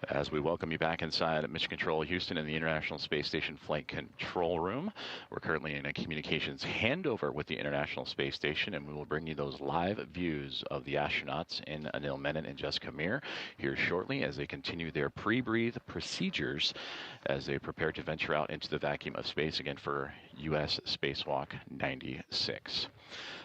As we welcome you back inside Mission Control Houston in the International Space Station Flight Control Room. We're currently in a communications handover with the International Space Station, and we will bring you those live views of the astronauts in Anil Menon and Jessica Meir here shortly as they continue their pre-breathe procedures as they prepare to venture out into the vacuum of space again for U.S. Spacewalk 96.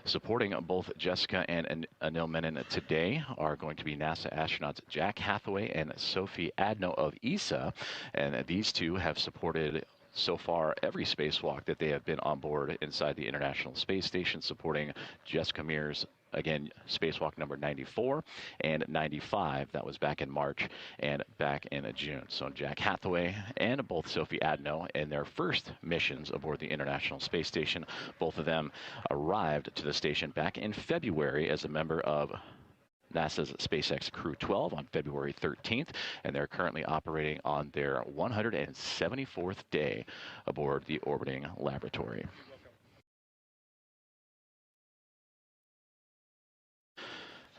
Supporting both Jessica and Anil Menon today are going to be NASA astronauts Jack Hathaway and Sophie Adno of ESA, and these two have supported so far every spacewalk that they have been on board inside the International Space Station, supporting Jessica Meir's, again, spacewalk number 94 and 95. That was back in March and back in June. So Jack Hathaway and both Sophie Adno in their first missions aboard the International Space Station. Both of them arrived to the station back in February as a member of NASA's SpaceX Crew 12 on February 13th, and they're currently operating on their 174th day aboard the orbiting laboratory.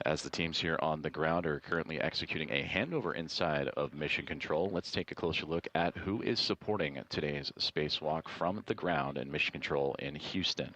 As the teams here on the ground are currently executing a handover inside of Mission Control, let's take a closer look at who is supporting today's spacewalk from the ground in Mission Control in Houston.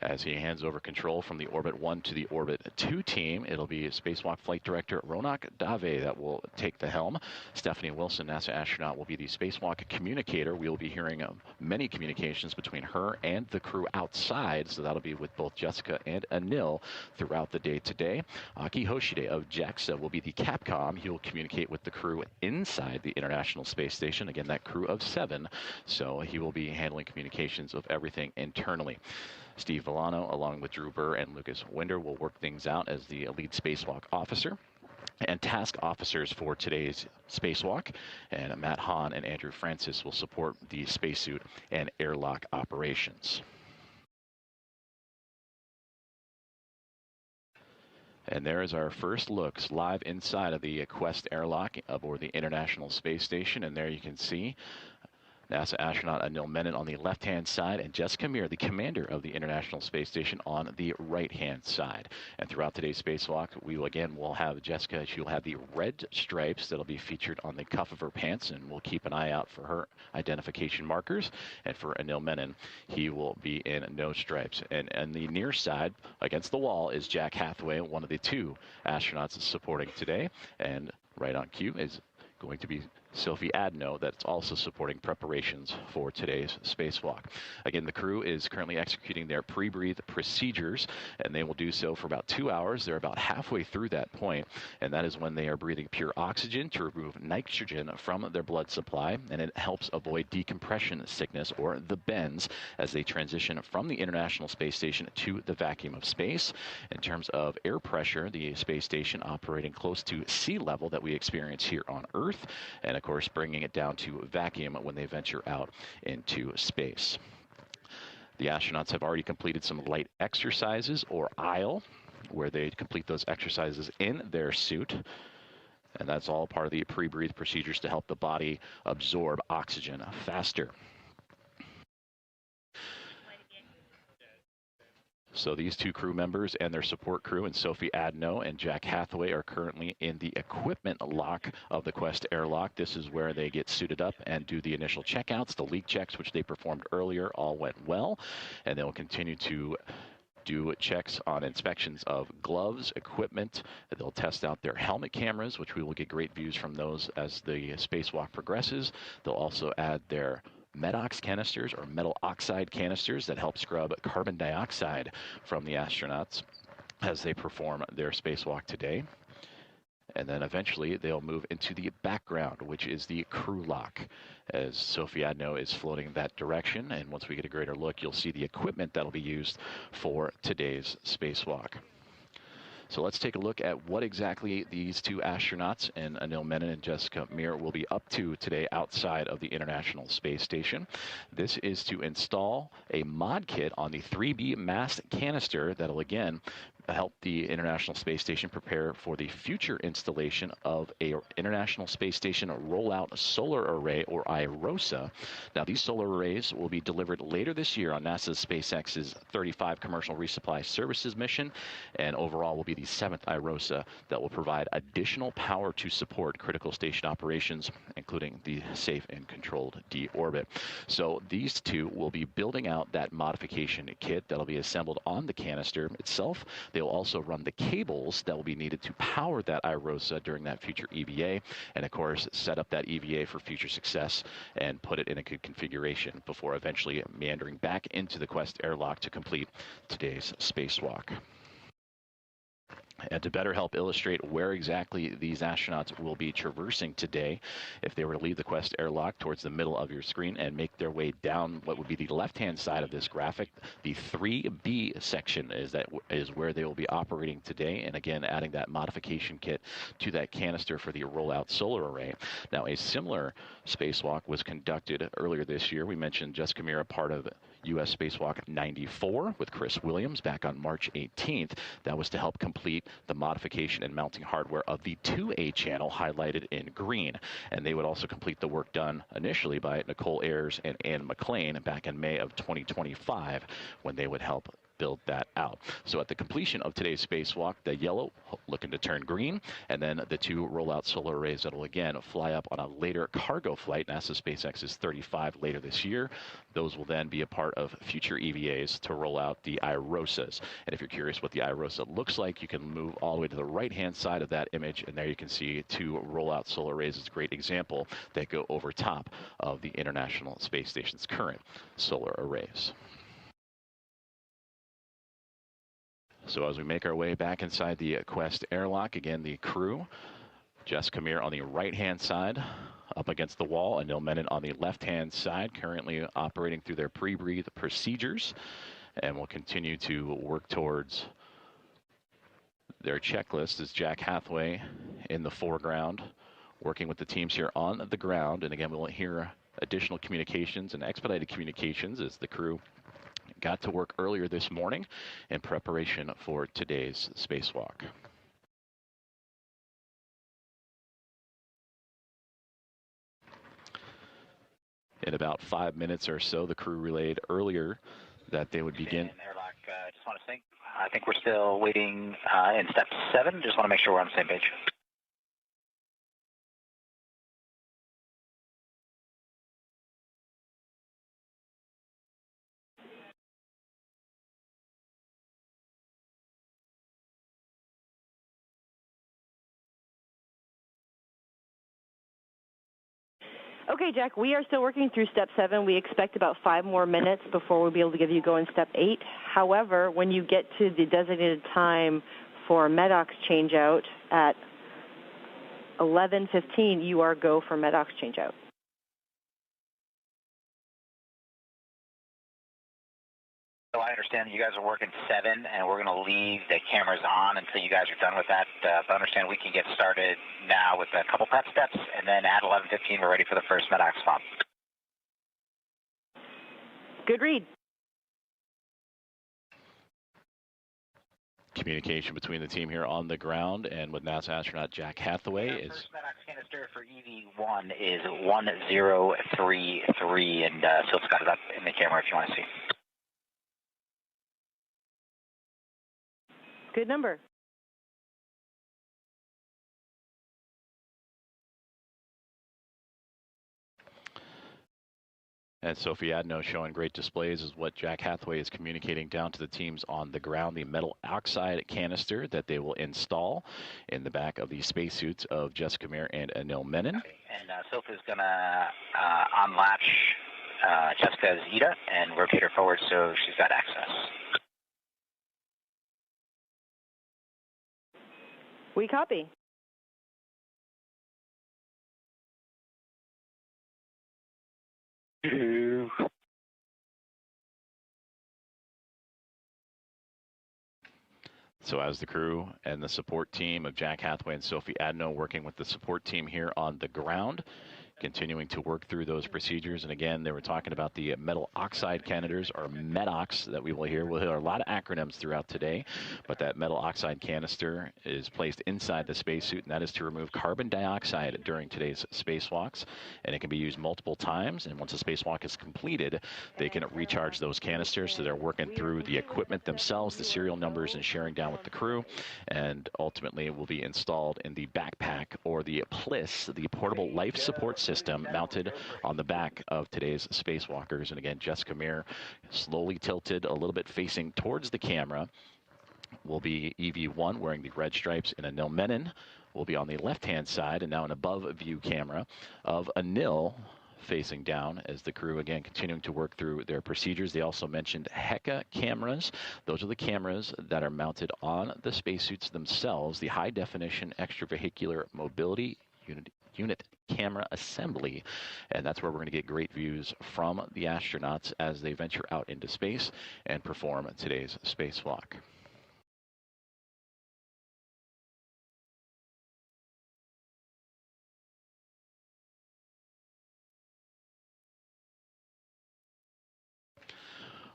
As he hands over control from the Orbit 1 to the Orbit 2 team, it'll be Spacewalk Flight Director Ronak Dave that will take the helm. Stephanie Wilson, NASA astronaut, will be the spacewalk communicator. We'll be hearing many communications between her and the crew outside, so that'll be with both Jessica and Anil throughout the day today. Aki Hoshide of JAXA will be the Capcom. He will communicate with the crew inside the International Space Station. Again, that crew of 7, so he will be handling communications of everything internally. Steve Villano, along with Drew Burr and Lucas Winder, will work things out as the lead spacewalk officer and task officers for today's spacewalk. And Matt Hahn and Andrew Francis will support the spacesuit and airlock operations. And there is our first looks live inside of the Quest airlock aboard the International Space Station. And there you can see NASA astronaut Anil Menon on the left-hand side and Jessica Meir, the commander of the International Space Station, on the right-hand side. And throughout today's spacewalk, we will have Jessica. She'll have the red stripes that'll be featured on the cuff of her pants, and we'll keep an eye out for her identification markers. And for Anil Menon, he will be in no stripes. And on the near side, against the wall, is Jack Hathaway, one of the 2 astronauts supporting today. And right on cue is going to be Sophie Adno, that's also supporting preparations for today's spacewalk. Again, the crew is currently executing their pre-breathe procedures, and they will do so for about 2 hours. They're about halfway through that point, and that is when they are breathing pure oxygen to remove nitrogen from their blood supply, and it helps avoid decompression sickness, or the bends, as they transition from the International Space Station to the vacuum of space. In terms of air pressure, the space station operating close to sea level that we experience here on Earth, and of course bringing it down to vacuum when they venture out into space. The astronauts have already completed some light exercises, or ILE, where they complete those exercises in their suit. And that's all part of the pre-breathe procedures to help the body absorb oxygen faster. So these 2 crew members and their support crew, and Sophie Adno and Jack Hathaway, are currently in the equipment lock of the Quest airlock. This is where they get suited up and do the initial checkouts. The leak checks, which they performed earlier, all went well, and they'll continue to do checks on inspections of gloves, equipment. They'll test out their helmet cameras, which we will get great views from those as the spacewalk progresses. They'll also add their MEDOX canisters, or metal oxide canisters, that help scrub carbon dioxide from the astronauts as they perform their spacewalk today. And then eventually they'll move into the background, which is the crew lock, as Sophie Adno is floating that direction. And once we get a greater look, you'll see the equipment that'll be used for today's spacewalk. So let's take a look at what exactly these 2 astronauts, and Anil Menon and Jessica Meir, will be up to today outside of the International Space Station. This is to install a mod kit on the 3B mast canister that'll again help the International Space Station prepare for the future installation of a International Space Station Rollout Solar Array, or IROSA. Now, these solar arrays will be delivered later this year on NASA's SpaceX's 35 Commercial Resupply Services mission, and overall will be the 7th IROSA that will provide additional power to support critical station operations, including the safe and controlled deorbit. So these two will be building out that modification kit that'll be assembled on the canister itself. They'll also run the cables that will be needed to power that IROSA during that future EVA, and of course set up that EVA for future success and put it in a good configuration before eventually meandering back into the Quest airlock to complete today's spacewalk. And to better help illustrate where exactly these astronauts will be traversing today, if they were to leave the Quest airlock towards the middle of your screen and make their way down what would be the left-hand side of this graphic, the 3B section is where they will be operating today, and again adding that modification kit to that canister for the rollout solar array. Now, a similar spacewalk was conducted earlier this year. We mentioned Jessica Meir, part of U.S. Spacewalk 94 with Chris Williams back on March 18th. That was to help complete the modification and mounting hardware of the 2A channel highlighted in green. And they would also complete the work done initially by Nicole Ayers and Ann McLean back in May of 2025 when they would help build that out. So at the completion of today's spacewalk, the yellow looking to turn green, and then the two rollout solar arrays that will again fly up on a later cargo flight, NASA SpaceX's 35 later this year. Those will then be a part of future EVAs to roll out the IROSAs. And if you're curious what the IROSA looks like, you can move all the way to the right-hand side of that image, and there you can see two rollout solar arrays. It's a great example that go over top of the International Space Station's current solar arrays. So as we make our way back inside the Quest airlock, again, the crew, Jessica Meir on the right-hand side, up against the wall, Anil Menon on the left-hand side, currently operating through their pre-breathe procedures, and will continue to work towards their checklist as Jack Hathaway in the foreground, working with the teams here on the ground. And again, we'll hear additional communications and expedited communications as the crew got to work earlier this morning in preparation for today's spacewalk. In about 5 minutes or so, the crew relayed earlier that they would begin. Airlock, just want to think. I think we're still waiting in step 7. Just want to make sure we're on the same page. Okay, Jack, we are still working through step 7. We expect about 5 more minutes before we'll be able to give you go in step 8. However, when you get to the designated time for MEDOX changeout at 11:15, you are go for MEDOX changeout. So I understand that you guys are working 7, and we're going to leave the cameras on until you guys are done with that. But I understand we can get started now with a couple prep steps, and then at 11:15, we're ready for the first MEDOX spot. Good read. Communication between the team here on the ground and with NASA astronaut Jack Hathaway The is. first MEDOX canister for EV1 is 1033, and Silt's got it up in the camera if you want to see. Good number. And Sophie Adno showing great displays is what Jack Hathaway is communicating down to the teams on the ground, the metal oxide canister that they will install in the back of the spacesuits of Jessica Meir and Anil Menon. Okay. And Sophie's going to unlatch Jessica's ETA and rotate her forward so she's got access. We copy. So as the crew and the support team of Jack Hathaway and Sophie Adno working with the support team here on the ground, continuing to work through those procedures. And again, they were talking about the metal oxide canisters, or MEDOX, that we will hear. We'll hear a lot of acronyms throughout today, but that metal oxide canister is placed inside the spacesuit, and that is to remove carbon dioxide during today's spacewalks. And it can be used multiple times, and once a spacewalk is completed, they can recharge those canisters. So they're working through the equipment themselves, the serial numbers, and sharing down with the crew, and ultimately will be installed in the backpack, or the PLIS, the portable life support system, mounted on the back of today's spacewalkers. And again, Jessica Meir, slowly tilted a little bit facing towards the camera, will be EV1 wearing the red stripes, and Anil Menon will be on the left-hand side, and now an above-view camera of Anil facing down as the crew, again, continuing to work through their procedures. They also mentioned HECA cameras. Those are the cameras that are mounted on the spacesuits themselves, the high-definition extravehicular mobility unit camera assembly, and that's where we're going to get great views from the astronauts as they venture out into space and perform today's spacewalk.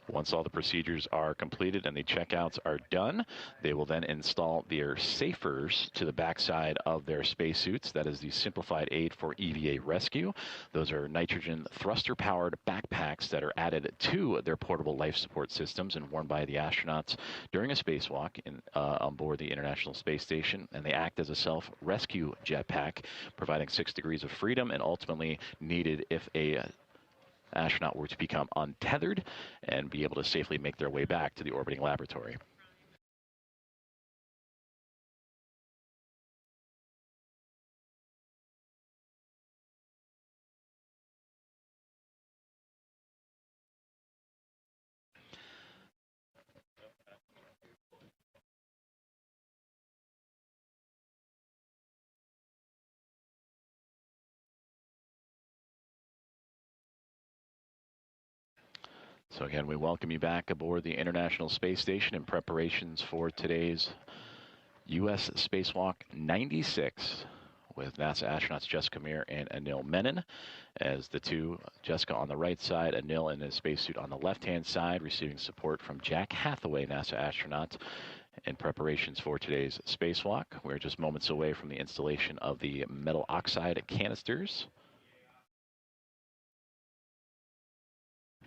Once all the procedures are completed and the checkouts are done, they will then install their safers to the backside of their spacesuits. That is the simplified aid for EVA rescue. Those are nitrogen thruster-powered backpacks that are added to their portable life support systems and worn by the astronauts during a spacewalk on board the International Space Station. And they act as a self-rescue jetpack, providing 6 degrees of freedom, and ultimately needed if a astronaut were to become untethered and be able to safely make their way back to the orbiting laboratory. So again, we welcome you back aboard the International Space Station in preparations for today's U.S. Spacewalk 96 with NASA astronauts Jessica Meir and Anil Menon, as the two, Jessica on the right side, Anil in his spacesuit on the left-hand side, receiving support from Jack Hathaway, NASA astronaut, in preparations for today's spacewalk. We're just moments away from the installation of the metal oxide canisters.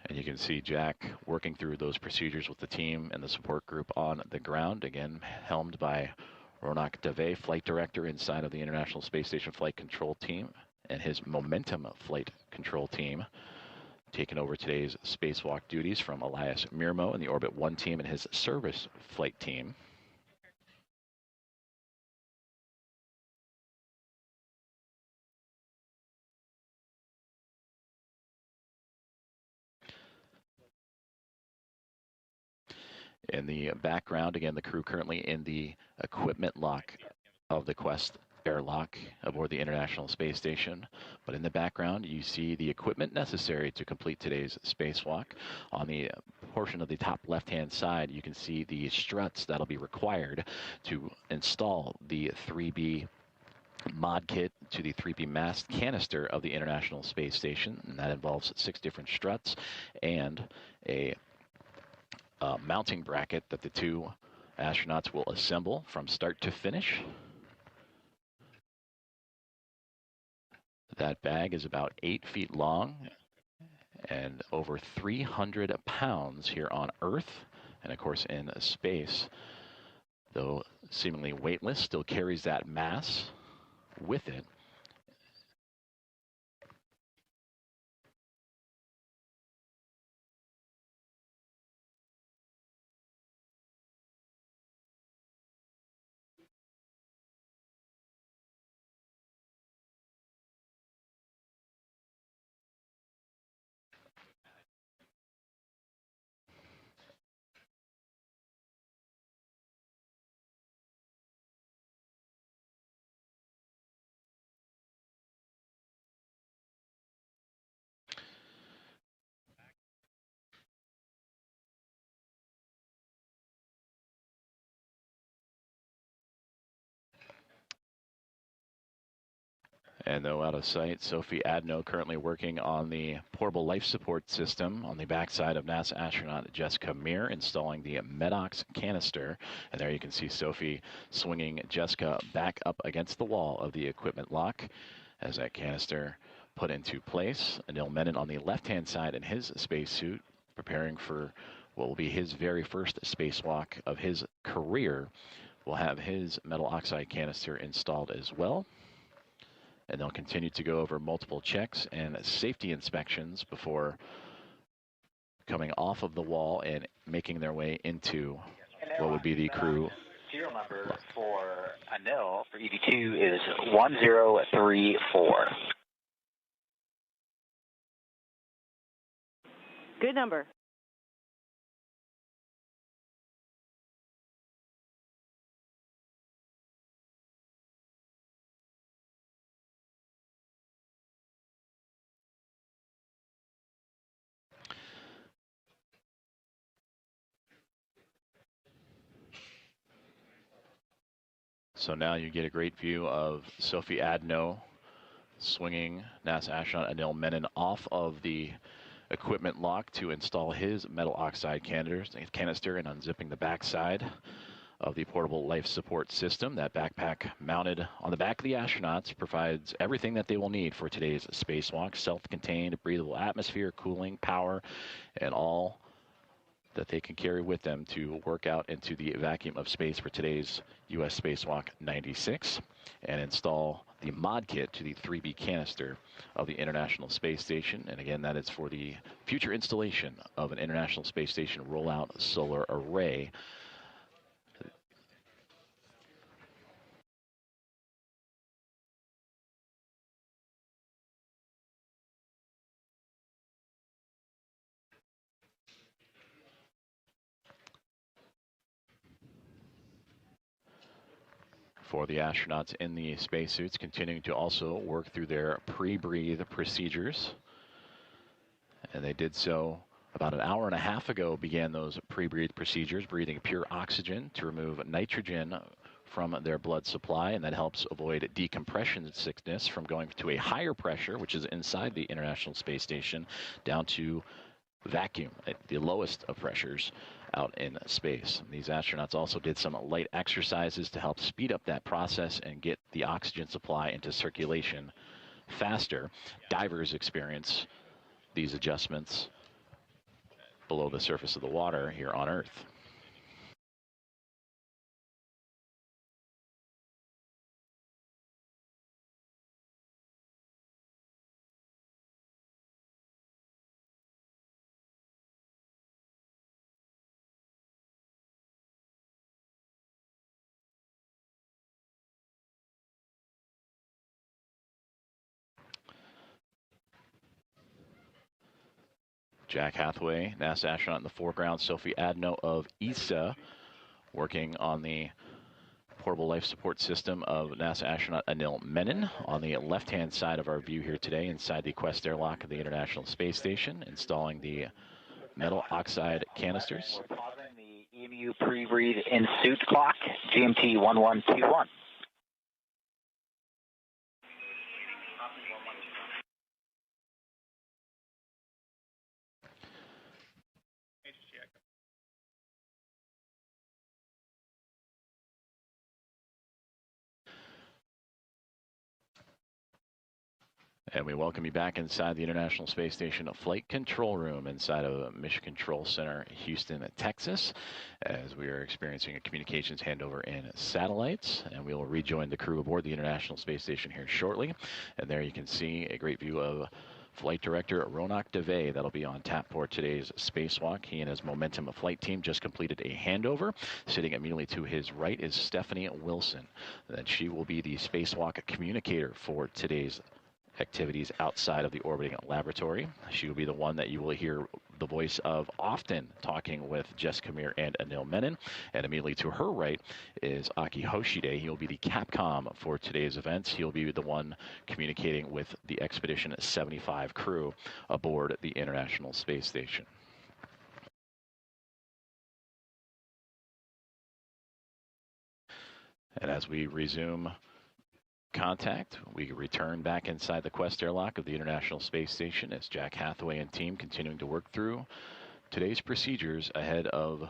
And you can see Jack working through those procedures with the team and the support group on the ground, again, helmed by Ronak Dave, flight director inside of the International Space Station Flight Control Team, and his Momentum Flight Control Team, taking over today's spacewalk duties from Elias Mirmo and the Orbit 1 team and his service flight team. In the background, again, the crew currently in the equipment lock of the Quest airlock aboard the International Space Station. But in the background, you see the equipment necessary to complete today's spacewalk. On the portion of the top left-hand side, you can see the struts that'll be required to install the 3B mod kit to the 3B mast canister of the International Space Station. And that involves 6 different struts and a mounting bracket that the two astronauts will assemble from start to finish. That bag is about 8 feet long and over 300 pounds here on Earth, and of course in space. Though seemingly weightless, still carries that mass with it. And though out of sight, Sophie Adno currently working on the portable life support system on the backside of NASA astronaut Jessica Meir, installing the MEDOX canister. And there you can see Sophie swinging Jessica back up against the wall of the equipment lock as that canister put into place. Anil Menon on the left-hand side in his spacesuit, preparing for what will be his very first spacewalk of his career. Will have his metal oxide canister installed as well. And they'll continue to go over multiple checks and safety inspections before coming off of the wall and making their way into what would be the crew. Serial number for Anil for EV2 is 1034. Good number. So now you get a great view of Sophie Adno swinging NASA astronaut Anil Menon off of the equipment lock to install his metal oxide canister and unzipping the backside of the portable life support system. That backpack mounted on the back of the astronauts provides everything that they will need for today's spacewalk: self-contained, breathable atmosphere, cooling, power, and all that they can carry with them to work out into the vacuum of space for today's U.S. Spacewalk 96 and install the mod kit to the 3B canister of the International Space Station. And again, that is for the future installation of an International Space Station rollout solar array. For the astronauts in the spacesuits, continuing to also work through their pre-breathe procedures. And they did so about an hour and a half ago, began those pre-breathe procedures, breathing pure oxygen to remove nitrogen from their blood supply, and that helps avoid decompression sickness from going to a higher pressure, which is inside the International Space Station, down to vacuum at the lowest of pressures out in space. These astronauts also did some light exercises to help speed up that process and get the oxygen supply into circulation faster. Divers experience these adjustments below the surface of the water here on Earth. Jack Hathaway, NASA astronaut in the foreground. Sophie Adno of ESA, working on the portable life support system of NASA astronaut Anil Menon. On the left-hand side of our view here today, inside the Quest airlock of the International Space Station, installing the metal oxide canisters. We're pausing the EMU pre-breathe in suit clock, GMT 1121. And we welcome you back inside the International Space Station Flight Control Room inside of Mission Control Center, Houston, Texas, as we are experiencing a communications handover in satellites. And we will rejoin the crew aboard the International Space Station here shortly. And there you can see a great view of Flight Director Ronak Dave. That'll be on tap for today's spacewalk. He and his Momentum flight team just completed a handover. Sitting immediately to his right is Stephanie Wilson. Then she will be the spacewalk communicator for today's activities outside of the orbiting laboratory. She will be the one that you will hear the voice of often talking with Jessica Meir and Anil Menon. And immediately to her right is Aki Hoshide. He'll be the Capcom for today's events. He'll be the one communicating with the Expedition 75 crew aboard the International Space Station. And as we resume contact. We return back inside the Quest airlock of the International Space Station as Jack Hathaway and team continuing to work through today's procedures ahead of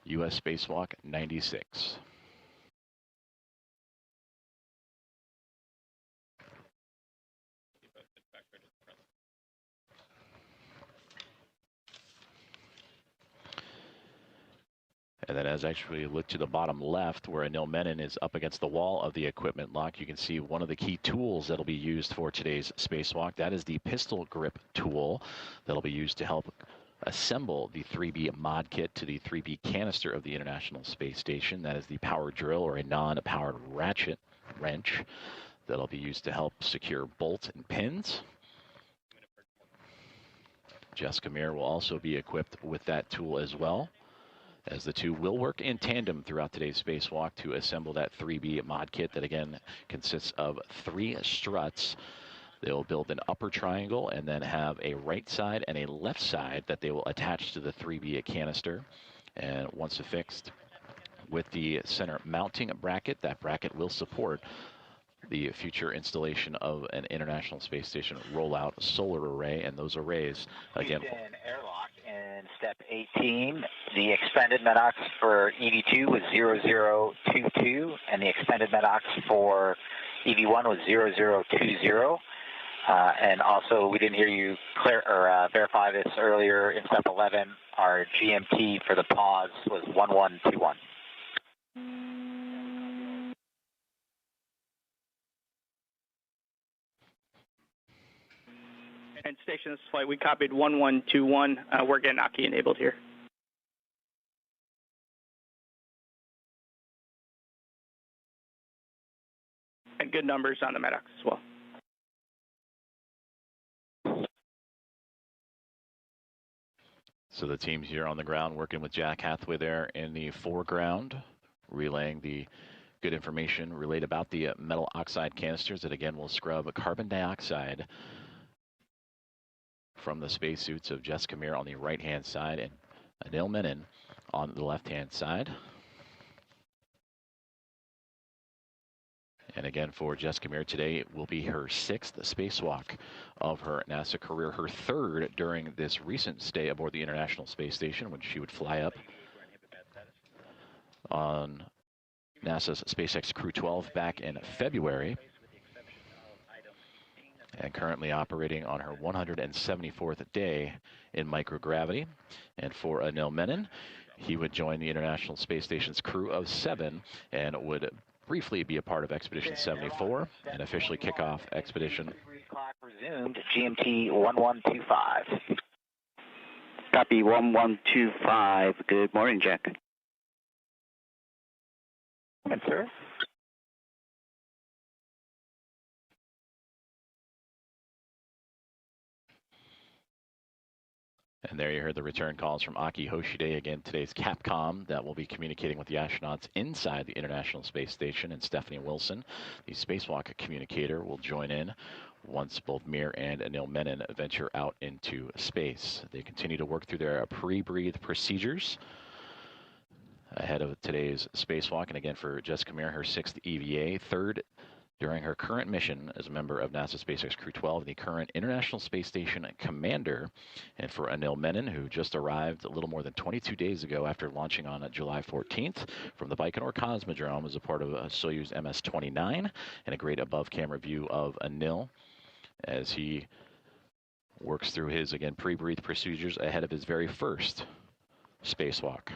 U.S. Spacewalk 96. And then as actually look to the bottom left where Anil Menon is up against the wall of the equipment lock, you can see one of the key tools that'll be used for today's spacewalk. That is the pistol grip tool that'll be used to help assemble the 3B mod kit to the 3B canister of the International Space Station. That is the power drill or a non-powered ratchet wrench that'll be used to help secure bolts and pins. Jessica Meir will also be equipped with that tool as well, as the two will work in tandem throughout today's spacewalk to assemble that 3B mod kit that again consists of 3 struts. They'll build an upper triangle and then have a right side and a left side that they will attach to the 3B canister. And once affixed with the center mounting bracket, that bracket will support the future installation of an International Space Station rollout solar array. And those arrays, again, airlock in step 18. The expended MEDOX for EV2 was 0022, and the expended MEDOX for EV1 was 0020. And also, we didn't hear you verify this earlier in step 11. Our GMT for the pause was 1121. And station, this is flight. We copied 1121. We're getting Aki enabled here. And good numbers on the MEDOX as well. So the teams here on the ground working with Jack Hathaway there in the foreground, relaying the good information relayed about the metal oxide canisters that again will scrub carbon dioxide from the spacesuits of Jessica Meir on the right-hand side and Anil Menon on the left-hand side. And again, for Jessica Meir today, it will be her 6th spacewalk of her NASA career, her 3rd during this recent stay aboard the International Space Station when she would fly up on NASA's SpaceX Crew 12 back in February. And currently operating on her 174th day in microgravity. And for Anil Menon, he would join the International Space Station's crew of 7 and would briefly be a part of Expedition 74 and officially kick off Expedition. Clock resumed, GMT 1125. Copy 1125. Good morning, Jack. Good, sir. And there you heard the return calls from Aki Hoshide, again, today's Capcom that will be communicating with the astronauts inside the International Space Station, and Stephanie Wilson, the spacewalk communicator, will join in once both Meir and Anil Menon venture out into space. They continue to work through their pre-breathe procedures ahead of today's spacewalk. And again, for Jessica Meir, her 6th EVA, 3rd during her current mission as a member of NASA SpaceX Crew 12, the current International Space Station commander. And for Anil Menon, who just arrived a little more than 22 days ago after launching on July 14th from the Baikonur Cosmodrome as a part of Soyuz MS-29, and a great above-camera view of Anil as he works through his, again, pre-breathe procedures ahead of his very first spacewalk.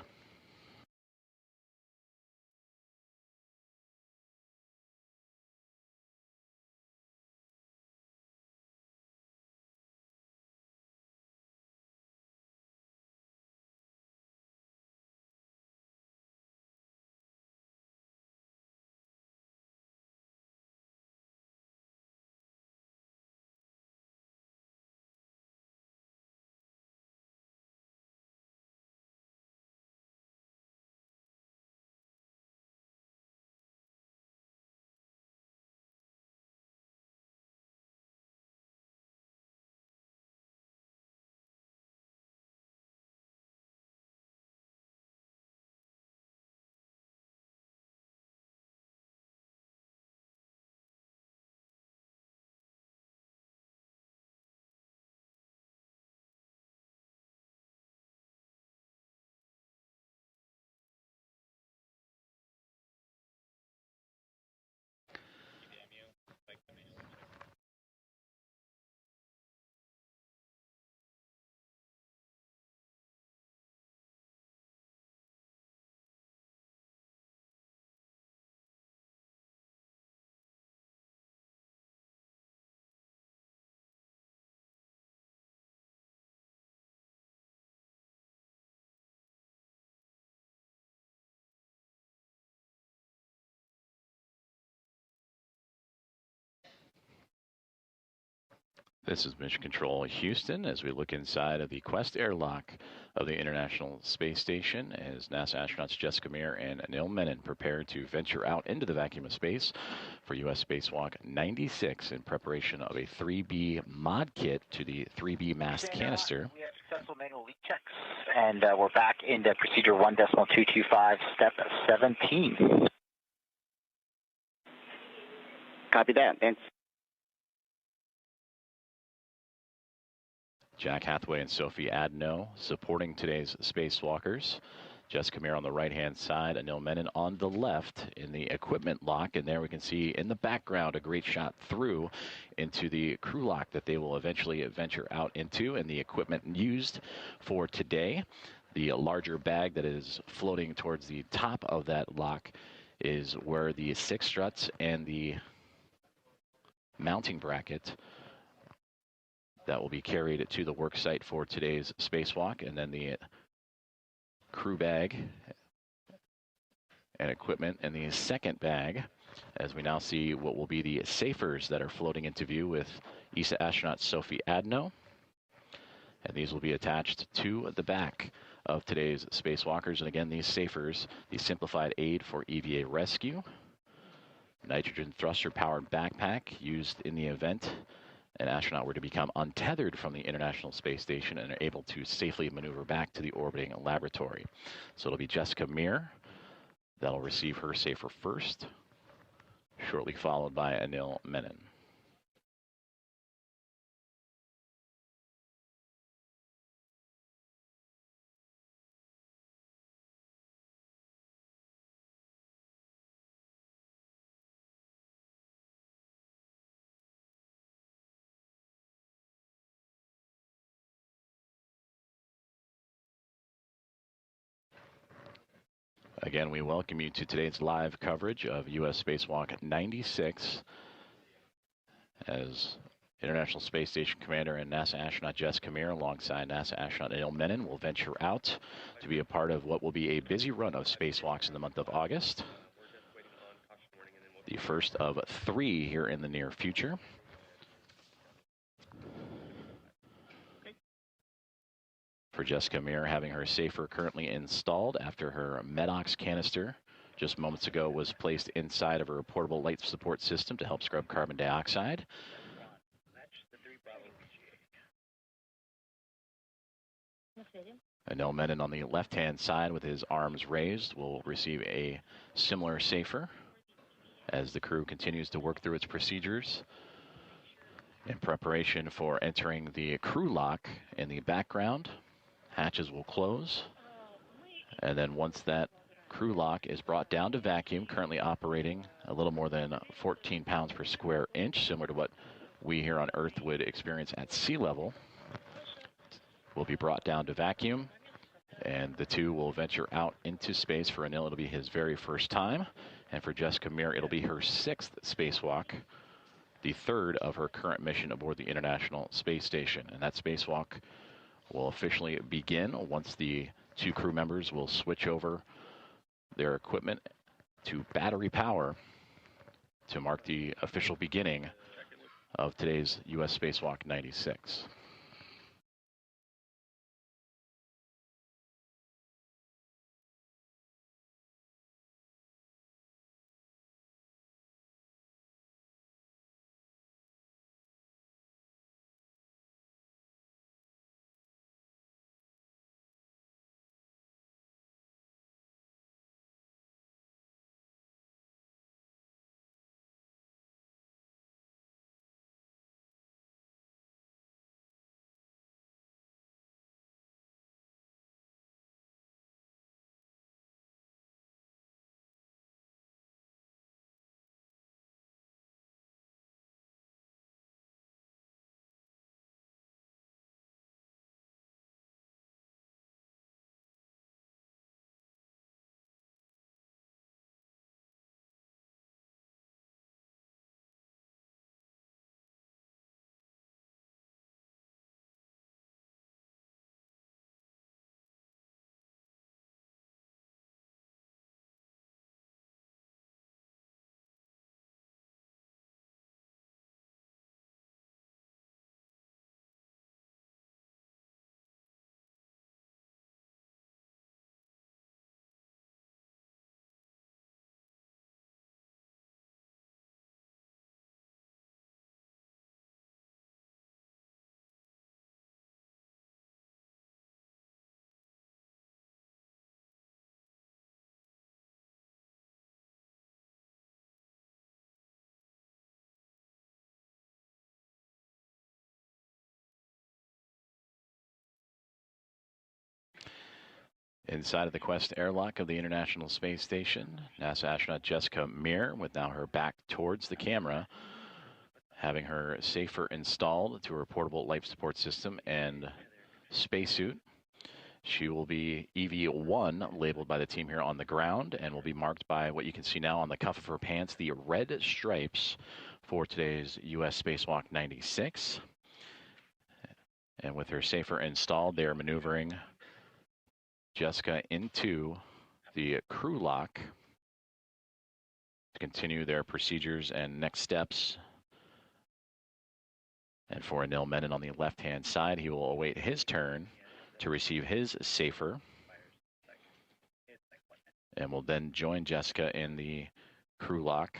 This is Mission Control Houston as we look inside of the Quest airlock of the International Space Station as NASA astronauts Jessica Meir and Anil Menon prepare to venture out into the vacuum of space for U.S. Spacewalk 96 in preparation of a 3B mod kit to the 3B mast canister. We have successful manual leak checks, and we're back into procedure 1.225, step 17. Copy that. Thanks. Jack Hathaway and Sophie Adno supporting today's spacewalkers. Jessica Meir on the right-hand side, Anil Menon on the left in the equipment lock. And there we can see in the background a great shot through into the crew lock that they will eventually venture out into, and the equipment used for today. The larger bag that is floating towards the top of that lock is where the 6 struts and the mounting bracket that will be carried to the work site for today's spacewalk, and then the crew bag and equipment in the second bag, as we now see what will be the safers that are floating into view with ESA astronaut Sophie Adno. And these will be attached to the back of today's spacewalkers. And again, these safers, the simplified aid for EVA rescue, nitrogen thruster powered backpack used in the event an astronaut were to become untethered from the International Space Station and are able to safely maneuver back to the orbiting laboratory. So it'll be Jessica Meir that'll receive her safer first, shortly followed by Anil Menon. Again, we welcome you to today's live coverage of U.S. Spacewalk 96 as International Space Station Commander and NASA astronaut Jessica Meir alongside NASA astronaut Anil Menon will venture out to be a part of what will be a busy run of spacewalks in the month of August. The first of 3 here in the near future. For Jessica Meir, having her safer currently installed after her Medox canister just moments ago was placed inside of her portable light support system to help scrub carbon dioxide. Anil Menon on the left-hand side with his arms raised will receive a similar safer as the crew continues to work through its procedures in preparation for entering the crew lock in the background. Hatches will close, and then once that crew lock is brought down to vacuum, currently operating a little more than 14 pounds per square inch, similar to what we here on Earth would experience at sea level, will be brought down to vacuum, and the two will venture out into space. For Anil, it'll be his very first time, and for Jessica Meir, it'll be her 6th spacewalk, the 3rd of her current mission aboard the International Space Station. And that spacewalk will officially begin once the 2 crew members will switch over their equipment to battery power to mark the official beginning of today's U.S. Spacewalk 96. Inside of the Quest airlock of the International Space Station, NASA astronaut Jessica Meir, with now her back towards the camera, having her safer installed to her portable life support system and spacesuit. She will be EV1 labeled by the team here on the ground and will be marked by what you can see now on the cuff of her pants, the red stripes for today's U.S. Spacewalk 96. And with her safer installed, they are maneuvering Jessica into the crew lock to continue their procedures and next steps. And for Anil Menon on the left-hand side, he will await his turn to receive his safer, and will then join Jessica in the crew lock.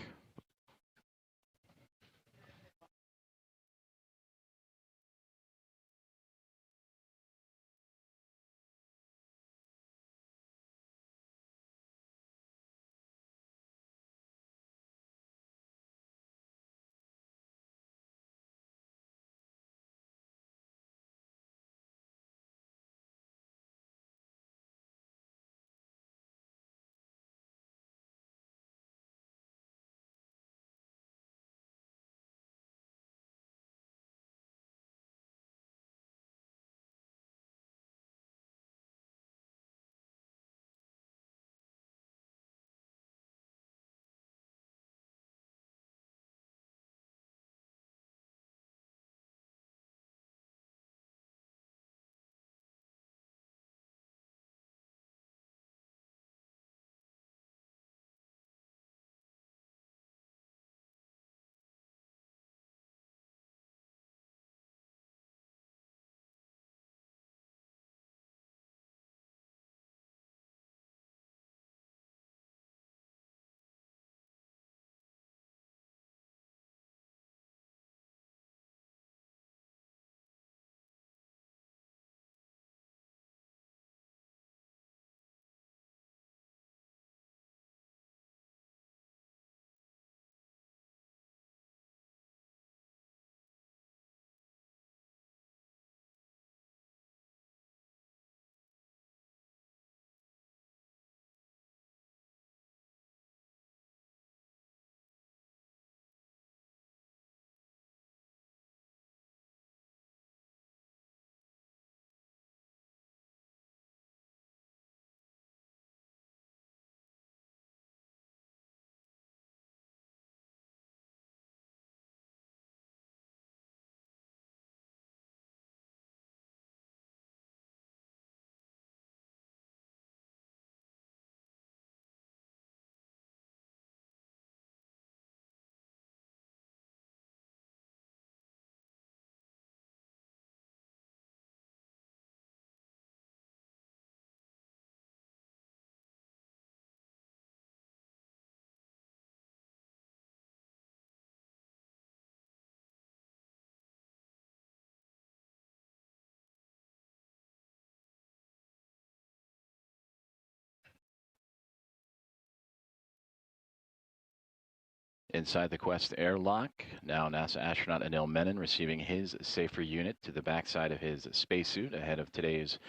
Inside the Quest airlock, now NASA astronaut Anil Menon receiving his safer unit to the backside of his spacesuit ahead of today's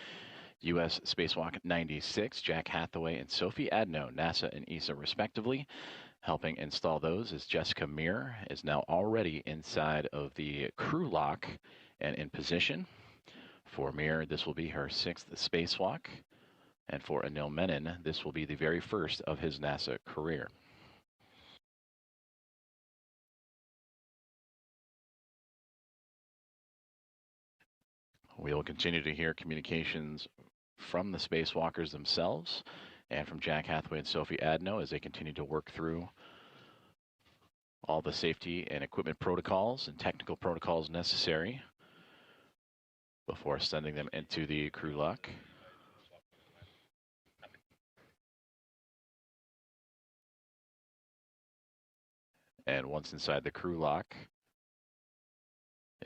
U.S. Spacewalk 96. Jack Hathaway and Sophie Adno, NASA and ESA respectively, helping install those as Jessica Meir is now already inside of the crew lock and in position. For Meir, this will be her 6th spacewalk, and for Anil Menon, this will be the very first of his NASA career. We will continue to hear communications from the spacewalkers themselves and from Jack Hathaway and Sophie Adno as they continue to work through all the safety and equipment protocols and technical protocols necessary before sending them into the crew lock. And once inside the crew lock,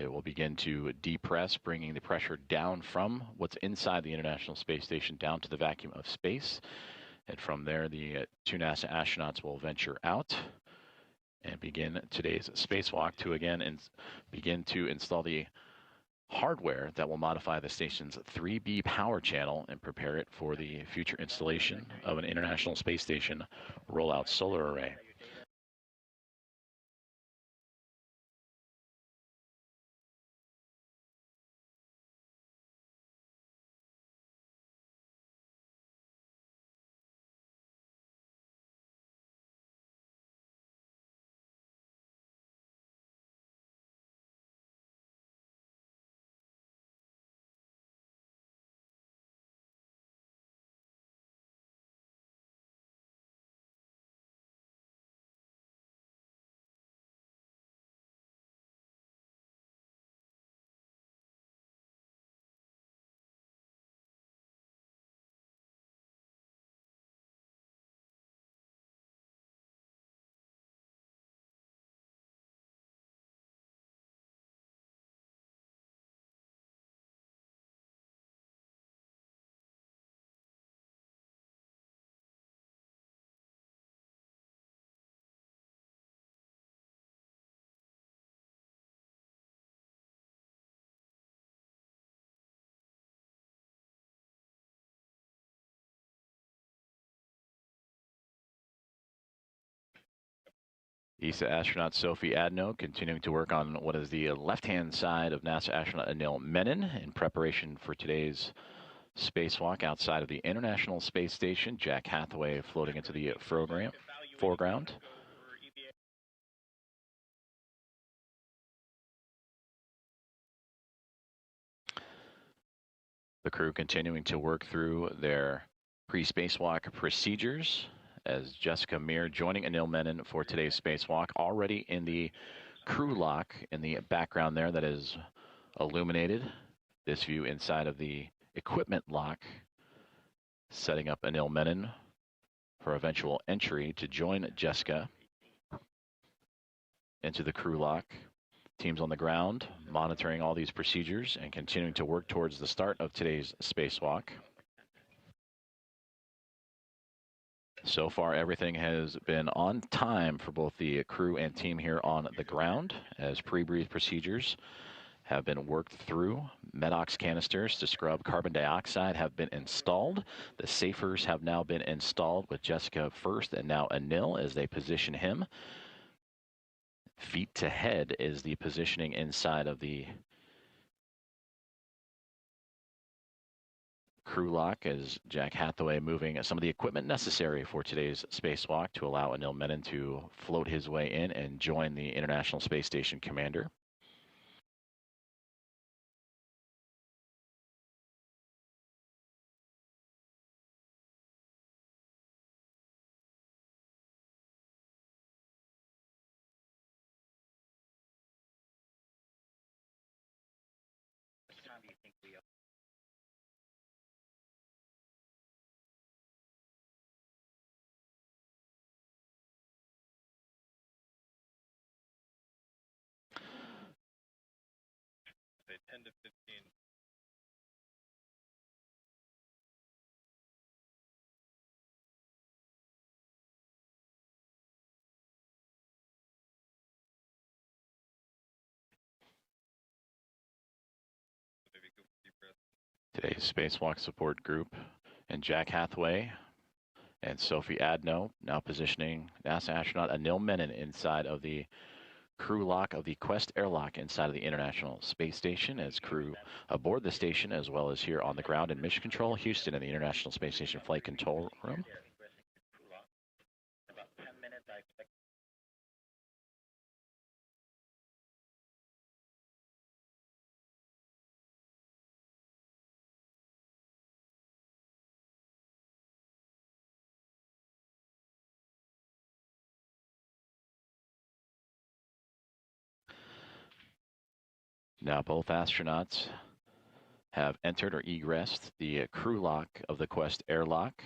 it will begin to depress, bringing the pressure down from what's inside the International Space Station down to the vacuum of space. And from there, the two NASA astronauts will venture out and begin today's spacewalk to again begin to install the hardware that will modify the station's 3B power channel and prepare it for the future installation of an International Space Station rollout solar array. ESA astronaut Sophie Adno continuing to work on what is the left-hand side of NASA astronaut Anil Menon in preparation for today's spacewalk outside of the International Space Station. Jack Hathaway floating into the foreground. The crew continuing to work through their pre-spacewalk procedures as Jessica Meir joining Anil Menon for today's spacewalk, already in the crew lock in the background there that is illuminated. This view inside of the equipment lock, setting up Anil Menon for eventual entry to join Jessica into the crew lock. Teams on the ground monitoring all these procedures and continuing to work towards the start of today's spacewalk. So far, everything has been on time for both the crew and team here on the ground as pre-breathe procedures have been worked through. Medox canisters to scrub carbon dioxide have been installed. The safers have now been installed with Jessica first and now Anil as they position him. Feet to head is the positioning inside of the crew lock as Jack Hathaway moving some of the equipment necessary for today's spacewalk to allow Anil Menon to float his way in and join the International Space Station commander. Say 10 to 15. Today's spacewalk support group and Jack Hathaway and Sophie Adno now positioning NASA astronaut Anil Menon inside of the crew lock of the Quest airlock inside of the International Space Station as crew aboard the station as well as here on the ground in Mission Control Houston in the International Space Station Flight Control Room. Now both astronauts have entered or egressed the crew lock of the Quest airlock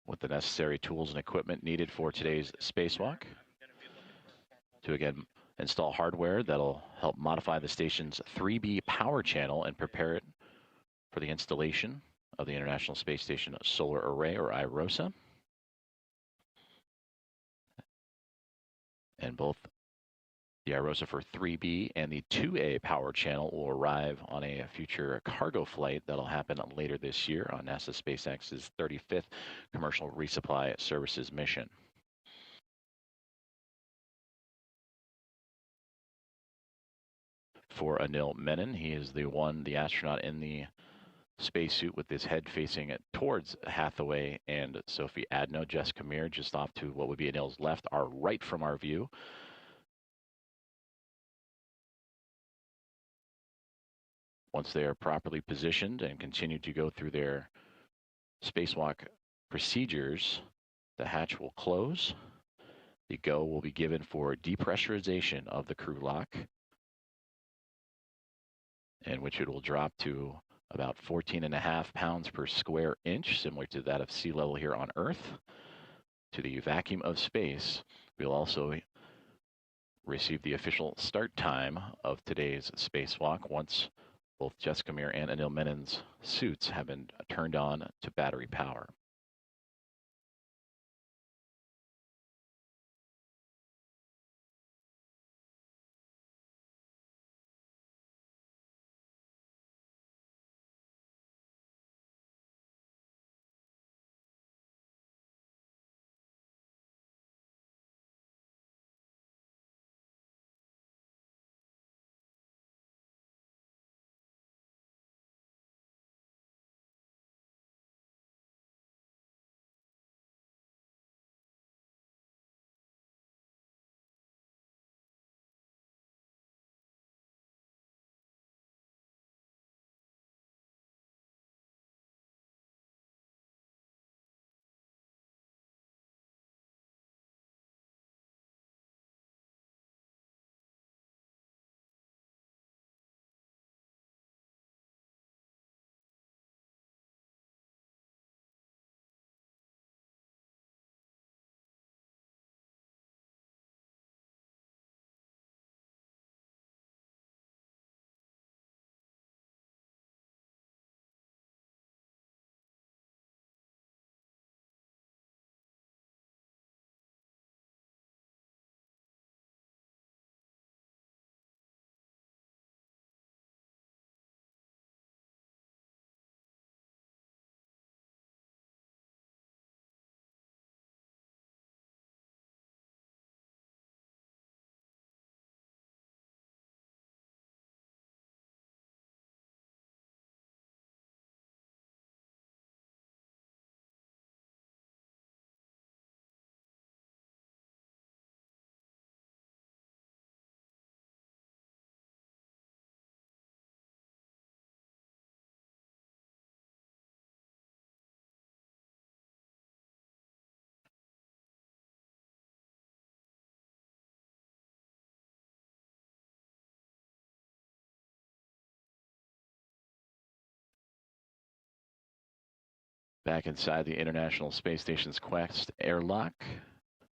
with the necessary tools and equipment needed for today's spacewalk to again install hardware that'll help modify the station's 3B power channel and prepare it for the installation of the International Space Station Solar Array, or IROSA. And both The Aerosopher 3B and the 2A power channel will arrive on a future cargo flight that'll happen later this year on NASA SpaceX's 35th commercial resupply services mission. For Anil Menon, he is the astronaut in the spacesuit with his head facing towards Hathaway and Sophie Adno. Jessica Meir just off to what would be Anil's left, are right from our view. Once they are properly positioned and continue to go through their spacewalk procedures, the hatch will close. The go will be given for depressurization of the crew lock, in which it will drop to about 14.5 pounds per square inch, similar to that of sea level here on Earth. To the vacuum of space, we'll also receive the official start time of today's spacewalk once both Jessica Meir and Anil Menon's suits have been turned on to battery power. Back inside the International Space Station's Quest airlock,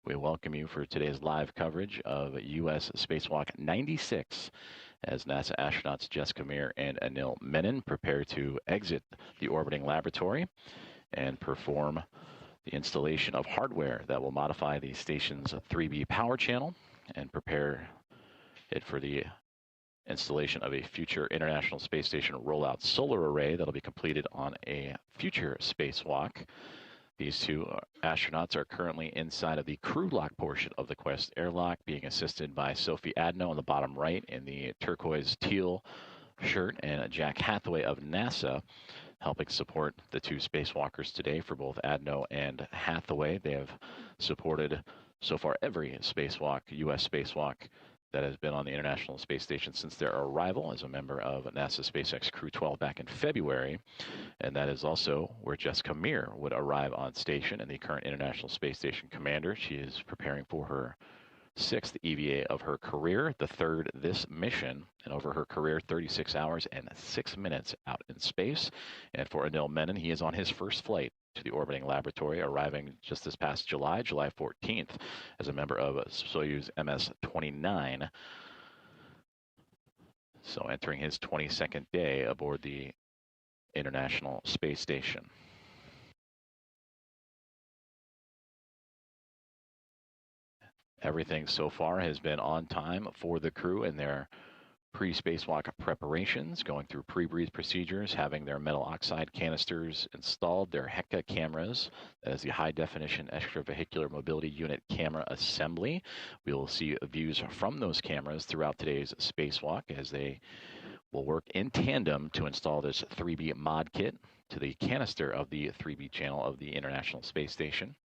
we welcome you for today's live coverage of U.S. Spacewalk 96 as NASA astronauts Jessica Meir and Anil Menon prepare to exit the orbiting laboratory and perform the installation of hardware that will modify the station's 3B power channel and prepare it for the installation of a future International Space Station rollout solar array that'll be completed on a future spacewalk. These two astronauts are currently inside of the crew lock portion of the Quest airlock, being assisted by Sophie Adno on the bottom right in the turquoise teal shirt, and Jack Hathaway of NASA helping support the two spacewalkers today. For both Adno and Hathaway, they have supported so far every spacewalk, U.S. spacewalk, that has been on the International Space Station since their arrival as a member of NASA SpaceX Crew 12 back in February. And that is also where Jessica Meir would arrive on station, and the current International Space Station commander. She is preparing for her 6th EVA of her career, the 3rd this mission, and over her career, 36 hours and 6 minutes out in space. And for Anil Menon, he is on his first flight to the orbiting laboratory, arriving just this past July 14th, as a member of Soyuz MS-29. So entering his 22nd day aboard the International Space Station. Everything so far has been on time for the crew and their pre-spacewalk preparations, going through pre-breathe procedures, having their metal oxide canisters installed, their HECA cameras, that is the high definition extravehicular mobility unit camera assembly. We will see views from those cameras throughout today's spacewalk as they will work in tandem to install this 3B mod kit to the canister of the 3B channel of the International Space Station.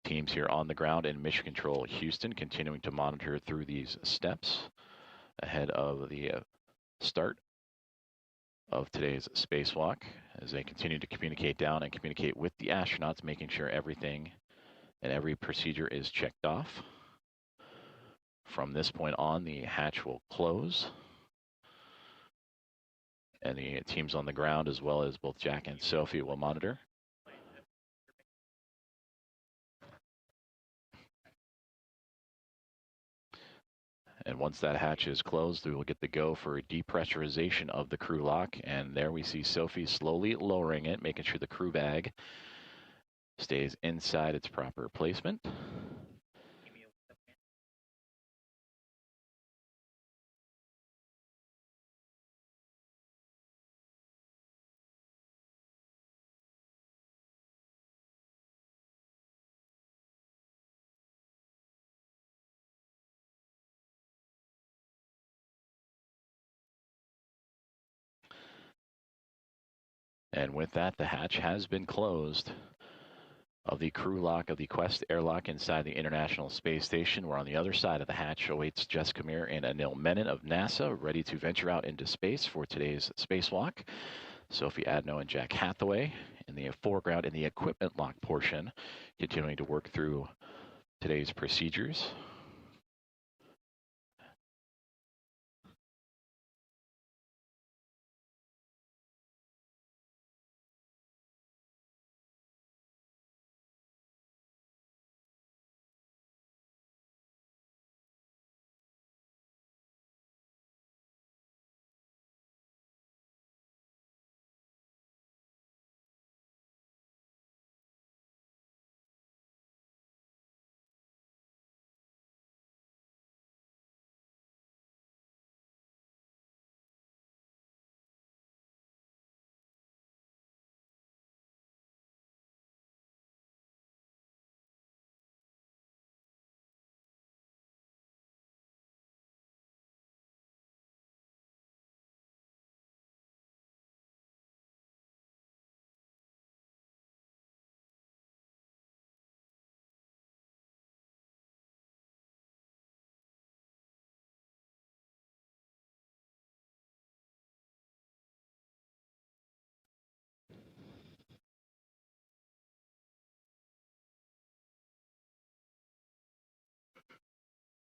Teams here on the ground in Mission Control Houston continuing to monitor through these steps ahead of the start of today's spacewalk as they continue to communicate down and communicate with the astronauts, making sure everything and every procedure is checked off. From this point on, the hatch will close. And the teams on the ground, as well as both Jack and Sophie, will monitor. And once that hatch is closed, we will get the go for depressurization of the crew lock. And there we see Sophie slowly lowering it, making sure the crew bag stays inside its proper placement. And with that, the hatch has been closed of the crew lock of the Quest airlock inside the International Space Station. Where on the other side of the hatch awaits Jessica Meir and Anil Menon of NASA, ready to venture out into space for today's spacewalk. Sophie Adno and Jack Hathaway in the foreground in the equipment lock portion, continuing to work through today's procedures.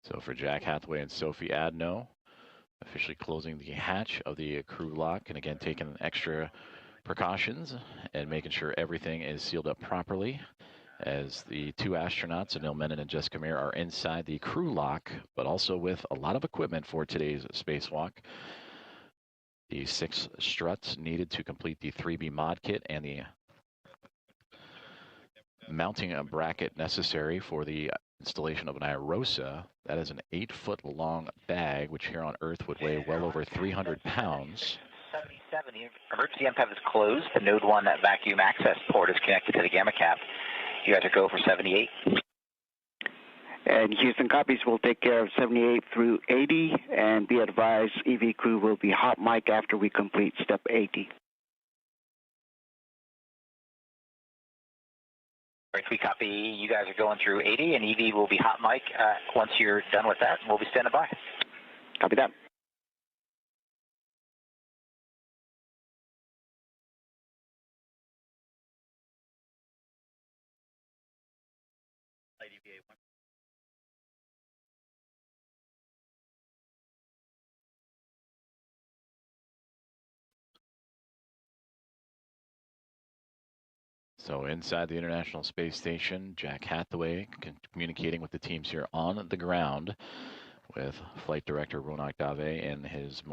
So for Jack Hathaway and Sophie Adno, officially closing the hatch of the crew lock, and again taking extra precautions and making sure everything is sealed up properly as the two astronauts, Anil Menon and Jessica Meir, are inside the crew lock, but also with a lot of equipment for today's spacewalk. The 6 struts needed to complete the 3B mod kit and the mounting a bracket necessary for the installation of an IROSA. That is an 8-foot-long bag, which here on Earth would weigh well over 300 pounds. 77, the emergency MPAP is closed. The Node 1 vacuum access port is connected to the gamma cap. You guys are go for 78. And Houston copies will take care of 78 through 80, and be advised, EV crew will be hot mic after we complete step 80. All right, we copy. You guys are going through 80, and EV will be hot mic once you're done with that. We'll be standing by. Copy that. So inside the International Space Station, Jack Hathaway communicating with the teams here on the ground with Flight Director Ronak Dave and his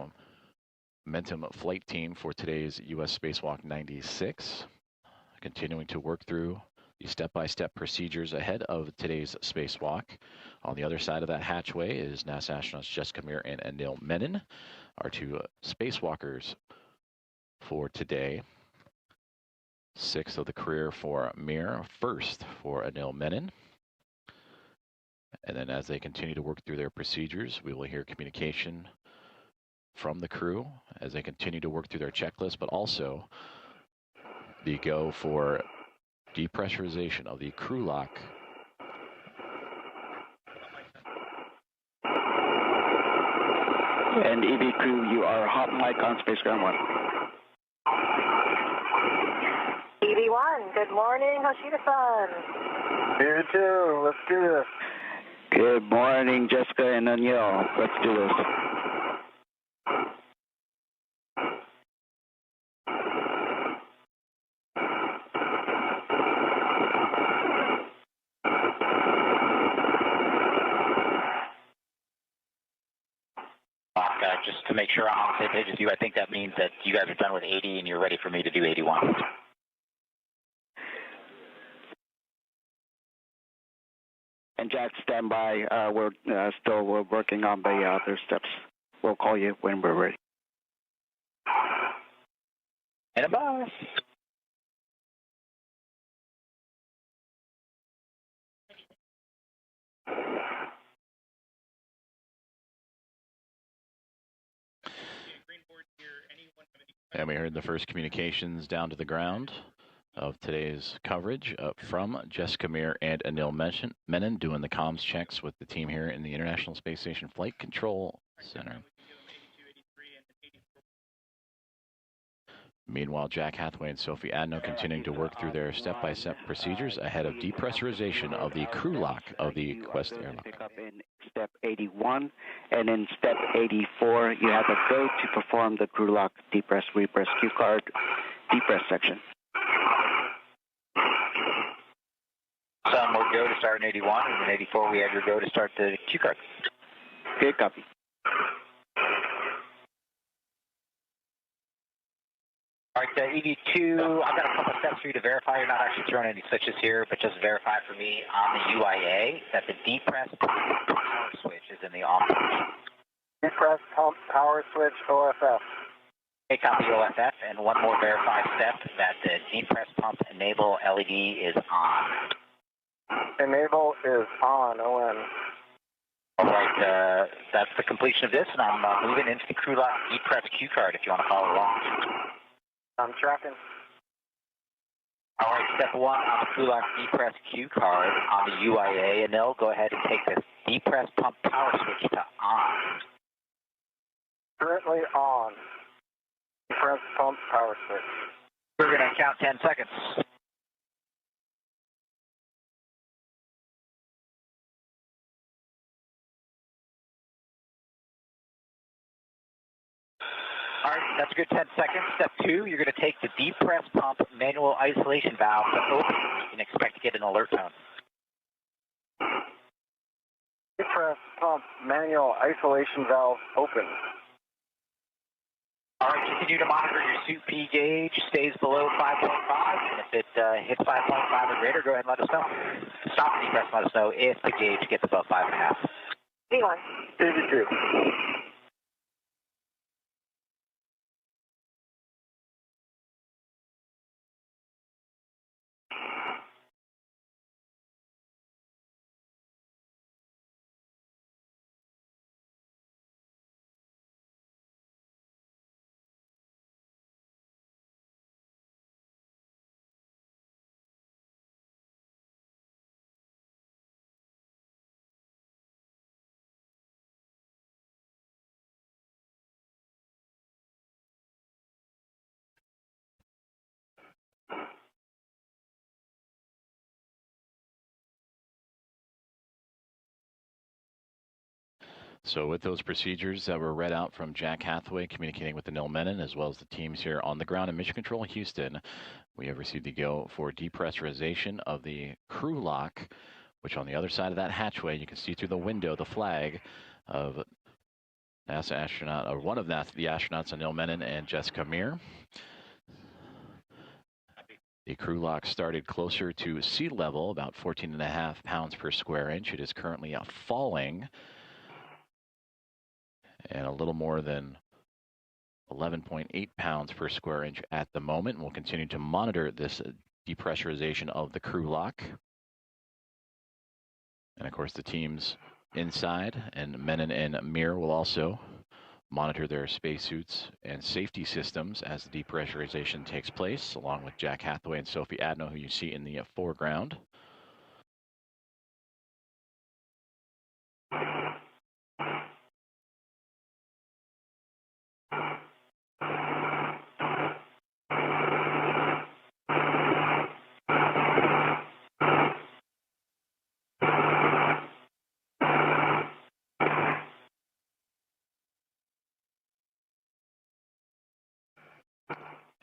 Momentum flight team for today's U.S. Spacewalk 96. continuing to work through the step-by-step procedures ahead of today's spacewalk. On the other side of that hatchway is NASA astronauts Jessica Meir and Anil Menon, our two spacewalkers for today. Sixth of the career for Meir, first for Anil Menon. And then as they continue to work through their procedures, we will hear communication from the crew as they continue to work through their checklist, but also the go for depressurization of the crew lock. And EV crew, you are hot mic on Space Ground 1. EV1, good morning, Hoshida-san. Here too, let's do this. Good morning, Jessica and Anil. Let's do this. Just to make sure I'm on the same page with you, I think that means that you guys are done with 80 and you're ready for me to do 81. And Jack, stand by. We're still working on the other steps. We'll call you when we're ready. And a bus. And we heard the first communications down to the ground of today's coverage from Jessica Meir and Anil Menon doing the comms checks with the team here in the International Space Station Flight Control Center. Meanwhile, Jack Hathaway and Sophie Adno continuing to work through their step-by-step procedures ahead of depressurization of the crew lock of the Quest airlock. Pick up in step 81, and in step 84, you have a go to perform the crew lock depress, repress cue card depress section. Some will go to start in 81, and in 84 we have your go to start the cue card. Okay, copy. All right, EV2, I've got a couple of steps for you to verify. You're not actually throwing any switches here, but just verify for me on the UIA that the depress power switch is in the on position. Depress pump power switch OFF. Okay, copy OFF, and one more verified step that the depress pump enable LED is on. Enable is on, ON. All right, that's the completion of this, and I'm moving into the crew lock depress cue card if you want to follow along. I'm tracking. All right, step one on the crew lock depress cue card on the UIA, and they'll go ahead and take the depress pump power switch to on. Currently on. Depress pump power switch. We're going to count 10 seconds. All right, that's a good 10 seconds. Step two, you're going to take the depress pump manual isolation valve to open. You can expect to get an alert tone. Depress pump manual isolation valve open. All right, continue to monitor your suit P gauge, stays below 5.5, and if it hits 5.5 or greater, go ahead and let us know. Stop the depress and let us know if the gauge gets above 5.5. V1. EV2. So with those procedures that were read out from Jack Hathaway communicating with Anil Menon, as well as the teams here on the ground in Mission Control Houston, we have received the go for depressurization of the crew lock, which on the other side of that hatchway, you can see through the window the flag of NASA astronaut, or one of the astronauts, Anil Menon and Jessica Meir. The crew lock started closer to sea level, about 14.5 pounds per square inch. It is currently falling, and a little more than 11.8 pounds per square inch at the moment. We'll continue to monitor this depressurization of the crew lock. And of course, the teams inside and Menon and Mir will also monitor their spacesuits and safety systems as the depressurization takes place, along with Jack Hathaway and Sophie Adno, who you see in the foreground.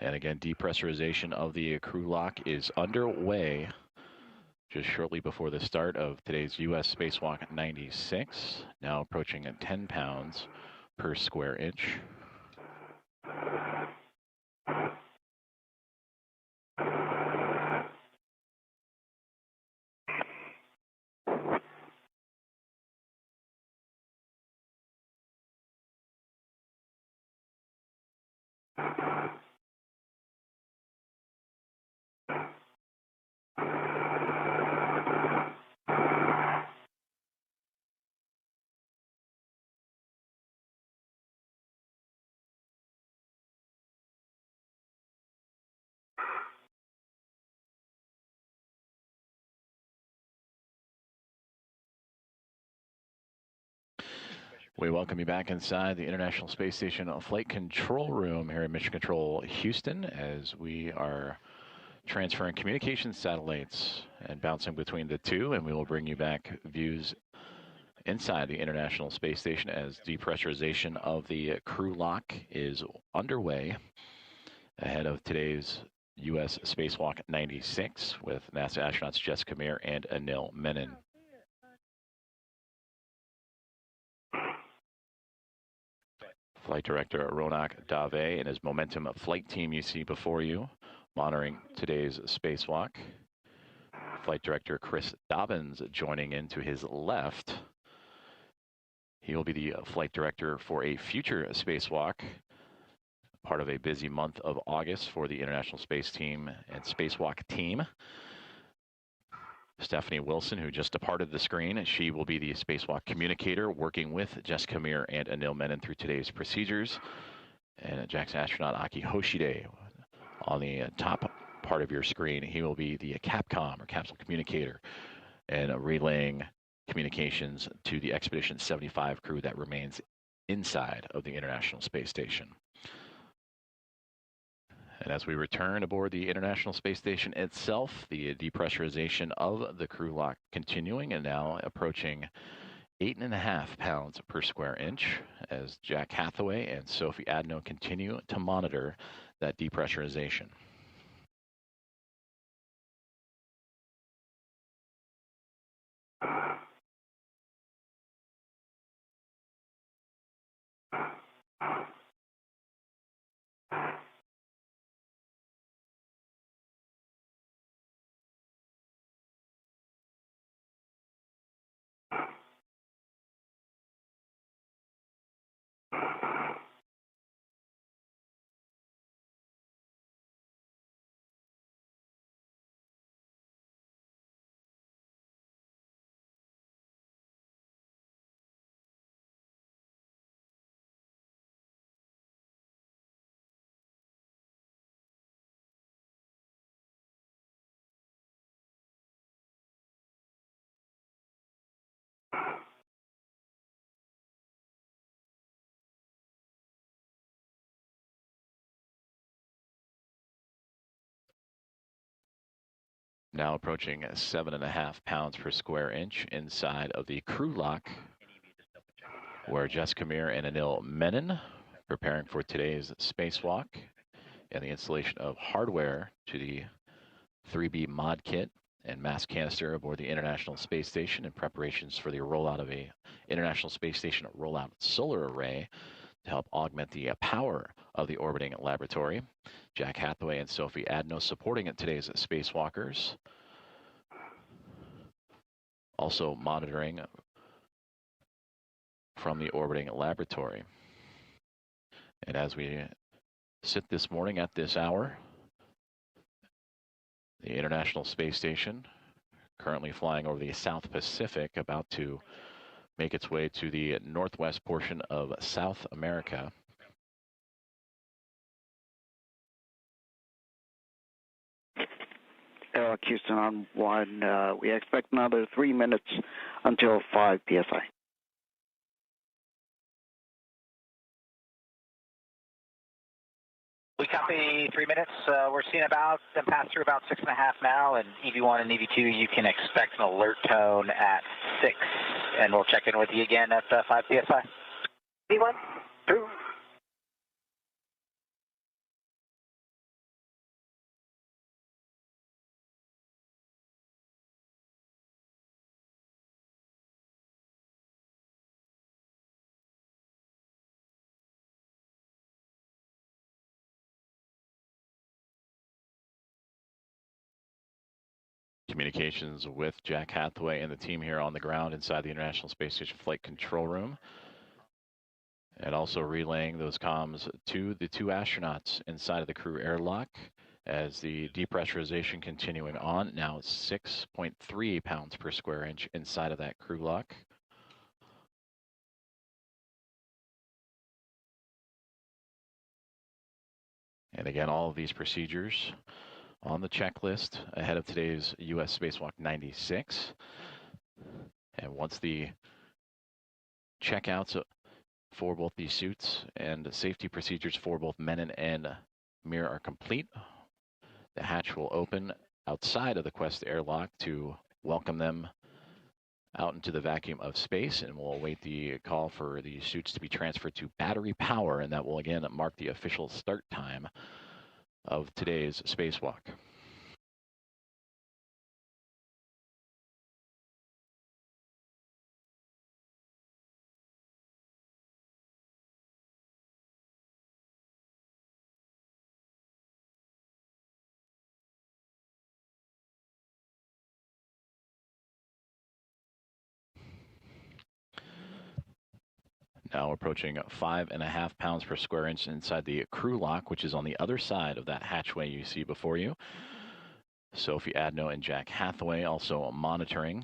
And again, depressurization of the crew lock is underway just shortly before the start of today's U.S. Spacewalk 96, now approaching 10 pounds per square inch. We welcome you back inside the International Space Station Flight Control Room here at Mission Control Houston, as we are transferring communication satellites and bouncing between the two, and we will bring you back views inside the International Space Station as depressurization of the crew lock is underway ahead of today's U.S. Spacewalk 96 with NASA astronauts Jessica Meir and Anil Menon. Flight Director Ronak Dave and his Momentum flight team you see before you, monitoring today's spacewalk. Flight Director Chris Dobbins joining in to his left. He will be the flight director for a future spacewalk, part of a busy month of August for the International Space Team and Spacewalk team. Stephanie Wilson, who just departed the screen, she will be the spacewalk communicator, working with Jessica Meir and Anil Menon through today's procedures. And JAXA astronaut Aki Hoshide on the top part of your screen, he will be the CAPCOM, or capsule communicator, and relaying communications to the Expedition 75 crew that remains inside of the International Space Station. And as we return aboard the International Space Station itself, the depressurization of the crew lock continuing and now approaching 8.5 pounds per square inch as Jack Hathaway and Sophie Adno continue to monitor that depressurization. Now approaching 7.5 pounds per square inch inside of the crew lock, where Jessica Meir and Anil Menon preparing for today's spacewalk and the installation of hardware to the 3B mod kit and mass canister aboard the International Space Station in preparations for the rollout of a International Space Station rollout solar array to help augment the power of the orbiting laboratory. Jack Hathaway and Sophie Adno supporting today's spacewalkers. Also monitoring from the orbiting laboratory. And as we sit this morning at this hour, the International Space Station currently flying over the South Pacific, about to make its way to the northwest portion of South America. Houston on 1. We expect another 3 minutes until 5 psi. We copy 3 minutes. We're seeing about them pass through about 6.5 now, and EV1 and EV2, you can expect an alert tone at 6, and we'll check in with you again at 5 psi. EV1, 2. Communications with Jack Hathaway and the team here on the ground inside the International Space Station Flight Control Room. And also relaying those comms to the 2 astronauts inside of the crew airlock as the depressurization continuing on. Now it's 6.3 pounds per square inch inside of that crew lock. And again, all of these procedures on the checklist ahead of today's U.S. Spacewalk 96. And once the checkouts for both these suits and safety procedures for both Menon and Mir are complete, the hatch will open outside of the Quest airlock to welcome them out into the vacuum of space, and we'll await the call for the suits to be transferred to battery power, and that will again mark the official start time of today's spacewalk. Now approaching 5.5 pounds per square inch inside the crew lock, which is on the other side of that hatchway you see before you. Sophie Adno and Jack Hathaway also monitoring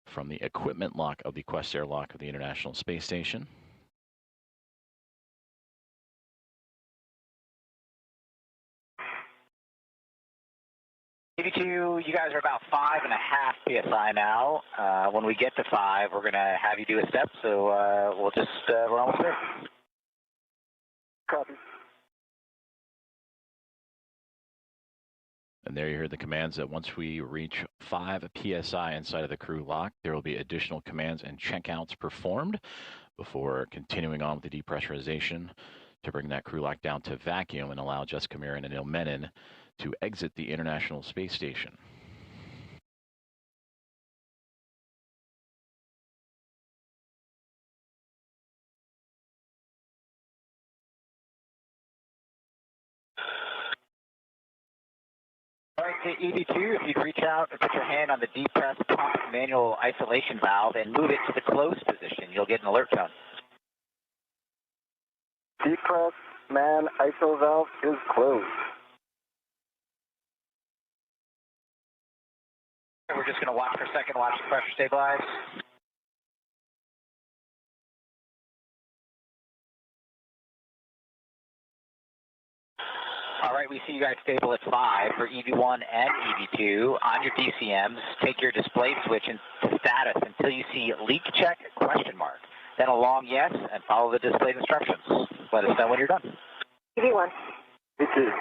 from the equipment lock of the Quest airlock of the International Space Station. EV2, you guys are about 5.5 psi now. When we get to 5, we're going to have you do a step, so we'll just, we're almost there. Copy. And there you hear the commands that once we reach 5 psi inside of the crew lock, there will be additional commands and checkouts performed before continuing on with the depressurization to bring that crew lock down to vacuum and allow Jessica Mir and Anil Menon to exit the International Space Station. All right, to EV2, if you'd reach out and put your hand on the depress pump manual isolation valve and move it to the closed position, you'll get an alert tone. Depress man ISO valve is closed. We're just going to watch for a second, watch the pressure stabilize. All right, we see you guys stable at 5 for EV1 and EV2. On your DCMs, take your display switch into status until you see leak check ? Then a long yes, and follow the displayed instructions. Let us know when you're done. EV1. EV2.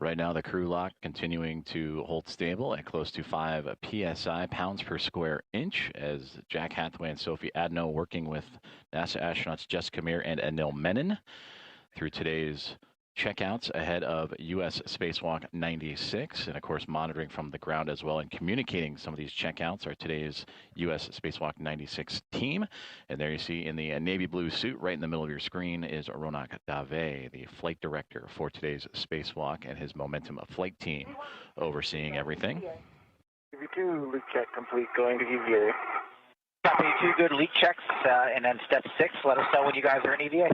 Right now, the crew lock continuing to hold stable at close to 5 psi, pounds per square inch, as Jack Hathaway and Sophie Adno working with NASA astronauts Jessica Meir and Anil Menon through today's checkouts ahead of U.S. Spacewalk 96, and of course monitoring from the ground as well and communicating some of these checkouts are today's U.S. Spacewalk 96 team. And there you see in the navy blue suit right in the middle of your screen is Ronak Dave, the flight director for today's spacewalk, and his Momentum flight team overseeing everything. EV2, leak check complete, going to EVA. Copy, 2 good leak checks, and then step 6, let us know when you guys are in EVA.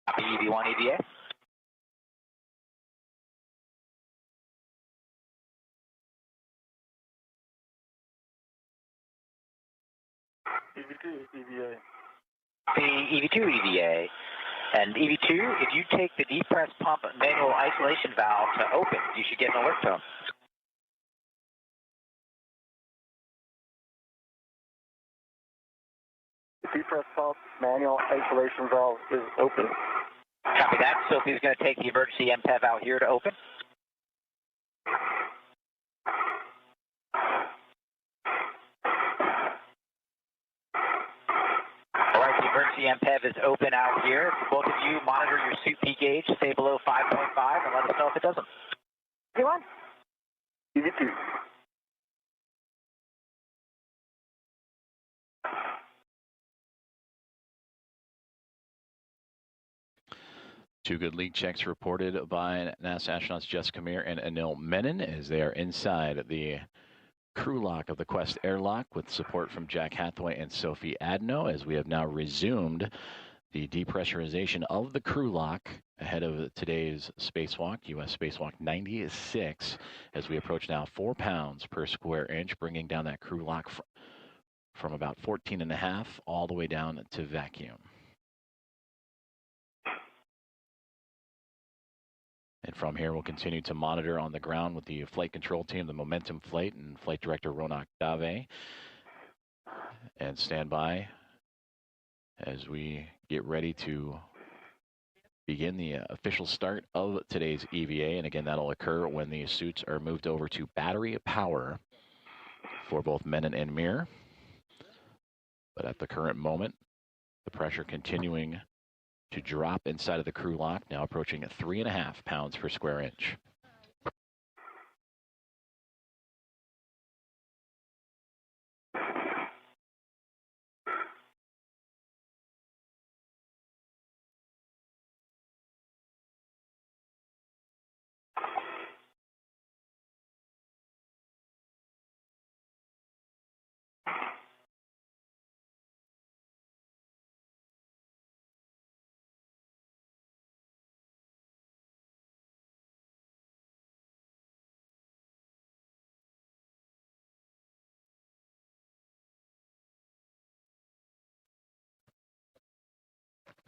Copy, EV1, EVA. EV2, EVA. The EV2, EVA. And EV2, if you take the depress pump manual isolation valve to open, you should get an alert tone. The depress pump manual isolation valve is open. Copy that. Sophie's going to take the emergency MPEV out here to open. All right, the emergency MPEV is open out here. Both of you monitor your suit P gauge, stay below 5.5, and let us know if it doesn't. EV1. EV2. Two good leak checks reported by NASA astronauts Jessica Meir and Anil Menon as they are inside the crew lock of the Quest airlock with support from Jack Hathaway and Sophie Adno, as we have now resumed the depressurization of the crew lock ahead of today's spacewalk, U.S. Spacewalk 96, as we approach now 4 pounds per square inch, bringing down that crew lock from about 14.5 all the way down to vacuum. And from here, we'll continue to monitor on the ground with the flight control team, the Momentum Flight, and Flight Director Ronak Dave. And stand by as we get ready to begin the official start of today's EVA. And again, that'll occur when the suits are moved over to battery power for both Menon and Meir. But at the current moment, the pressure continuing to drop inside of the crew lock, now approaching 3.5 pounds per square inch.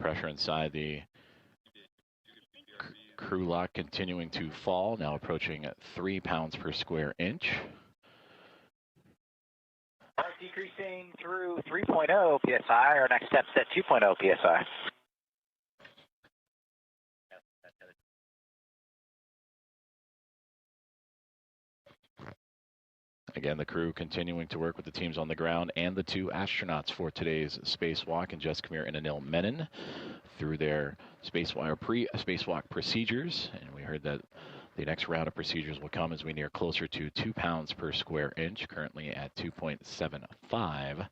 Pressure inside the crew lock continuing to fall, now approaching 3 pounds per square inch. All right, decreasing through 3.0 psi. Our next step's at 2.0 psi. Again, the crew continuing to work with the teams on the ground and the 2 astronauts for today's spacewalk, and Jessica Meir and Anil Menon through their spacewalk procedures. And we heard that the next round of procedures will come as we near closer to 2 pounds per square inch, currently at 2.75.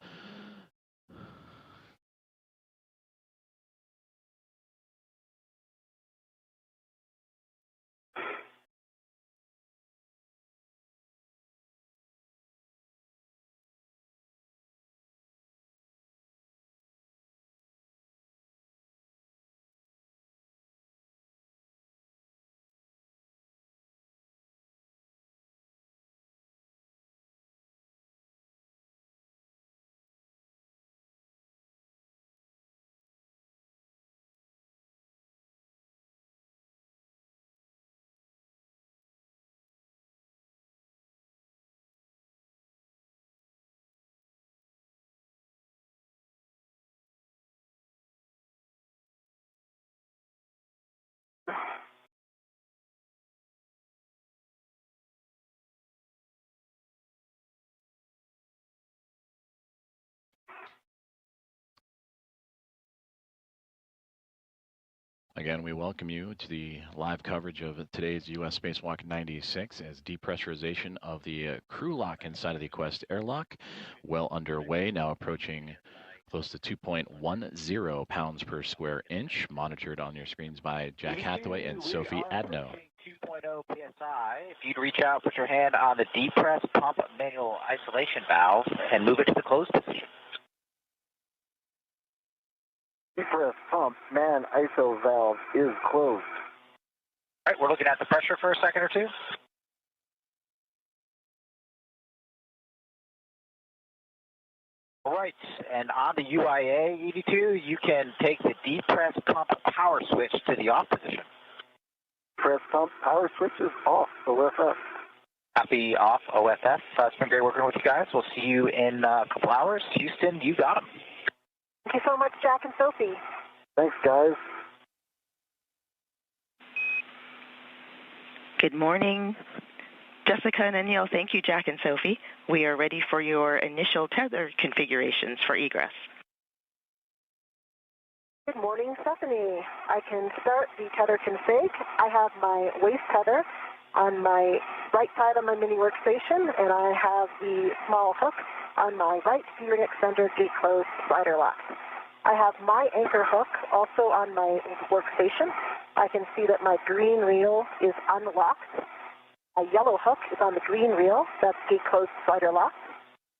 Again, we welcome you to the live coverage of today's U.S. Spacewalk 96 as depressurization of the crew lock inside of the Quest airlock well underway, now approaching close to 2.10 pounds per square inch, monitored on your screens by Jack Hathaway and Sophie Adno. 2.0 PSI. If you'd reach out, put your hand on the depress pump manual isolation valve and move it to the closed position. Depress pump man ISO valve is closed. All right, we're looking at the pressure for a second or two. All right, and on the UIA EV2, you can take the depress pump power switch to the off position. Press pump power switch is off, OFF. Copy off, OFF. It's been great working with you guys. We'll see you in a couple hours. Houston, you got them. Thank you so much, Jack and Sophie. Thanks, guys. Good morning. Jessica and Anil, thank you, Jack and Sophie. We are ready for your initial tether configurations for egress. Good morning, Stephanie. I can start the tether config. I have my waist tether on my right side of my mini workstation, and I have the small hook on my right steering extender gate closed slider lock. I have my anchor hook also on my workstation. I can see that my green reel is unlocked. My yellow hook is on the green reel. That's gate closed slider lock.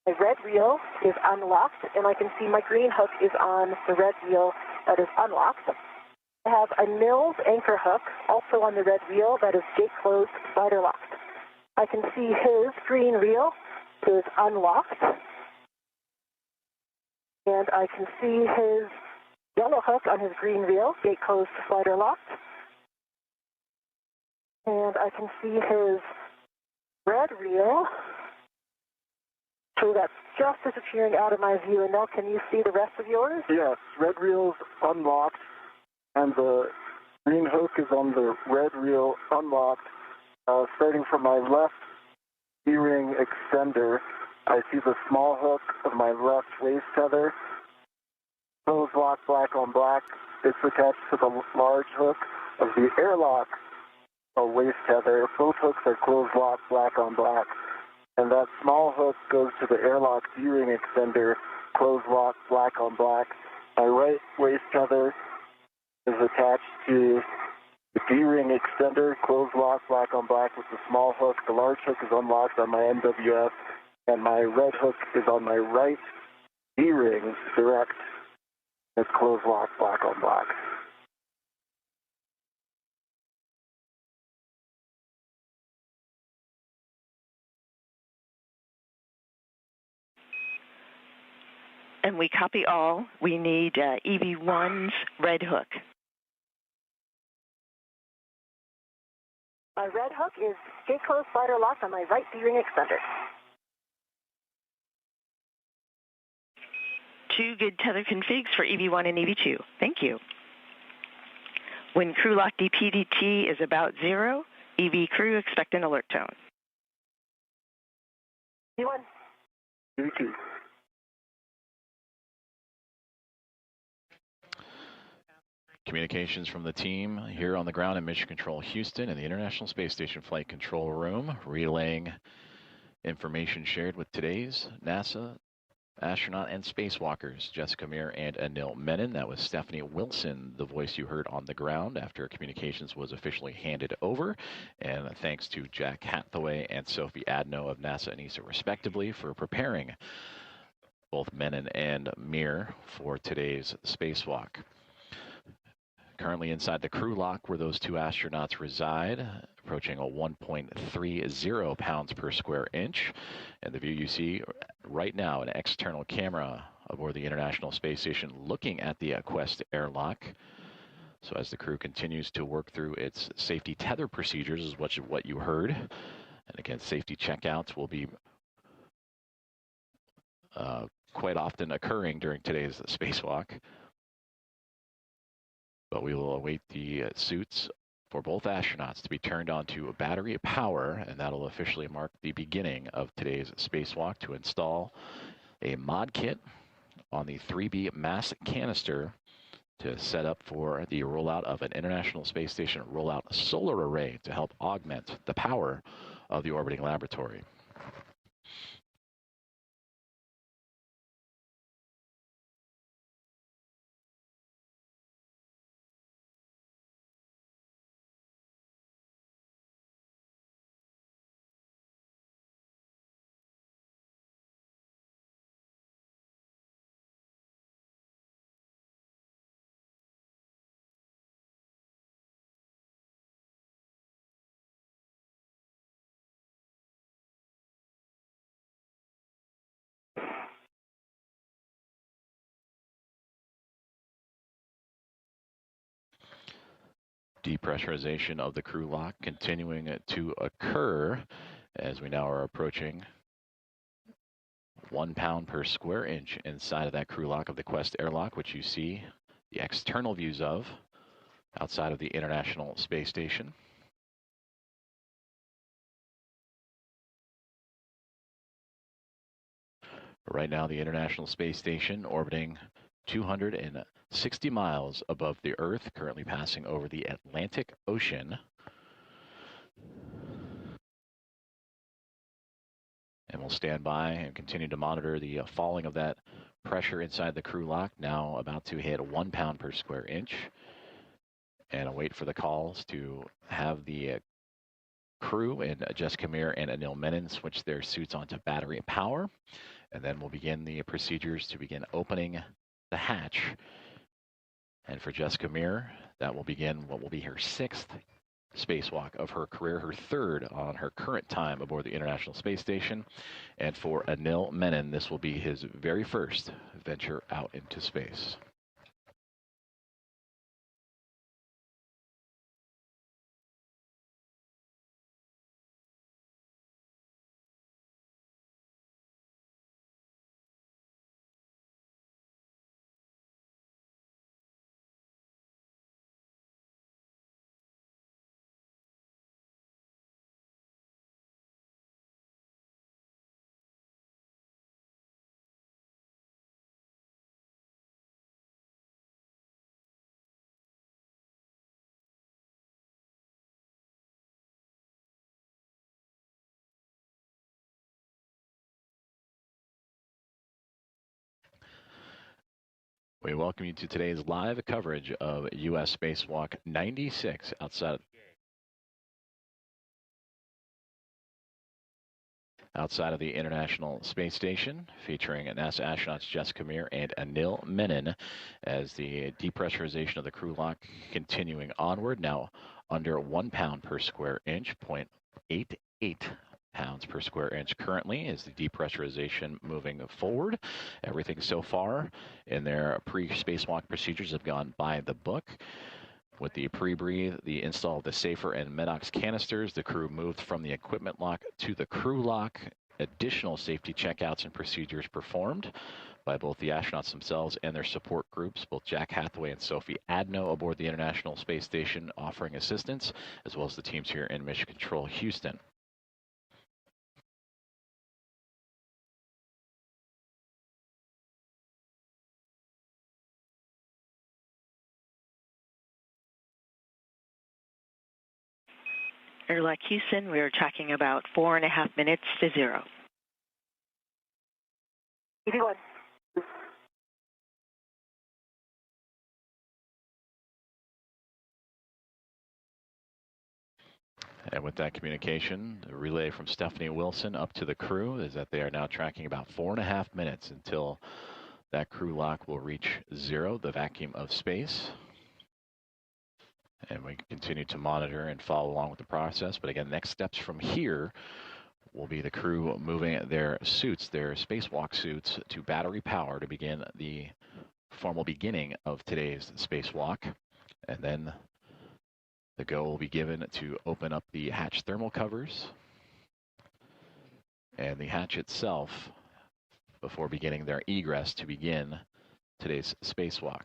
My red reel is unlocked, and I can see my green hook is on the red reel that is unlocked. I have a Mills anchor hook also on the red reel that is gate closed slider locked. I can see his green reel is unlocked, and I can see his yellow hook on his green reel, gate closed slider locked, and I can see his red reel. So that's just disappearing out of my view. And now can you see the rest of yours? Yes, red reel's unlocked, and the green hook is on the red reel unlocked. Starting from my left steering extender, I see the small hook of my left waist tether. Closed lock black on black. It's attached to the large hook of the airlock waist tether. Both hooks are closed lock black on black. And that small hook goes to the airlock steering extender, closed lock black on black. My right waist tether is attached to the D-ring extender, closed lock black on black with the small hook. The large hook is unlocked on my MWF, and my red hook is on my right D-ring direct. It's closed lock black on black. And we copy all. We need EV1's red hook. My red hook is gate closed slider locked on my right D-ring extender. Two good tether configs for EV1 and EV2. Thank you. When crew lock DPDT is about 0, EV crew expect an alert tone. EV1. EV2. Communications from the team here on the ground in Mission Control Houston in the International Space Station Flight Control Room, relaying information shared with today's NASA astronaut and spacewalkers, Jessica Meir and Anil Menon. That was Stephanie Wilson, the voice you heard on the ground after communications was officially handed over. And thanks to Jack Hathaway and Sophie Adno of NASA and ESA, respectively, for preparing both Menon and Meir for today's spacewalk. Currently inside the crew lock where those two astronauts reside, approaching a 1.30 pounds per square inch. And the view you see right now, an external camera aboard the International Space Station looking at the Quest airlock. So as the crew continues to work through its safety tether procedures is what you heard. And again, safety checkouts will be quite often occurring during today's spacewalk. But we will await the suits for both astronauts to be turned on to battery power, and that'll officially mark the beginning of today's spacewalk to install a mod kit on the 3B mass canister to set up for the rollout of an International Space Station rollout solar array to help augment the power of the orbiting laboratory. Depressurization of the crew lock continuing to occur as we now are approaching 1 pound per square inch inside of that crew lock of the Quest airlock, which you see the external views of outside of the International Space Station. Right now, the International Space Station orbiting 260 miles above the Earth, currently passing over the Atlantic Ocean. And we'll stand by and continue to monitor the falling of that pressure inside the crew lock, now about to hit 1 pound per square inch. And I'll wait for the calls to have the crew and Jessica Meir and Anil Menon switch their suits onto battery power. And then we'll begin the procedures to begin opening the hatch. And for Jessica Meir, that will begin what will be her 6th spacewalk of her career, her 3rd on her current time aboard the International Space Station. And for Anil Menon, this will be his very first venture out into space. We welcome you to today's live coverage of U.S. Spacewalk 96 outside of the International Space Station, featuring NASA astronauts Jessica Meir and Anil Menon as the depressurization of the crew lock continuing onward, now under 1 pound per square inch, 0.88 pounds per square inch currently is the depressurization moving forward. Everything so far in their pre-spacewalk procedures have gone by the book. With the pre-breathe, the install of the safer and Medox canisters, the crew moved from the equipment lock to the crew lock. Additional safety checkouts and procedures performed by both the astronauts themselves and their support groups, both Jack Hathaway and Sophie Adno aboard the International Space Station offering assistance, as well as the teams here in Mission Control Houston. Airlock Houston, we are tracking about 4.5 minutes to 0. 81. And with that communication, the relay from Stephanie Wilson up to the crew is that they are now tracking about 4.5 minutes until that crew lock will reach 0, the vacuum of space. And we continue to monitor and follow along with the process. But again, next steps from here will be the crew moving their suits, their spacewalk suits, to battery power to begin the formal beginning of today's spacewalk. And then the go will be given to open up the hatch thermal covers and the hatch itself before beginning their egress to begin today's spacewalk.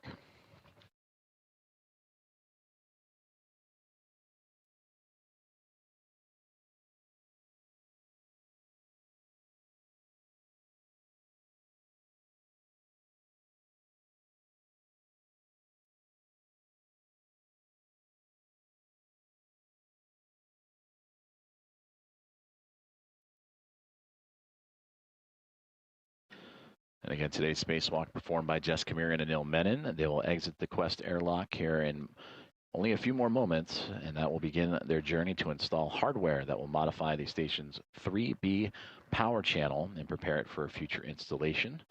And again, today's spacewalk performed by Jess Kamir and Anil Menon. They will exit the Quest airlock here in only a few more moments, and that will begin their journey to install hardware that will modify the station's 3B power channel and prepare it for future installation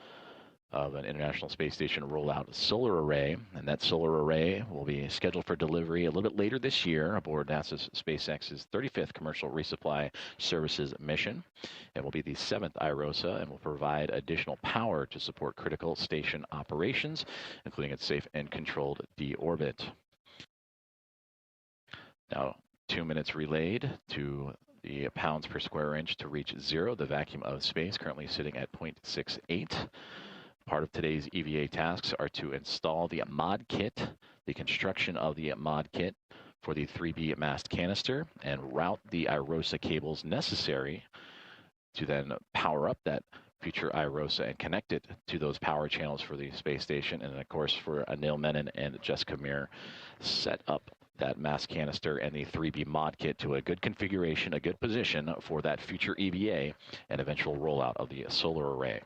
of an International Space Station rollout solar array. And that solar array will be scheduled for delivery a little bit later this year aboard NASA's SpaceX's 35th Commercial Resupply Services mission. It will be the 7th IROSA and will provide additional power to support critical station operations, including its safe and controlled deorbit. Now, 2 minutes relayed to the pounds per square inch to reach 0, the vacuum of space currently sitting at 0.68. Part of today's EVA tasks are to install the mod kit, the construction of the mod kit for the 3B mast canister, and route the IROSA cables necessary to then power up that future IROSA and connect it to those power channels for the space station. And of course, for Anil Menon and Jess Kamir, set up that mast canister and the 3B mod kit to a good configuration, a good position for that future EVA and eventual rollout of the solar array.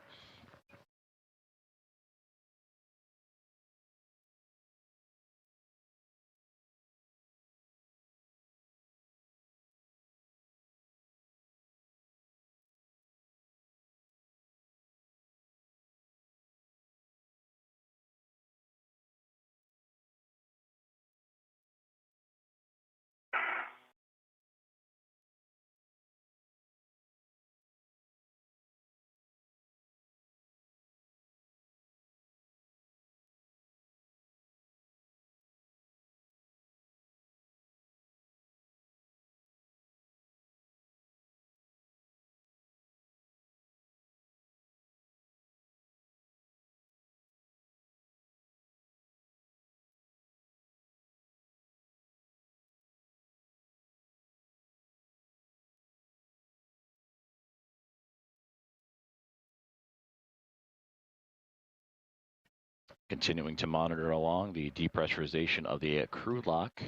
Continuing to monitor along the depressurization of the crew lock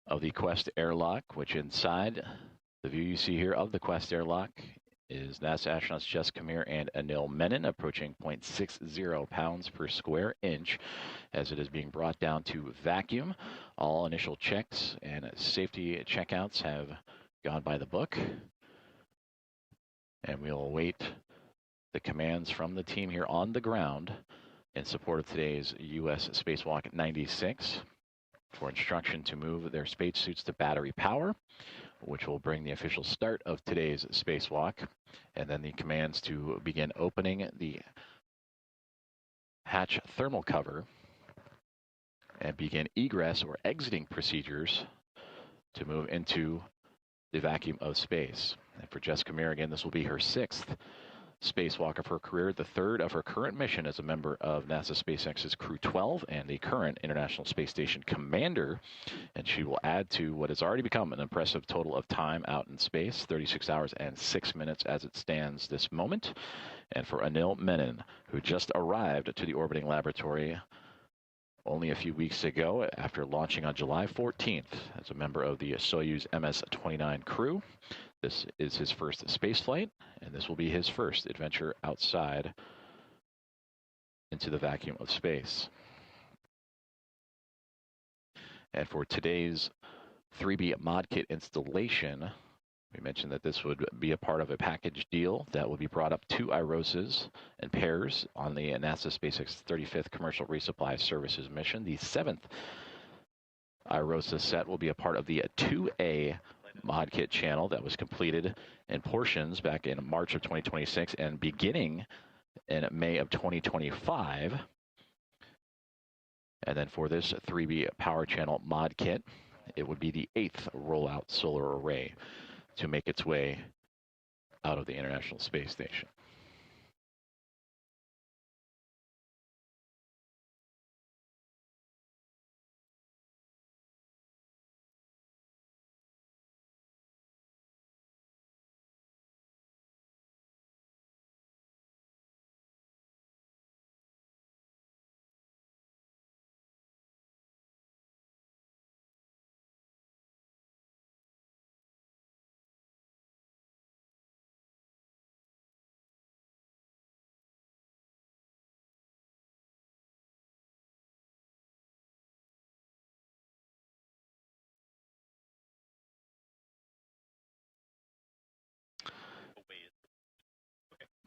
of the Quest airlock, which inside the view you see here of the Quest airlock is NASA astronauts Jess Kamir and Anil Menon approaching 0.60 pounds per square inch as it is being brought down to vacuum. All initial checks and safety checkouts have gone by the book, and we'll await the commands from the team here on the ground in support of today's U.S. Spacewalk 96 for instruction to move their spacesuits to battery power, which will bring the official start of today's spacewalk, and then the commands to begin opening the hatch thermal cover and begin egress or exiting procedures to move into the vacuum of space. And for Jess Kamir, again, this will be her 6th spacewalk of her career, the 3rd of her current mission as a member of NASA SpaceX's Crew 12 and the current International Space Station commander. And she will add to what has already become an impressive total of time out in space, 36 hours and 6 minutes as it stands this moment. And for Anil Menon, who just arrived to the orbiting laboratory only a few weeks ago after launching on July 14th as a member of the Soyuz MS-29 crew. This is his first space flight, and this will be his first adventure outside into the vacuum of space. And for today's 3B mod kit installation, we mentioned that this would be a part of a package deal that will be brought up to IROSAs and pairs on the NASA SpaceX 35th Commercial Resupply Services mission. The 7th IROSA set will be a part of the 2A mod kit channel that was completed in portions back in March of 2026 and beginning in May of 2025. And then for this 3B power channel mod kit, it would be the 8th rollout solar array to make its way out of the International Space Station.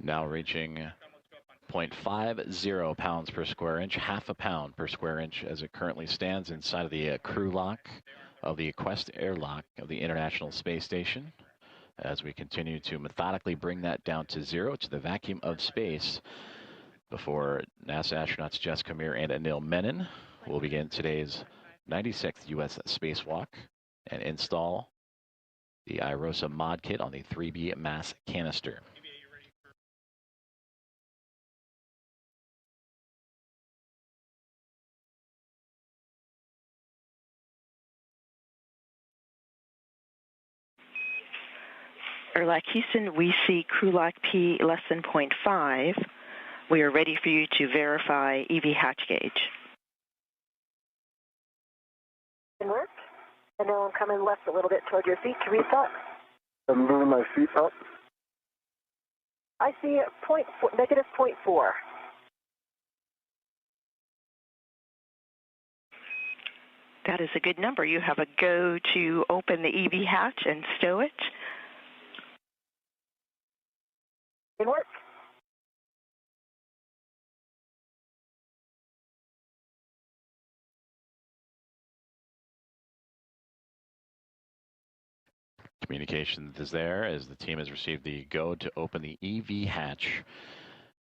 Now reaching 0.50 pounds per square inch, half a pound per square inch as it currently stands inside of the crew lock of the Quest airlock of the International Space Station. As we continue to methodically bring that down to zero, to the vacuum of space, before NASA astronauts Jess Kamir and Anil Menon will begin today's 96th U.S. spacewalk and install the IROSA mod kit on the 3B mass canister. Airlock Houston, we see crew lock P less than 0.5. We are ready for you to verify EV hatch gauge. Can work. And now I'm coming left a little bit toward your feet to reset. I'm moving my feet up. I see negative 0.4. That is a good number. You have a go to open the EV hatch and stow it. Can work. Communication is there as the team has received the go to open the EV hatch.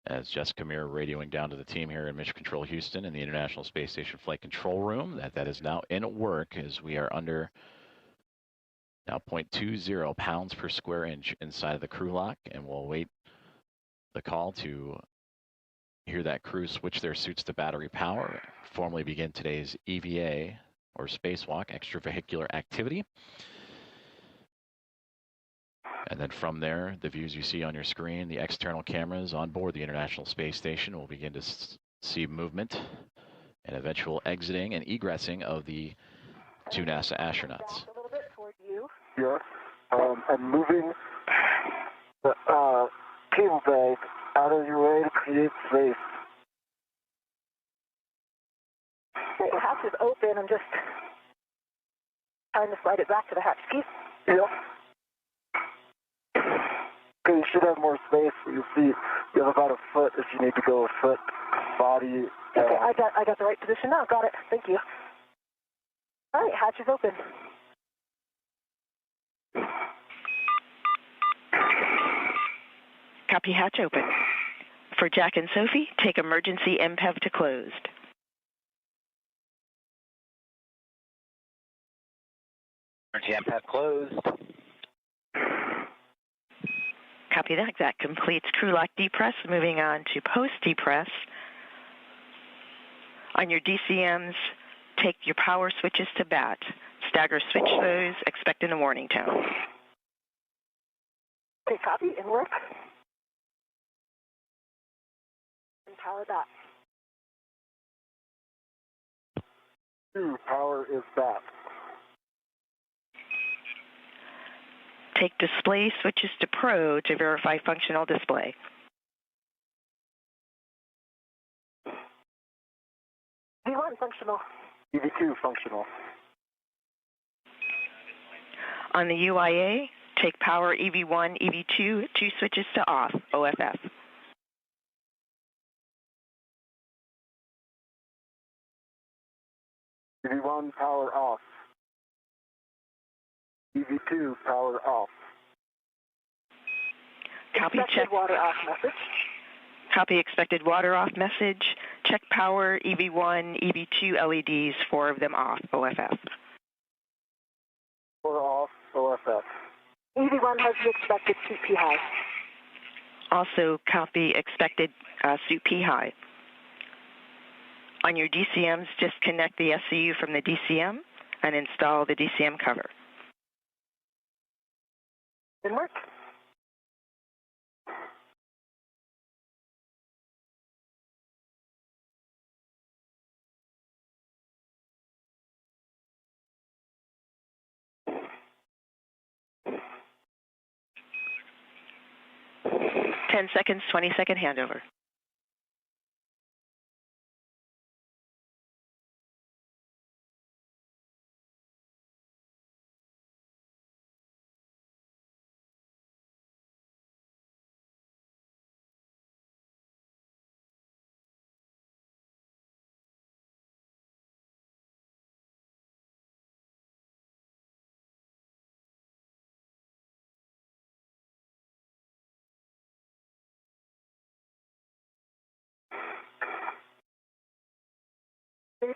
As Jess Kamir radioing down to the team here in Mission Control Houston in the International Space Station Flight Control Room. That is now in work as we are under now 0.20 pounds per square inch inside of the crew lock, and we'll wait the call to hear that crew switch their suits to battery power, formally begin today's EVA or spacewalk, extravehicular activity. And then from there, the views you see on your screen, the external cameras on board the International Space Station will begin to see movement and eventual exiting and egressing of the two NASA astronauts. A little bit toward you. Yes. I'm moving the cable bag out of your way to create space. Okay, the hatch is open. I'm just trying to slide it back to the hatch key. Yep. Okay, you should have more space for your feet. You have about a foot if you need to go a foot, body. Okay, I got the right position now. Got it. Thank you. All right, hatch is open. Copy, hatch open. For Jack and Sophie, take emergency MPEV to closed. Emergency MPEV closed. Copy that. That completes crew lock depress. Moving on to post depress. On your DCMs, take your power switches to bat. Stagger switch those, expecting a warning tone. Okay, copy and work. And power back. 2, power is back. Take display switches to Pro to verify functional display. V1 functional. EV2 functional. On the UIA, take power EV1, EV2, 2 switches to off, OFF. EV1 power off. EV2 power off. Copy, Expected check. water off message. Copy expected water off message. Check power EV1, EV2 LEDs, 4 of them off, OFF. 4 off, OFF. EV1 has the expected CP high. Also copy expected suit P high. On your DCMs, disconnect the SCU from the DCM and install the DCM cover. Didn't work. Ten seconds, 20-second handover.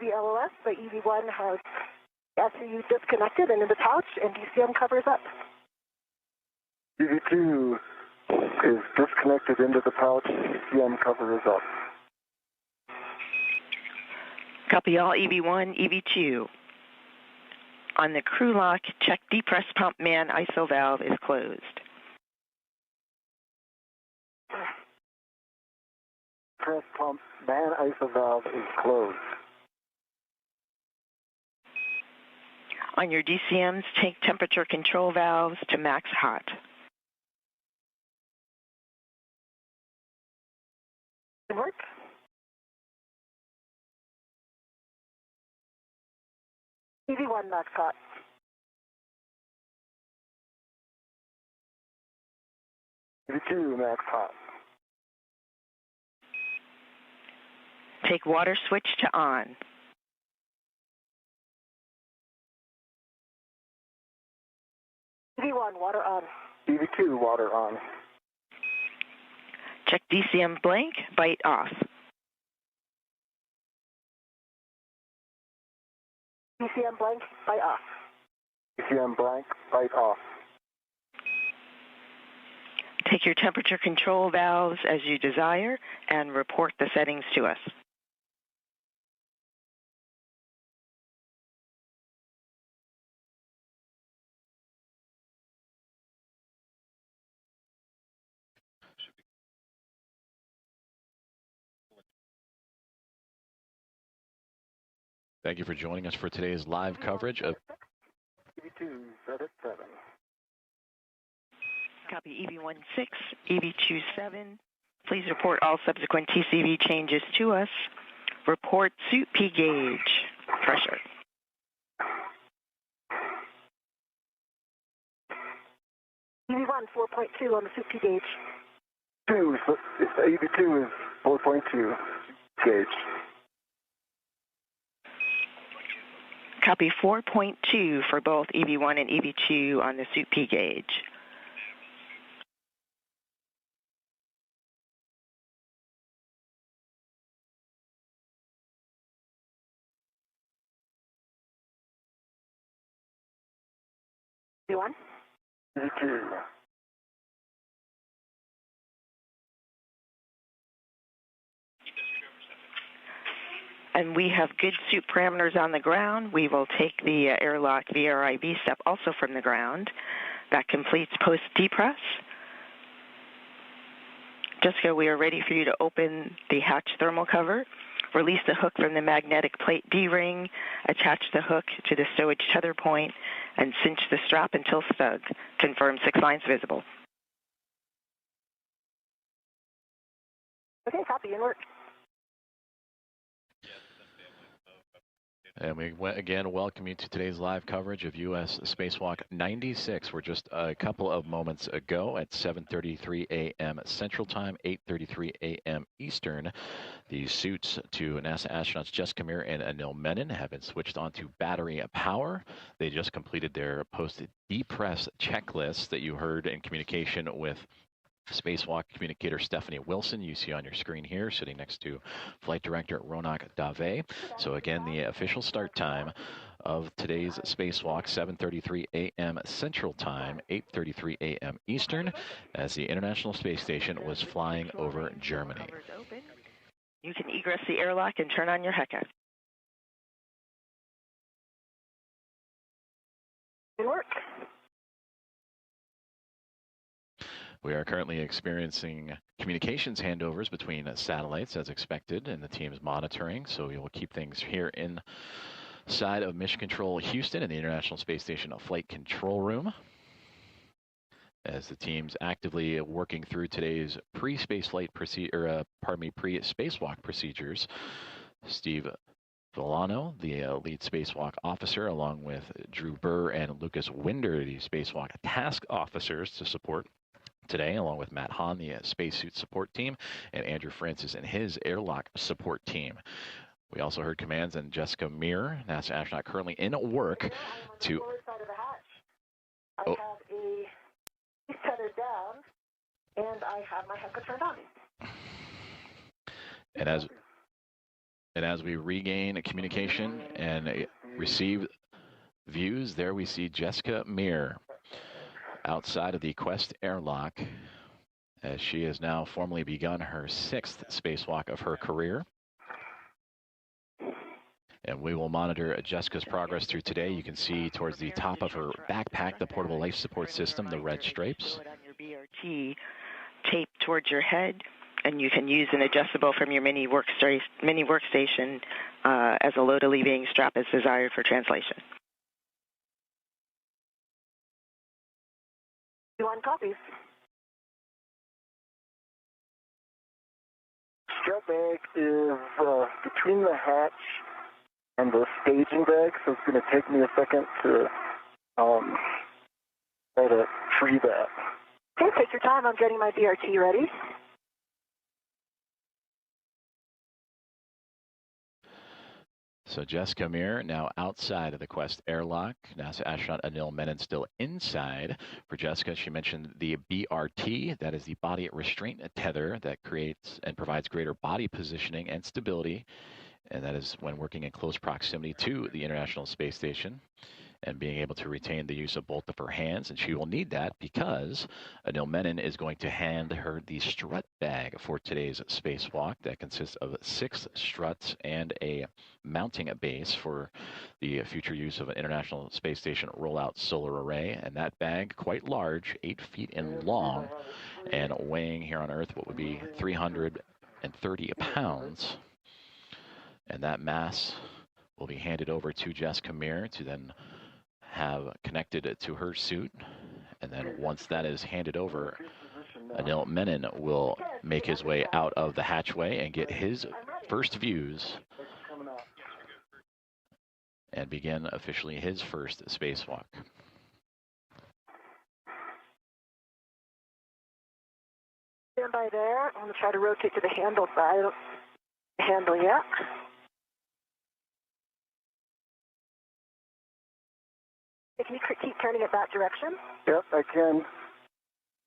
the LOS, but EV1 has SCU disconnected and in the pouch, and DCM covers up. EV2 is disconnected into the pouch, DCM cover is up. Copy all EV1, EV2. On the crew lock, check depress pump man ISO valve is closed. Press pump man ISO valve is closed. On your DCMs, take temperature control valves to max hot. Work. EV1 max hot. EV2 max hot. Take water switch to on. EV1 water on. EV2 water on. Check DCM blank, bite off. DCM blank, bite off. DCM blank, bite off. Take your temperature control valves as you desire and report the settings to us. Thank you for joining us for today's live coverage of EV2 set at 7. Copy EV16, EV27. Please report all subsequent TCV changes to us. Report suit P gauge pressure. EV1 4.2 on the suit P gauge. EV2 is 4.2 gauge. Copy 4.2 for both EV1 and EV2 on the suit P gauge. EV1. EV2. And we have good suit parameters on the ground. We will take the airlock VRIV step also from the ground. That completes post-depress. Jessica, we are ready for you to open the hatch thermal cover, release the hook from the magnetic plate D-ring, attach the hook to the stowage tether point, and cinch the strap until snug. Confirm 6 lines visible. Okay, copy and work. And we again welcome you to today's live coverage of U.S. Spacewalk 96. We're just a couple of moments ago at 7:33 a.m. Central Time, 8:33 a.m. Eastern. The suits to NASA astronauts Jessica Meir and Anil Menon have been switched on to battery power. They just completed their post-depress checklist that you heard in communication with Spacewalk communicator Stephanie Wilson, you see on your screen here, sitting next to Flight Director Ronak Dave. So again, the official start time of today's Spacewalk, 7:33 a.m. Central Time, 8:33 a.m. Eastern, as the International Space Station was flying over Germany. You can egress the airlock and turn on your HECA. Good work. We are currently experiencing communications handovers between satellites as expected, and the team is monitoring, so we will keep things here inside of Mission Control Houston in the International Space Station Flight Control Room, as the team's actively working through today's pre-spacewalk procedures. Steve Villano, the lead spacewalk officer, along with Drew Burr and Lucas Winder, the spacewalk task officers to support today, along with Matt Hahn, the spacesuit support team, and Andrew Francis and his airlock support team. We also heard commands on Jessica Meir, NASA astronaut currently in work to... I have a tether down, and I have my HECA turned on. And as And as we regain communication and receive views, there we see Jessica Meir outside of the Quest airlock as she has now formally begun her 6th spacewalk of her career. And we will monitor Jessica's progress through today. You can see towards the top of her backpack the portable life support system, the red stripes. On your BRT taped towards your head, and you can use an adjustable from your mini workstation as a load alleviating strap as desired for translation. You want copies? Strap bag is between the hatch and the staging bag, so it's going to take me a second to try to free that. Okay, take your time. I'm getting my BRT ready. So Jessica Meir now outside of the Quest airlock. NASA astronaut Anil Menon still inside. For Jessica, she mentioned the BRT. That is the body restraint tether that creates and provides greater body positioning and stability. And that is when working in close proximity to the International Space Station and being able to retain the use of both of her hands. And she will need that because Anil Menon is going to hand her the strut bag for today's spacewalk. That consists of 6 struts and a mounting base for the future use of an International Space Station rollout solar array. And that bag, quite large, 8 feet in long, and weighing here on Earth what would be 330 pounds. And that mass will be handed over to Jessica Meir to then have connected to her suit. And then once that is handed over, Anil Menon will make his way out of the hatchway and get his first views and begin officially his first spacewalk. Stand by there. I'm going to try to rotate to the handle side. Handle yet. Can you keep turning it that direction? Yep, I can.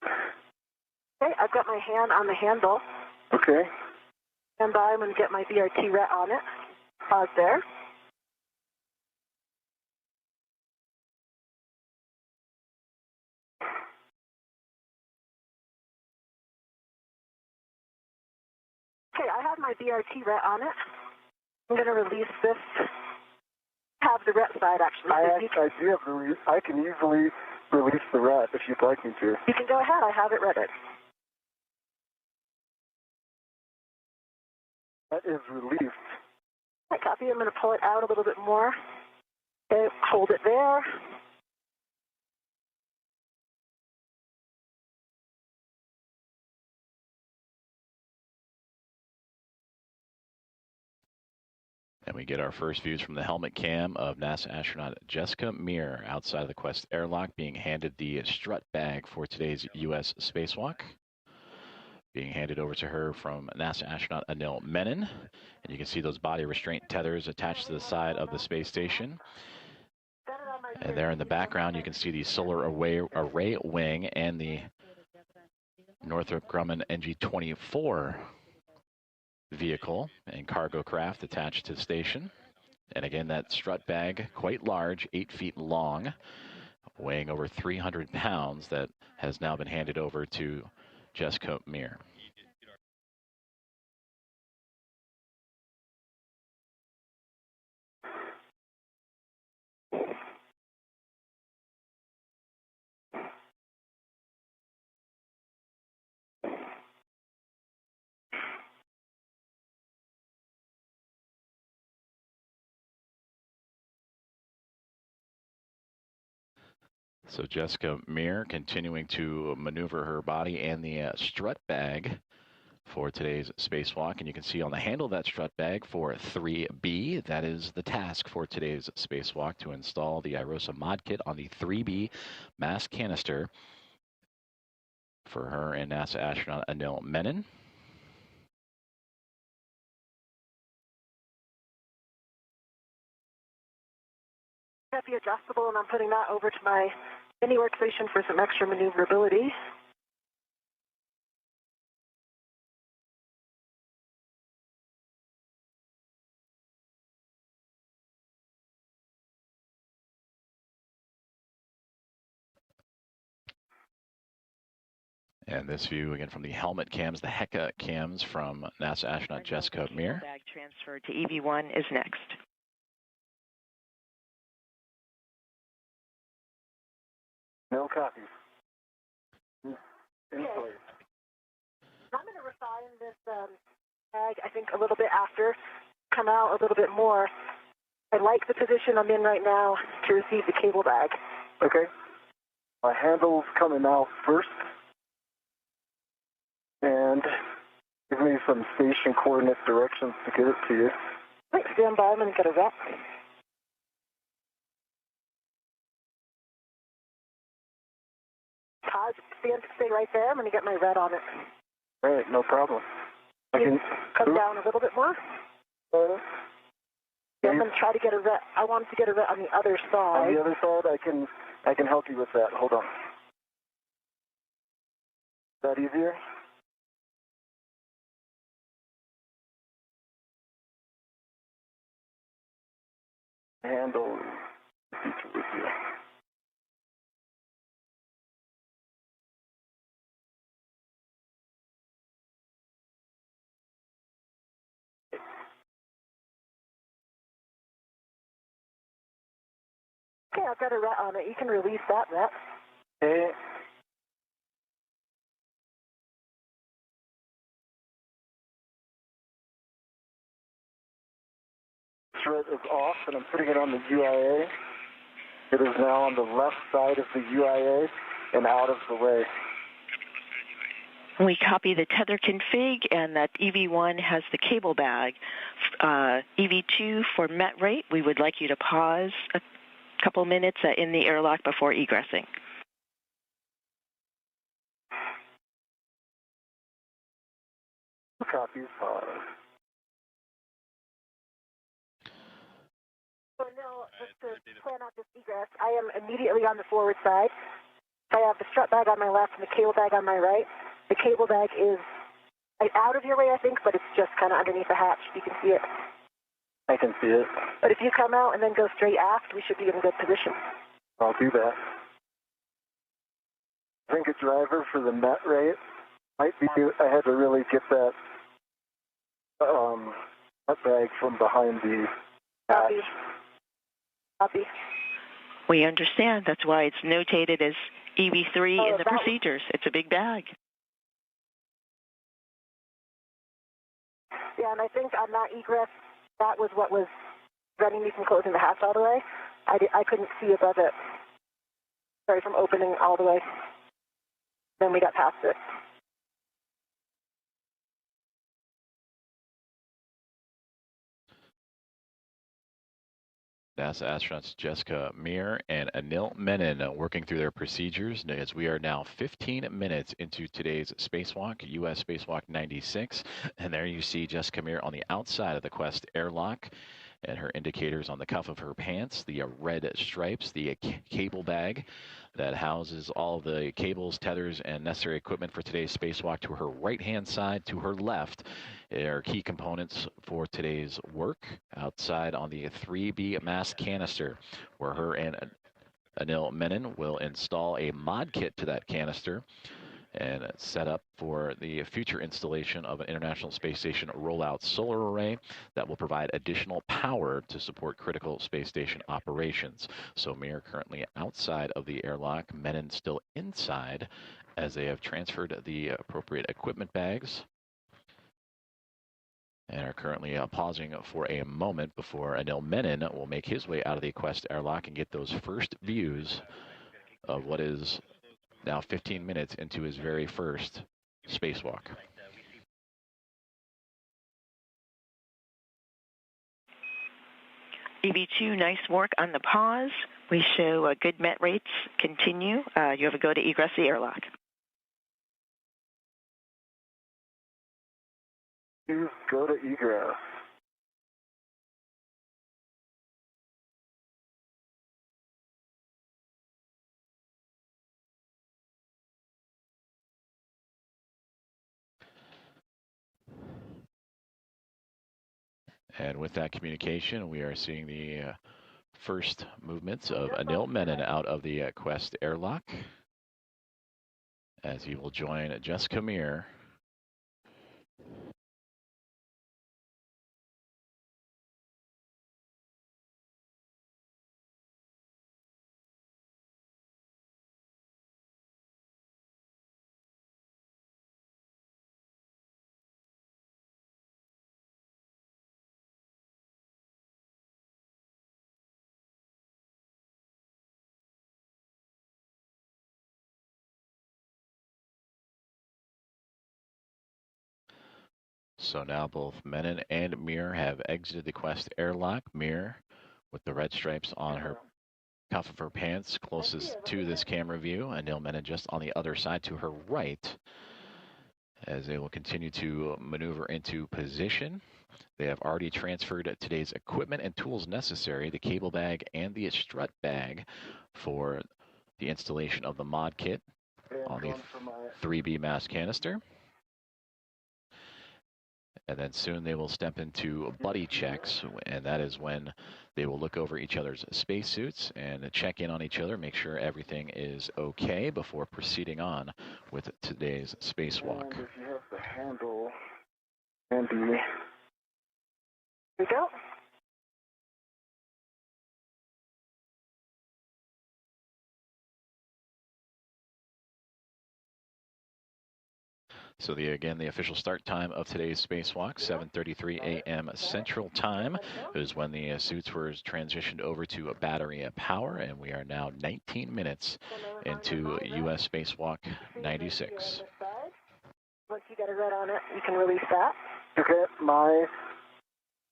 Okay, I've got my hand on the handle. Okay. Stand by. I'm going to get my BRT ret on it. Pause there. Okay, I have my BRT ret on it. I'm going to release this. Have the ret side actually. I do have the. I can easily release the ret if you'd like me to. You can go ahead. I have it retted. That is released. I copy. I'm going to pull it out a little bit more. Okay, hold it there. And we get our first views from the helmet cam of NASA astronaut Jessica Meir outside of the Quest airlock, being handed the strut bag for today's U.S. spacewalk. Being handed over to her from NASA astronaut Anil Menon. And you can see those body restraint tethers attached to the side of the space station. And there in the background, you can see the solar array wing and the Northrop Grumman NG-24 vehicle and cargo craft attached to the station. And again, that strut bag, quite large, 8 feet long, weighing over 300 pounds, that has now been handed over to Jessica Meir. So Jessica Meir continuing to maneuver her body and the strut bag for today's spacewalk. And you can see on the handle of that strut bag for 3B, that is the task for today's spacewalk, to install the IROSA mod kit on the 3B mass canister for her and NASA astronaut Anil Menon. Got the adjustable, and I'm putting that over to my mini workstation for some extra maneuverability. And this view, again, from the helmet cams, the HECA cams from NASA astronaut Jessica Meir. Bag transfer to EV1 is next. No copies. In place. I'm going to refine this bag, I think, a little bit after, come out a little bit more. I like the position I'm in right now to receive the cable bag. Okay. My handle's coming out first. And give me some station coordinate directions to get it to you. Wait, stand by. I'm going to get a rep. Todd, stay right there. I'm going to get my red on it. All right, no problem. I Can can you come down a little bit more? Yeah, I'm going to try to get a red. I wanted to get a red on the other side. On the other side, I can help you with that. Hold on. Is that easier? Handle feature with you. Okay, I've got a ret on it. You can release that ret. Okay. Ret is off, and I'm putting it on the UIA. It is now on the left side of the UIA and out of the way. We copy the tether config, and that EV1 has the cable bag. EV2 for met rate, we would like you to pause a couple minutes in the airlock before egressing. Copies, pause. So now, just to plan out this egress, I am immediately on the forward side. I have the strap bag on my left and the cable bag on my right. The cable bag is out of your way, I think, but it's just kind of underneath the hatch. You can see it. I can see it. But if you come out and then go straight aft, we should be in a good position. I'll do that. I think a driver for the net rate might be, I had to really get that net bag from behind the hatch. Copy. We understand. That's why it's notated as EV3 in the procedures. It's a big bag. Yeah, and I think on that egress, that was what was preventing me from closing the hatch all the way. I couldn't see above it. Sorry, from opening all the way. Then we got past it. NASA astronauts Jessica Meir and Anil Menon working through their procedures as we are now 15 minutes into today's spacewalk, U.S. Spacewalk 96. And there you see Jessica Meir on the outside of the Quest airlock and her indicators on the cuff of her pants, the red stripes, the cable bag that houses all the cables, tethers, and necessary equipment for today's spacewalk. To her right-hand side, to her left, are key components for today's work. Outside on the 3B mass canister, where her and Anil Menon will install a mod kit to that canister and set up for the future installation of an International Space Station rollout solar array that will provide additional power to support critical space station operations. So Meir currently outside of the airlock, Menon still inside as they have transferred the appropriate equipment bags and are currently pausing for a moment before Anil Menon will make his way out of the Quest airlock and get those first views of what is now 15 minutes into his very first spacewalk. EV2, nice work on the pause. We show good met rates continue. You have a go to egress the airlock. You go to egress. And with that communication, we are seeing the first movements of Anil Menon out of the Quest airlock. as he will join Jessica Meir. So now both Menon and Meir have exited the Quest airlock. Meir with the red stripes on her cuff of her pants closest to this camera view, and Anil Menon just on the other side to her right as they will continue to maneuver into position. They have already transferred today's equipment and tools necessary, the cable bag and the strut bag for the installation of the mod kit on the 3B mass canister. And then soon they will step into buddy checks, and that is when they will look over each other's spacesuits and check in on each other, make sure everything is okay before proceeding on with today's spacewalk. And if you have the handle handy. Here we go. So again, the official start time of today's spacewalk, 7:33 a.m. Central Time, is when the suits were transitioned over to battery power, and we are now 19 minutes into U.S. Spacewalk 96. Once you get a red on it, you can release that. Okay, my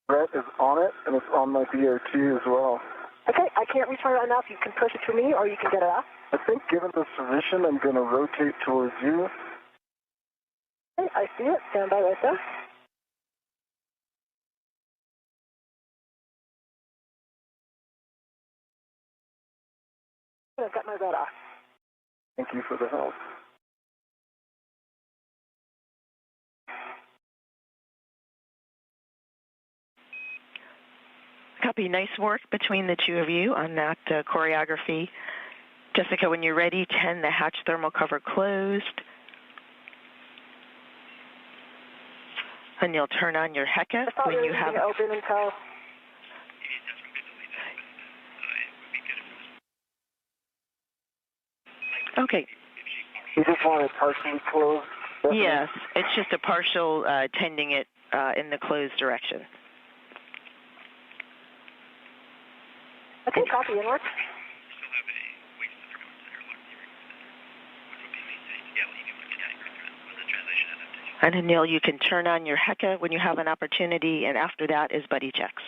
red is on it, and it's on my BRT as well. Okay, I can't return it enough. You can push it to me, or you can get it off. I think given this position, I'm going to rotate towards you. Okay, I see it. Stand by right there. I've got my red off. Thank you for the help. Copy. Nice work between the two of you on that choreography. Jessica, when you're ready, 10, the hatch thermal cover closed. And you'll turn on your HECA when you have... open until... Okay. You just want it partially closed? Yes, it's just a partial tending it in the closed direction. Okay, copy, inward. And Anil, you can turn on your HECA when you have an opportunity, and after that is buddy checks.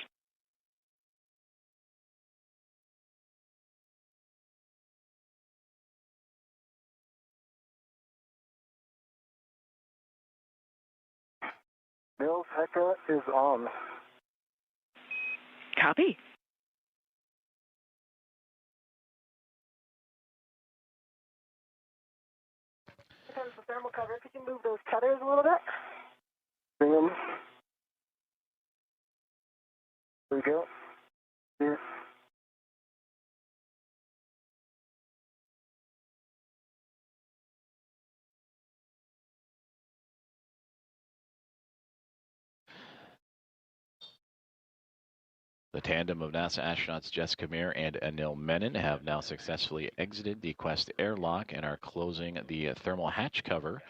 Mills HECA is on. Copy. Depends the thermal cover. Could you move those tethers a little bit? Bring them. There we go. Here. The tandem of NASA astronauts Jessica Meir and Anil Menon have now successfully exited the Quest airlock and are closing the thermal hatch cover.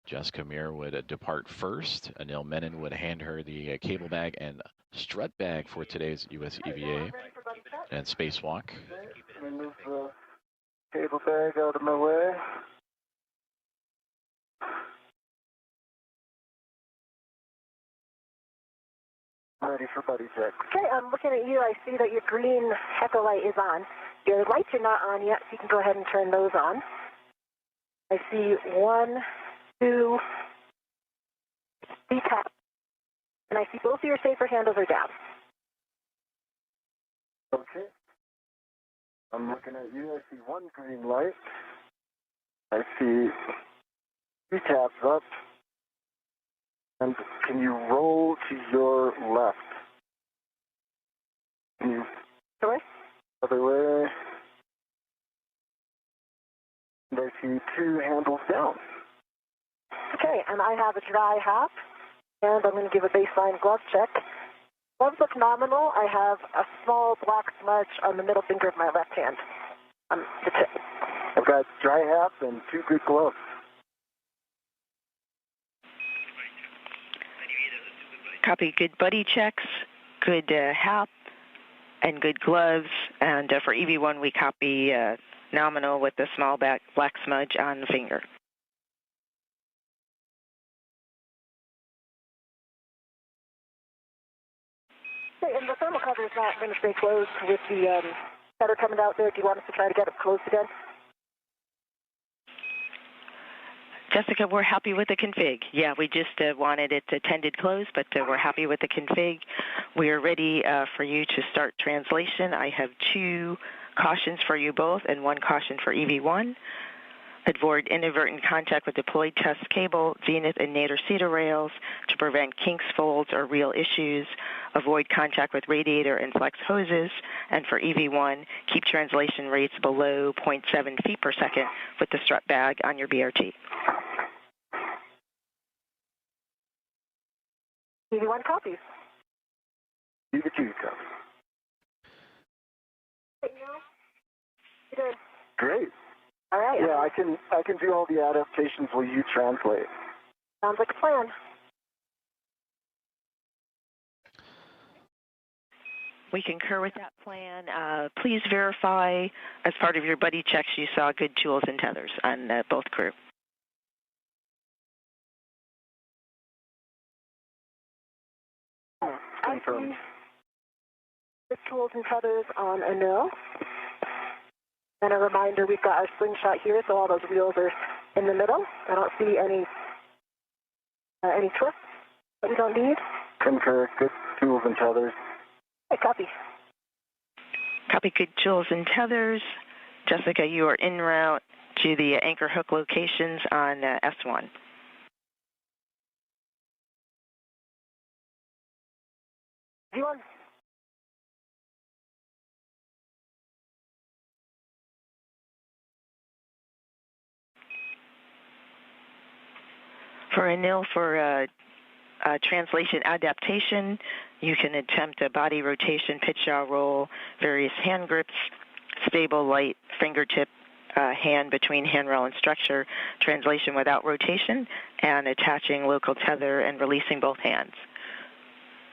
Jessica Meir would depart first. Anil Menon would hand her the cable bag and strut bag for today's US EVA and spacewalk. Let me move the cable bag out of my way. Ready for buddy check. Okay, I'm looking at you. I see that your green HECA light is on. Your lights are not on yet, so you can go ahead and turn those on. I see 1, 2, 3 taps. And I see both of your safer handles are down. Okay. I'm looking at you. I see 1 green light. I see 3 taps up. And can you roll to your left? Can you... Sorry? Other way. I see 2 handles down. Okay, and I have a dry half, and I'm going to give a baseline glove check. Gloves look nominal. I have a small black smudge on the middle finger of my left hand. The tip. I've got dry half and 2 good gloves. Copy. Good buddy checks, good hap, and good gloves. And for EV1, we copy nominal with the small black smudge on the finger. Okay, and the thermal cover is not going to stay closed with the tether coming out there. Do you want us to try to get it closed again? Jessica, we're happy with the config. Yeah, we just wanted it tended closed, but we're happy with the config. We are ready for you to start translation. I have 2 cautions for you both and 1 caution for EV1. Avoid inadvertent contact with deployed test cable, zenith and nadir cedar rails to prevent kinks, folds, or real issues. Avoid contact with radiator and flex hoses. And for EV1, keep translation rates below 0.7 feet per second with the strut bag on your BRT. EV1 copies. EV2 copies. Hey, Neil. You doing? Great. All right. Yeah, I can do all the adaptations while you translate. Sounds like a plan. We concur with that plan. Please verify as part of your buddy checks you saw good tools and tethers on both crew. Confirmed. The tools and tethers on a no. And a reminder, we've got our slingshot here, so all those wheels are in the middle. I don't see any twists that we don't need. Concur. Good tools and tethers. Hey, copy. Copy. Good tools and tethers. Jessica, you are en route to the anchor hook locations on S1. V1. For Anil, for translation adaptation, you can attempt a body rotation, pitch yaw roll, various hand grips, stable light fingertip hand between handrail and structure, translation without rotation, and attaching local tether and releasing both hands.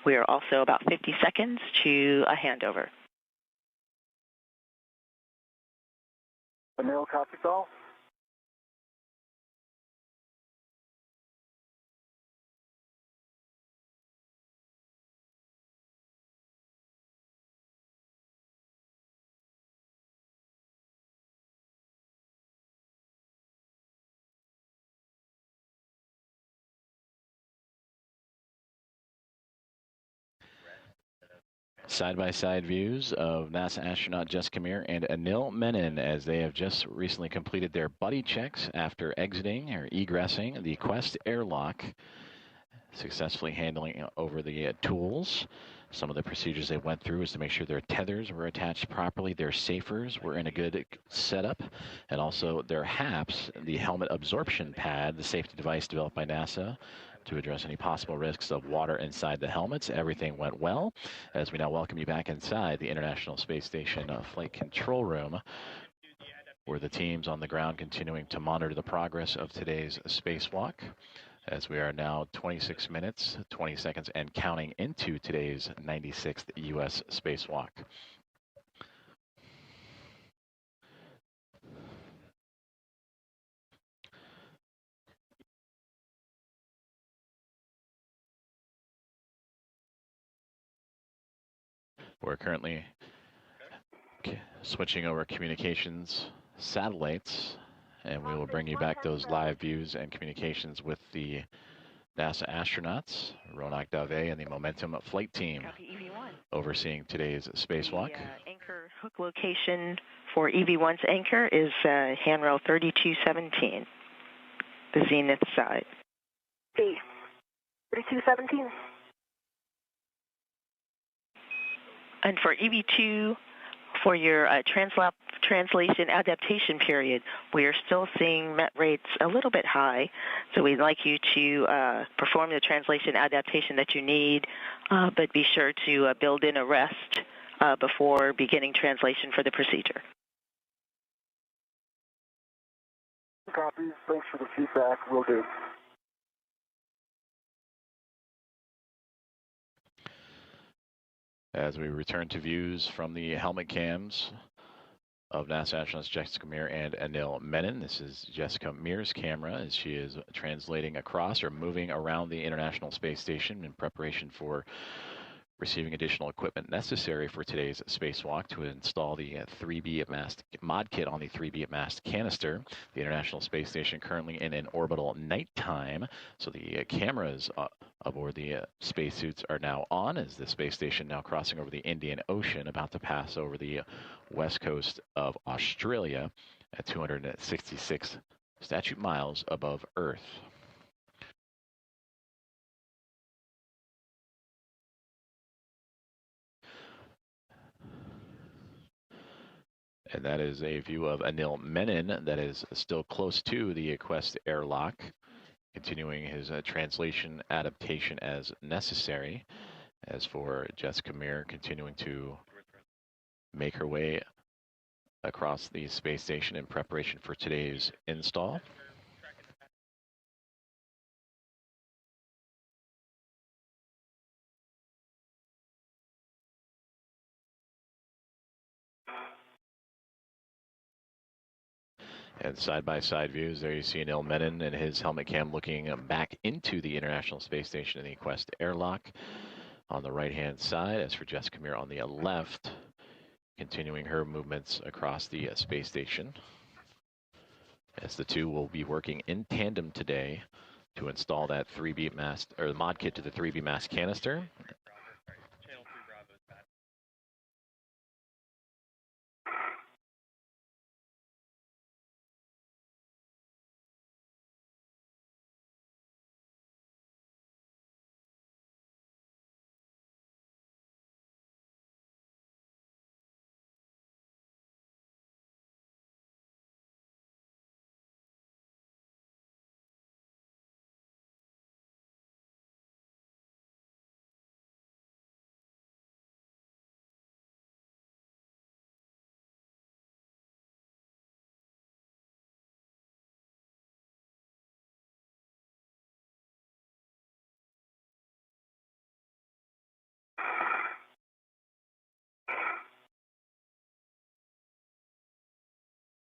We are also about 50 seconds to a handover. Anil, copies all. Side-by-side views of NASA astronaut Jessica Meir and Anil Menon as they have just recently completed their buddy checks after exiting or egressing the Quest airlock, successfully handling over the tools. Some of the procedures they went through is to make sure their tethers were attached properly, their safers were in a good setup, and also their HAPS, the helmet absorption pad, the safety device developed by NASA to address any possible risks of water inside the helmets. Everything went well. As we now welcome you back inside the International Space Station Flight Control Room, where the teams on the ground continuing to monitor the progress of today's spacewalk, as we are now 26 minutes, 20 seconds, and counting into today's 96th U.S. spacewalk. We're currently switching over communications satellites, and we will bring you back those live views and communications with the NASA astronauts, Ronak Dave and the Momentum flight team overseeing today's spacewalk. The anchor hook location for EV1's anchor is handrail 3217, the zenith side. 3217. And for EV2, for your translation adaptation period. We are still seeing met rates a little bit high, so we'd like you to perform the translation adaptation that you need, but be sure to build in a rest before beginning translation for the procedure. Copies. Thanks for the feedback. Will do. As we return to views from the helmet cams of NASA astronauts Jessica Meir and Anil Menon. This is Jessica Meir's camera as she is translating across or moving around the International Space Station in preparation for receiving additional equipment necessary for today's spacewalk to install the 3B mast mod kit on the 3B mast canister. The International Space Station currently in an orbital nighttime, so the cameras aboard the spacesuits are now on as the space station now crossing over the Indian Ocean, about to pass over the west coast of Australia at 266 statute miles above Earth. And that is a view of Anil Menon that is still close to the Quest airlock, continuing his translation adaptation as necessary. As for Jessica Meir, continuing to make her way across the space station in preparation for today's install. And side-by-side views, there you see Anil Menon and his helmet cam looking back into the International Space Station in the Quest airlock on the right-hand side. As for Jessica Meir on the left, continuing her movements across the space station. As the two will be working in tandem today to install that 3B mast, or the mod kit to the 3B mast canister.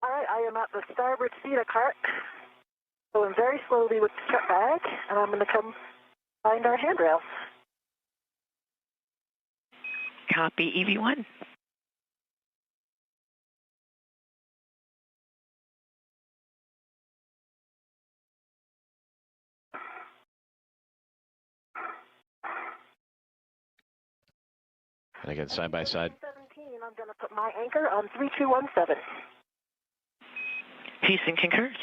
All right, I am at the starboard feeder cart, going very slowly with the strap bag, and I'm going to come find our handrail. Copy, EV1. And again, side by side. 17, I'm going to put my anchor on 3217. Houston concurs.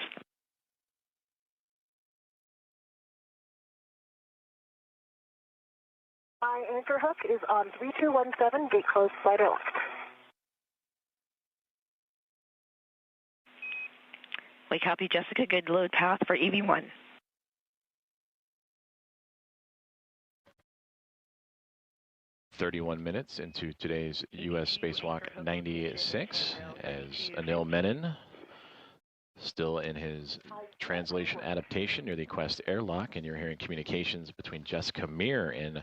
My anchor hook is on 3217, gate closed, slider left. We copy, Jessica. Good load path for EV1. "31 minutes into today's U.S. Spacewalk 96 as Anil Menon still in his translation adaptation near the Quest airlock, and you're hearing communications between Jessica Meir and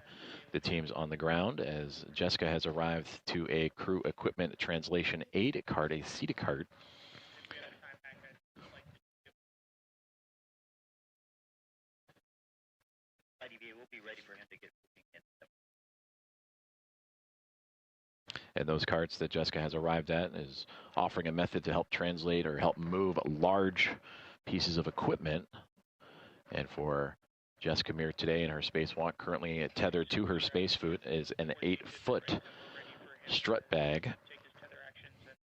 the teams on the ground as Jessica has arrived to a crew equipment translation aid cart, a CETA cart. And those carts that Jessica has arrived at is offering a method to help translate or help move large pieces of equipment. And for Jessica Meir today in her spacewalk, currently tethered to her spacesuit is an 8-foot strut bag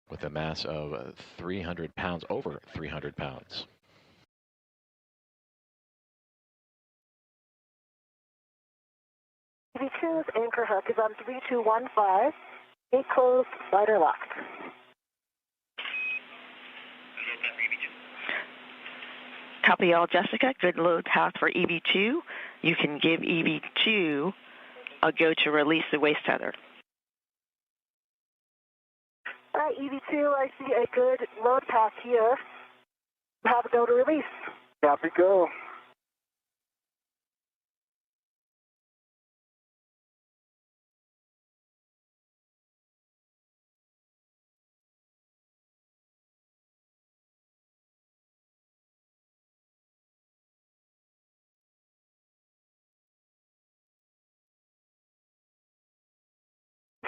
with a mass of 300 pounds, over 300 pounds. EV2's anchor hook is on 3215. Gate closed, slider locked. Copy all, Jessica. Good load path for EV2. You can give EV2 a go to release the waste tether. All right, EV2, I see a good load path here. Have a go to release. Copy, go.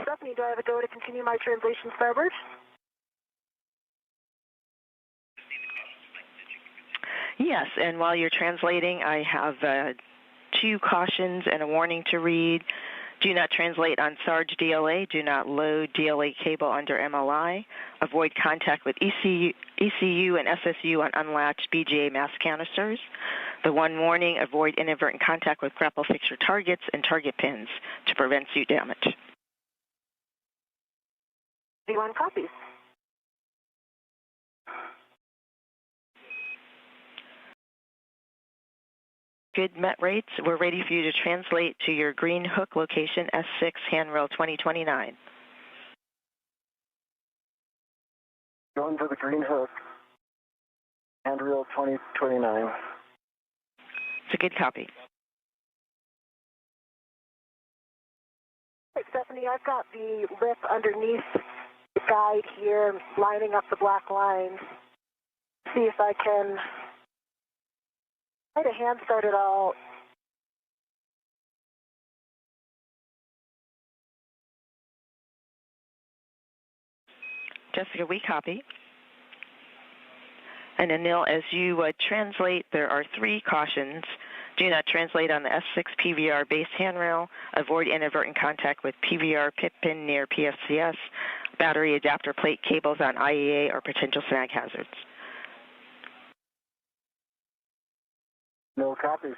Stephanie, do I have a go to continue my translation starboard? Yes, and while you're translating, I have 2 cautions and a warning to read. Do not translate on Sarge DLA. Do not load DLA cable under MLI. Avoid contact with ECU and SSU on unlatched BGA mass canisters. The one warning, avoid inadvertent contact with grapple fixture targets and target pins to prevent suit damage. V1 copies. Good Met rates. We're ready for you to translate to your green hook location, S6, handrail 2029. Going to the green hook, handrail 2029. It's a good copy. Hey, Stephanie, I've got the lip underneath the guide here, lining up the black lines. See if I can try to hand start it all. Jessica, we copy. And Anil, as you translate, there are 3 cautions. Do not translate on the S6 PVR base handrail. Avoid inadvertent contact with PVR pit pin near PFCS, battery adapter plate cables on IEA, or potential snag hazards. No copies.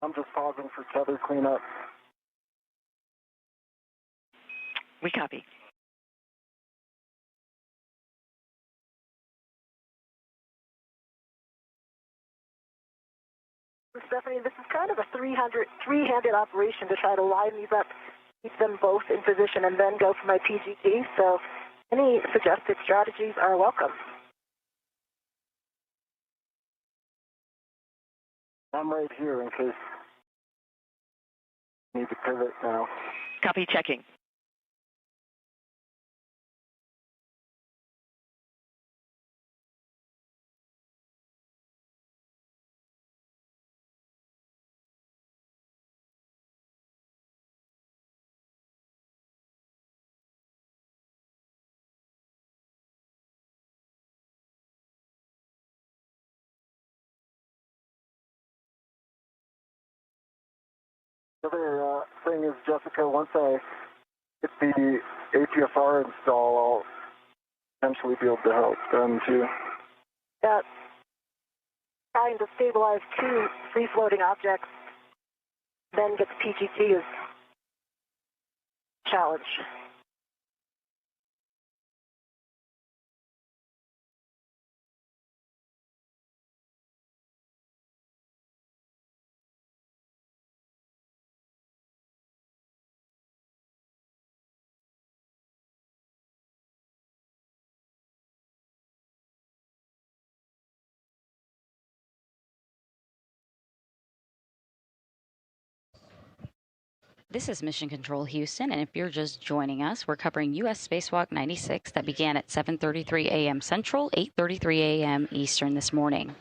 I'm just pausing for tether cleanup. We copy. Stephanie, this is kind of a three-handed operation to try to line these up, keep them both in position, and then go for my PGT. So any suggested strategies are welcome. I'm right here in case I need to pivot now. Copy, checking. The other thing is, Jessica, once I get the APFR install, I'll eventually be able to help them too. That trying to stabilize 2 free-floating objects, then get the PGT is a challenge. This is Mission Control Houston, and if you're just joining us, we're covering U.S. Spacewalk 96 that began at 7:33 a.m. Central, 8:33 a.m. Eastern this morning.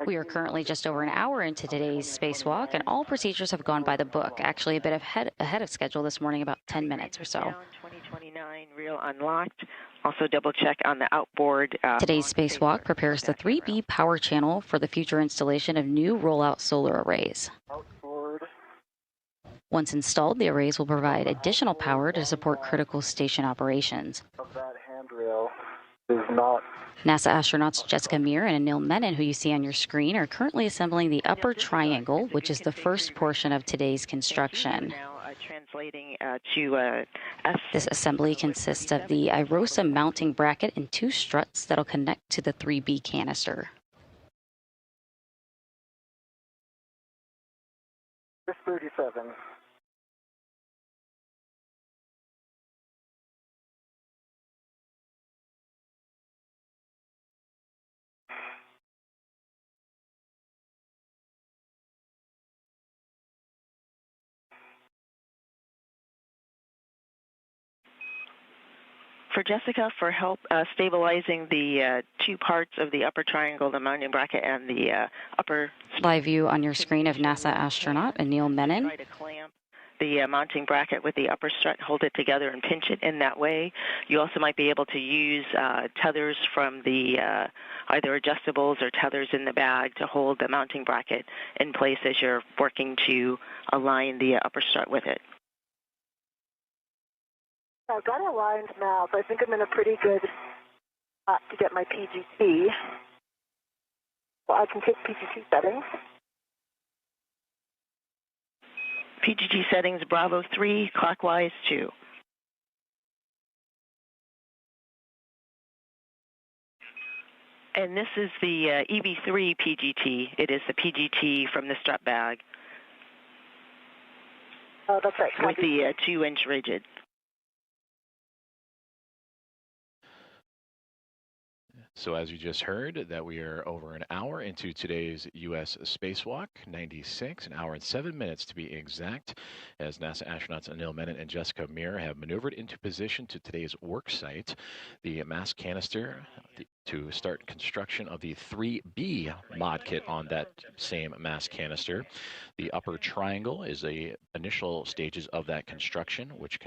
We are currently just over an hour into today's spacewalk, and all procedures have gone by the book. Actually, a bit ahead of schedule this morning, about 10 minutes or so. 2029 real unlocked. Also double check on the outboard. Today's spacewalk prepares the 3B power channel for the future installation of new rollout solar arrays. Once installed, the arrays will provide additional power to support critical station operations. That handrail is not. NASA astronauts Jessica Meir and Anil Menon, who you see on your screen, are currently assembling the upper triangle, which is the first portion of today's construction. This assembly consists of the IROSA mounting bracket and two struts that will connect to the 3B canister. Just 37. For Jessica, for help stabilizing the two parts of the upper triangle, the mounting bracket and the upper... Live view on your screen of NASA astronaut Anil Menon. Try to clamp the mounting bracket with the upper strut, hold it together and pinch it in that way. You also might be able to use tethers from the either adjustables or tethers in the bag to hold the mounting bracket in place as you're working to align the upper strut with it. I've got it aligned now, so I think I'm in a pretty good spot to get my PGT. Well, I can take PGT settings. PGT settings, Bravo 3, clockwise 2. And this is the EV3 PGT. It is the PGT from the strut bag. Oh, that's right. With the 2-inch rigid. So as you just heard, that we are over an hour into today's U.S. Spacewalk 96, an hour and 7 minutes to be exact, as NASA astronauts Anil Menon and Jessica Meir have maneuvered into position to today's work site, the mass canister, to start construction of the 3B mod kit on that same mass canister. The upper triangle is the initial stages of that construction, which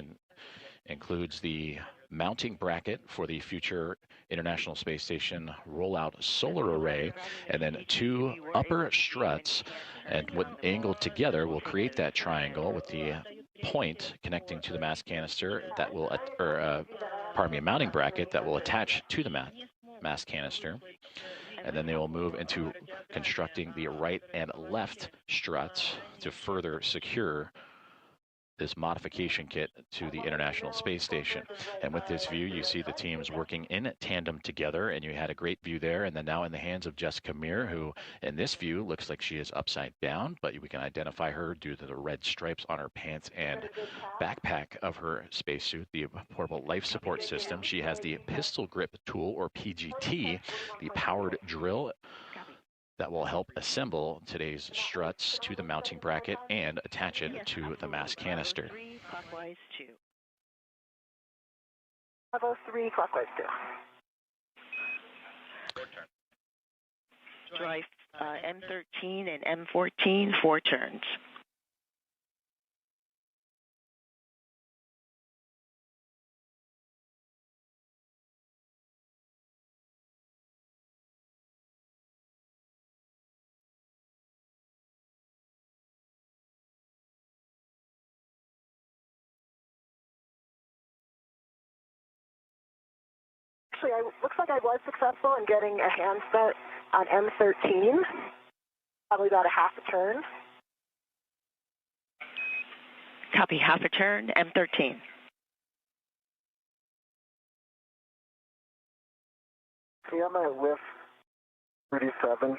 includes the mounting bracket for the future International Space Station rollout solar array, and then two upper struts, and when angled together will create that triangle with the point connecting to the mass canister that will, a mounting bracket that will attach to the mass canister. And then they will move into constructing the right and left struts to further secure this modification kit to the International Space Station. And with this view, you see the teams working in tandem together, and you had a great view there. And then now in the hands of Jessica Meir, who in this view looks like she is upside down, but we can identify her due to the red stripes on her pants and backpack of her spacesuit, the portable life support system. She has the pistol grip tool, or PGT, the powered drill that will help assemble today's struts to the mounting bracket and attach it to the mass canister. Clockwise 2. Bravo 3, clockwise 2. Drive M13 and M14, 4 turns. Actually, looks like I was successful in getting a handset on M13, probably about a half a turn. Copy, half a turn, M13. See, I'm at WIF 37.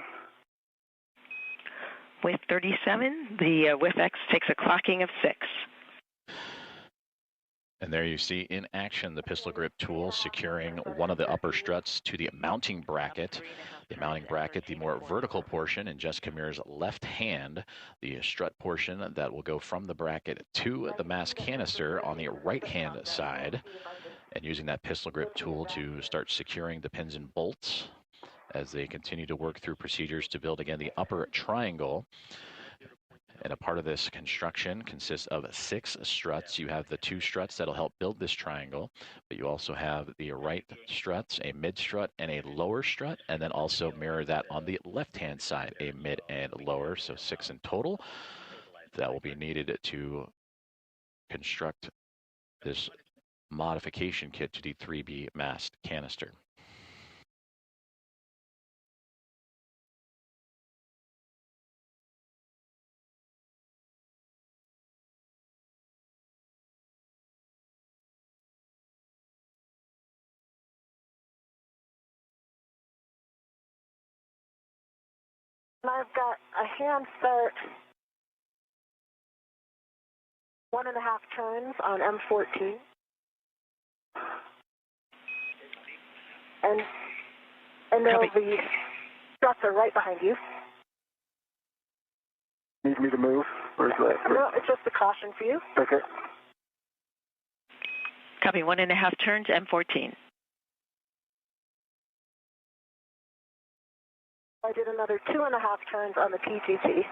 WIF 37, the WIF-X takes a clocking of 6. And there you see in action the pistol grip tool securing one of the upper struts to the mounting bracket. The mounting bracket, the more vertical portion in Jessica Muir's left hand, the strut portion that will go from the bracket to the mass canister on the right hand side. And using that pistol grip tool to start securing the pins and bolts as they continue to work through procedures to build again the upper triangle. And a part of this construction consists of 6 struts. You have the 2 struts that'll help build this triangle, but you also have the right struts, a mid strut and a lower strut, and then also mirror that on the left-hand side, a mid and lower, so 6 in total. That will be needed to construct this modification kit to the 3B mast canister. And I've got a hand start 1.5 turns on M14. And the struts are right behind you. Need me to move? Or is that? No, it's just a caution for you. Okay. Copy, 1.5 turns, M14. I did another 2.5 turns on the PGT.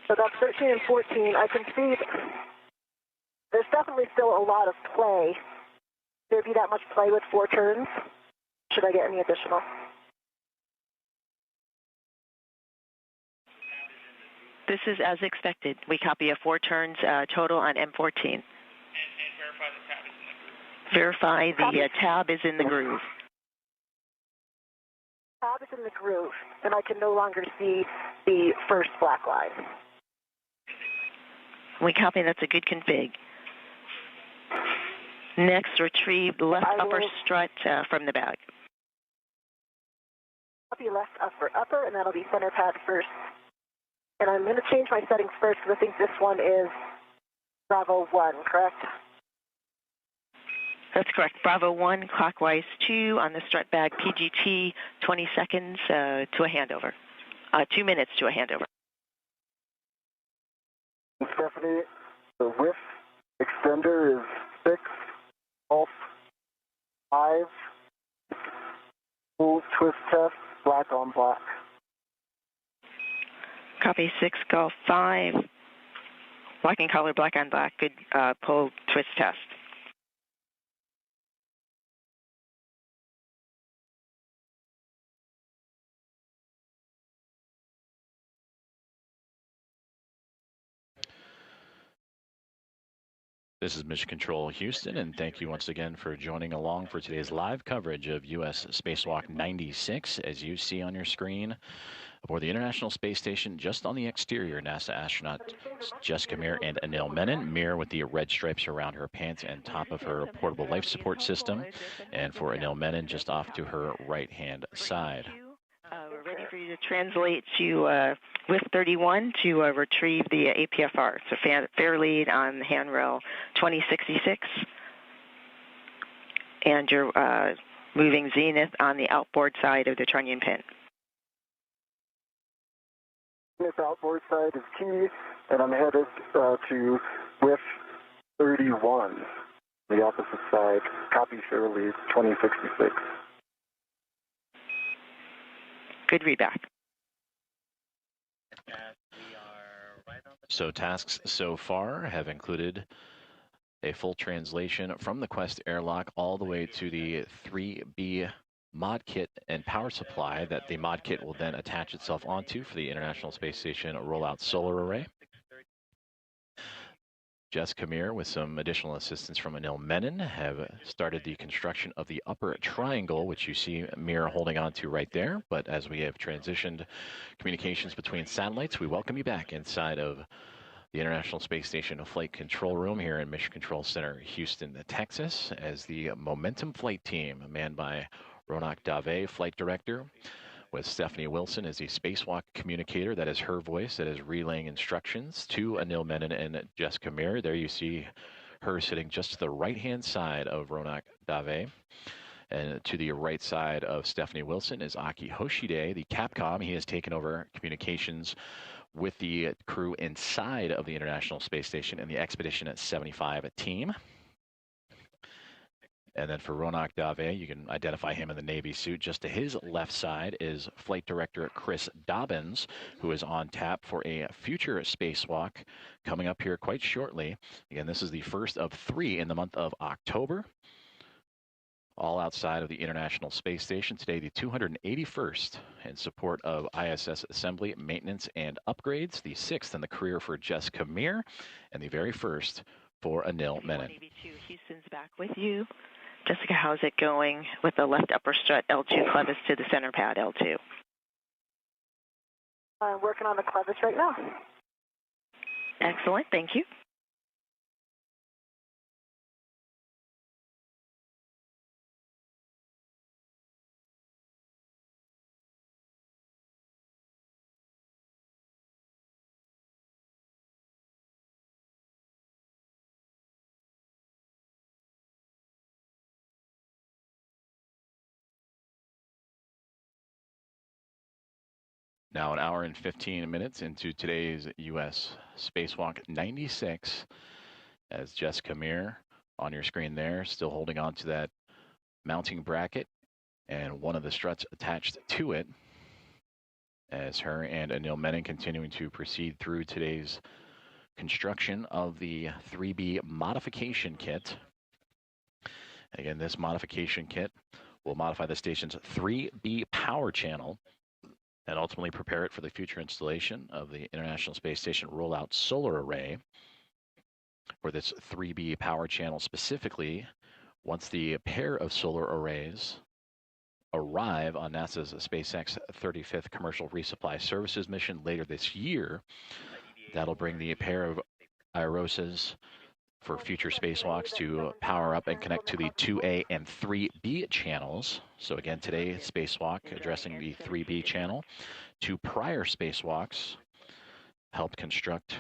So that's 13 and 14. I can see there's definitely still a lot of play. There be that much play with 4 turns? Should I get any additional? This is as expected. We copy a 4 turns total on M14. And verify the tab is in the groove. Verify the tab is in the groove. Tab is in the groove, and I can no longer see the first black line. We copy, that's a good config. Next, retrieve the left upper strut from the bag. Copy left upper, and that'll be center pad first. And I'm going to change my settings first because I think this one is Bravo 1, correct? That's correct. Bravo 1, clockwise 2 on the strut bag PGT, 20 seconds to a handover. 2 minutes to a handover. Stephanie, the width extender is 6, Golf 5, full twist test, black on black. Copy 6, Golf 5, black and color, black on black, good pull twist test. This is Mission Control Houston, and thank you once again for joining along for today's live coverage of U.S. Spacewalk 96. As you see on your screen, aboard the International Space Station, just on the exterior, NASA astronaut Jessica Meir and Anil Menon. Meir with the red stripes around her pants and top of her portable life support system, and for Anil Menon, just off to her right-hand side. We're ready for you to translate to with 31 to retrieve the APFR. So fair lead on handrail 2066. And you're moving zenith on the outboard side of the trunnion pin. This outboard side is key, and I'm headed to width 31, the opposite side. Copy fair lead 2066. Good readback. So tasks so far have included a full translation from the Quest airlock all the way to the 3B mod kit and power supply that the mod kit will then attach itself onto for the International Space Station rollout solar array. Jessica Meir, with some additional assistance from Anil Menon, have started the construction of the upper triangle, which you see Meir holding on to right there. But as we have transitioned communications between satellites, we welcome you back inside of the International Space Station Flight Control Room here in Mission Control Center, Houston, Texas, as the Momentum Flight Team, manned by Ronak Dave, Flight Director, with Stephanie Wilson as the spacewalk communicator. That is her voice that is relaying instructions to Anil Menon and Jessica Meir. There you see her sitting just to the right-hand side of Ronak Dave. And to the right side of Stephanie Wilson is Aki Hoshide, the Capcom. He has taken over communications with the crew inside of the International Space Station and the Expedition 75 team. And then for Ronak Dave, you can identify him in the Navy suit. Just to his left side is Flight Director Chris Dobbins, who is on tap for a future spacewalk coming up here quite shortly. Again, this is the first of 3 in the month of October, all outside of the International Space Station. Today, the 281st in support of ISS assembly, maintenance, and upgrades. The 6th in the career for Jessica Meir, and the very first for Anil Menon. Houston's back with you. Jessica, how's it going with the left upper strut L2 clevis to the center pad L2? I'm working on the clevis right now. Excellent, thank you. Now an hour and 15 minutes into today's U.S. Spacewalk 96, as Jessica Meir on your screen there, still holding on to that mounting bracket and one of the struts attached to it, as her and Anil Menon continuing to proceed through today's construction of the 3B modification kit. Again, this modification kit will modify the station's 3B power channel and ultimately prepare it for the future installation of the International Space Station rollout solar array. For this 3B power channel specifically, once the pair of solar arrays arrive on NASA's SpaceX 35th Commercial Resupply Services mission later this year, that'll bring the pair of IROSAs for future spacewalks to power up and connect to the 2A and 3B channels. So again, today, spacewalk addressing the 3B channel. 2 prior spacewalks helped construct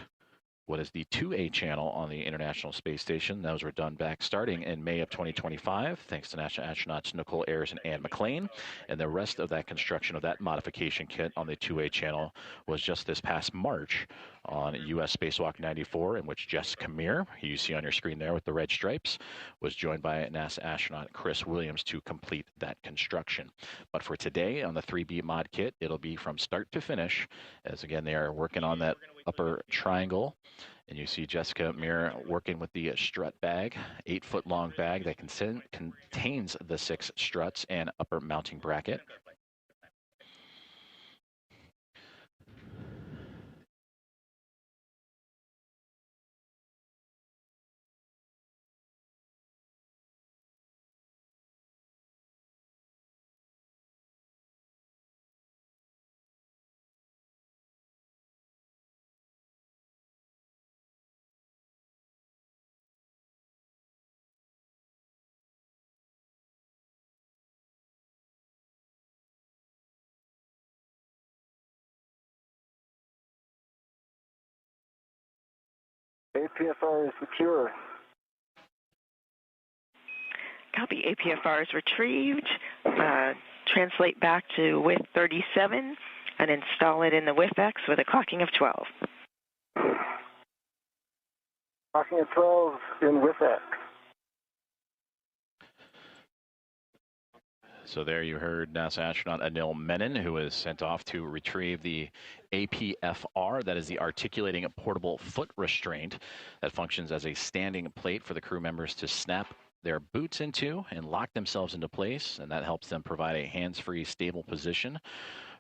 what is the 2A channel on the International Space Station. Those were done back starting in May of 2025, thanks to NASA astronauts Nicole Ayers and Ann McLean. And the rest of that construction of that modification kit on the 2A channel was just this past March on U.S. Spacewalk 94, in which Jessica Meir, who you see on your screen there with the red stripes, was joined by NASA astronaut Chris Williams to complete that construction. But for today on the 3B mod kit, it'll be from start to finish, as again, they are working on that upper triangle. And you see Jessica Meir working with the strut bag, 8-foot-long bag that contains the 6 struts and upper mounting bracket. APFR is secure. Copy. APFR is retrieved. Translate back to width 37 and install it in the WIFX with a clocking of 12. Clocking at 12 in WIFX. So there you heard NASA astronaut Anil Menon, who was sent off to retrieve the APFR, that is the articulating portable foot restraint that functions as a standing plate for the crew members to snap their boots into and lock themselves into place, and that helps them provide a hands-free, stable position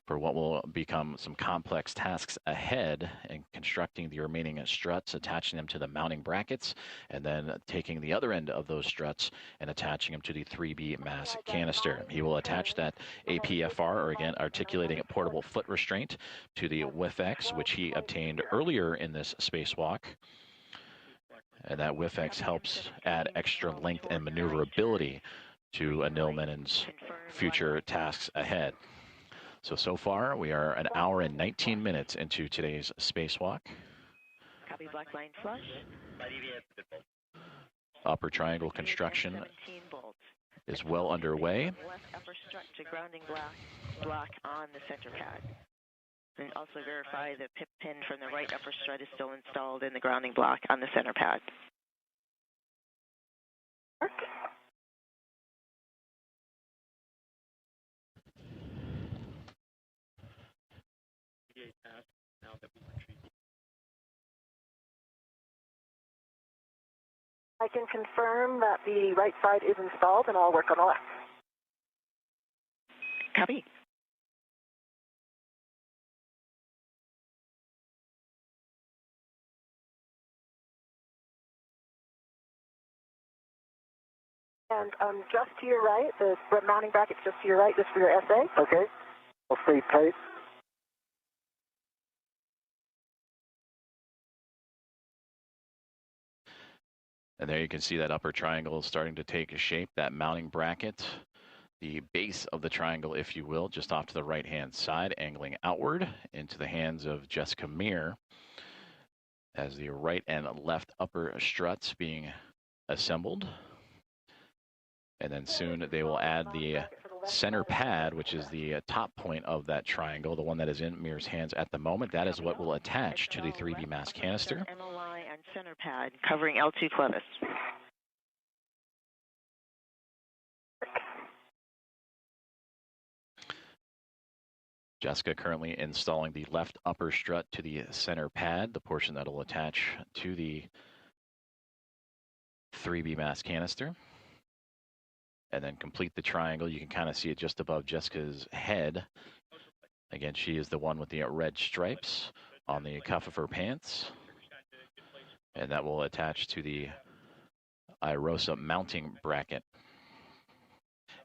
for what will become some complex tasks ahead in constructing the remaining struts, attaching them to the mounting brackets, and then taking the other end of those struts and attaching them to the 3B mass canister. He will attach that APFR, or again, articulating portable foot restraint, to the WIFX, which he obtained earlier in this spacewalk. And that WIFX helps add extra length and maneuverability to Anil Menon's future tasks ahead. So far, we are an hour and 19 minutes into today's spacewalk. Copy, black line flush. Upper triangle construction is well underway. Left upper strut to grounding block on the center pad. And also verify the pip pin from the right upper strut is still installed in the grounding block on the center pad. I can confirm that the right side is installed, and I'll work on the left. Copy. And just to your right, the mounting bracket's just to your right, just for your SA. Okay. I'll stay tight. And there you can see that upper triangle starting to take a shape, that mounting bracket, the base of the triangle, if you will, just off to the right-hand side, angling outward into the hands of Jessica Meir as the right and left upper struts being assembled. And then soon they will add the center pad, which is the top point of that triangle, the one that is in Meir's hands at the moment. That is what will attach to the 3B mass canister. MLI and center pad covering L2 clevis. Jessica currently installing the left upper strut to the center pad, the portion that will attach to the 3B mass canister. And then complete the triangle. You can kind of see it just above Jessica's head. Again, she is the one with the red stripes on the cuff of her pants. And that will attach to the IROSA mounting bracket.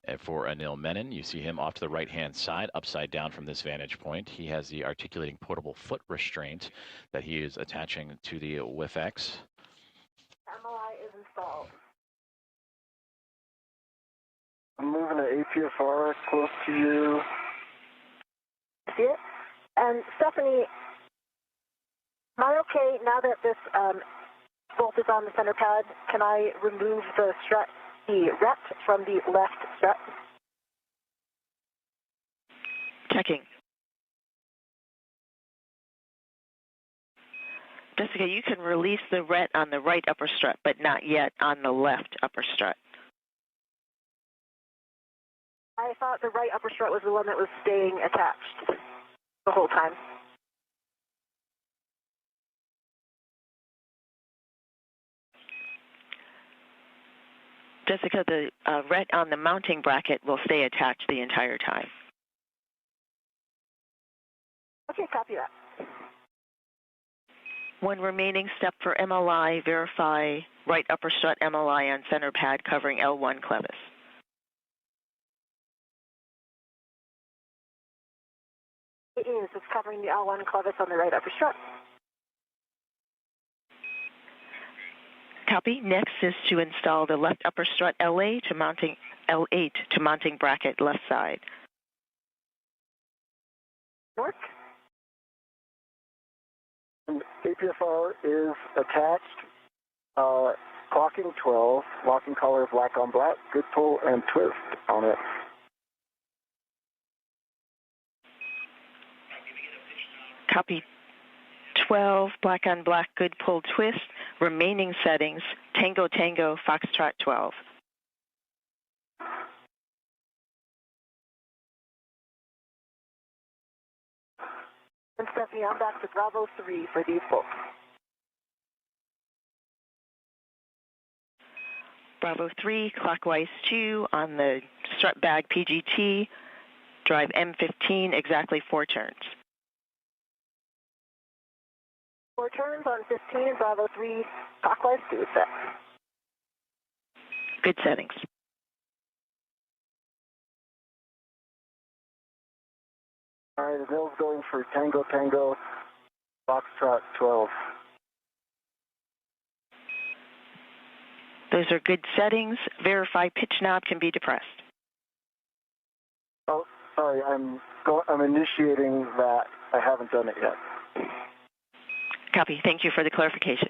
And for Anil Menon, you see him off to the right-hand side, upside down from this vantage point. He has the articulating portable foot restraint that he is attaching to the WIFX. MLI is installed. I'm moving an APFR close to you. See it? And Stephanie, am I okay now that this bolt is on the center pad? Can I remove the strut, the rep from the left strut? Checking. Jessica, you can release the ret on the right upper strut, but not yet on the left upper strut. I thought the right upper strut was the one that was staying attached the whole time. Jessica, the ret on the mounting bracket will stay attached the entire time. Okay, copy that. One remaining step for MLI, verify right upper strut MLI on center pad covering L1 clevis. It is. It's covering the L1 clevis on the right upper strut. Copy. Next is to install the left upper strut LA to mounting L8 to mounting bracket left side. Work. And APFR is attached. Clocking 12, locking color black on black, good pull and twist on it. Copy. 12, black on black, good pull twist. Remaining settings, Tango Tango, Foxtrot 12. And Stephanie, I'm back to Bravo 3 for these bolts. Bravo 3, clockwise 2 on the strut bag PGT. Drive M15, exactly 4 turns. 4 turns on 15 and Bravo 3, clockwise 2 is set. Good settings. All right, Adele's going for Tango Tango, Foxtrot 12. Those are good settings. Verify pitch knob can be depressed. Oh, sorry, I'm initiating that. I haven't done it yet. Copy. Thank you for the clarification.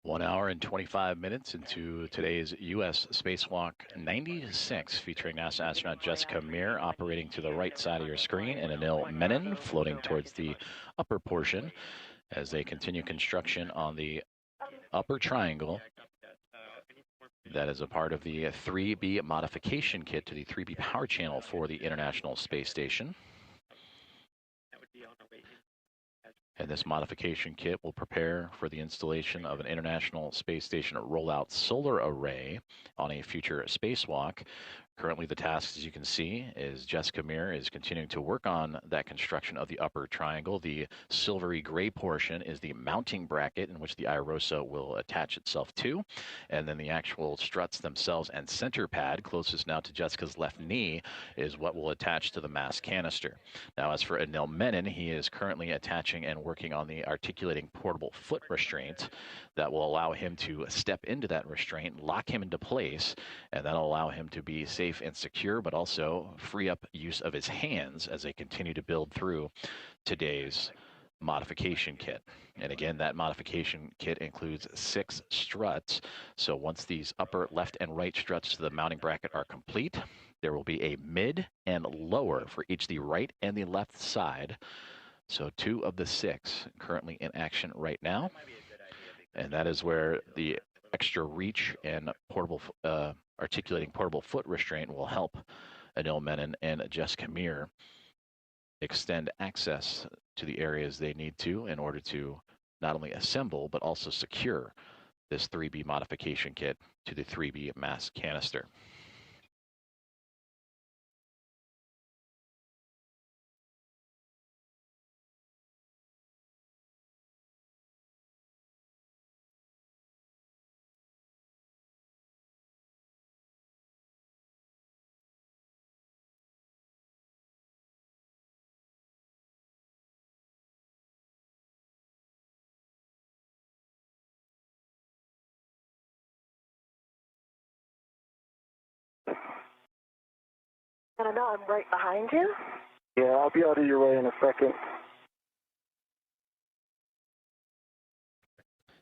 1 hour and 25 minutes into today's U.S. Spacewalk 96, featuring NASA astronaut Jessica Meir operating to the right side of your screen, and Anil Menon floating towards the upper portion as they continue construction on the upper triangle. That is a part of the 3B modification kit to the 3B power channel for the International Space Station. And this modification kit will prepare for the installation of an International Space Station rollout solar array on a future spacewalk. Currently, the task, as you can see, is Jessica Meir is continuing to work on that construction of the upper triangle. The silvery gray portion is the mounting bracket in which the IROSA will attach itself to. And then the actual struts themselves and center pad, closest now to Jessica's left knee, is what will attach to the mass canister. Now, as for Anil Menon, he is currently attaching and working on the articulating portable foot restraint that will allow him to step into that restraint, lock him into place, and that'll allow him to be safe and secure, but also free up use of his hands as they continue to build through today's modification kit. And again, that modification kit includes 6 struts. So once these upper left and right struts to the mounting bracket are complete, there will be a mid and lower for each the right and the left side. So 2 of the 6 currently in action right now. And that is where the extra reach and portable articulating portable foot restraint will help Anil Menon and Jessica Meir extend access to the areas they need to in order to not only assemble but also secure this 3B modification kit to the 3B mass canister. And I know I'm right behind you. Yeah, I'll be out of your way in a second.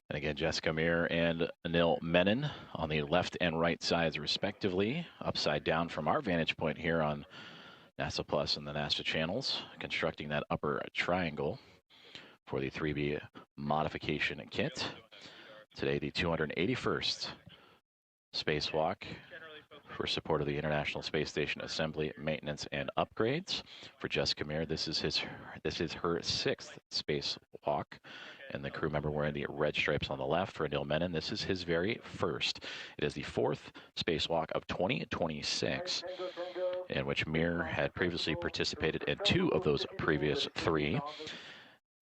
And again, Jessica Meir and Anil Menon on the left and right sides respectively, upside down from our vantage point here on NASA Plus and the NASA channels, constructing that upper triangle for the 3B modification kit. Today, the 281st spacewalk for support of the International Space Station assembly, maintenance, and upgrades. For Jessica Meir, this is her 6th spacewalk, and the crew member wearing the red stripes on the left. For Anil Menon, this is his very first. It is the 4th spacewalk of 2026, in which Meir had previously participated in 2 of those previous 3,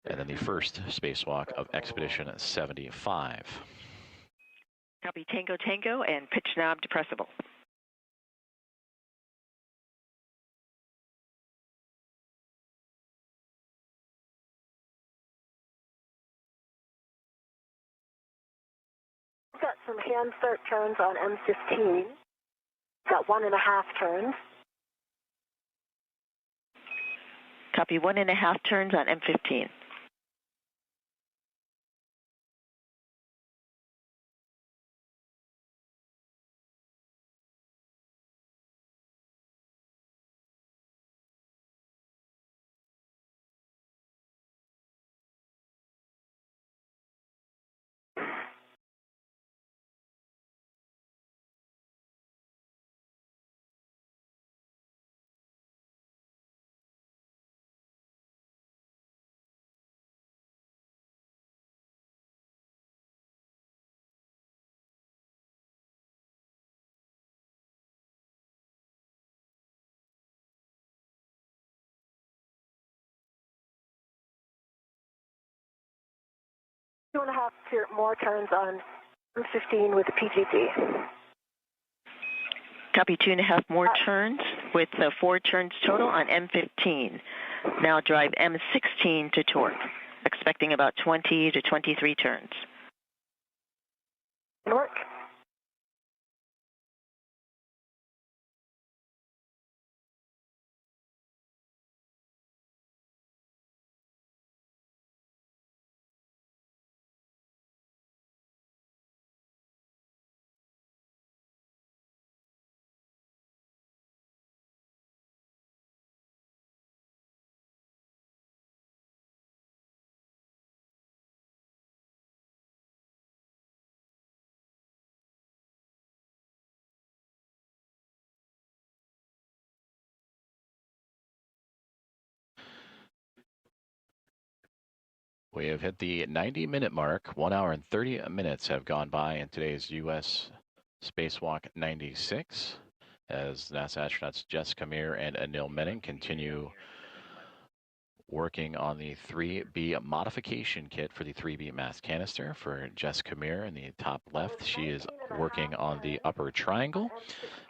and then the first spacewalk of Expedition 75. Copy Tango Tango and pitch knob depressible. Got some hand start turns on M15. Got 1.5 turns. Copy 1.5 turns on M15. Two and a half more turns on M15 with the PGD. Copy 2.5 more turns with 4 turns total on M15. Now drive M16 to torque, expecting about 20 to 23 turns. Work. We have hit the 90-minute mark. 1 hour and 30 minutes have gone by in today's U.S. Spacewalk 96 as NASA astronauts Jessica Meir and Anil Menon continue working on the 3B modification kit for the 3B mass canister. For Jessica Meir in the top left, she is working on the upper triangle.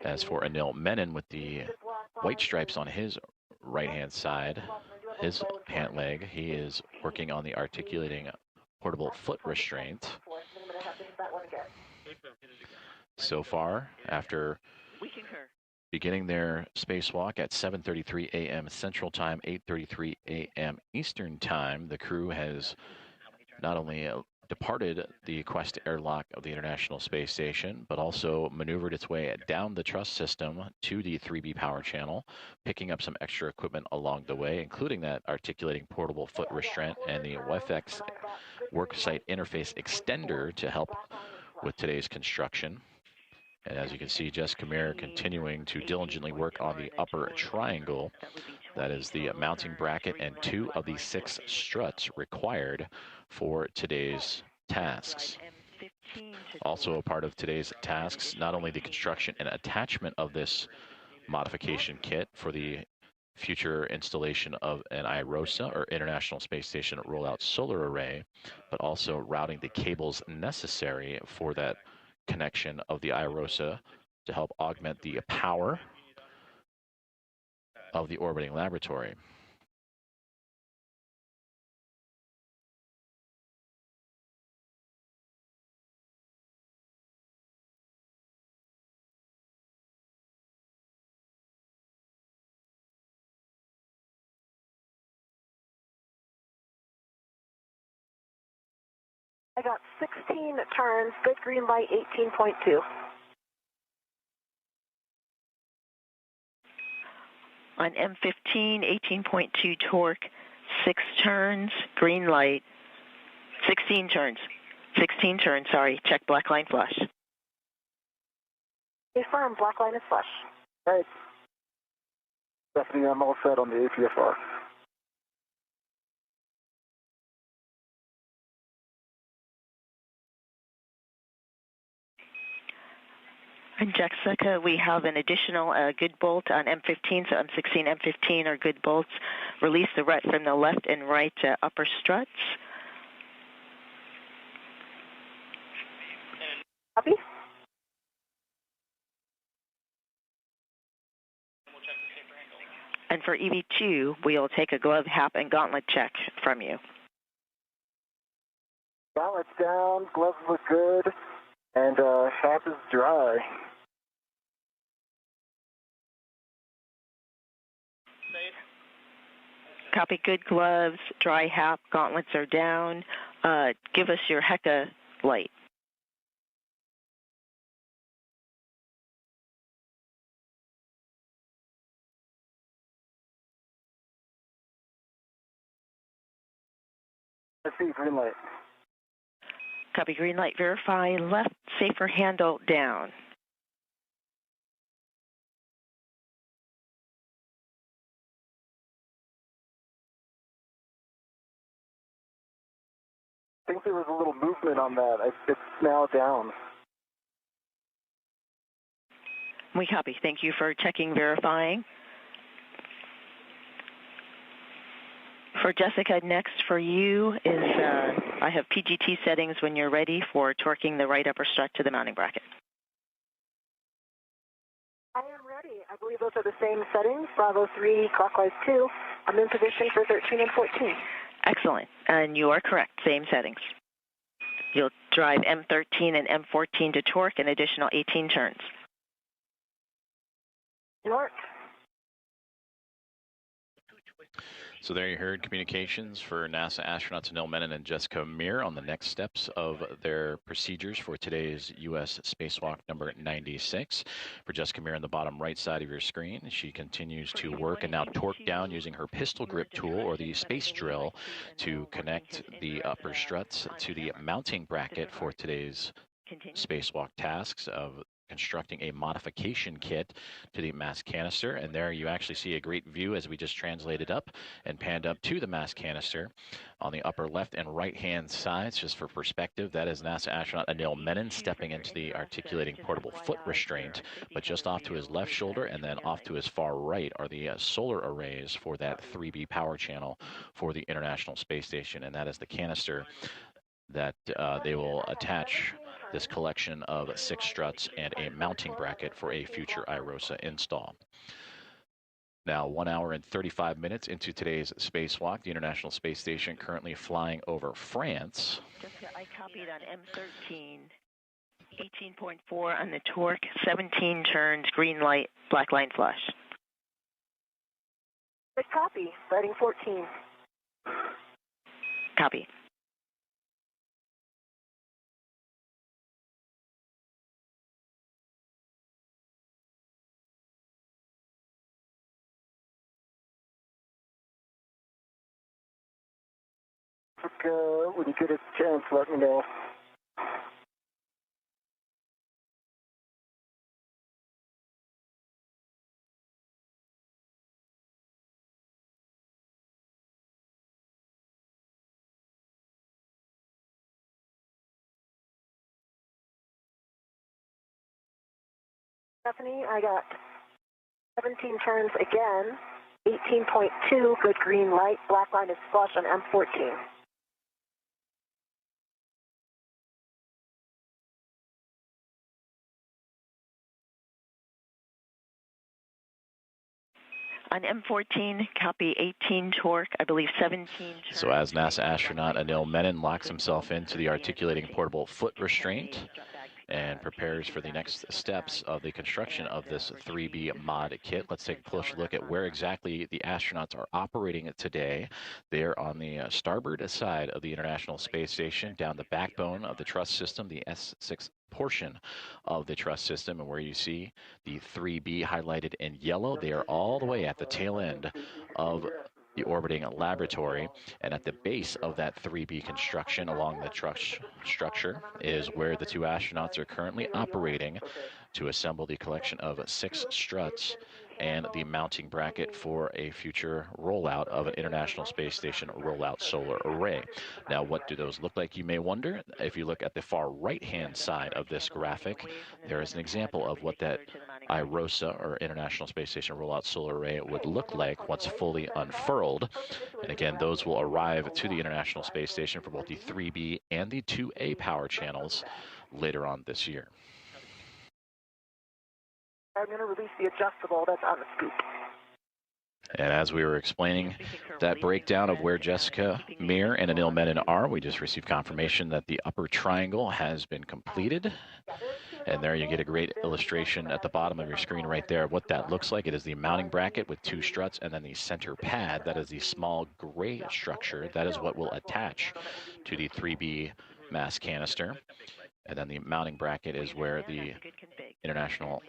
As for Anil Menon with the white stripes on his right-hand side, his pant leg, he is working on the articulating portable foot restraint. So far, after beginning their spacewalk at 7:33 a.m. Central Time, 8:33 a.m. Eastern Time, the crew has not only departed the Quest airlock of the International Space Station, but also maneuvered its way down the truss system to the 3B power channel, picking up some extra equipment along the way, including that articulating portable foot restraint and the WiFX worksite interface extender to help with today's construction. And as you can see, Jessica Meir continuing to diligently work on the upper triangle. That is the mounting bracket and 2 of the 6 struts required for today's tasks. Also a part of today's tasks, not only the construction and attachment of this modification kit for the future installation of an IROSA, or International Space Station Rollout Solar Array, but also routing the cables necessary for that connection of the IROSA to help augment the power of the orbiting laboratory. I got 16 turns, good green light, 18.2. On M15, 18.2 torque, 6 turns, green light, 16 turns. 16 turns, sorry, check black line flush. Confirm, black line is flush. All right. Stephanie, I'm all set on the APFR. And Jessica, we have an additional good bolt on M15, so M16, M15 are good bolts. Release the ret from the left and right upper struts. Copy. And for EV2, we'll take a glove, hap, and gauntlet check from you. Gauntlet's down, gloves look good, and hap is dry. Copy, good gloves, dry hap, gauntlets are down. Give us your HECA light. I see green light. Copy, green light, verify, left safer handle down. I think there was a little movement on that. It's now down. We copy. Thank you for checking, verifying. For Jessica, next for you is I have PGT settings when you're ready for torquing the right upper strut to the mounting bracket. I am ready. I believe those are the same settings. Bravo 3, clockwise 2. I'm in position for 13 and 14. Excellent. And you are correct. Same settings. You'll drive M13 and M14 to torque an additional 18 turns. York. So there you heard communications for NASA astronauts Anil Menon and Jessica Meir on the next steps of their procedures for today's U.S. spacewalk number 96. For Jessica Meir on the bottom right side of your screen, she continues to work and now torque down using her pistol grip tool, or the space drill, to connect the upper struts to the mounting bracket for today's spacewalk tasks of constructing a modification kit to the mass canister. And there you actually see a great view as we just translated up and panned up to the mass canister. On the upper left and right-hand sides, just for perspective, that is NASA astronaut Anil Menon stepping into the articulating portable foot restraint. But just off to his left shoulder and then off to his far right are the solar arrays for that 3B power channel for the International Space Station. And that is the canister that they will attach this collection of 6 struts and a mounting bracket for a future IROSA install. Now, 1 hour and 35 minutes into today's spacewalk, the International Space Station currently flying over France. Jessica, I copied on M13, 18.4 on the torque, 17 turns, green light, black line flash. Good copy. Writing 14. Copy. When you get a chance, let me know. Stephanie, I got 17 turns again, 18.2, good green light, black line is flush on M14. On M14, copy 18 torque, I believe 17 turns. So as NASA astronaut Anil Menon locks himself into the articulating portable foot restraint and prepares for the next steps of the construction of this 3B mod kit. Let's take a closer look at where exactly the astronauts are operating today. They're on the starboard side of the International Space Station, down the backbone of the truss system, the S6 portion of the truss system, and where you see the 3B highlighted in yellow, they are all the way at the tail end of the orbiting laboratory, and at the base of that 3B construction along the truss structure is where the 2 astronauts are currently operating to assemble the collection of 6 struts and the mounting bracket for a future rollout of an International Space Station rollout solar array. Now, what do those look like, you may wonder? If you look at the far right-hand side of this graphic, there is an example of what that IROSA, or International Space Station rollout solar array, would look like once fully unfurled. And again, those will arrive to the International Space Station for both the 3B and the 2A power channels later on this year. I'm going to release the adjustable that's on the scoop. And as we were explaining that breakdown of where Jessica Meir and Anil Menon are, we just received confirmation that the upper triangle has been completed. And there you get a great illustration at the bottom of your screen right there of what that looks like. It is the mounting bracket with 2 struts, and then the center pad, that is the small gray structure. That is what will attach to the 3B mass canister. And then the mounting bracket is where the International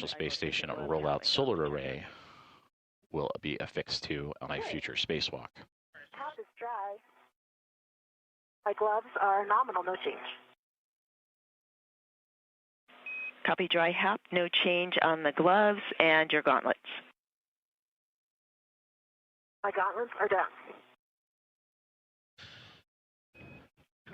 Space Station rollout solar array will be affixed to on a future spacewalk. Top is dry. My gloves are nominal, no change. Copy dry hap, no change on the gloves and your gauntlets. My gauntlets are down.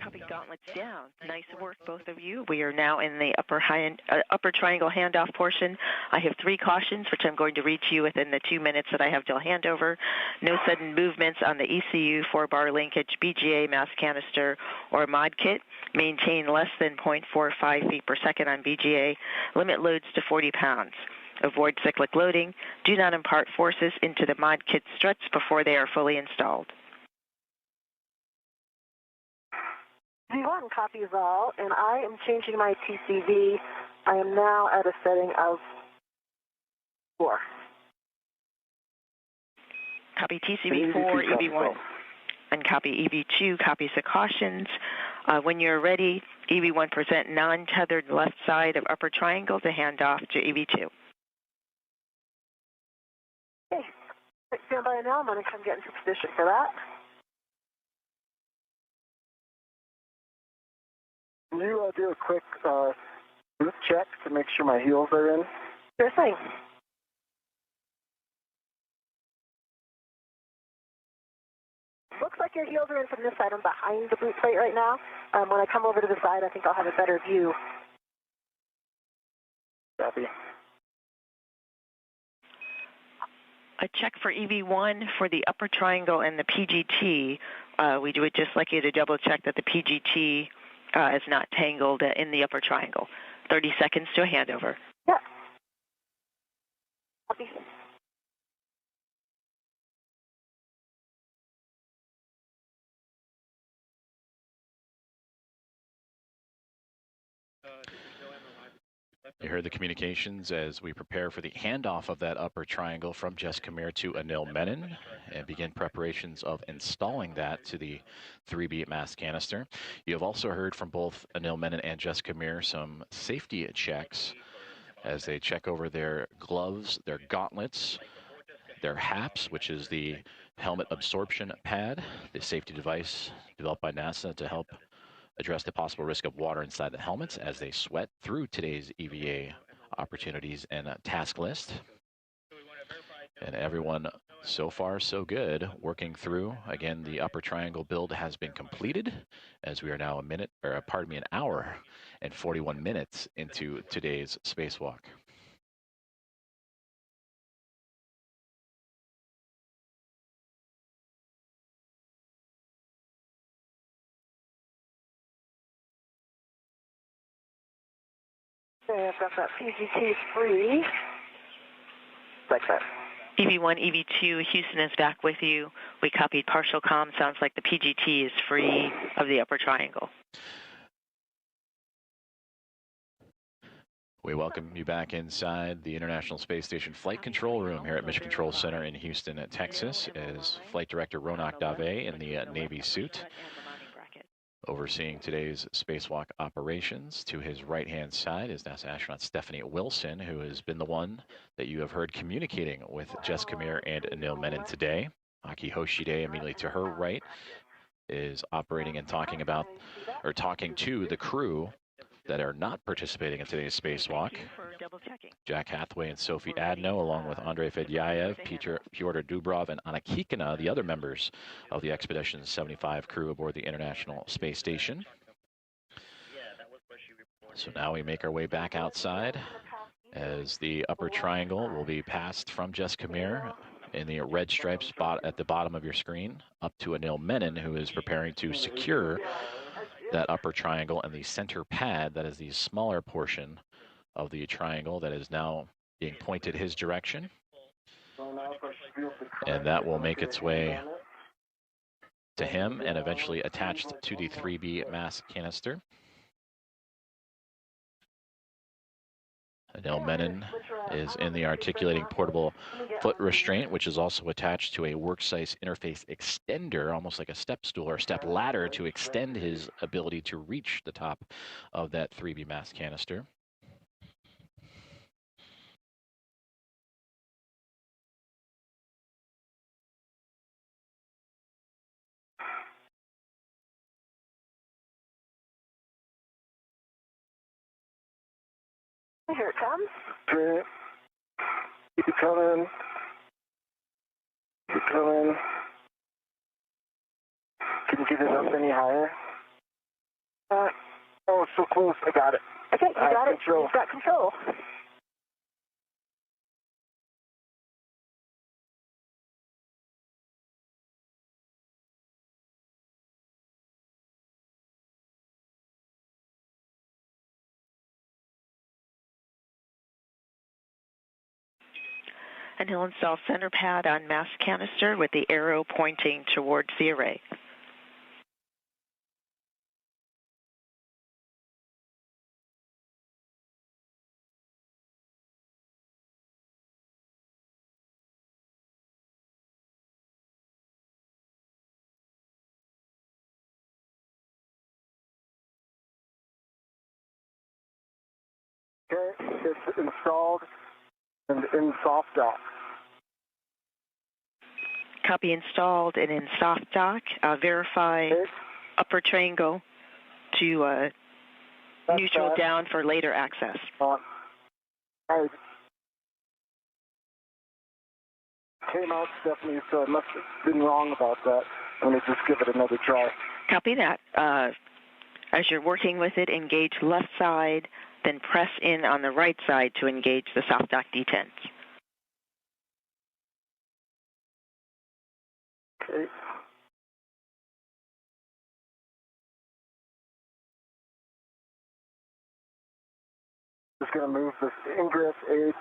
Copy gauntlets down. Nice work, both of you. We are now in the upper triangle handoff portion. I have 3 cautions, which I'm going to read to you within the 2 minutes that I have till handover. No sudden movements on the ECU, 4-bar linkage, BGA, mass canister, or mod kit. Maintain less than 0.45 feet per second on BGA. Limit loads to 40 pounds. Avoid cyclic loading. Do not impart forces into the mod kit struts before they are fully installed. V1 copies all, and I am changing my TCV. I am now at a setting of 4. Copy TCV 4, EV1. And copy EV2 copies the cautions. When you're ready, EV1 present non-tethered left side of upper triangle to hand off to EV2. Okay, stand by now. I'm going to come get into position for that. Can you do a quick boot check to make sure my heels are in? Sure thing. Looks like your heels are in from this side. I'm behind the boot plate right now. When I come over to the side, I think I'll have a better view. Copy. A check for EV1 for the upper triangle and the PGT. We would just like you to double check that the PGT is not tangled in the upper triangle. 30 seconds to a handover. Yeah. Copy. You heard the communications as we prepare for the handoff of that upper triangle from Jess Kamir to Anil Menon and begin preparations of installing that to the 3B mass canister. You have also heard from both Anil Menon and Jess Kamir some safety checks as they check over their gloves, their gauntlets, their HAPS, which is the helmet absorption pad, the safety device developed by NASA to help address the possible risk of water inside the helmets as they sweat through today's EVA opportunities and task list. And everyone so far so good working through. Again, the upper triangle build has been completed as we are now an hour and 41 minutes into today's spacewalk. Okay, I've got that PGT free. Like that. EV1, EV2, Houston is back with you. We copied partial comm. Sounds like the PGT is free of the upper triangle. We welcome you back inside the International Space Station Flight Control Room here at Mission Control Center in Houston, Texas, as Flight Director Ronak Dave in the Navy suit, overseeing today's spacewalk operations. To his right-hand side is NASA astronaut Stephanie Wilson, who has been the one that you have heard communicating with Jess Kamir and Anil Menon today. Aki Hoshide, immediately to her right, is operating and talking to the crew that are not participating in today's spacewalk. Jack Hathaway and Sophie Adno, along with Andrei Fedyaev, Pyotr Dubrov, and Anna Kikina, the other members of the Expedition 75 crew aboard the International Space Station. So now we make our way back outside as the upper triangle will be passed from Jess Kamir in the red stripe spot at the bottom of your screen up to Anil Menon, who is preparing to secure that upper triangle and the center pad, that is the smaller portion of the triangle that is now being pointed his direction. And that will make its way to him and eventually attached to the 3B mass canister. Anil Menon is in the articulating portable foot restraint, which is also attached to a work-size interface extender, almost like a step stool or step ladder, to extend his ability to reach the top of that 3B mass canister. Here it comes. Great. Keep coming. Keep coming. Can you get it up any higher? Oh, so close. I got it. Okay, you got it. Control. You've got control. And he'll install center pad on mass canister with the arrow pointing towards the array. Okay, it's installed and in soft dock. Copy installed and in soft dock. Verify upper triangle to neutral down for later access. I came out, Stephanie, so I must have been wrong about that. Let me just give it another try. Copy that. As you're working with it, engage left side, then press in on the right side to engage the soft dock detents. Okay. Just going to move this ingress aid.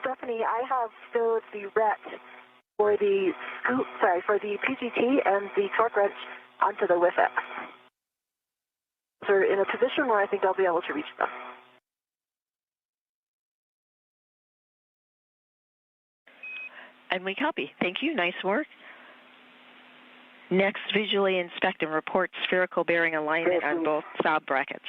Stephanie, I have stowed the RET for the PGT and the torque wrench onto the WIFX. They're in a position where I think I'll be able to reach them. And we copy. Thank you. Nice work. Next, visually inspect and report spherical bearing alignment on both stop brackets.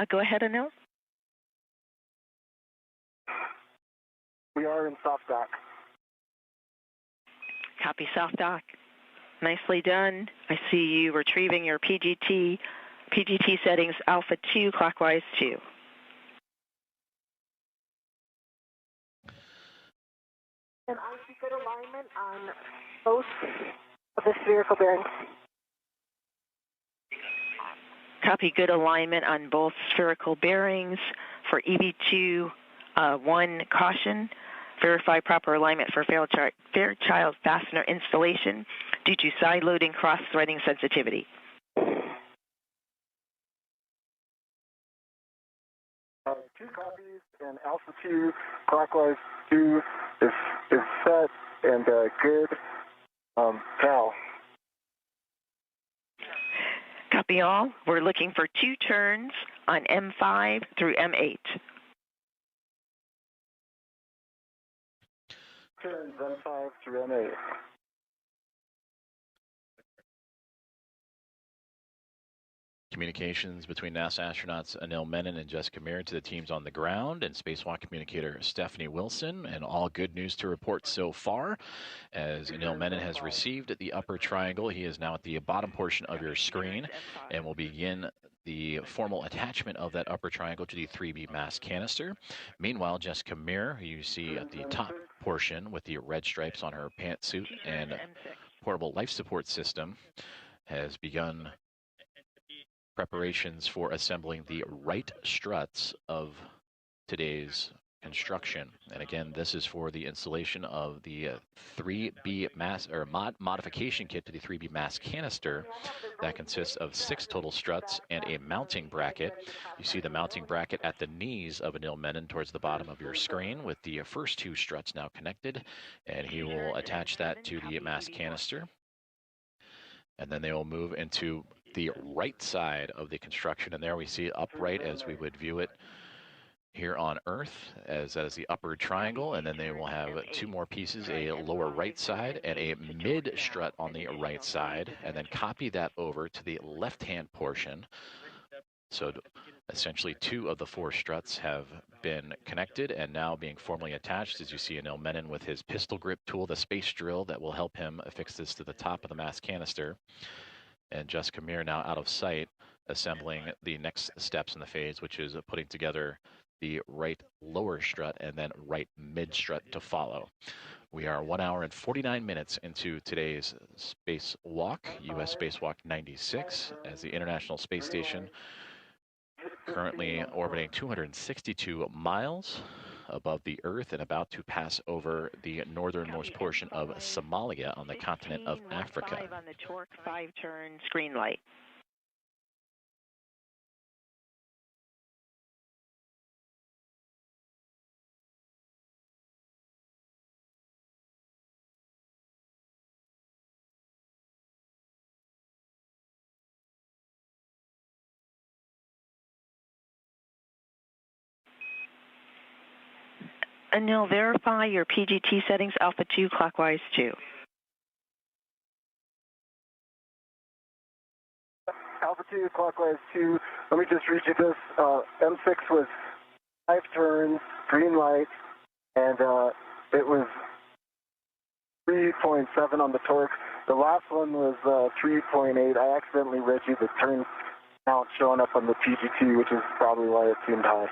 Go ahead, Anil. We are in soft dock. Copy soft dock. Nicely done. I see you retrieving your PGT. PGT settings alpha 2, clockwise 2. And I see good alignment on both of the spherical bearings. Copy good alignment on both spherical bearings. For EV2, 1, caution. Verify proper alignment for Fairchild fastener installation due to side loading cross-threading sensitivity. 2 copies, and alpha 2, clockwise 2 is set and good. Cal. Copy all. We're looking for 2 turns on M5 through M8. Turns M5 through M8. Communications between NASA astronauts Anil Menon and Jessica Meir to the teams on the ground, and spacewalk communicator Stephanie Wilson. And all good news to report so far, as Anil Menon has received the upper triangle. He is now at the bottom portion of your screen, and will begin the formal attachment of that upper triangle to the 3B mass canister. Meanwhile, Jessica Meir, who you see at the top portion with the red stripes on her pantsuit and portable life support system, has begun preparations for assembling the right struts of today's construction. And again, this is for the installation of the 3B mass or modification kit to the 3B mass canister that consists of 6 total struts and a mounting bracket. You see the mounting bracket at the knees of Anil Menon towards the bottom of your screen, with the first 2 struts now connected, and he will attach that to the mass canister. And then they will move into the right side of the construction, and there we see upright as we would view it here on Earth, as that is the upper triangle. And then they will have 2 more pieces, a lower right side and a mid strut on the right side, and then copy that over to the left-hand portion. So essentially 2 of the 4 struts have been connected and now being formally attached, as you see Anil Menon with his pistol grip tool, the space drill that will help him affix this to the top of the mass canister. And Jessica Meir now out of sight, assembling the next steps in the phase, which is putting together the right lower strut and then right mid strut to follow. We are 1 hour and 49 minutes into today's spacewalk, U.S. Spacewalk 96, as the International Space Station currently orbiting 262 miles above the Earth and about to pass over the northernmost portion of Somalia on the continent of Africa. 5 on the torque 5-turn screen light. Anil, verify your PGT settings, Alpha 2, clockwise 2. Alpha 2, clockwise 2. Let me just read you this. M6 was 5 turns, green light, and it was 3.7 on the torque. The last one was 3.8. I accidentally read you the turn count showing up on the PGT, which is probably why it seemed high.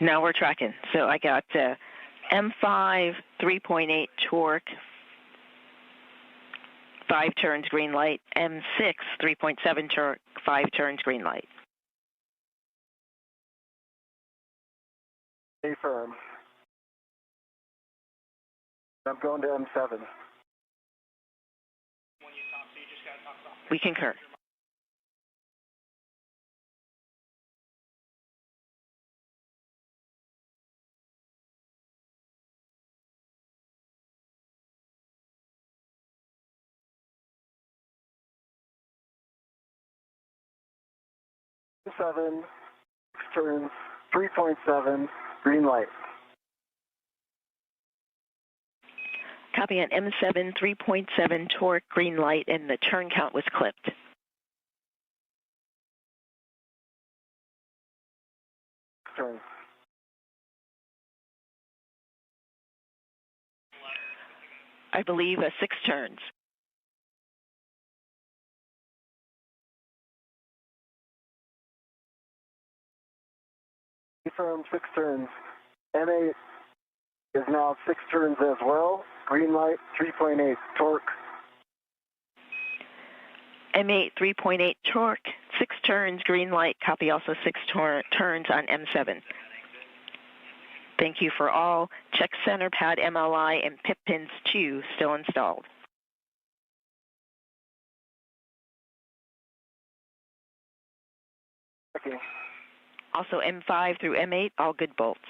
Now we're tracking. So I got M5, 3.8 torque, 5 turns, green light. M6, 3.7 torque, 5 turns, green light. Stay firm. I'm going to M7. We concur. M7, 6 turns, 3.7, green light. Copy on M7, 3.7 torque, green light, and the turn count was clipped. Turns. I believe 6 turns. Confirm 6 turns. M8 is now 6 turns as well. Green light, 3.8 torque. M8, 3.8 torque, 6 turns, green light. Copy also 6 turns on M7. Thank you for all. Check center pad MLI and PIP pins 2 still installed. Okay. Also M5 through M8, all good bolts.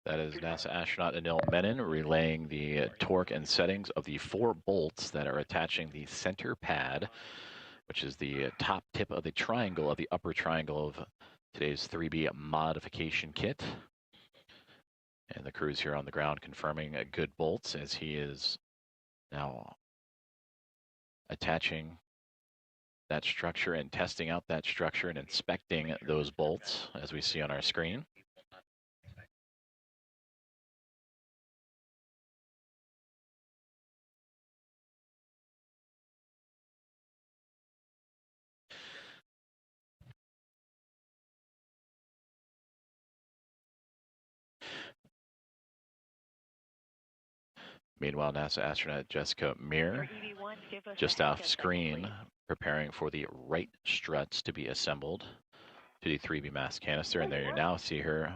That is NASA astronaut Anil Menon relaying the torque and settings of the 4 bolts that are attaching the center pad, which is the top tip of the triangle of the upper triangle of today's 3B modification kit. And the crew's here on the ground confirming good bolts as he is now attaching that structure and testing out that structure and inspecting those bolts as we see on our screen. Meanwhile, NASA astronaut Jessica Meir, just off screen, preparing for the right struts to be assembled to the 3B mass canister. And there you now see her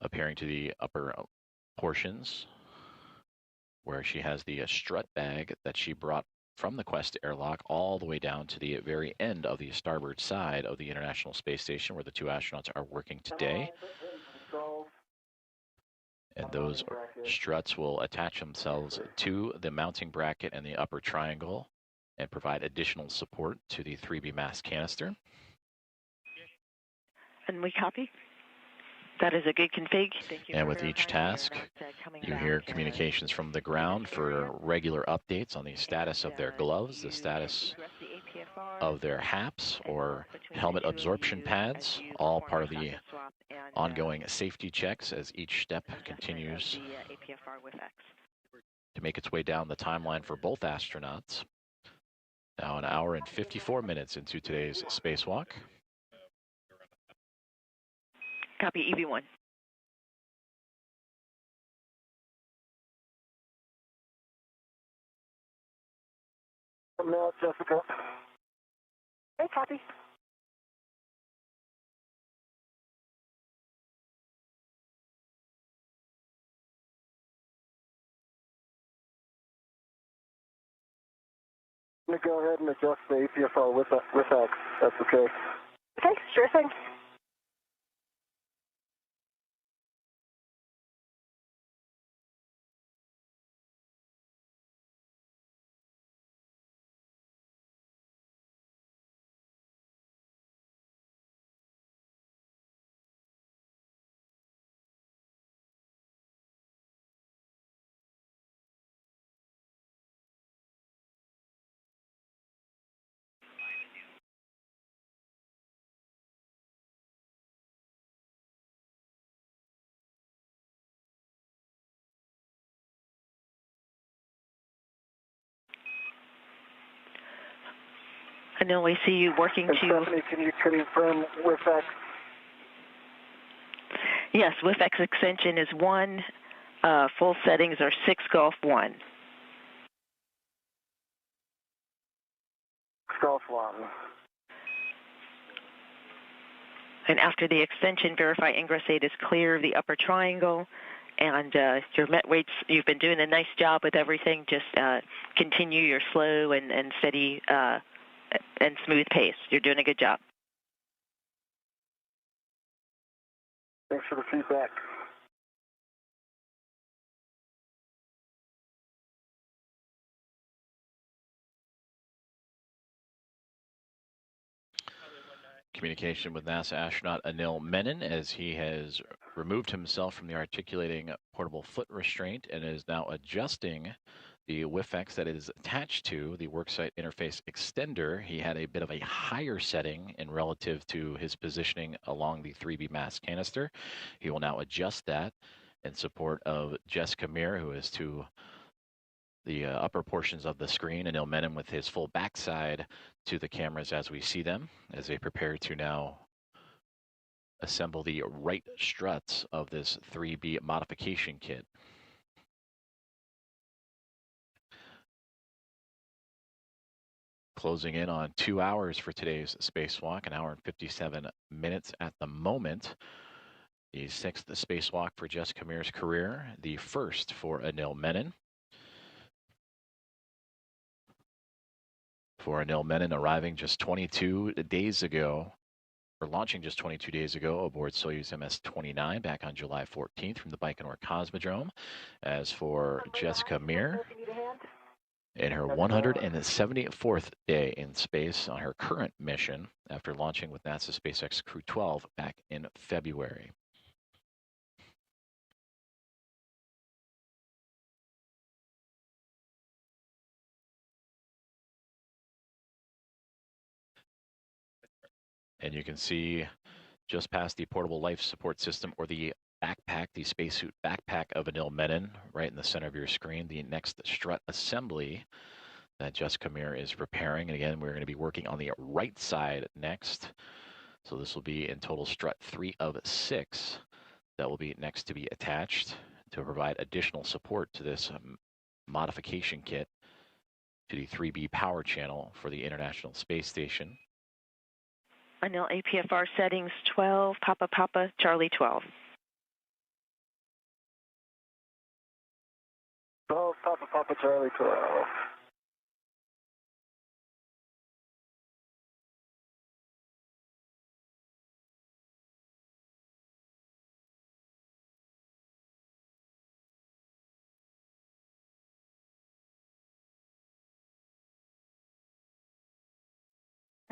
appearing to the upper portions where she has the strut bag that she brought from the Quest airlock all the way down to the very end of the starboard side of the International Space Station where the 2 astronauts are working today. And those struts will attach themselves to the mounting bracket and the upper triangle and provide additional support to the 3B mass canister. And we copy. That is a good config. Thank you. And with each task, you hear communications from the ground for regular updates on the status of their gloves, the status of their HAPs or helmet absorption pads, all part of the ongoing safety checks as each step continues to make its way down the timeline for both astronauts. Now an hour and 54 minutes into today's spacewalk. Copy EV1. Coming out, Jessica. Okay, copy. I'm going to go ahead and adjust the APFR with X. That's okay. Okay, sure thing. I know we see you working And to... Stephanie, can you confirm WIFX? Yes, WIFX extension is 1. Full settings are 6 Golf 1. Golf 1. And after the extension, verify ingress 8 is clear of the upper triangle. And your met weights, you've been doing a nice job with everything. Just continue your slow and steady and smooth pace. You're doing a good job. Thanks for the feedback. Communication with NASA astronaut Anil Menon as he has removed himself from the articulating portable foot restraint and is now adjusting the WIFX that is attached to the worksite interface extender. He had a bit of a higher setting in relative to his positioning along the 3B mass canister. He will now adjust that in support of Jessica Meir, who is to the upper portions of the screen, and Anil Menon with his full backside to the cameras as we see them, as they prepare to now assemble the right struts of this 3B modification kit. Closing in on 2 hours for today's spacewalk, 1 hour and 57 minutes at the moment. The 6th spacewalk for Jessica Meir's career, the first for Anil Menon. For Anil Menon arriving just 22 days ago, or launching just 22 days ago aboard Soyuz MS-29 back on July 14th from the Baikonur Cosmodrome. As for Jessica Meir, in her 174th day in space on her current mission after launching with NASA SpaceX Crew 12 back in February. And you can see just past the portable life support system, or the backpack, the spacesuit backpack of Anil Menon, right in the center of your screen, the next strut assembly that Jessica Meir is preparing. And again, we're going to be working on the right side next. So this will be in total strut 3 of 6 that will be next to be attached to provide additional support to this modification kit to the 3B power channel for the International Space Station. Anil, APFR settings 12, Papa Papa, Charlie 12. 12, Papa Papa, Charlie 12.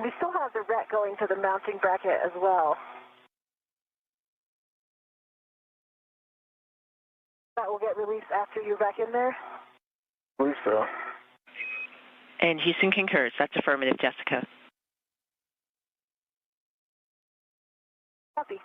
We still have the RET going to the mounting bracket as well. That will get released after you're back in there? I believe so. And Houston concurs. That's affirmative, Jessica. Copy.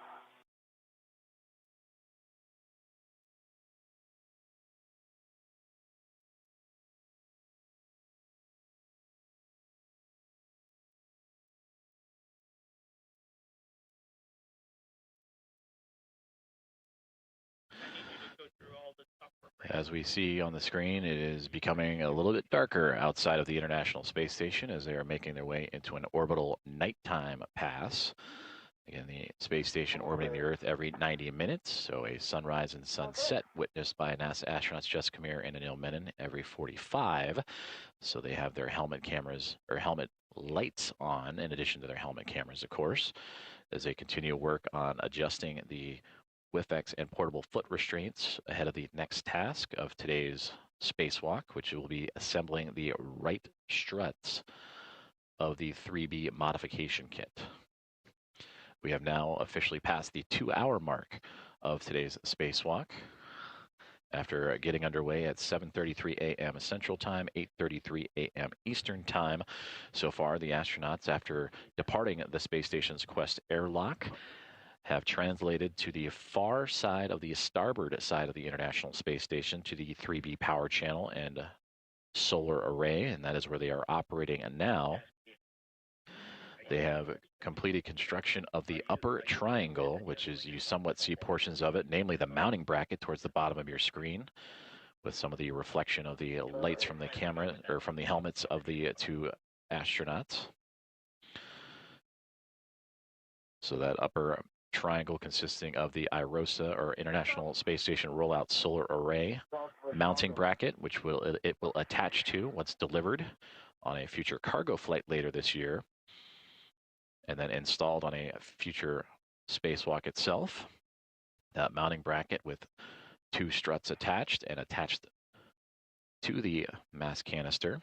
As we see on the screen, it is becoming a little bit darker outside of the International Space Station as they are making their way into an orbital nighttime pass. Again, the space station orbiting the Earth every 90 minutes, so a sunrise and sunset witnessed by NASA astronauts Jessica Meir and Anil Menon every 45. So they have their helmet cameras, or helmet lights on, in addition to their helmet cameras, of course, as they continue work on adjusting the WIFX and portable foot restraints ahead of the next task of today's spacewalk, which will be assembling the right struts of the 3B modification kit. We have now officially passed the 2-hour mark of today's spacewalk. After getting underway at 7:33 a.m. Central Time, 8:33 a.m. Eastern Time. So far, the astronauts, after departing the space station's Quest airlock, have translated to the far side of the starboard side of the International Space Station to the 3B power channel and solar array, and that is where they are operating now. They have completed construction of the upper triangle, which is, you somewhat see portions of it, namely the mounting bracket towards the bottom of your screen, with some of the reflection of the lights from the camera, or from the helmets of the two astronauts. So that upper triangle consisting of the IROSA, or International Space Station Rollout Solar Array, mounting bracket, which it will attach to once delivered on a future cargo flight later this year, and then installed on a future spacewalk itself. That mounting bracket with 2 struts attached and attached to the mass canister.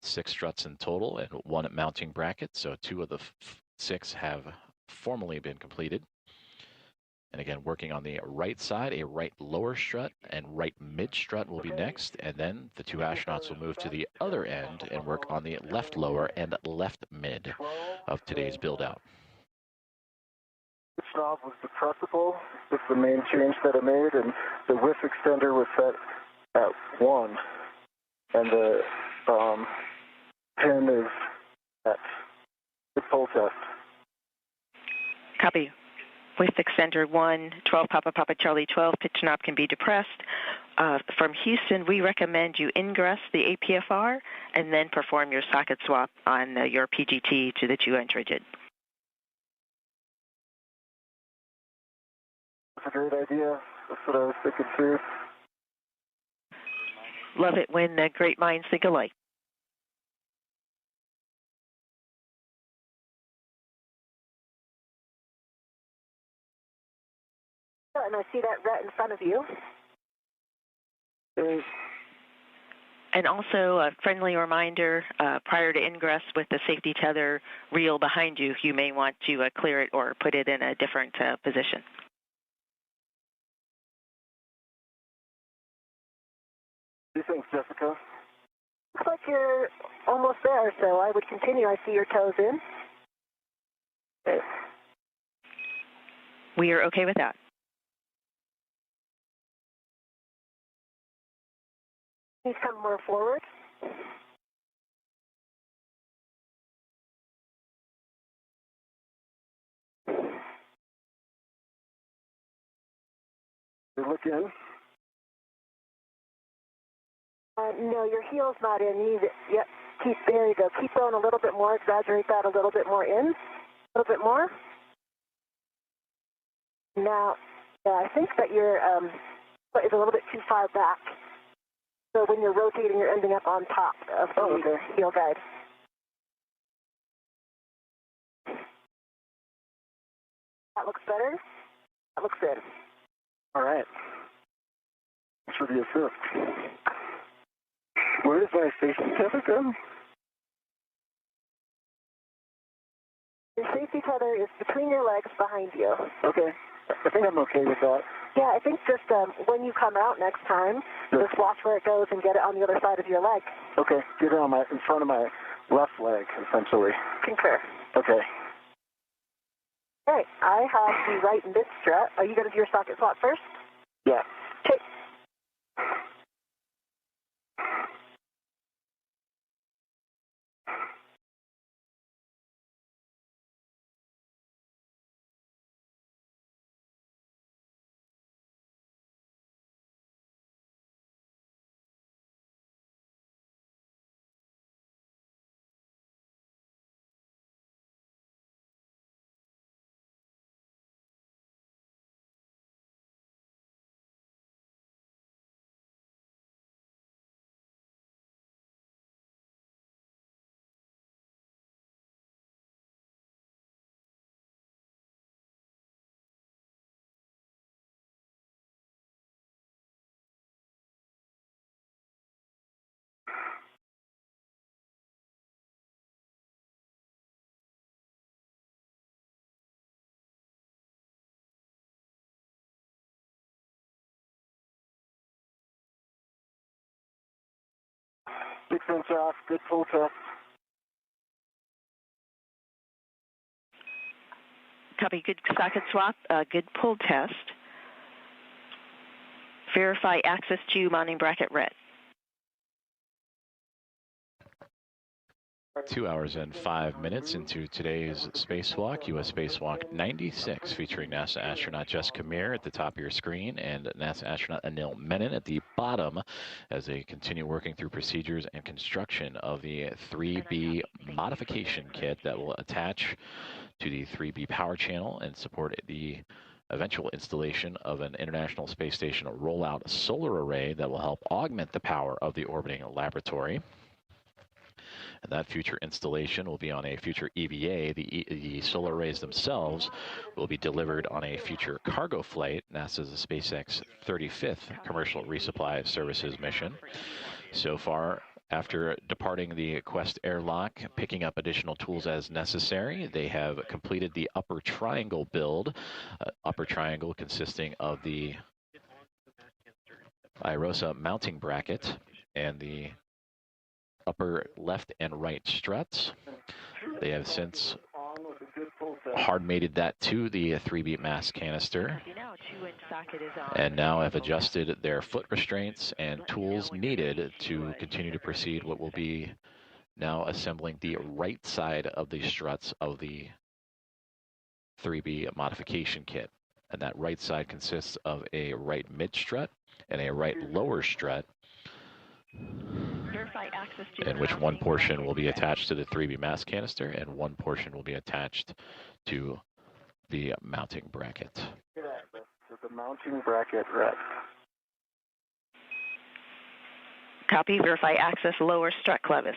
6 struts in total and 1 mounting bracket, so 2 of the 6 have formally been completed. And again, working on the right side, a right lower strut and right mid strut will be next, and then the 2 astronauts will move to the other end and work on the left lower and left mid of today's build out. This knob was depressible. This is the main change that I made, and the width extender was set at 1, and the pin is at the pull test. Copy. Width extender 1, 12 Papa Papa Charlie 12, pitch knob can be depressed. From Houston, we recommend you ingress the APFR and then perform your socket swap on your PGT to the 2-inch rigid. That's a great idea. That's what I was thinking too. Love it when great minds think alike. And I see that right in front of you. And also a friendly reminder, prior to ingress with the safety tether reel behind you, you may want to clear it or put it in a different position. What do you think, Jessica? Looks like you're almost there, so I would continue. I see your toes in. We are okay with that. Please come more forward. You look in. No, your heel's not in. You need it. Yep. There you go. Keep going a little bit more. Exaggerate that a little bit more in. A little bit more. Now, yeah, I think that your foot is a little bit too far back. So when you're rotating, you're ending up on top of the heel guide. That looks better. That looks good. All right. Thanks for the assist. Where does my safety tether go? Your safety tether is between your legs behind you. Okay. I think I'm okay with that. Yeah, I think just when you come out next time, just watch where it goes and get it on the other side of your leg. Okay. Get it on in front of my left leg, essentially. Concur. Okay. All right. I have the right mid strut. Are you going to do your socket swap first? Yeah. Okay. Big sense off. Good pull test. Copy. Good socket swap. Good pull test. Verify access to mounting bracket red. 2 hours and 5 minutes into today's spacewalk, U.S. Spacewalk 96, featuring NASA astronaut Jessica Meir at the top of your screen and NASA astronaut Anil Menon at the bottom as they continue working through procedures and construction of the 3B modification kit that will attach to the 3B power channel and support the eventual installation of an International Space Station rollout solar array that will help augment the power of the orbiting laboratory. And that future installation will be on a future EVA. The solar arrays themselves will be delivered on a future cargo flight, NASA's SpaceX 35th Commercial Resupply Services mission. So far, after departing the Quest airlock, picking up additional tools as necessary, they have completed the upper triangle build. Upper triangle consisting of the IROSA mounting bracket and the upper left and right struts. They have since hard mated that to the 3B mass canister and now have adjusted their foot restraints and tools needed to continue to proceed what will be now assembling the right side of the struts of the 3B modification kit. And that right side consists of a right mid strut and a right lower strut, in which one portion will be attached to the 3B mass canister and one portion will be attached to the mounting bracket. So the mounting bracket rests. Copy. Verify access lower strut clevis.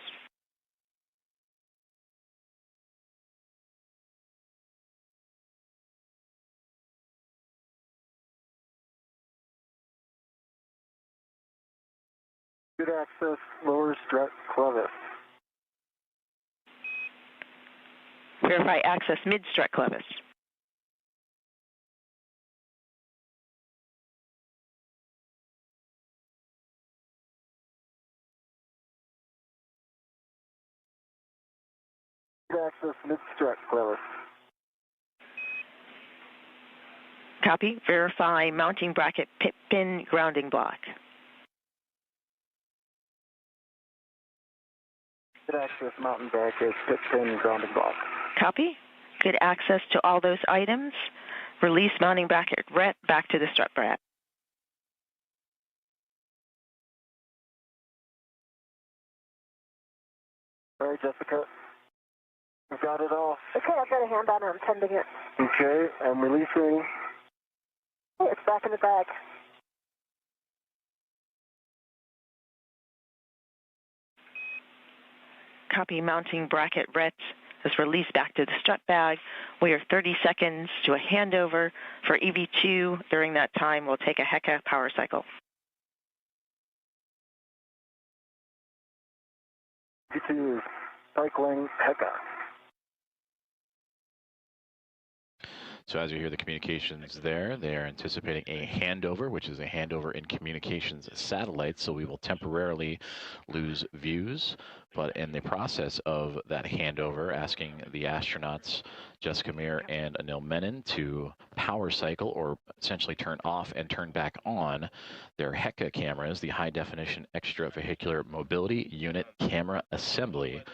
Good access lower strut clevis. Verify access mid strut clevis. Good access mid strut clevis. Copy. Verify mounting bracket pin grounding block. Good access mounting bracket pin grounding block. Copy. Good access to all those items. Release mounting bracket ret back to the strut bracket. All right, Jessica. We've got it all. Okay, I've got a hand on it. I'm tending it. Okay, I'm releasing. Hey, it's back in the bag. Copy. Mounting bracket ret is released back to the strut bag. We are 30 seconds to a handover for EV2. During that time, we'll take a HECA power cycle. EV2 cycling HECA. So as you hear the communications there, they are anticipating a handover, which is a handover in communications satellites. So we will temporarily lose views, but in the process of that handover, asking the astronauts Jessica Meir and Anil Menon to power cycle or essentially turn off and turn back on their HECA cameras, the high definition extravehicular mobility unit camera assembly.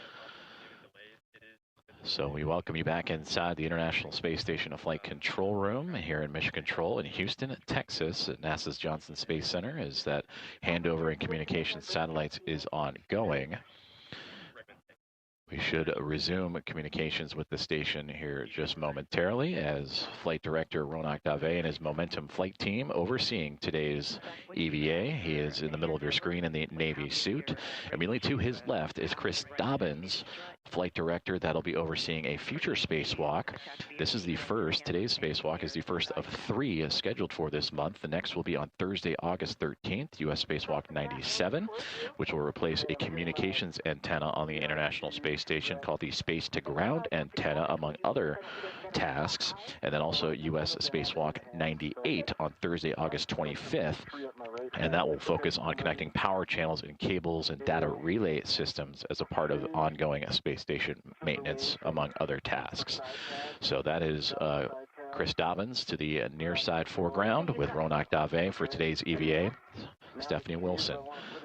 So we welcome you back inside the International Space Station Flight Control Room here in Mission Control in Houston, Texas at NASA's Johnson Space Center as that handover in communications satellites is ongoing. We should resume communications with the station here just momentarily as Flight Director Ronak Dave and his Momentum flight team overseeing today's EVA. He is in the middle of your screen in the Navy suit. Immediately to his left is Chris Dobbins, Flight Director that'll be overseeing a future spacewalk. This is the first, today's spacewalk is the first of 3 scheduled for this month. The next will be on Thursday, August 13th, U.S. Spacewalk 97, which will replace a communications antenna on the International Space Station called the Space to Ground antenna, among other tasks. And then also U.S. Spacewalk 98 on Thursday, August 25th. And that will focus on connecting power channels and cables and data relay systems as a part of ongoing space station maintenance, among other tasks. So that is Chris Dobbins to the near side foreground with Ronak Dave for today's EVA. Stephanie Wilson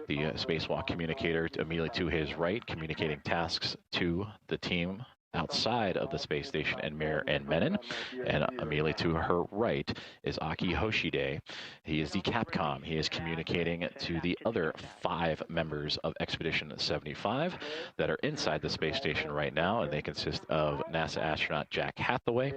the spacewalk communicator immediately to his right, communicating tasks to the team outside of the space station and Mir and Menon, and immediately to her right is Aki Hoshide. He is the Capcom. He is communicating to the other 5 members of Expedition 75 that are inside the space station right now, and they consist of NASA astronaut Jack Hathaway,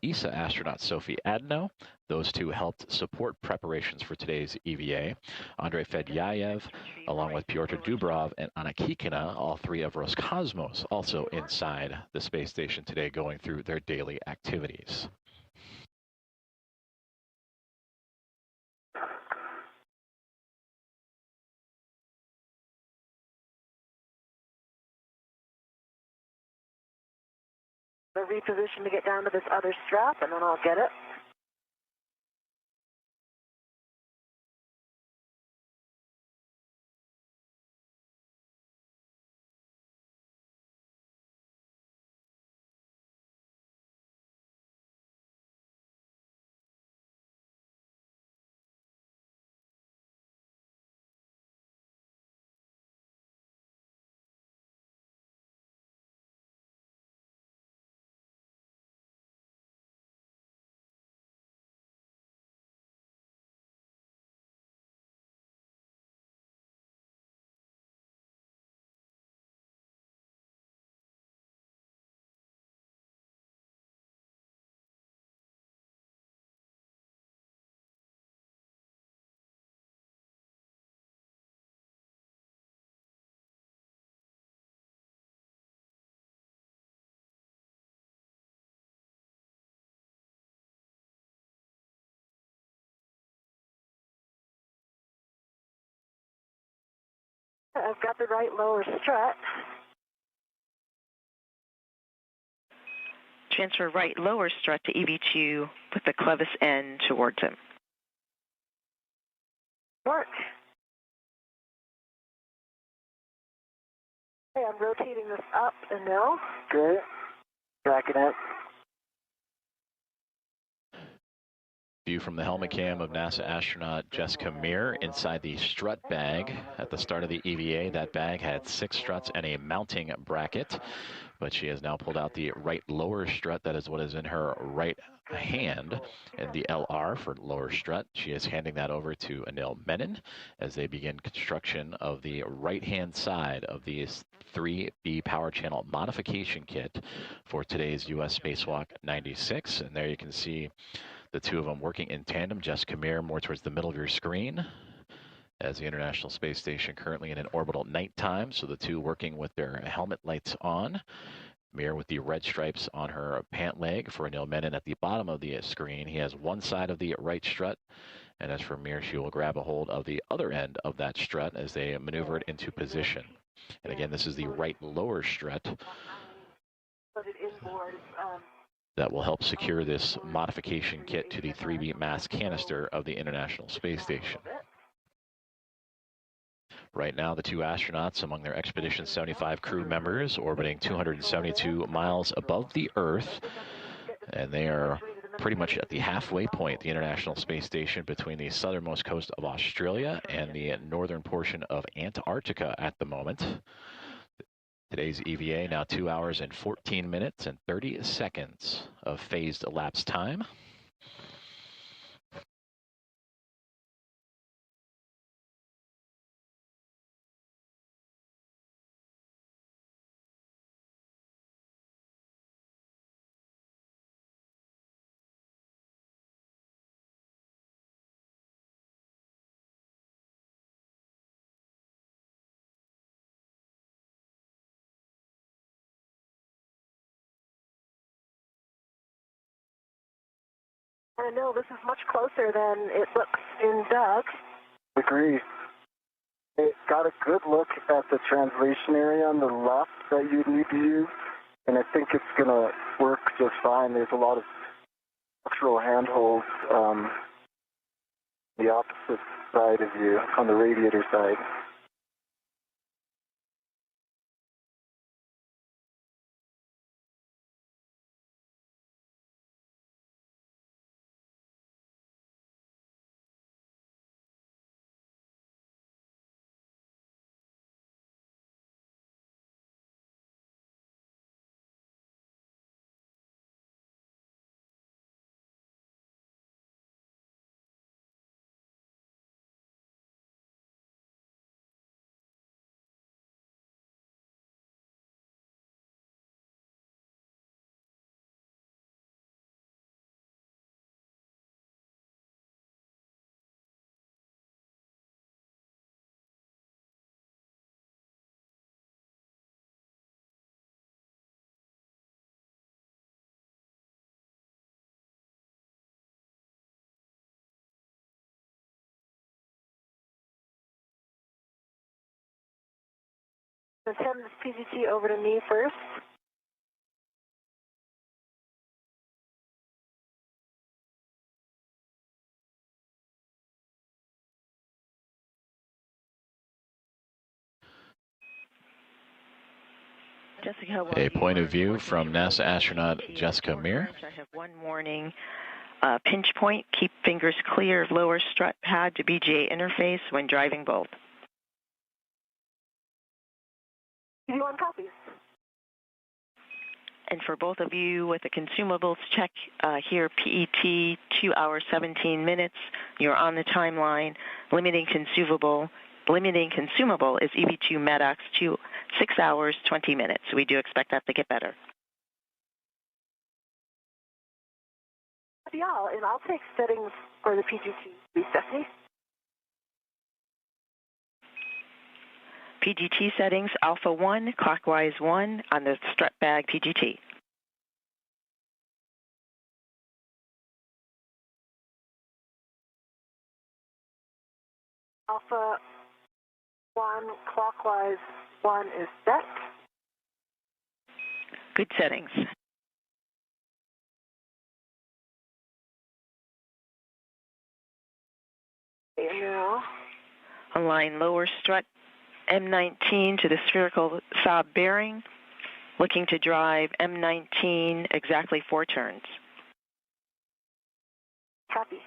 ESA astronaut Sophie Adno. Those two helped support preparations for today's EVA. Andrei Fedyayev, along with Pyotr Dubrov and Anna Kikina, all 3 of Roscosmos, also inside the space station today going through their daily activities. I'll reposition to get down to this other strap, and then I'll get it. I've got the right lower strut. Transfer right lower strut to EV2 with the clevis end towards him. Work. Okay, I'm rotating this up and now. Great. Tracking it. View from the helmet cam of NASA astronaut Jessica Meir inside the strut bag. At the start of the EVA, that bag had 6 struts and a mounting bracket, but she has now pulled out the right lower strut. That is what is in her right hand, and the LR for lower strut. She is handing that over to Anil Menon as they begin construction of the right-hand side of the 3B power channel modification kit for today's U.S. Spacewalk 96. And there you can see the 2 of them working in tandem. Jessica Meir more towards the middle of your screen as the International Space Station currently in an orbital nighttime. So the 2 working with their helmet lights on. Meir with the red stripes on her pant leg. For Anil Menon at the bottom of the screen, he has one side of the right strut. And as for Meir, she will grab a hold of the other end of that strut as they maneuver it into position. And again, this is the right lower strut that will help secure this modification kit to the 3B mass canister of the International Space Station. Right now, the 2 astronauts among their Expedition 75 crew members orbiting 272 miles above the Earth, and they are pretty much at the halfway point, the International Space Station, between the southernmost coast of Australia and the northern portion of Antarctica at the moment. Today's EVA now 2 hours and 14 minutes and 30 seconds of phased elapsed time. I know this is much closer than it looks in Doug. Agree. It got a good look at the translation area on the left that you need to use, and I think it's going to work just fine. There's a lot of structural handholds the opposite side of you, on the radiator side. Let's hand this PGT over to me first. Jessica, a point of view from NASA astronaut Jessica Meir. I have one warning. Pinch point, keep fingers clear of lower strut pad to BGA interface when driving both. You want copies? And for both of you with the consumables check here, PET, 2 hours, 17 minutes. You're on the timeline. Limiting consumable is EV2 MEDOX, 6 hours, 20 minutes. So we do expect that to get better. Yeah, and I'll take settings for the PGT, Stephanie. PGT settings, alpha 1, clockwise 1 on the strut bag PGT. Alpha 1, clockwise 1 is set. Good settings. And now, Align lower strut M19 to the spherical Saab bearing. Looking to drive M19 exactly 4 turns. copy.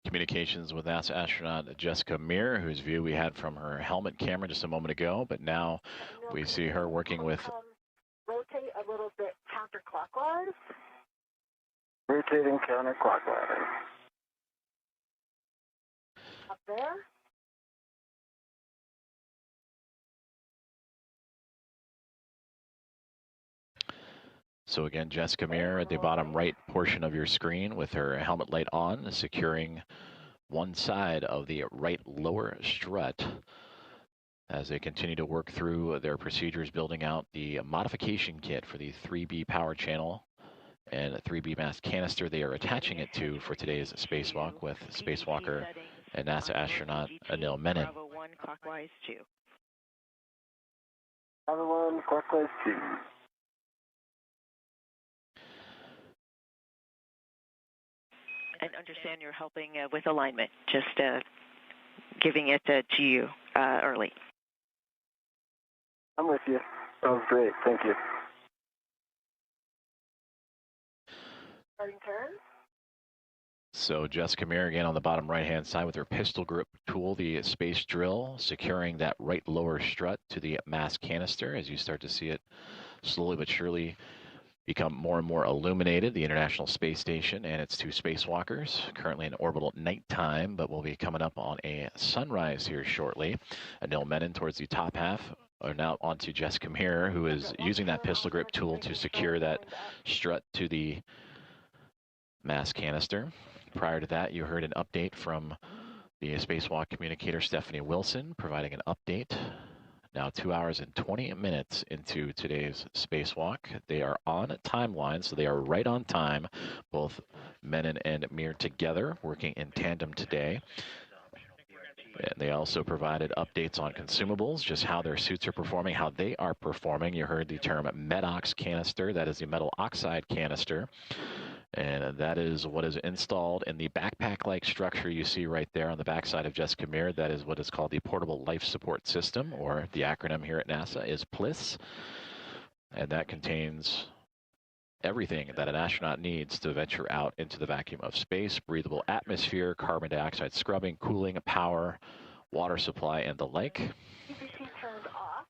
Communications with NASA astronaut Jessica Meir, whose view we had from her helmet camera just a moment ago, but now we see her working with... Rotate a little bit counterclockwise. Rotating counterclockwise. Up there. So again, Jessica Meir at the bottom right portion of your screen with her helmet light on, securing one side of the right lower strut as they continue to work through their procedures, building out the modification kit for the 3B power channel and a 3B mass canister they are attaching it to for today's spacewalk with spacewalker and NASA astronaut Anil Menon. Bravo 1, clockwise 2. Bravo 1, clockwise 2. And understand you're helping with alignment, just giving it to you early. I'm with you. That was great. Thank you. Starting turn. So Jessica Meir again on the bottom right-hand side with her pistol grip tool, the space drill, securing that right lower strut to the mass canister as you start to see it slowly but surely become more and more illuminated, the International Space Station and its 2 spacewalkers, currently in orbital nighttime, but will be coming up on a sunrise here shortly. Anil Menon towards the top half, are now onto Jessica Meir, who is using that pistol grip tool to secure that strut to the mass canister. Prior to that, you heard an update from the spacewalk communicator Stephanie Wilson, providing an update. Now 2 hours and 20 minutes into today's spacewalk. They are on a timeline, so they are right on time, both Menon and Meir together, working in tandem today. And they also provided updates on consumables, just how their suits are performing, how they are performing. You heard the term MEDOX canister. That is the metal oxide canister. And that is what is installed in the backpack-like structure you see right there on the backside of Jessica Meir. That is what is called the Portable Life Support System, or the acronym here at NASA is PLIS. And that contains everything that an astronaut needs to venture out into the vacuum of space: breathable atmosphere, carbon dioxide scrubbing, cooling, power, water supply, and the like. PGT turned off.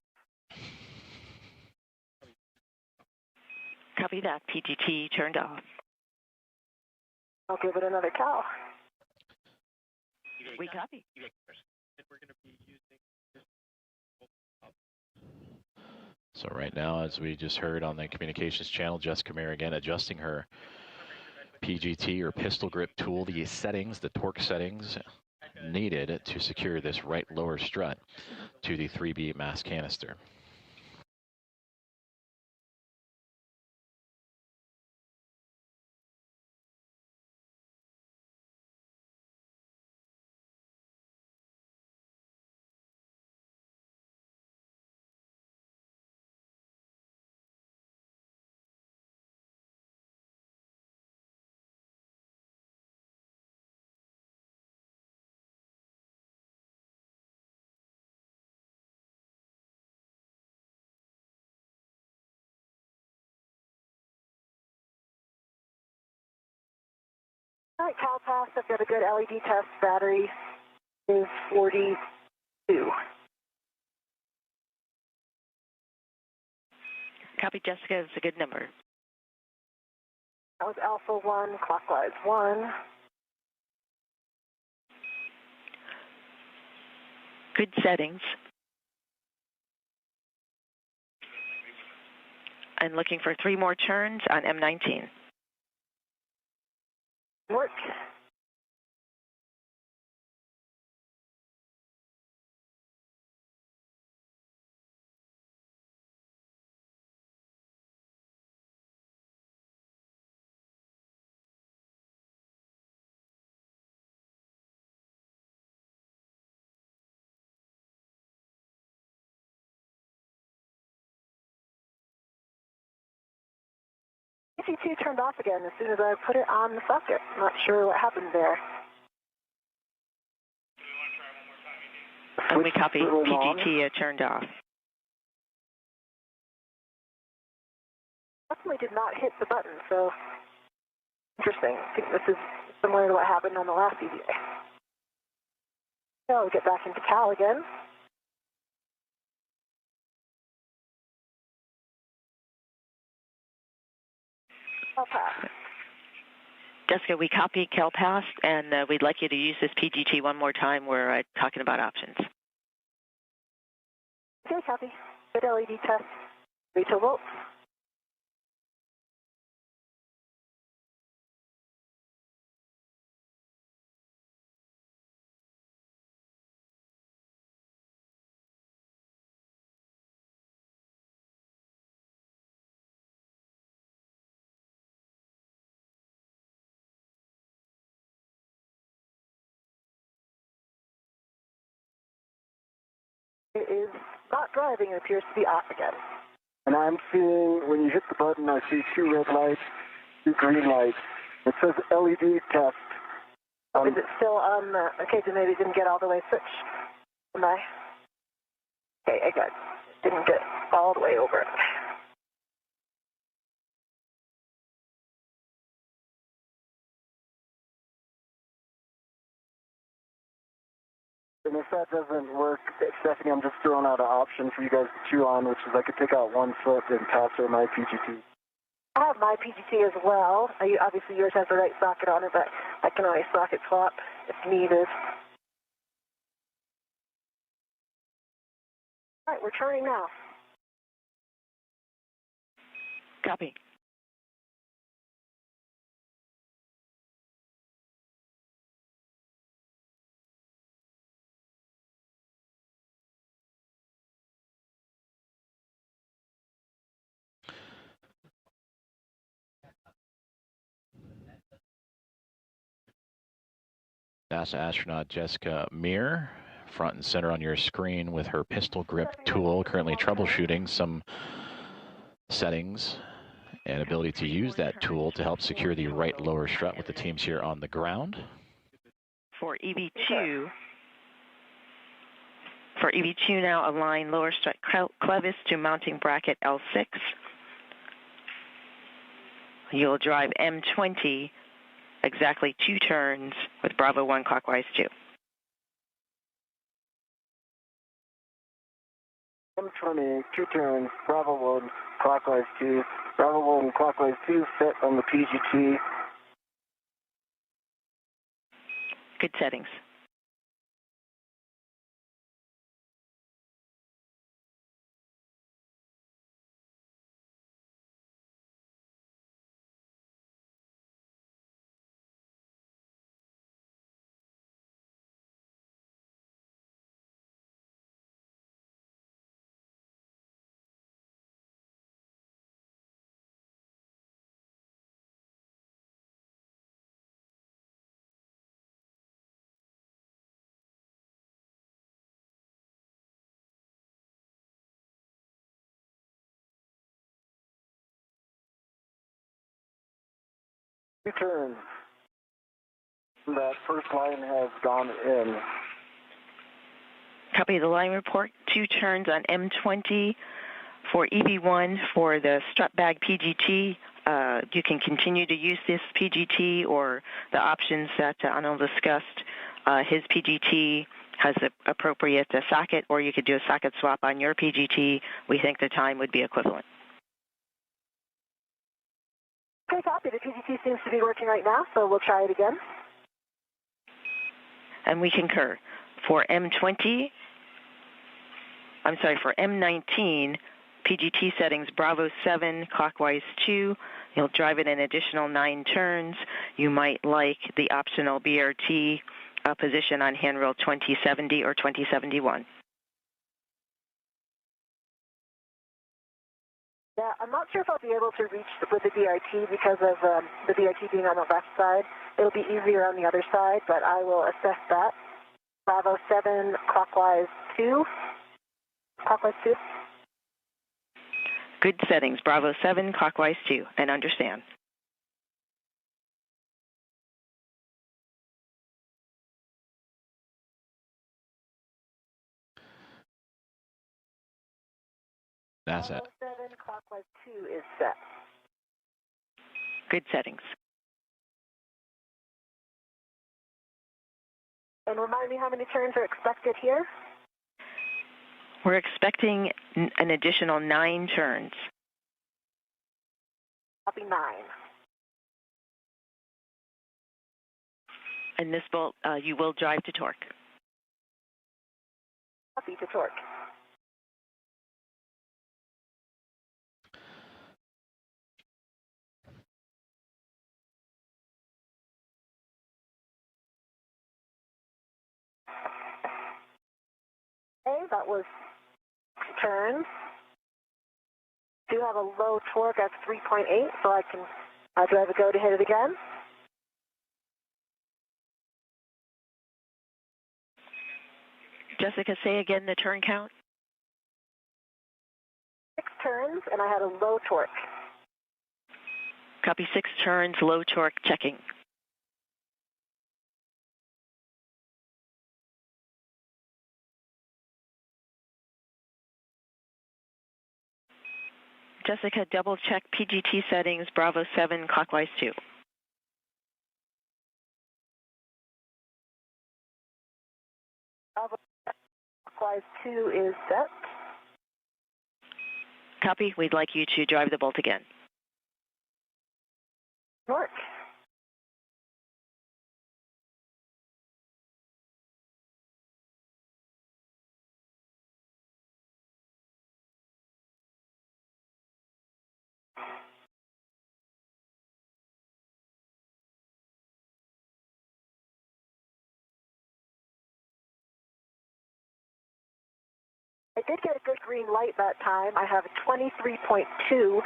Copy that. PGT turned off. I'll give it another cow. We copy. So right now, as we just heard on the communications channel, Jessica Meir again adjusting her PGT or pistol grip tool, the settings, the torque settings needed to secure this right lower strut to the 3B mass canister. All right, Cal Pass, I've got a good LED test. Battery is 42. Copy, Jessica, is a good number. That was Alpha 1, clockwise 1. Good settings. I'm looking for 3 more turns on M19. Work. PGT turned off again as soon as I put it on the socket. I'm not sure what happened there. And we copy PGT turned off. Definitely did not hit the button, so interesting. I think this is similar to what happened on the last EVA. So we'll get back into Cal again. Pass. Jessica, we copy CalPass, and we'd like you to use this PGT one more time. We're talking about options. Okay, copy. Good LED test. 32 volts. It is not driving. It appears to be off again. And I'm seeing, when you hit the button, I see 2 red lights, 2 green lights. It says LED test. Is it still on the... Okay, so maybe it didn't get all the way switched. Am I? Okay, I got... Didn't get all the way over it. And if that doesn't work, Stephanie, I'm just throwing out an option for you guys to chew on, which is I could take out 1 foot and pass her my PGT. I have my PGT as well. Obviously, yours has the right socket on it, but I can always socket swap if needed. All right, we're turning now. Copy. NASA astronaut Jessica Meir, front and center on your screen with her pistol grip tool, currently troubleshooting some settings and ability to use that tool to help secure the right lower strut with the teams here on the ground. For EV2 now, align lower strut clevis to mounting bracket L6. You'll drive M20 exactly 2 turns with Bravo 1 clockwise 2. M20, 2 turns, Bravo 1, clockwise 2. Bravo 1, clockwise 2, set on the PGT. Good settings. Turns. That first line has gone in. Copy the line report. 2 turns on M20 for EV1 for the strut bag PGT. you can continue to use this PGT or the options that Anil discussed. His PGT has the appropriate socket, or you could do a socket swap on your PGT. We think the time would be equivalent. Okay, copy. The PGT seems to be working right now, so we'll try it again. And we concur. For M19, PGT settings, Bravo 7, clockwise 2. You'll drive it an additional 9 turns. You might like the optional BRT position on handrail 2070 or 2071. Yeah, I'm not sure if I'll be able to reach with the BRT because of the BRT being on the left side. It'll be easier on the other side, but I will assess that. Bravo 7, clockwise 2. Clockwise 2. Good settings, Bravo 7, clockwise 2, and understand. That's it. Bravo 7, clockwise 2 is set. Good settings. And remind me how many turns are expected here? We're expecting an additional 9 turns. Copy 9. And this will, you will drive to torque. Copy to torque. Okay, that was turns. Do have a low torque at 3.8, so I can drive a go to hit it again. Jessica, say again the turn count. 6 turns, and I had a low torque. Copy 6 turns, low torque, checking. Jessica, double check PGT settings, Bravo 7, clockwise 2. Bravo clockwise 2 is set. Copy, we'd like you to drive the bolt again. Torque. I did get a good green light that time. I have a 23.2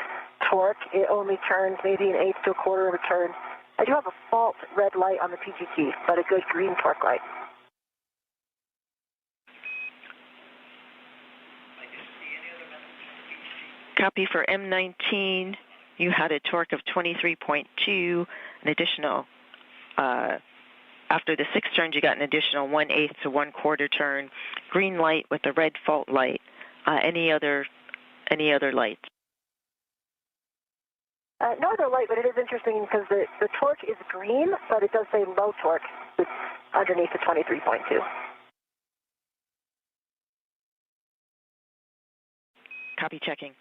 torque. It only turns maybe an eighth to a quarter of a turn. I do have a fault red light on the PGT, but a good green torque light. Copy for M19. You had a torque of 23.2, an additional, after the 6 turns, you got an additional 1/8 to 1/4 turn. Green light with the red fault light. Any other lights? No other light, but it is interesting because the torque is green, but it does say low torque underneath the 23.2. Copy, checking.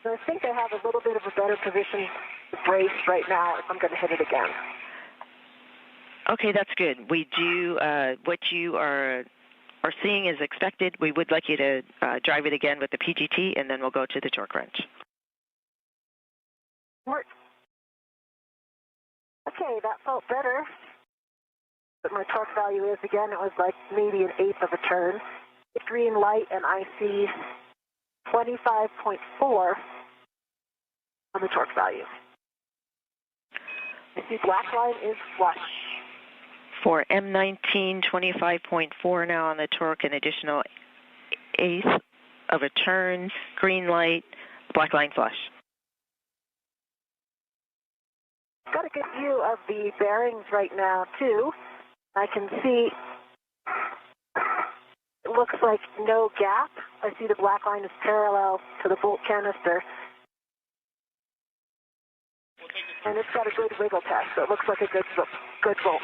So I think I have a little bit of a better position to brace right now if I'm going to hit it again. Okay, that's good. We do what you are seeing is expected. We would like you to drive it again with the PGT, and then we'll go to the torque wrench. Work. Okay, that felt better. But my torque value is, again, it was like maybe an eighth of a turn. It's green light, and I see 25.4 on the torque value. I see black line is flush. For M19, 25.4 now on the torque, an additional eighth of a turn, green light, black line flush. Got a good view of the bearings right now, too. I can see it looks like no gap. I see the black line is parallel to the bolt canister. And it's got a good wiggle test, so it looks like a good bolt.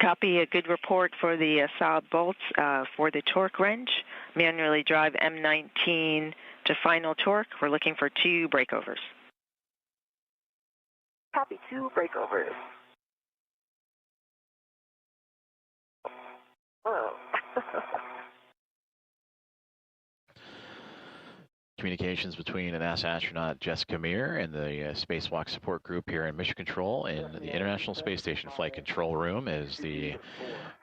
Copy, a good report for the Saab bolts for the torque wrench. Manually drive M19 to final torque. We're looking for 2 breakovers. Copy, 2 breakovers. Whoa. Communications between a NASA astronaut Jessica Meir and the Spacewalk Support Group here in Mission Control in the International Space Station Flight Control Room as the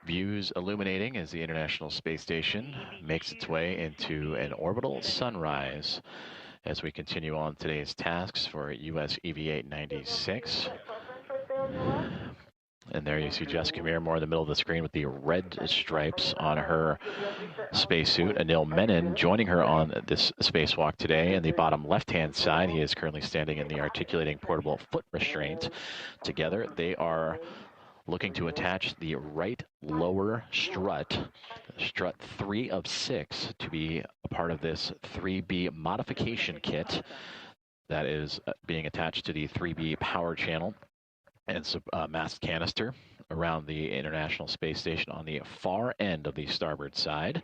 views illuminating as the International Space Station makes its way into an orbital sunrise as we continue on today's tasks for US EV-896. And there you see Jessica Meir more in the middle of the screen with the red stripes on her spacesuit. Anil Menon joining her on this spacewalk today. In the bottom left-hand side, he is currently standing in the articulating portable foot restraint. Together, they are looking to attach the right lower strut 3 of 6, to be a part of this 3B modification kit that is being attached to the 3B power channel and mast canister around the International Space Station on the far end of the starboard side.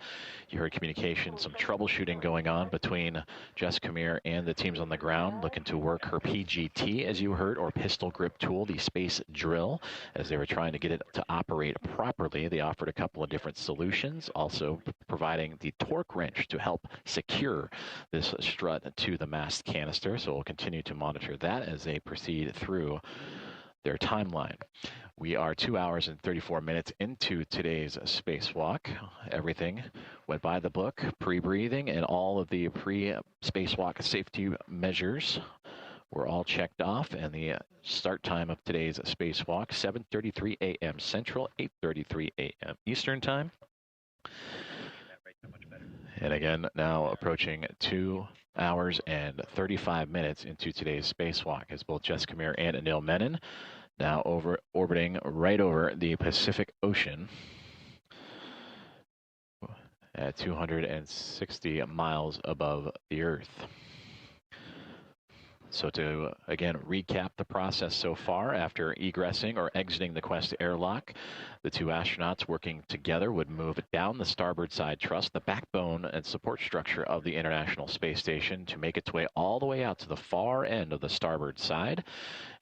You heard communication, some troubleshooting going on between Jessica Meir and the teams on the ground, looking to work her PGT, as you heard, or pistol grip tool, the space drill, as they were trying to get it to operate properly. They offered a couple of different solutions, also providing the torque wrench to help secure this strut to the mast canister. So we'll continue to monitor that as they proceed through their timeline. We are 2 hours and 34 minutes into today's spacewalk. Everything went by the book, pre-breathing, and all of the pre-spacewalk safety measures were all checked off. And the start time of today's spacewalk, 7:33 a.m. Central, 8:33 a.m. Eastern Time. And again, now approaching 2 hours and 35 minutes into today's spacewalk as both Jessica Meir and Anil Menon now orbiting right over the Pacific Ocean at 260 miles above the Earth. So to, again, recap the process so far, after egressing or exiting the Quest airlock, the 2 astronauts working together would move down the starboard side truss, the backbone and support structure of the International Space Station, to make its way all the way out to the far end of the starboard side.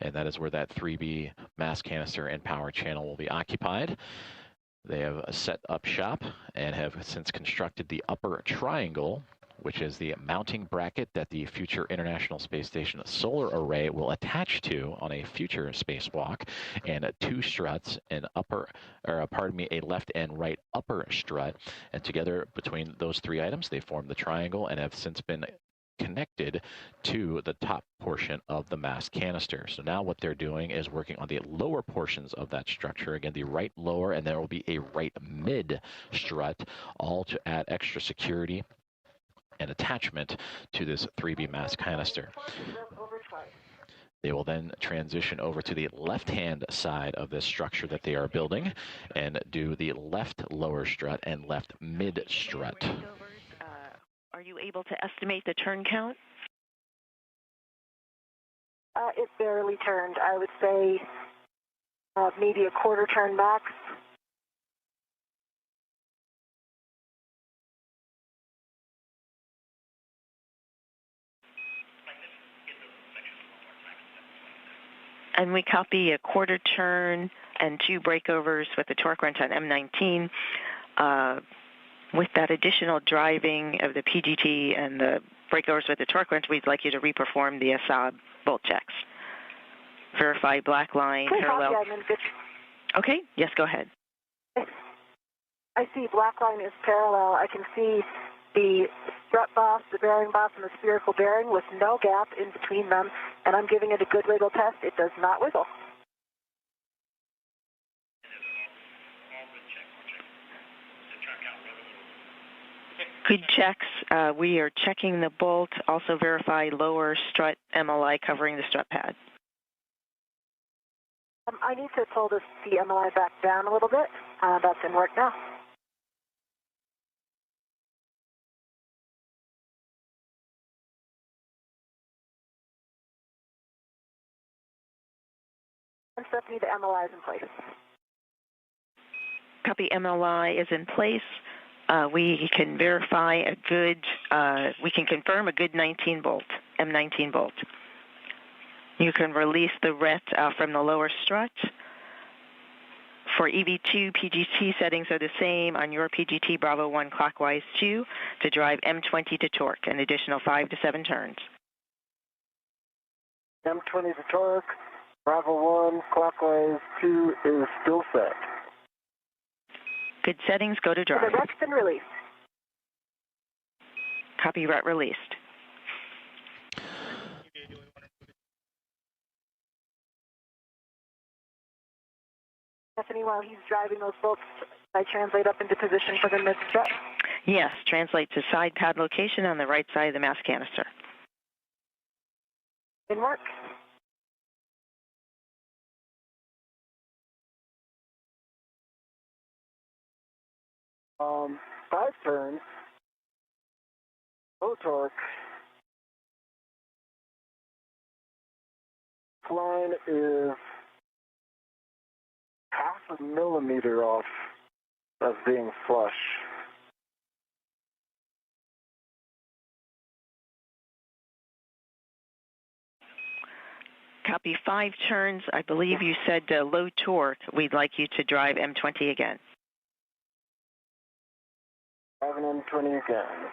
And that is where that 3B mast canister and power channel will be occupied. They have set up shop and have since constructed the upper triangle, which is the mounting bracket that the future International Space Station solar array will attach to on a future spacewalk, and 2 struts, a left and right upper strut. And together between those 3 items, they form the triangle and have since been connected to the top portion of the mast canister. So now what they're doing is working on the lower portions of that structure. Again, the right lower, and there will be a right mid strut, all to add extra security and attachment to this 3B mast canister. They will then transition over to the left-hand side of this structure that they are building and do the left lower strut and left mid strut. Are you able to estimate the turn count? It barely turned. I would say maybe a quarter turn max. And we copy a quarter turn and 2 breakovers with the torque wrench on M19. With that additional driving of the PGT and the breakovers with the torque wrench, we'd like you to reperform the Saab bolt checks. Verify black line parallel. Okay, yes, go ahead. I see black line is parallel. I can see the strut boss, the bearing boss, and the spherical bearing with no gap in between them, and I'm giving it a good wiggle test. It does not wiggle. Good checks. We are checking the bolt. Also verify lower strut MLI covering the strut pad. I need to pull the MLI back down a little bit. That's in work now. And Stephanie, the MLI is in place. Copy. MLI is in place. We can verify a good, we can confirm a good 19 bolt, M19 bolt. You can release the RET from the lower strut. For EV2, PGT settings are the same on your PGT Bravo 1 clockwise 2 to drive M20 to torque, an additional 5 to 7 turns. M20 to torque, Bravo 1 clockwise 2 is still set. Good settings, go to drive. The RET's been released. Copy, RET released. Stephanie, while he's driving those bolts, I translate up into position for the mid-strut? Yes, translate to side pad location on the right side of the mass canister. In work. Five turns, low torque, line is half a millimeter off of being flush. Copy. 5 turns. I believe you said low torque. We'd like you to drive M20 again. Driving M20 again.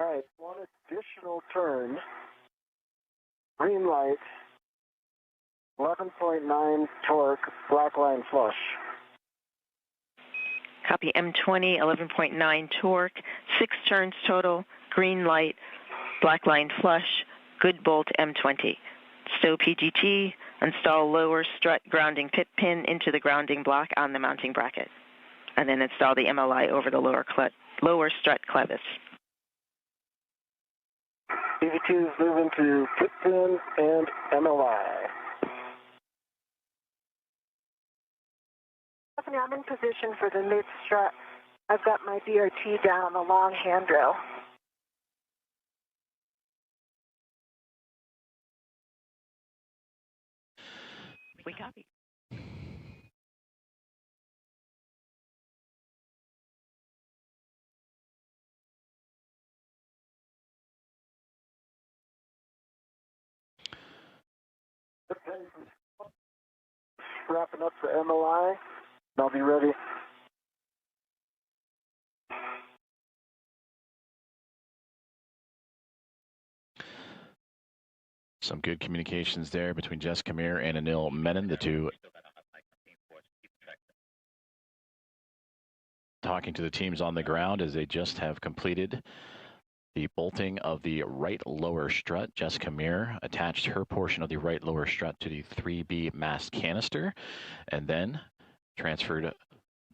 All right, one additional turn. Green light, 11.9 torque, black line flush. Copy. M20, 11.9 torque, 6 turns total, green light, black line flush, good bolt M20. Stow PGT, install lower strut grounding pit pin into the grounding block on the mounting bracket, and then install the MLI over the lower strut clevis. EV2 is moving to pit pin and MLI. Stephanie, I'm in position for the mid-strut. I've got my DRT down on the long handrail. We copy. Wrapping up the MLI, and I'll be ready. Some good communications there between Jess Kamir and Anil Menon, the two talking to the teams on the ground as they just have completed the bolting of the right lower strut. Jess Kamir attached her portion of the right lower strut to the 3B mast canister and then transferred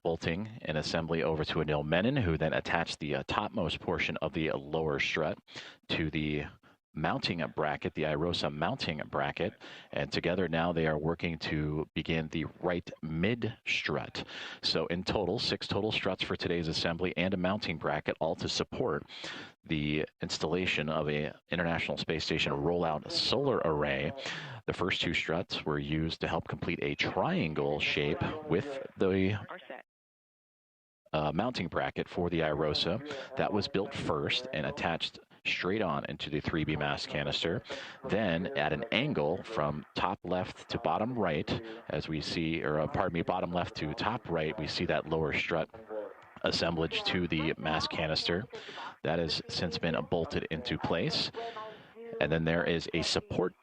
bolting and assembly over to Anil Menon, who then attached the topmost portion of the lower strut to the mounting bracket, the IROSA mounting bracket, and together now they are working to begin the right mid strut. So in total, 6 total struts for today's assembly and a mounting bracket, all to support the installation of a International Space Station rollout solar array. The first 2 struts were used to help complete a triangle shape with the mounting bracket for the IROSA. That was built first and attached straight on into the 3B mast canister. Then at an angle from top left to bottom right, as we see, or pardon me, bottom left to top right, we see that lower strut assemblage to the mast canister. That has since been bolted into place. And then there is a support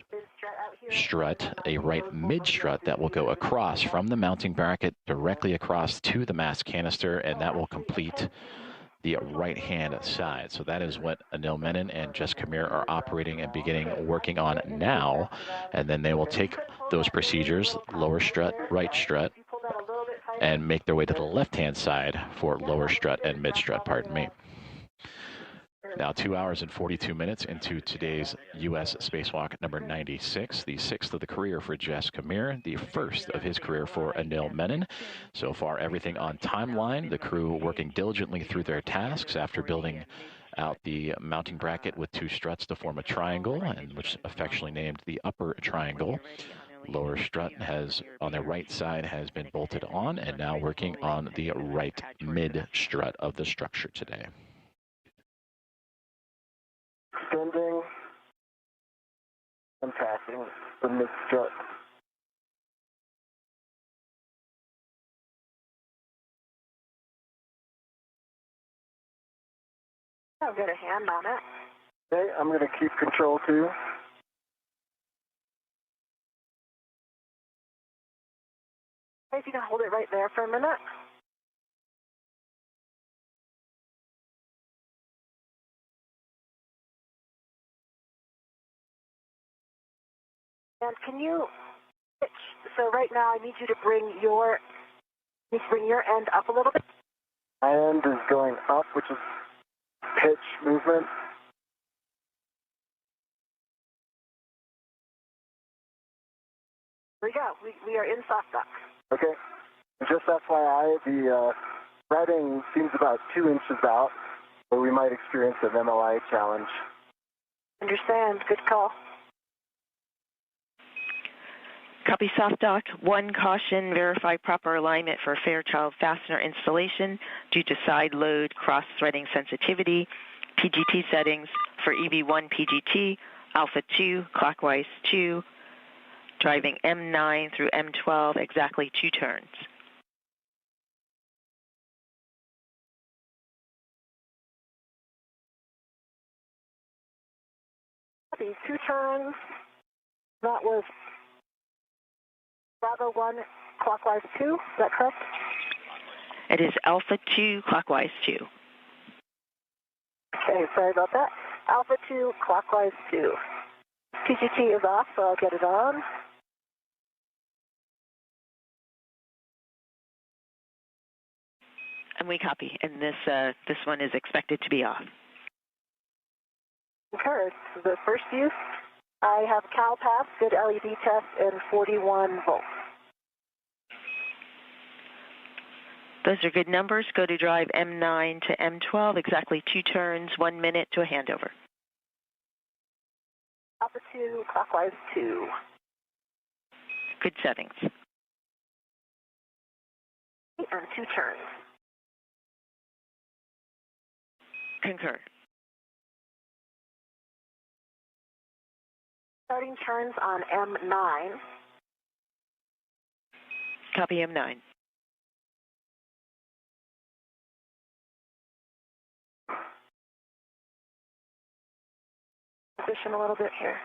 strut, a right mid strut that will go across from the mounting bracket directly across to the mast canister, and that will complete the right-hand side. So that is what Anil Menon and Jess Kamir are operating and working on now. And then they will take those procedures, lower strut, right strut, and make their way to the left-hand side for lower strut and mid-strut, pardon me. Now 2 hours and 42 minutes into today's U.S. spacewalk number 96, the 6th of the career for Jess Kamir, the 1st of his career for Anil Menon. So far, everything on timeline, the crew working diligently through their tasks after building out the mounting bracket with 2 struts to form a triangle, and which affectionately named the upper triangle. Lower strut on the right side has been bolted on, and now working on the right mid strut of the structure today. Extending and passing the mid strut. I've got a hand on it. Okay, I'm going to keep control too. If you can hold it right there for a minute. And can you pitch? So right now I need you to bring your end up a little bit. My end is going up, which is pitch movement. Here we go. We are in soft dock. Okay. Just FYI, the threading seems about 2 inches out, so we might experience an MLI challenge. Understand. Good call. Copy soft dock. 1 caution, verify proper alignment for Fairchild fastener installation due to side load cross-threading sensitivity. PGT settings for EV1 PGT, Alpha 2, clockwise 2, driving M9 through M12, exactly 2 turns. Copy. 2 turns. That was Bravo 1, clockwise 2, is that correct? It is Alpha 2, clockwise 2. Okay, sorry about that. Alpha 2, clockwise 2. PGT is off, so I'll get it on. And we copy, and this one is expected to be off. Concur. The first use. I have CalPass, good LED test, and 41 volts. Those are good numbers. Go to drive M9 to M12, exactly 2 turns, 1 minute to a handover. Alpha 2, clockwise 2. Good settings. And 2 turns. Concur. Starting turns on M9. Copy M9. Position a little bit here.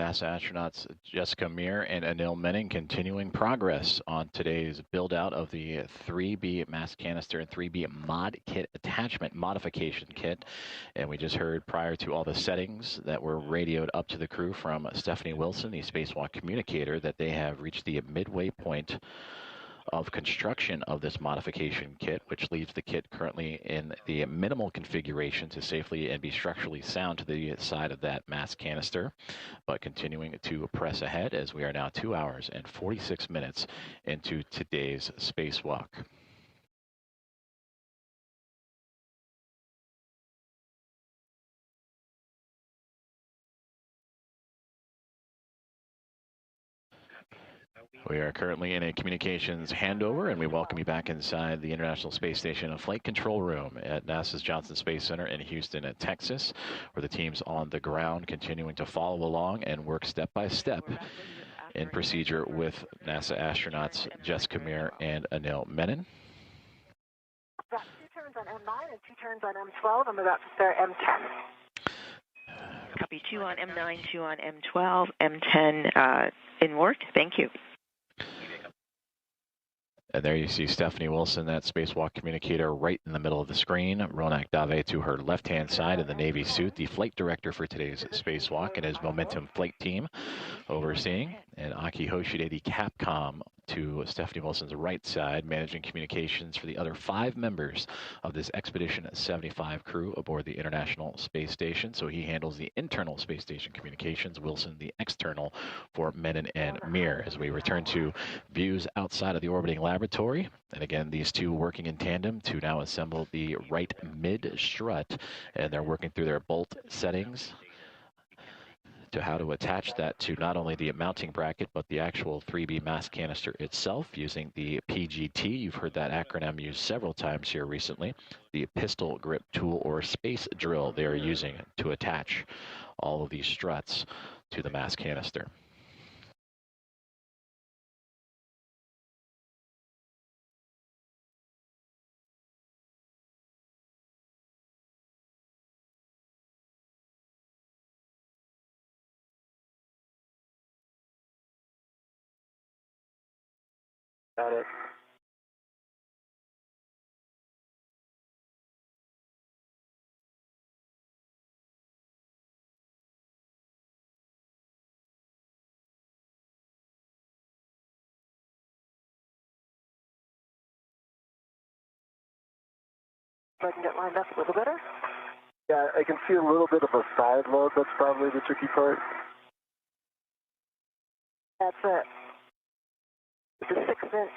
NASA astronauts Jess Kamir and Anil Menon continuing progress on today's build-out of the 3B mass canister and 3B mod kit attachment modification kit. And we just heard prior to all the settings that were radioed up to the crew from Stephanie Wilson, the spacewalk communicator, that they have reached the midway point of construction of this modification kit, which leaves the kit currently in the minimal configuration to safely and be structurally sound to the side of that mass canister, but continuing to press ahead as we are now 2 hours and 46 minutes into today's spacewalk. We are currently in a communications handover, and we welcome you back inside the International Space Station and Flight Control Room at NASA's Johnson Space Center in Houston, Texas, where the team's on the ground continuing to follow along and work step by step in procedure with NASA astronauts Jess Kamir and Anil Menon. I've got 2 turns on M9 and 2 turns on M12. I'm about to start M10. Copy 2 on M9, 2 on M12, M10 in work. Thank you. And there you see Stephanie Wilson, that spacewalk communicator, right in the middle of the screen. Ronak Dave to her left-hand side in the Navy suit, the flight director for today's spacewalk and his Momentum flight team overseeing. And Aki Hoshide, the Capcom, to Stephanie Wilson's right side, managing communications for the other 5 members of this Expedition 75 crew aboard the International Space Station. So he handles the internal space station communications, Wilson the external for Menon and Mir. As we return to views outside of the orbiting laboratory, and again, these two working in tandem to now assemble the right mid strut, and they're working through their bolt settings to how to attach that to not only the mounting bracket, but the actual 3B mass canister itself using the PGT. You've heard that acronym used several times here recently. The pistol grip tool or space drill they are using to attach all of these struts to the mass canister. Got it. So I can get lined up a little better. Yeah, I can see a little bit of a side load. That's probably the tricky part. That's it. It's a 6-inch.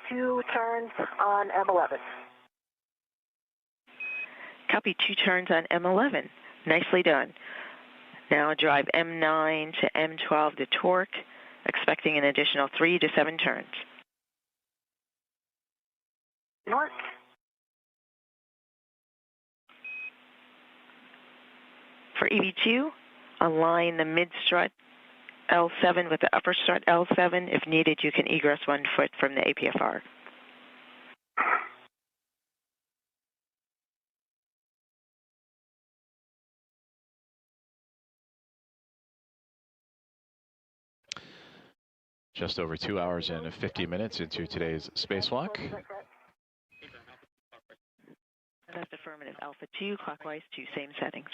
Two turns on M11. Copy 2 turns on M11. Nicely done. Now drive M9 to M12 to torque, expecting an additional 3 to 7 turns. North. For EV2, align the mid-strut L7 with the upper strut L7. If needed, you can egress 1 foot from the APFR. Just over 2 hours and 50 minutes into today's spacewalk. That's affirmative. Alpha 2, clockwise to same settings.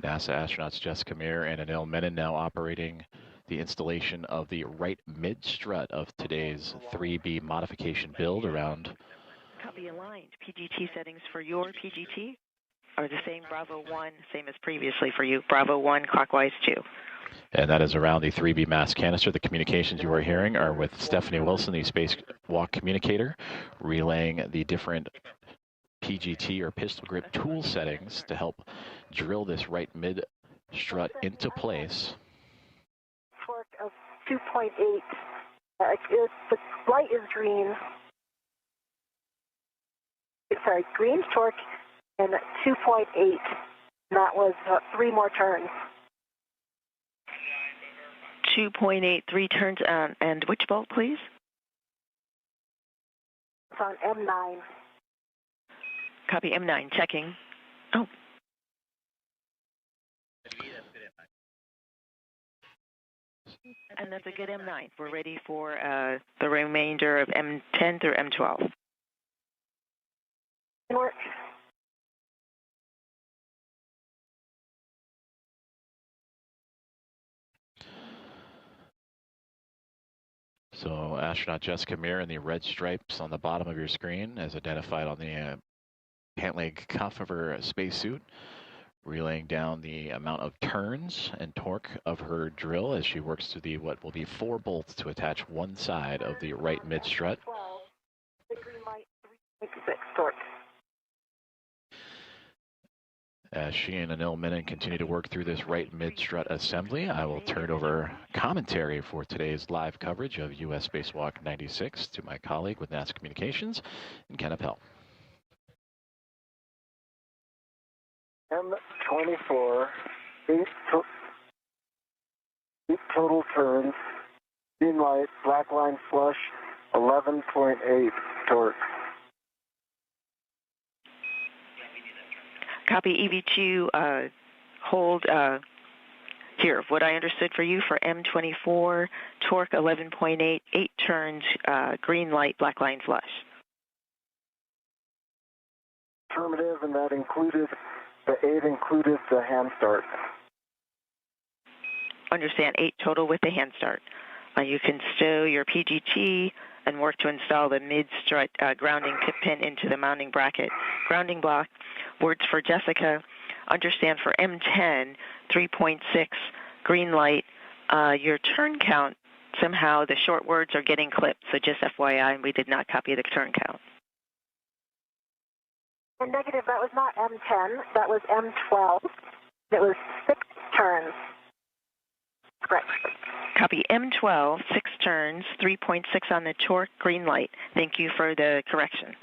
NASA astronauts Jessica Meir and Anil Menon now operating the installation of the right mid-strut of today's 3B modification build around. Copy aligned. PGT settings for your PGT are the same. Bravo 1, same as previously for you. Bravo 1, clockwise 2. And that is around the 3B mass canister. The communications you are hearing are with Stephanie Wilson, the spacewalk communicator, relaying the different PGT or pistol grip tool settings to help drill this right mid strut into place. Torque of 2.8. The light is green. Sorry, green torque and 2.8. And that was 3 more turns. 2.8, 3 turns on. And which bolt, please? It's on M9. Copy M9, checking. Oh, And that's a good M9. We're ready for the remainder of M10 through M12. Work. So astronaut Jessica Meir in the red stripes on the bottom of your screen as identified on the pant leg cuff of her spacesuit, relaying down the amount of turns and torque of her drill as she works through the what will be 4 bolts to attach one side of the right mid strut. 12. The green light 3.6 torque. As she and Anil Menon continue to work through this right mid-strut assembly, I will turn over commentary for today's live coverage of U.S. Spacewalk 96 to my colleague with NASA Communications, Ken Appel. M24, 8 total turns, green light, black line flush, 11.8 torque. Copy EV2, hold here. What I understood for you for M24, torque 11.8, 8 turns, green light, black line flush. Affirmative, and that included, the 8 included the hand start. Understand, 8 total with the hand start. You can stow your PGT and work to install the mid-strut grounding tip pin into the mounting bracket. Grounding block, words for Jessica, understand for M10, 3.6, green light, your turn count, somehow the short words are getting clipped, so just FYI, we did not copy the turn count. And negative, that was not M10, that was M12. It was 6 turns. Correct. Copy M12, 6 turns, 3.6 on the torque, green light. Thank you for the correction.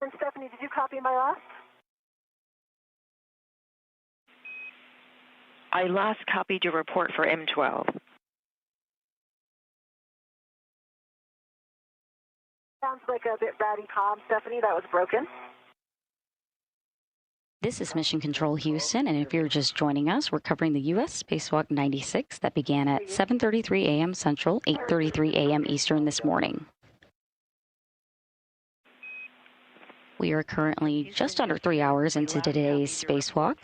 And Stephanie, did you copy my last? I last copied your report for M12. Sounds like a bit ratty comm, Stephanie. That was broken. This is Mission Control Houston, and if you're just joining us, we're covering the U.S. Spacewalk 96 that began at 7:33 a.m. Central, 8:33 a.m. Eastern this morning. We are currently just under 3 hours into today's spacewalk.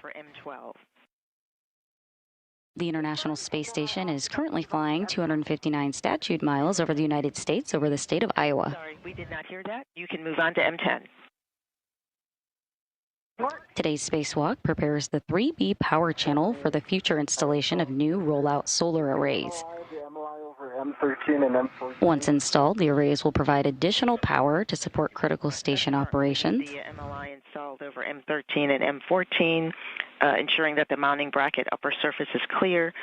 The International Space Station is currently flying 259 statute miles over the United States over the state of Iowa. Sorry, we did not hear that. You can move on to M10. Today's spacewalk prepares the 3B power channel for the future installation of new rollout solar arrays. Once installed, the arrays will provide additional power to support critical station operations. The MLI installed over M13 and M14, ensuring that the mounting bracket upper surface is clear.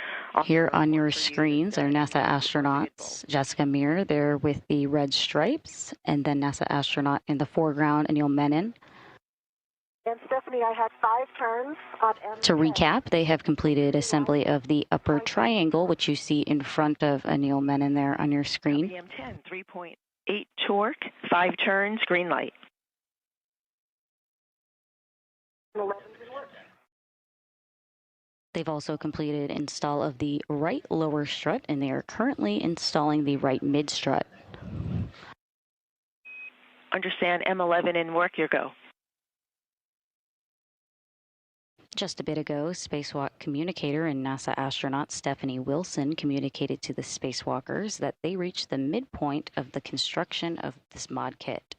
Here on your screens are NASA astronauts Jessica Meir there with the red stripes, and then NASA astronaut in the foreground, Anil Menon. And Stephanie, I had 5 turns on M10. To recap, they have completed assembly of the upper triangle, which you see in front of Anil Menon there on your screen. M10, 3.8 torque, 5 turns, green light. They've also completed install of the right lower strut, and they are currently installing the right mid strut. Understand M11 in work, your go. Just a bit ago, spacewalk communicator and NASA astronaut Stephanie Wilson communicated to the spacewalkers that they reached the midpoint of the construction of this mod kit.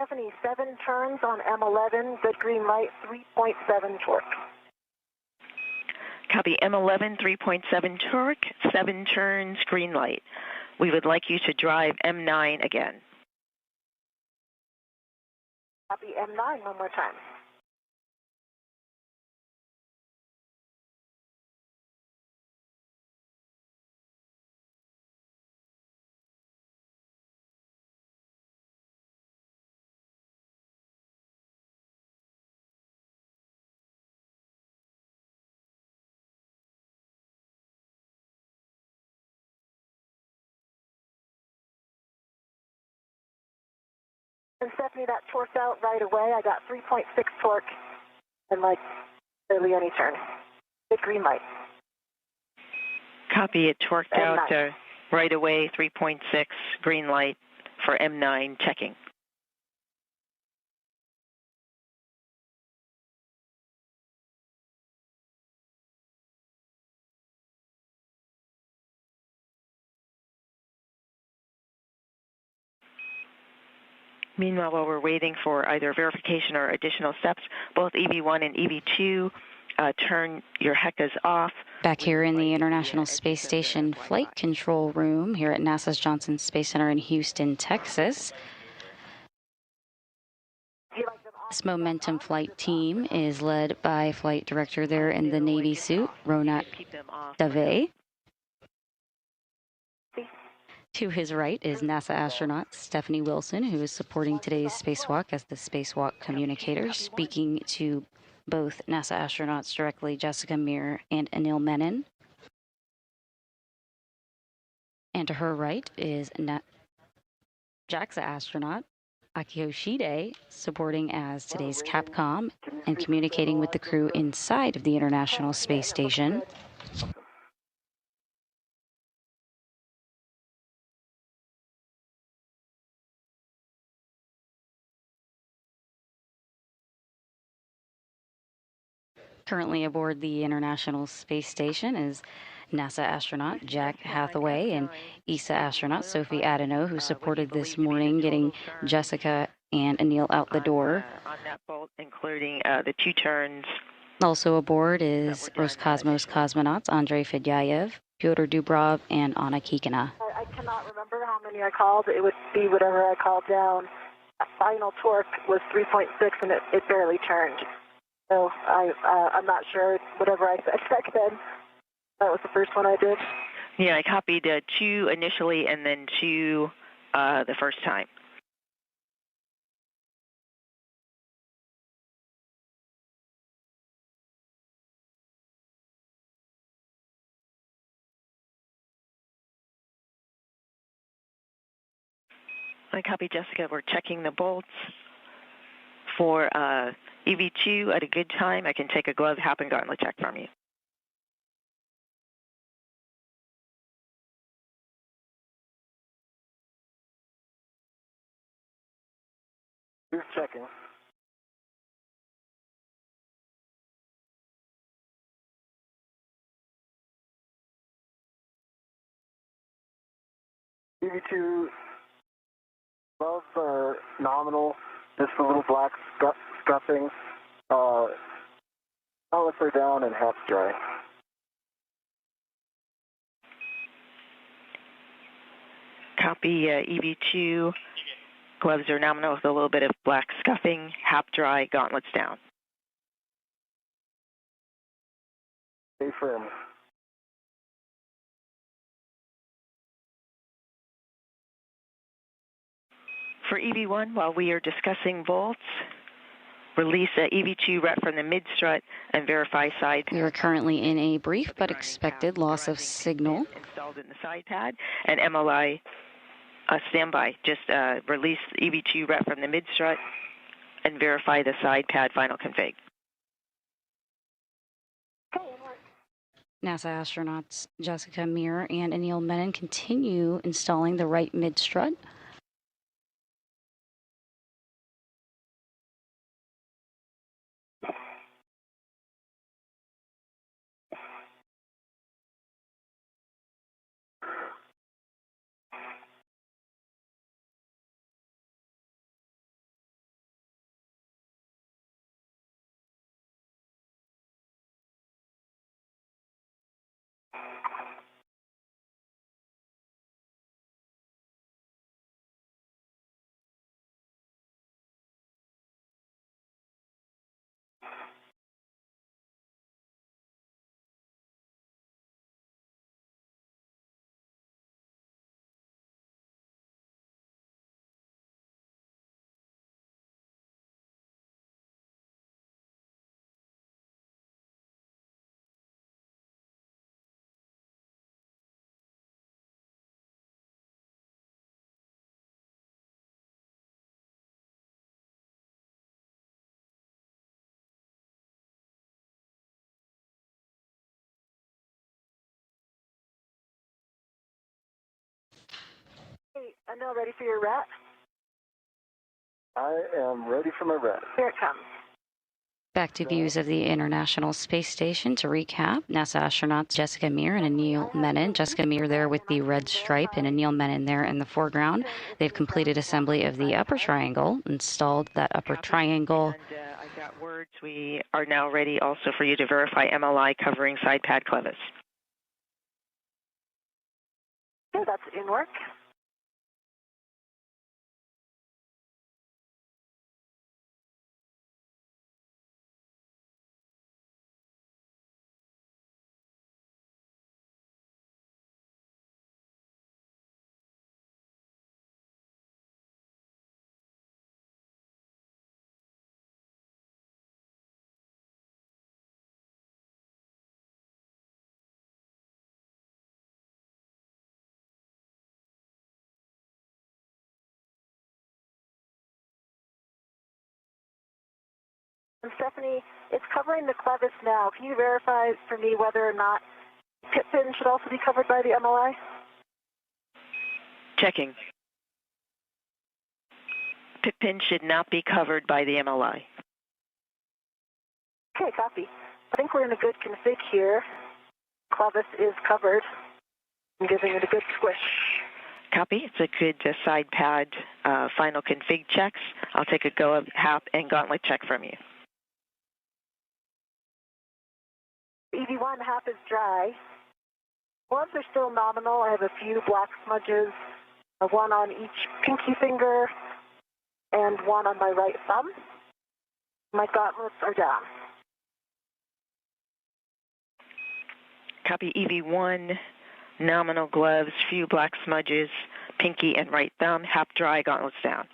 Stephanie, 7 turns on M11, good green light, 3.7 torque. Copy M11, 3.7 torque, 7 turns, green light. We would like you to drive M9 again. Copy M9 one more time. And Stephanie, that torqued out right away. I got 3.6 torque and like barely any turn. Good green light. Copy it, torqued M9. out right away, 3.6, green light for M9 checking. Meanwhile, while we're waiting for either verification or additional steps, both EV1 and EV2 turn your HECAs off. Back here in the International Space Station Flight Control Room here at NASA's Johnson Space Center in Houston, Texas. This Momentum flight team is led by Flight Director there in the Navy suit, Ronat Dave. To his right is NASA astronaut Stephanie Wilson, who is supporting today's spacewalk as the spacewalk communicator, speaking to both NASA astronauts directly, Jessica Meir and Anil Menon. And to her right is JAXA astronaut Akio Shide, supporting as today's Capcom and communicating with the crew inside of the International Space Station. Currently aboard the International Space Station is NASA astronaut Jack Hathaway and ESA astronaut Sophie Adeno, who supported this morning getting Jessica and Anil out the door. On that bolt, including the 2 turns. Also aboard is Roscosmos cosmonauts Andrei Fedyayev, Pyotr Dubrov, and Anna Kikina. I cannot remember how many I called. It would be whatever I called down. Final torque was 3.6, and it barely turned. So I'm not sure. Whatever I said back then, that was the first one I did. Yeah, I copied 2 initially and then 2 the first time. I copied Jessica. We're checking the bolts. For EV2 at a good time, I can take a glove, hap, and gauntlet check from you. Who's checking? EV2 gloves are nominal. Just a little black scuffing. Gauntlets are down and hap's dry. Copy EV2. Gloves are nominal with a little bit of black scuffing. Hap dry, gauntlets down. Stay firm. For EV1, while we are discussing volts, release a EV2 rep from the mid-strut and verify side pad. We are currently in a brief but expected loss of signal. Installed in the side pad and MLI standby. Just release EV2 rep from the mid-strut and verify the side pad final config. NASA astronauts Jessica Meir and Anil Menon continue installing the right mid-strut. Hey, Anil, ready for your rat? I am ready for my rat. Here it comes. Back to views of the International Space Station. To recap, NASA astronauts Jessica Meir and Anil Menon. Jessica Meir there with the red stripe and Anil Menon there in the foreground. They've completed assembly of the upper triangle, installed that upper triangle. And I've got words. We are now ready also for you to verify MLI covering side pad clevis. Okay, that's in work. And Stephanie, it's covering the clevis now. Can you verify for me whether or not pit pin should also be covered by the MLI? Checking. Pit pin should not be covered by the MLI. Okay, copy. I think we're in a good config here. Clevis is covered. I'm giving it a good squish. Copy. It's a good side pad final config checks. I'll take a go of HAP and gauntlet check from you. EV1 HAP is dry. Gloves are still nominal. I have a few black smudges, one on each pinky finger and one on my right thumb. My gauntlets are down. Copy. EV1, nominal gloves, few black smudges, pinky and right thumb, HAP dry, gauntlets down.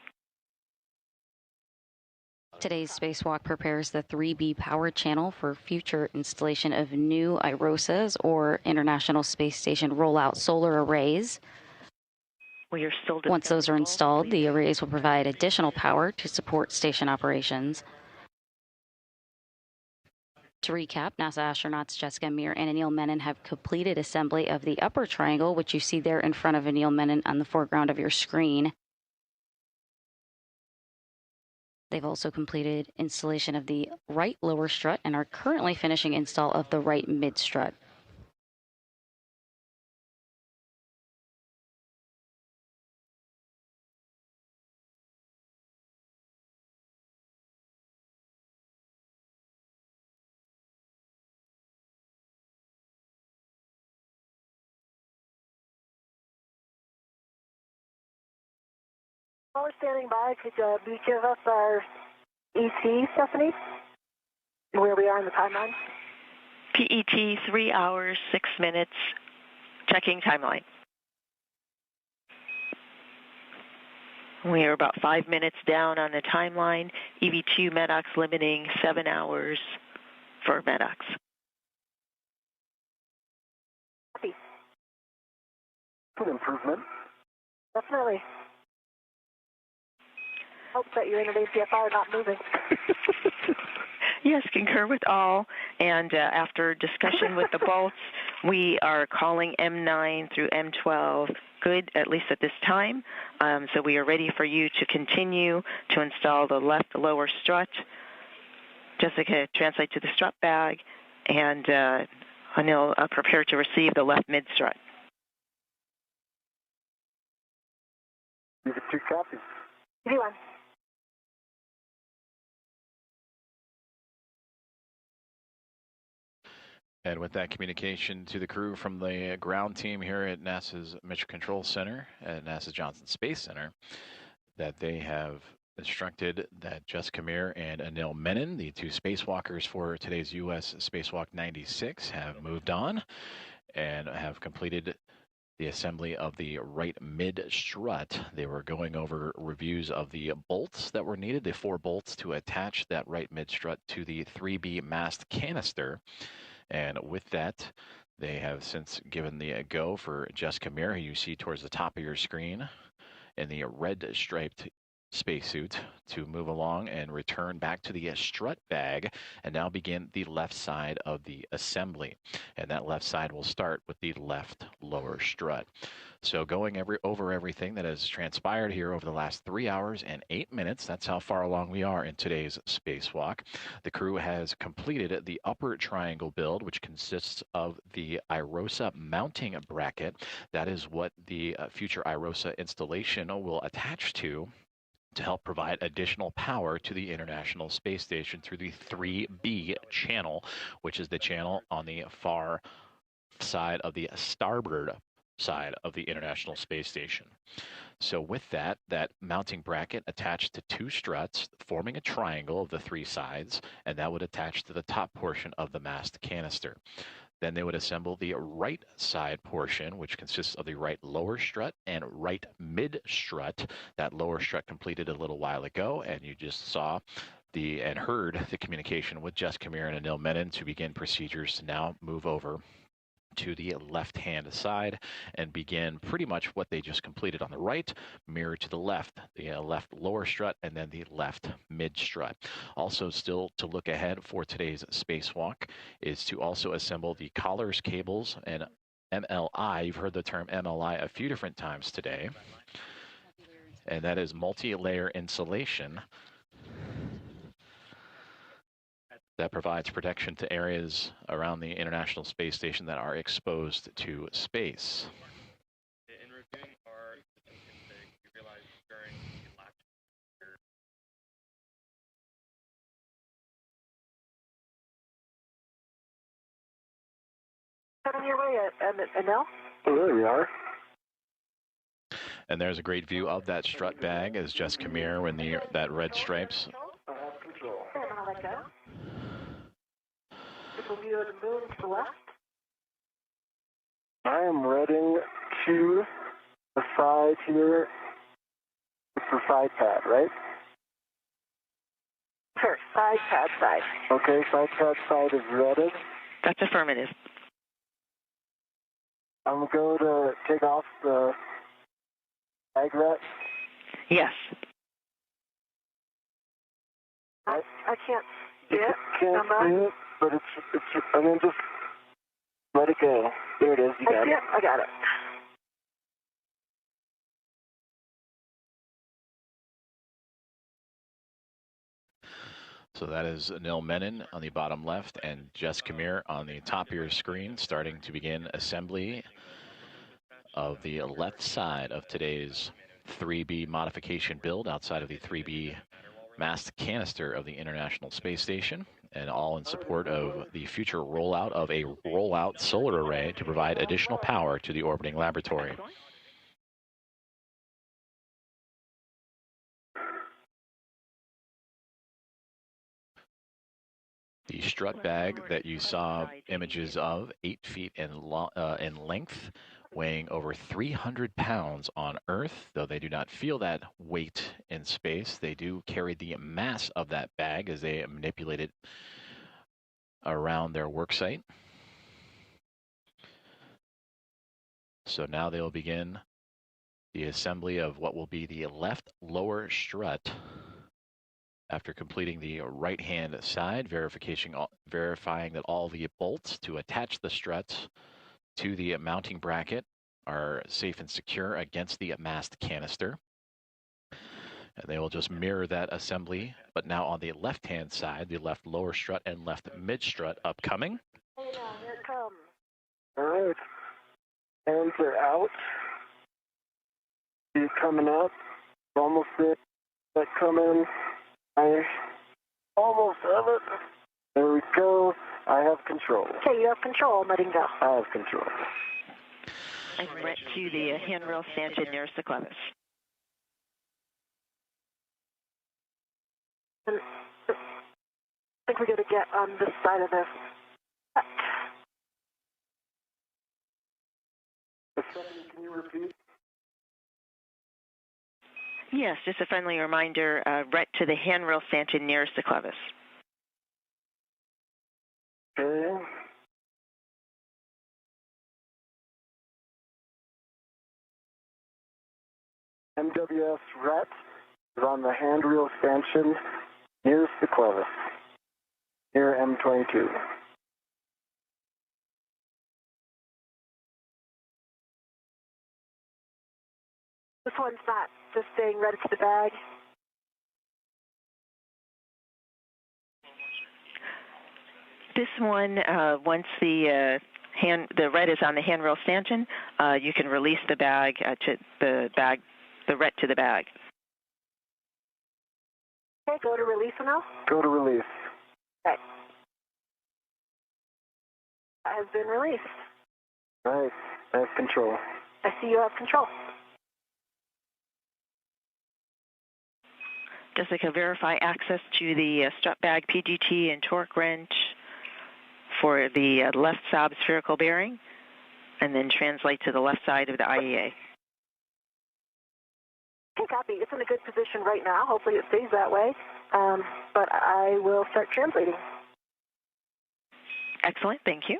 Today's spacewalk prepares the 3B power channel for future installation of new IROSAs, or International Space Station Rollout Solar Arrays. We are still Once those are installed, the arrays will provide additional power to support station operations. To recap, NASA astronauts Jessica Meir and Anil Menon have completed assembly of the upper triangle, which you see there in front of Anil Menon on the foreground of your screen. They've also completed installation of the right lower strut and are currently finishing install of the right mid strut. While we're standing by, could you give us our ET, Stephanie, and where we are in the timeline? PET 3 hours, 6 minutes, checking timeline. We are about 5 minutes down on the timeline. EV2 MEDOX limiting 7 hours for MEDOX. Good improvement. Definitely. Hope that you're in an ACFR not moving. Yes, concur with all. And after discussion with the bolts, we are calling M9 through M12 good, at least at this time. So we are ready for you to continue to install the left lower strut. Jessica, translate to the strut bag. And Anil, prepare to receive the left mid strut. EV2 copies. EV1. And with that communication to the crew from the ground team here at NASA's Mission Control Center at NASA Johnson Space Center, that they have instructed that Jessica Meir and Anil Menon, the two spacewalkers for today's U.S. Spacewalk 96, have moved on and have completed the assembly of the right mid strut. They were going over reviews of the bolts that were needed, the 4 bolts to attach that right mid strut to the 3B mast canister. And with that, they have since given the go for Jessica Meir, who you see towards the top of your screen in the red striped spacesuit, to move along and return back to the strut bag and now begin the left side of the assembly. And that left side will start with the left lower strut. So going over everything that has transpired here over the last 3 hours and 8 minutes, that's how far along we are in today's spacewalk. The crew has completed the upper triangle build, which consists of the IROSA mounting bracket. That is what the future IROSA installation will attach to help provide additional power to the International Space Station through the 3B channel, which is the channel on the far side of the starboard side of the International Space Station. So with that mounting bracket attached to 2 struts, forming a triangle of the 3 sides, and that would attach to the top portion of the mast canister. Then they would assemble the right side portion, which consists of the right lower strut and right mid strut. That lower strut completed a little while ago, and you just saw and heard the communication with Jessica Meir and Anil Menon to begin procedures to now move over to the left-hand side and begin pretty much what they just completed on the right, mirror to the left lower strut, and then the left mid strut. Also, still to look ahead for today's spacewalk is to also assemble the collars, cables, and MLI. You've heard the term MLI a few different times today, and that is multi-layer insulation that provides protection to areas around the International Space Station that are exposed to space. In reviewing our system config, we realized during the last year. Coming your way, Anil? Oh, there we are. And there's a great view of that strut bag as Jessica Meir when that red stripes. I have control. Okay, I'm gonna let go. This will be the moon to the left. I am heading to the side here. It's the side pad, right? Sure, side pad side. Okay, side pad side is ready. That's affirmative. I'm going to take off the bag rack. Yes. I can't see it. Can't see it, but it's, I mean, just let it go. There it is, you got it. I got it. So that is Anil Menon on the bottom left and Jessica Meir on the top of your screen, starting to begin assembly of the left side of today's 3B modification build outside of the 3B mast canister of the International Space Station, and all in support of the future rollout of a rollout solar array to provide additional power to the orbiting laboratory. The strut bag that you saw images of, 8 feet in length, weighing over 300 pounds on Earth. Though they do not feel that weight in space, they do carry the mass of that bag as they manipulate it around their work site. So now they'll begin the assembly of what will be the left lower strut. After completing the right-hand side, verifying that all the bolts to attach the struts to the mounting bracket are safe and secure against the mast canister. And they will just mirror that assembly, but now on the left-hand side, the left lower strut and left mid-strut upcoming. Hey now, here it comes. All right. Hands are out. He's coming up. Almost there. That coming. I almost have it. There we go. I have control. Okay, you have control. I'm letting go. I have control. And right to the handrail stanchion nearest the clevis. I think we're going to get on this side of this. Can you repeat? Yes, just a friendly reminder, right to the handrail stanchion nearest the clevis. Okay. MWS RET is on the handrail stanchion nearest the clevis, near M22. This one's not just staying right to the bag. This one, once the red is on the handrail stanchion, you can release the bag to the bag, the red to the bag. Okay, go to release now. Go to release. Okay. That has been released. Right. I have control. I see you have control. Jessica, verify access to the strut bag PGT and torque wrench for the left sob spherical bearing, and then translate to the left side of the IEA. Okay, copy. It's in a good position right now. Hopefully it stays that way, but I will start translating. Excellent. Thank you.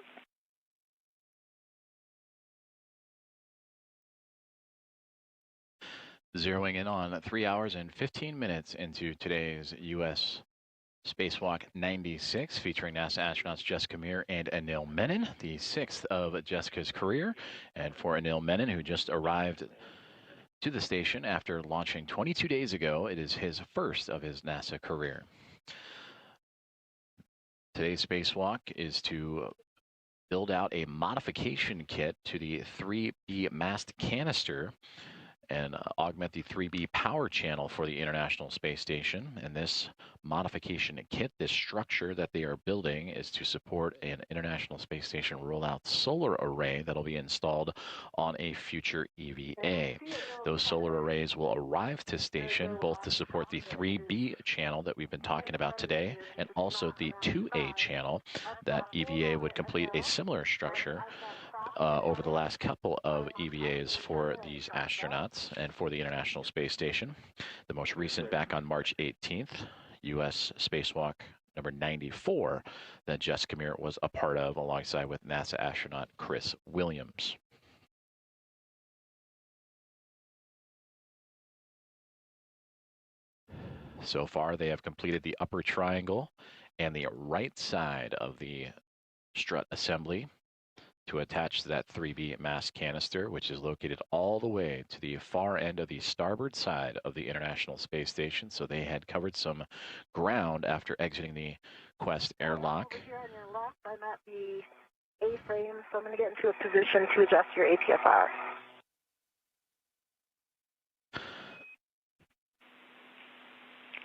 Zeroing in on 3 hours and 15 minutes into today's U.S. Spacewalk 96, featuring NASA astronauts Jessica Meir and Anil Menon, the sixth of Jessica's career. And for Anil Menon, who just arrived to the station after launching 22 days ago, it is his first of his NASA career. Today's spacewalk is to build out a modification kit to the 3B mast canister and augment the 3B power channel for the International Space Station. And this modification kit, this structure that they are building, is to support an International Space Station rollout solar array that'll be installed on a future EVA. Those solar arrays will arrive to station both to support the 3B channel that we've been talking about today, and also the 2A channel that EVA would complete a similar structure over the last couple of EVAs for these astronauts and for the International Space Station. The most recent back on March 18th, U.S. Spacewalk number 94, that Jessica Meir was a part of alongside with NASA astronaut Chris Williams. So far, they have completed the upper triangle and the right side of the strut assembly to attach to that 3B mast canister, which is located all the way to the far end of the starboard side of the International Space Station. So they had covered some ground after exiting the Quest airlock. Over here on your left, I'm at the A-frame, so I'm going to get into a position to adjust your APFR.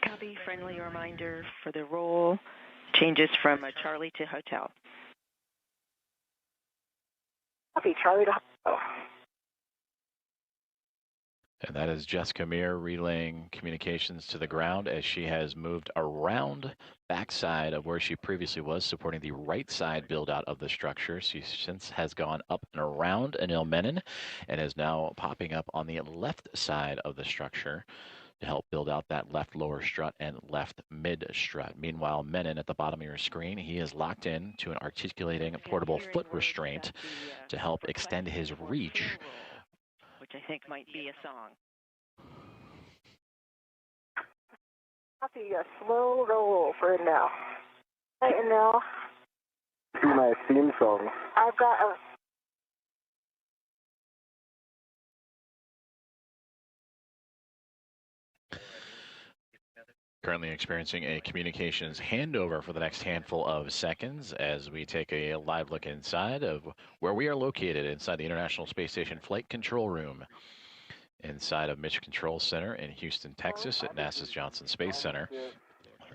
Copy. Friendly reminder for the roll changes from Charlie to Hotel. Copy, Charlie to Hotel. And that is Jessica Meir relaying communications to the ground as she has moved around backside of where she previously was, supporting the right side build out of the structure. She since has gone up and around Anil Menon and is now popping up on the left side of the structure to help build out that left lower strut and left mid strut. Meanwhile, Menon at the bottom of your screen, he is locked in to an articulating portable foot restraint to help extend his reach, which I think might be a song. Copy a slow roll for it now. Right, and now. See my theme song. I've got a. Currently experiencing a communications handover for the next handful of seconds as we take a live look inside of where we are located inside the International Space Station Flight Control Room inside of Mission Control Center in Houston, Texas at NASA's Johnson Space Center.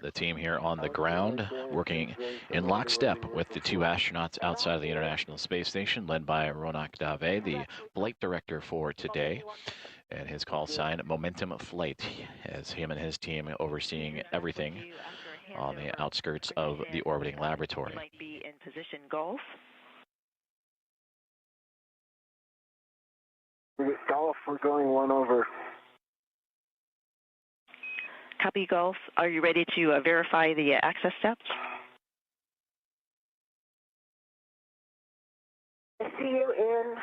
The team here on the ground working in lockstep with the two astronauts outside of the International Space Station led by Ronak Dave, the flight director for today. And his call sign, Momentum Flight, as him and his team overseeing everything on the outskirts of the orbiting laboratory. Might be in position golf. Golf, we're going 1 over. Copy golf. Are you ready to verify the access steps? I see you in.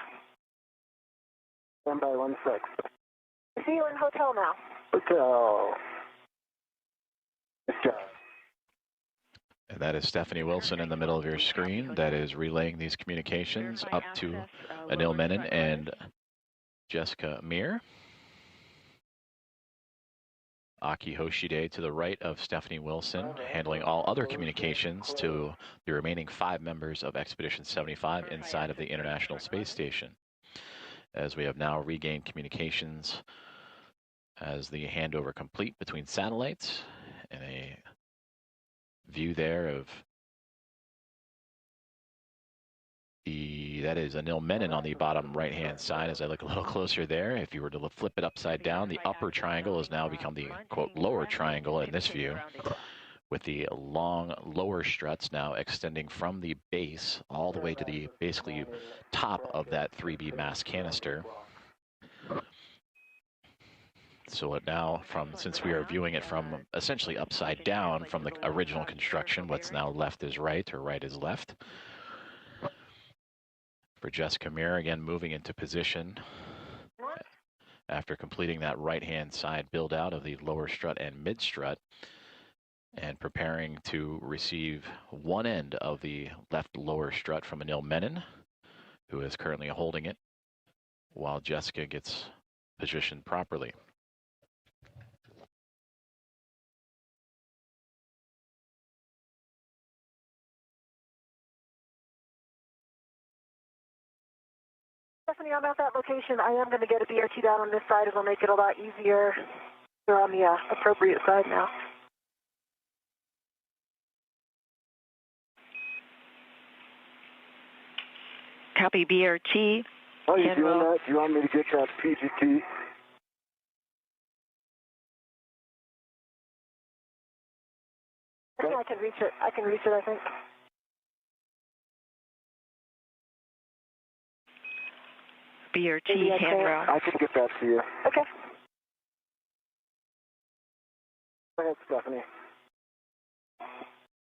Stand by 1 sec. I see you in hotel now. Hotel. Good job. And that is Stephanie Wilson in the middle of your screen that is relaying these communications up to Anil Menon and Jessica Meir. Aki Hoshide to the right of Stephanie Wilson, handling all other communications to the remaining 5 members of Expedition 75 inside of the International Space Station. As we have now regained communications as the handover complete between satellites, and a view there of that is Anil Menon on the bottom right-hand side. As I look a little closer there, if you were to flip it upside down, the upper triangle has now become the, quote, lower triangle in this view, with the long lower struts now extending from the base all the way to the basically top of that 3B mass canister. So it now, since we are viewing it from essentially upside down from the original construction, what's now left is right or right is left. For Jessica Meir, again, moving into position after completing that right-hand side build out of the lower strut and mid strut, and preparing to receive one end of the left lower strut from Anil Menon, who is currently holding it, while Jessica gets positioned properly. Stephanie, I'm at that location. I am going to get a BRT down on this side. It'll make it a lot easier. You're on the appropriate side now. Copy BRT. Oh, you doing that? Do you want me to get that PGT? I think I can reach it. I can reach it, I think. BRT, handrail. I can get that to you. Okay. Go ahead, Stephanie.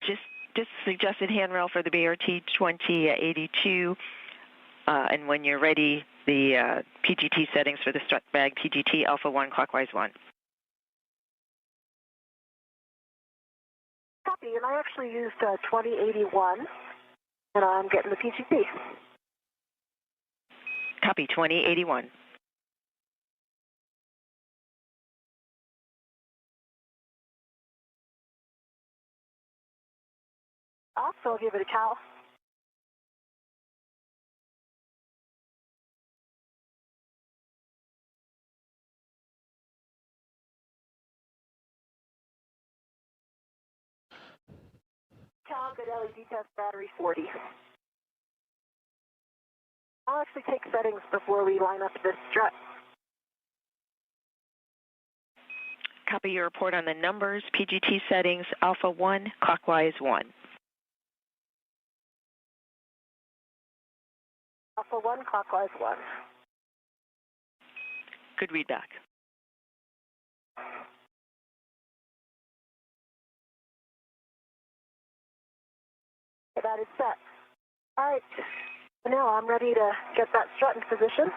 Just suggested handrail for the BRT 2082. And when you're ready, the PGT settings for the strut bag PGT Alpha 1 clockwise 1. Copy, and I actually used 2081, and I'm getting the PGT. Copy 2081. Also, I'll give it a Cal. Cal, good LED test battery 40. I'll actually take settings before we line up this strut. Copy your report on the numbers, PGT settings, Alpha 1, clockwise 1. Alpha 1, clockwise 1. Good readback. That is set. All right. Now I'm ready to get that strut in position.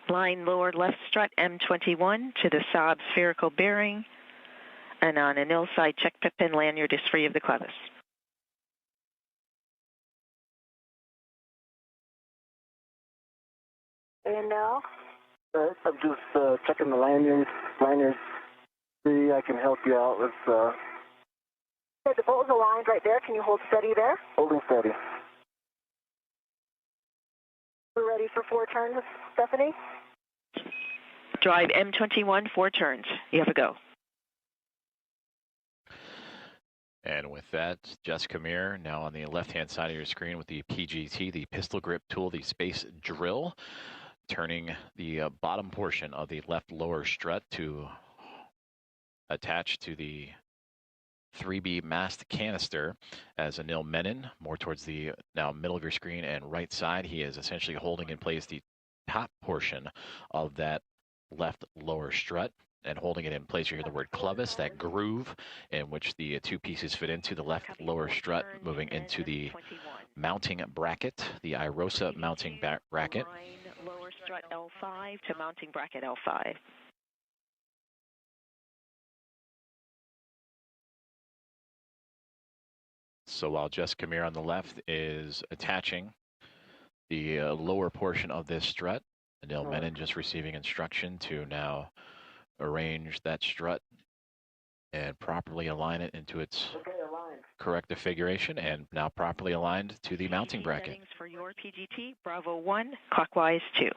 Line lower left strut M21 to the Saab spherical bearing, and on a nil side check pip pin lanyard is free of the clevis. And now? I'm just checking the lanyards. See, I can help you out with... Okay, the bolt is aligned right there. Can you hold steady there? Holding steady. We're ready for 4 turns, Stephanie? Drive M21, 4 turns. You have a go. And with that, Jessica Meir now on the left-hand side of your screen with the PGT, the pistol grip tool, the space drill, turning the bottom portion of the left lower strut to attach to the 3B mast canister as Anil Menon, more towards the now middle of your screen and right side. He is essentially holding in place the top portion of that left lower strut and holding it in place. You hear the word clevis, that groove in which the 2 pieces fit into the left lower strut, moving into the mounting bracket, the IROSA mounting bracket. Lower strut L5 to mounting bracket L5. So while Jessica Meir on the left is attaching the lower portion of this strut, Anil Menon just receiving instruction to now arrange that strut and properly align it into its correct configuration, and now properly aligned to the mounting bracket. Settings for your PGT, Bravo 1, clockwise 2. Is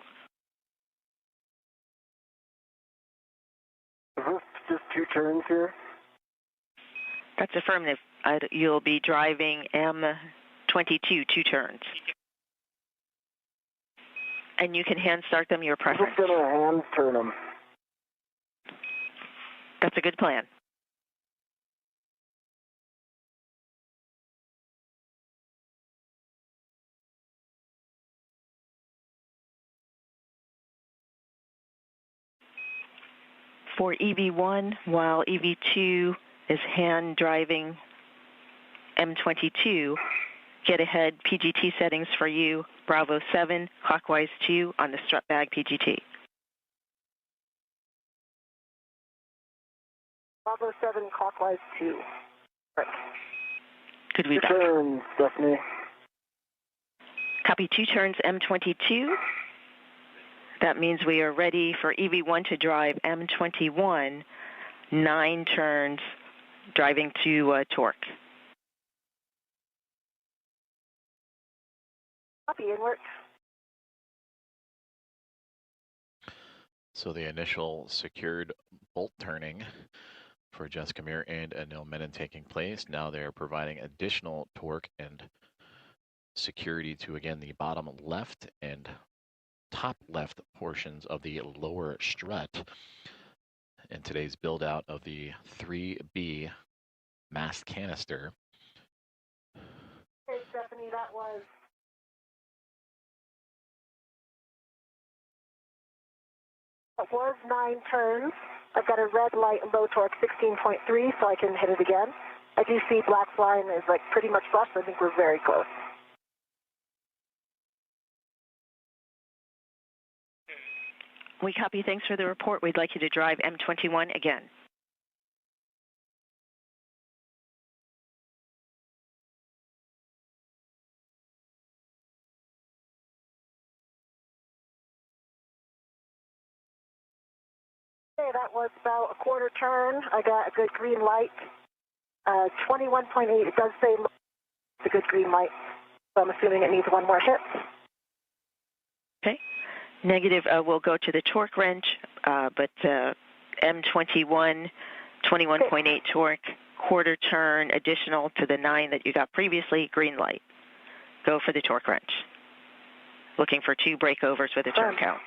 this just 2 turns here? That's affirmative. You'll be driving M22, 2 turns. And you can hand start them, your preference. I'm just going to hand turn them. That's a good plan. For EV1, while EV2 is hand driving M22, get ahead PGT settings for you, Bravo 7, clockwise 2 on the strut bag PGT. Bravo 7, clockwise 2. Right. Good readback. 2 turns, Stephanie. Copy 2 turns M22. That means we are ready for EV1 to drive M21, 9 turns, driving to torque. Copy, inward. So the initial secured bolt turning for Jessica Meir and Anil Menon taking place. Now they're providing additional torque and security to, again, the bottom left and top left portions of the lower strut in today's build out of the 3B mast canister. Okay, Stephanie, that was 9 turns. I've got a red light low torque 16.3, so I can hit it again. I do see black line is like pretty much flush, so I think we're very close. We copy. Thanks for the report. We'd like you to drive M21 again. Okay, that was about a quarter turn. I got a good green light. 21.8, it does say it's a good green light, so I'm assuming it needs 1 more hit. Okay. Negative will go to the torque wrench, but M21, 21.8 torque, quarter turn additional to the 9 that you got previously, green light. Go for the torque wrench. Looking for 2 breakovers with a turn count.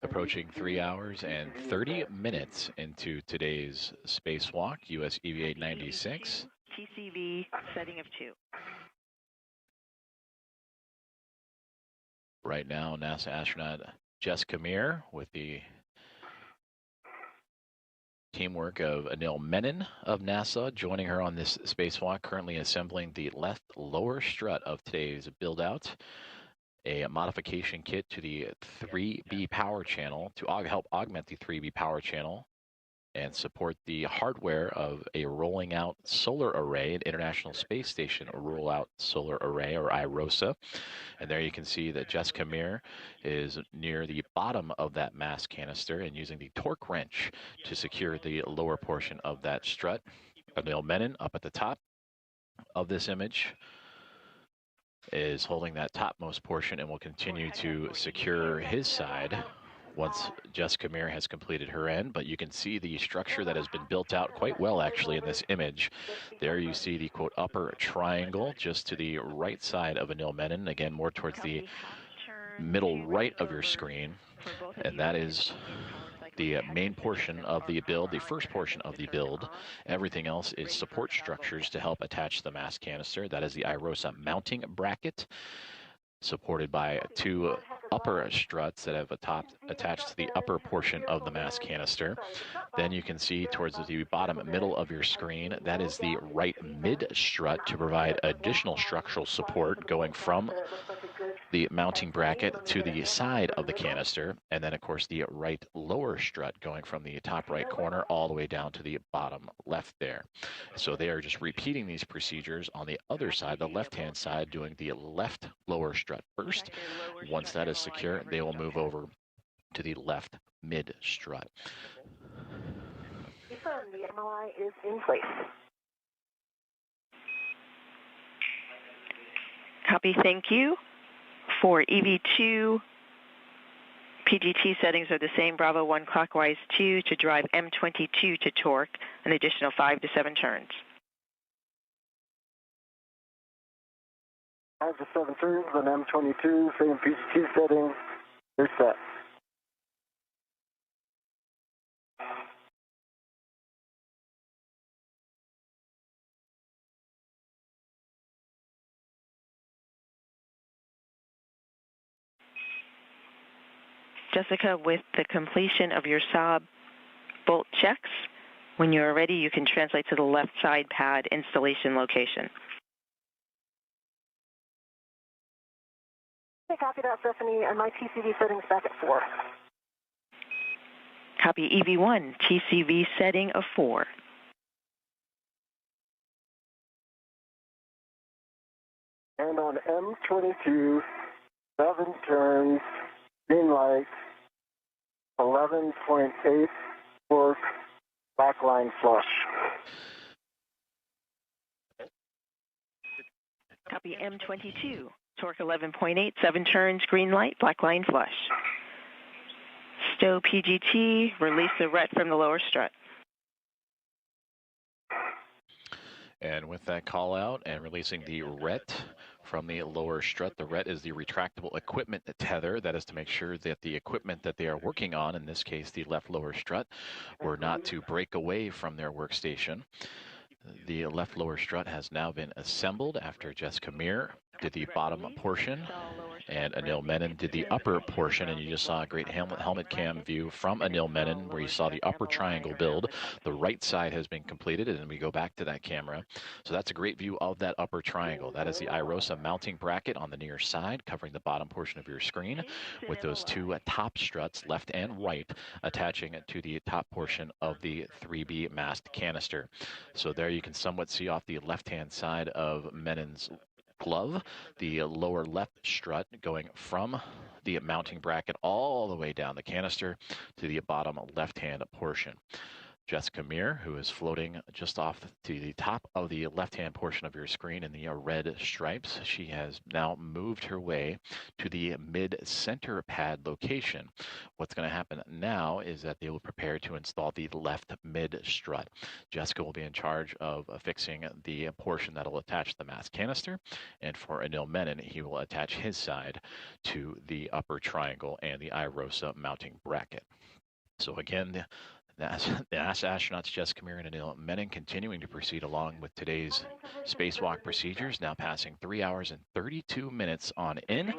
Approaching 3 hours and 30 minutes into today's spacewalk, US EVA 96. TCV setting of 2. Right now, NASA astronaut Jessica Meir with the teamwork of Anil Menon of NASA joining her on this spacewalk, currently assembling the left lower strut of today's build-out, a modification kit to the 3B power channel to help augment the 3B power channel and support the hardware of a rolling out solar array, an International Space Station rollout solar array, or IROSA. And there you can see that Jessica Meir is near the bottom of that mass canister and using the torque wrench to secure the lower portion of that strut. Anil Menon up at the top of this image is holding that topmost portion and will continue to secure his side once Jessica Meir has completed her end. But you can see the structure that has been built out quite well actually in this image. There you see the quote upper triangle just to the right side of Anil Menon, again more towards the middle right of your screen, and that is the main portion of the build, the first portion of the build. Everything else is support structures to help attach the mass canister. That is the IROSA mounting bracket, supported by 2 upper struts that have attached to the upper portion of the mass canister. Then you can see towards the bottom middle of your screen, that is the right mid strut to provide additional structural support going from the mounting bracket to the side of the canister, and then of course the right lower strut going from the top right corner all the way down to the bottom left there. So they are just repeating these procedures on the other side, the left-hand side, doing the left lower strut first. Once that is secure, they will move over to the left mid strut. The MLI is in place. Copy, thank you. For EV2, PGT settings are the same. Bravo 1 clockwise 2 to drive M22 to torque, an additional 5 to 7 turns. 5 to 7 turns on M22, same PGT settings. They're set. Jessica, with the completion of your Saab bolt checks, when you are ready, you can translate to the left side pad installation location. Okay, copy that, Stephanie, and my TCV settings back at 4. Copy EV1, TCV setting of 4. And on M22, 7 turns, green light, 11.8 torque, backline flush. Copy M22, torque 11.8, 7 turns, green light, black line flush. Stow PGT, release the RET from the lower strut. And with that call out and releasing the RET from the lower strut, the RET is the retractable equipment tether. That is to make sure that the equipment that they are working on, in this case the left lower strut, were not to break away from their workstation. The left lower strut has now been assembled after Jessica Meir did the bottom portion and Anil Menon did the upper portion, and you just saw a great helmet cam view from Anil Menon where you saw the upper triangle build. The right side has been completed, and we go back to that camera. So that's a great view of that upper triangle. That is the IROSA mounting bracket on the near side covering the bottom portion of your screen with those 2 top struts, left and right, attaching it to the top portion of the 3B mast canister. So there you can somewhat see off the left-hand side of Menon's glove, the lower left strut going from the mounting bracket all the way down the canister to the bottom left-hand portion. Jessica Meir, who is floating just off to the top of the left-hand portion of your screen in the red stripes. She has now moved her way to the mid-center pad location. What's going to happen now is that they will prepare to install the left mid strut. Jessica will be in charge of fixing the portion that will attach the mast canister, and for Anil Menon, he will attach his side to the upper triangle and the IROSA mounting bracket. So again, the NASA astronauts Jessica Meir and Anil Menon continuing to proceed along with today's spacewalk procedures, now passing 3 hours and 32 minutes on in,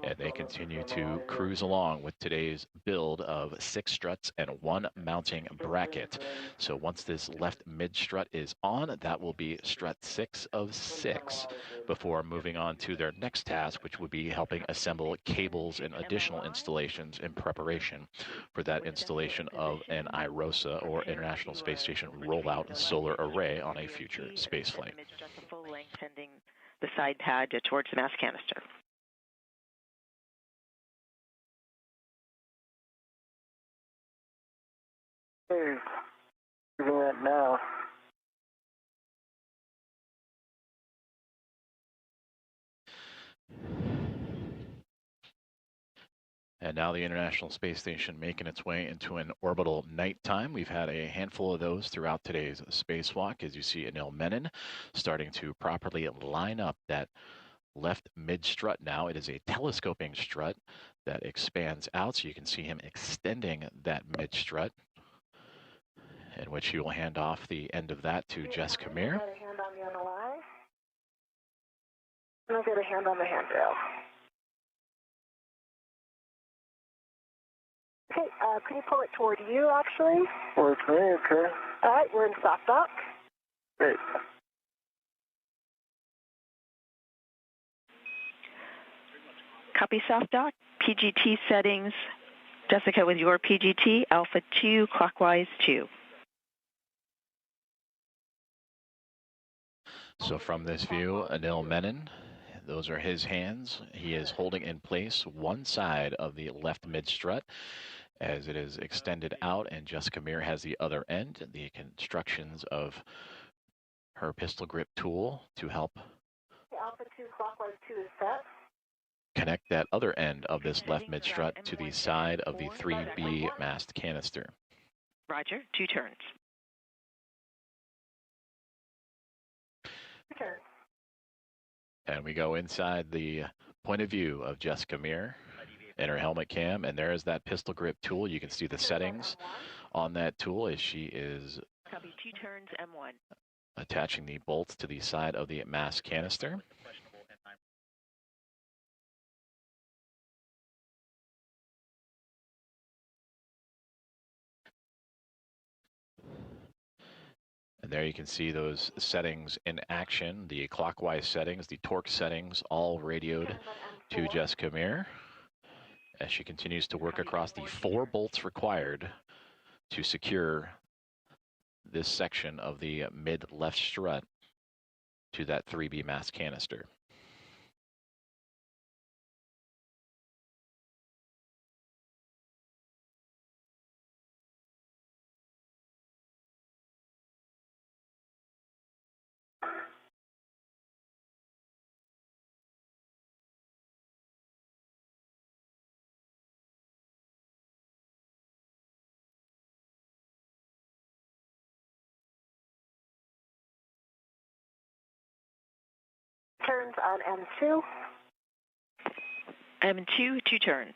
and they continue to cruise along with today's build of 6 struts and 1 mounting bracket. So once this left mid strut is on, that will be strut 6 of 6 before moving on to their next task, which would be helping assemble cables and additional installations in preparation for that installation of an IROSA or International Space Station rollout solar array on a future space flight. The full length pending the side pad towards the mass canister. Hey, doing that now. And now the International Space Station making its way into an orbital nighttime. We've had a handful of those throughout today's spacewalk, as you see Anil Menon starting to properly line up that left mid strut now. It is a telescoping strut that expands out, so you can see him extending that mid strut, in which he will hand off the end of that to Jessica Meir. I've got a hand on the NLI. And I've got a hand on the handrail. Okay, can you pull it toward you, actually? Towards me, okay. All right, we're in soft dock. Great. Copy soft dock. PGT settings. Jessica, with your PGT, alpha 2, clockwise 2. So from this view, Anil Menon, those are his hands. He is holding in place one side of the left mid strut as it is extended out, and Jessica Meir has the other end. The constructions of her pistol grip tool to help Alpha 2, clockwise 2 is set. connect that other end of this left mid strut to the side of the 3B mast canister. Roger, 2 turns. Turn. And we go inside the point of view of Jessica Meir and her helmet cam, and there's that pistol grip tool. You can see the settings on that tool as she is Copy 2 turns, M1. attaching the bolts to the side of the mast canister. And there you can see those settings in action, the clockwise settings, the torque settings, all radioed to Jessica Meir as she continues to work across the 4 bolts required to secure this section of the mid left strut to that 3B mast canister. Turns on M2. M2, 2 turns.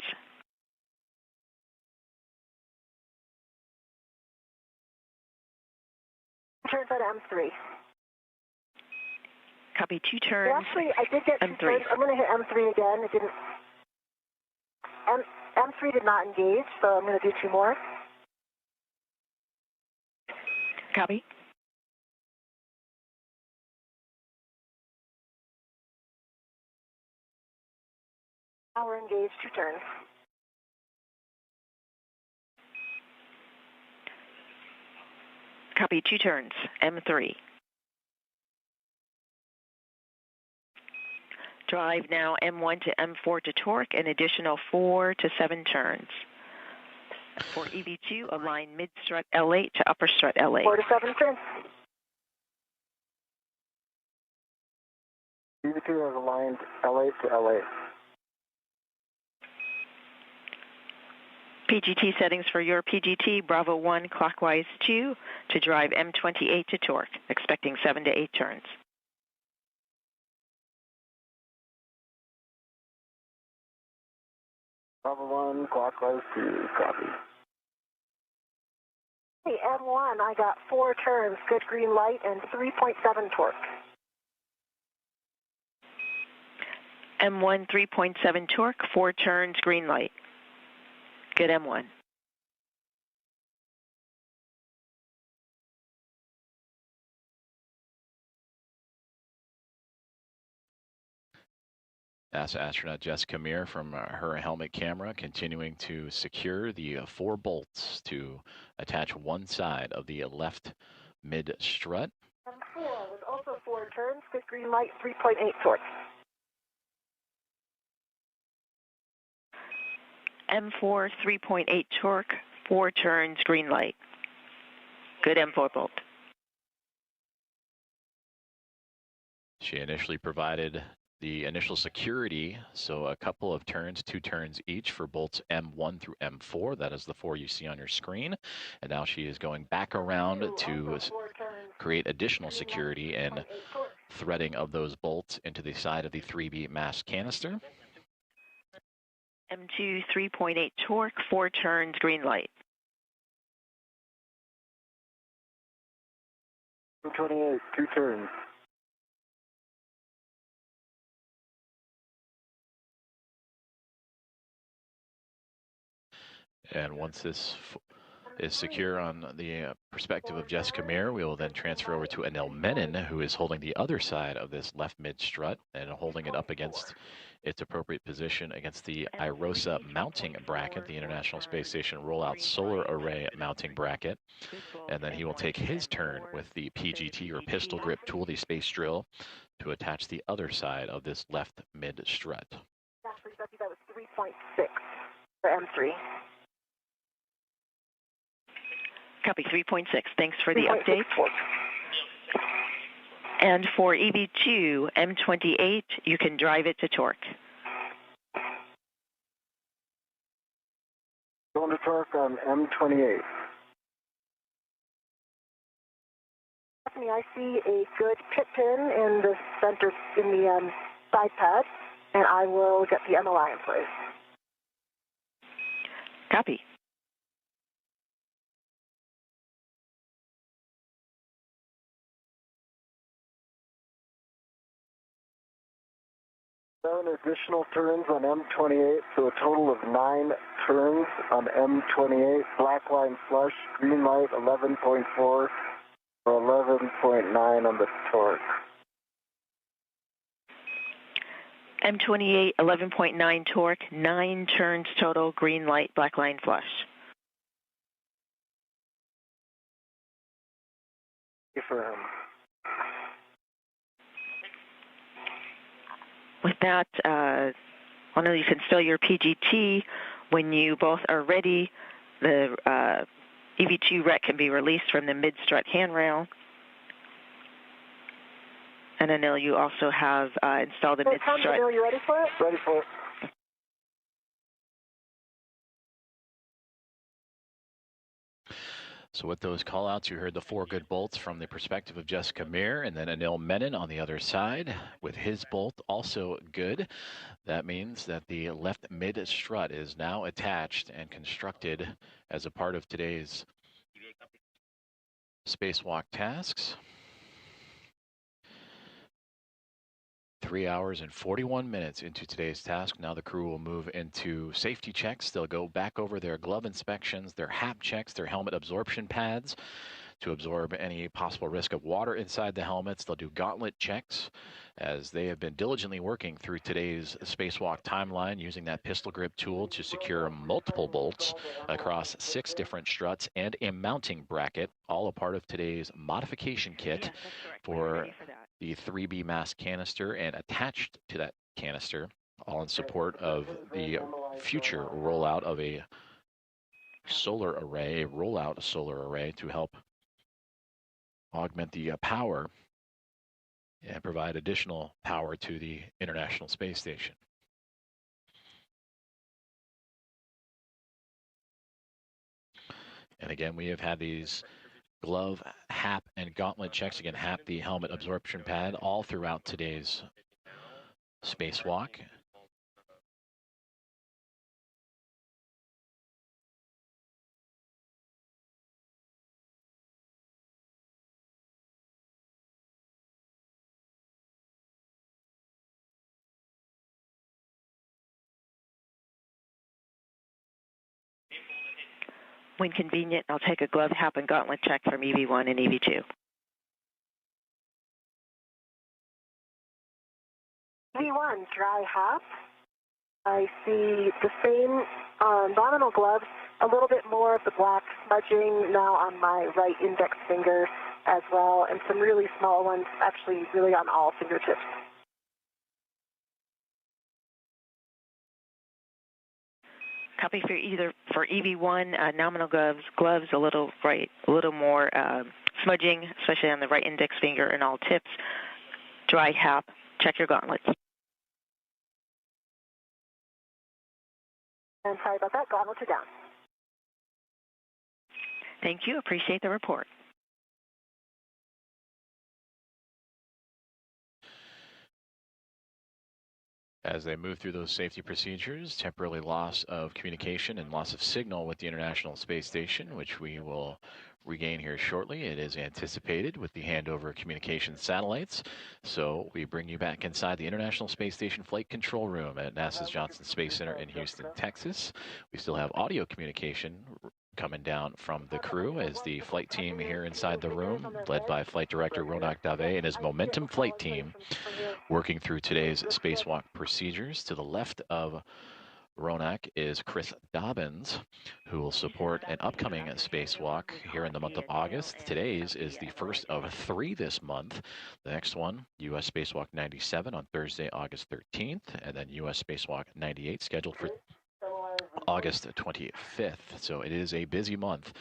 Turns on M3. Copy 2 turns. Well, actually, I did get 2 M3. turns. I'm going to hit M3 again. It didn't. M3 did not engage, so I'm going to do 2 more. Copy. Now we're engaged, 2 turns. Copy 2 turns, M3. Drive now M1 to M4 to torque, an additional 4 to 7 turns. For EV2, align mid-strut L8 to upper strut L8. 4 to 7 turns. EV2 has aligned L8 to L8. PGT settings for your PGT, Bravo 1, clockwise 2, to drive M28 to torque, expecting 7 to 8 turns. Bravo 1, clockwise 2, copy. Hey, M1, I got 4 turns, good green light, and 3.7 torque. M1, 3.7 torque, 4 turns, green light. Good M1. NASA astronaut Jessica Meir from her helmet camera continuing to secure the 4 bolts to attach one side of the left mid strut. M4 was also 4 turns, good green light, 3.8 torque. M4, 3.8 torque, 4 turns, green light. Good M4 bolt. She initially provided the initial security, so a couple of turns, 2 turns each for bolts M1 through M4. That is the 4 you see on your screen. And now she is going back around to create additional security and threading of those bolts into the side of the 3B mass canister. M2, 3.8 torque, 4 turns, green light. M28, 2 turns. And once this is secure on the perspective of Jessica Meir, we will then transfer over to Anil Menon, who is holding the other side of this left mid strut and holding it up against its appropriate position against the IROSA mounting bracket, the International Space Station Rollout Solar Array mounting bracket. And then he will take his turn with the PGT or pistol grip tool, the space drill, to attach the other side of this left mid strut. Actually, Becky, that was 3.6 for M3. Copy 3.6. Thanks for the update. And for EV2, M28, you can drive it to torque. Going to torque on M28. Stephanie, I see a good pit pin in the center, in the side pad, and I will get the MOI in place. Copy. Seven additional turns on M28, so a total of 9 turns on M28. Black line flush, green light 11.4 or 11.9 on the torque. M28, 11.9 torque, 9 turns total, green light, black line flush. Affirm. With that, why don't you can still your PGT. When you both are ready, the EV2 rec can be released from the mid-strut handrail. And Anil, you also have installed the mid-strut. Anil, you ready for it? Ready for it. So with those call-outs, you heard the 4 good bolts from the perspective of Jessica Meir, and then Anil Menon on the other side with his bolt also good. That means that the left mid-strut is now attached and constructed as a part of today's spacewalk tasks. 3 hours and 41 minutes into today's task. Now the crew will move into safety checks. They'll go back over their glove inspections, their HAP checks, their helmet absorption pads to absorb any possible risk of water inside the helmets. They'll do gauntlet checks as they have been diligently working through today's spacewalk timeline using that pistol grip tool to secure multiple bolts across 6 different struts and a mounting bracket, all a part of today's modification kit for the 3B mass canister, and attached to that canister, all in support of the future rollout of a solar array, a rollout solar array to help augment the power and provide additional power to the International Space Station. And again, we have had these glove, HAP, and gauntlet checks. Again, HAP, the helmet absorption pad, all throughout today's spacewalk. When convenient, I'll take a glove, HAP, and gauntlet check from EV1 and EV2. EV1, dry HAP. I see the same nominal gloves, a little bit more of the black smudging now on my right index finger as well, and some really small ones actually really on all fingertips. Copy for EV1, nominal gloves a little more smudging, especially on the right index finger and all tips. Dry HAP, check your gauntlets. And sorry about that, gauntlets are down. Thank you, appreciate the report. As they move through those safety procedures, temporary loss of communication and loss of signal with the International Space Station, which we will regain here shortly. It is anticipated with the handover of communication satellites. So we bring you back inside the International Space Station Flight Control Room at NASA's Johnson Space Center in Houston, Texas. We still have audio communication coming down from the crew as the flight team here inside the room, led by Flight Director Ronak Dave and his Momentum flight team, working through today's spacewalk procedures. To the left of Ronak is Chris Dobbins, who will support an upcoming spacewalk here in the month of August. Today's is the first of 3 this month. The next one, U.S. Spacewalk 97 on Thursday, August 13th, and then U.S. Spacewalk 98 scheduled for August 25th. So it is a busy month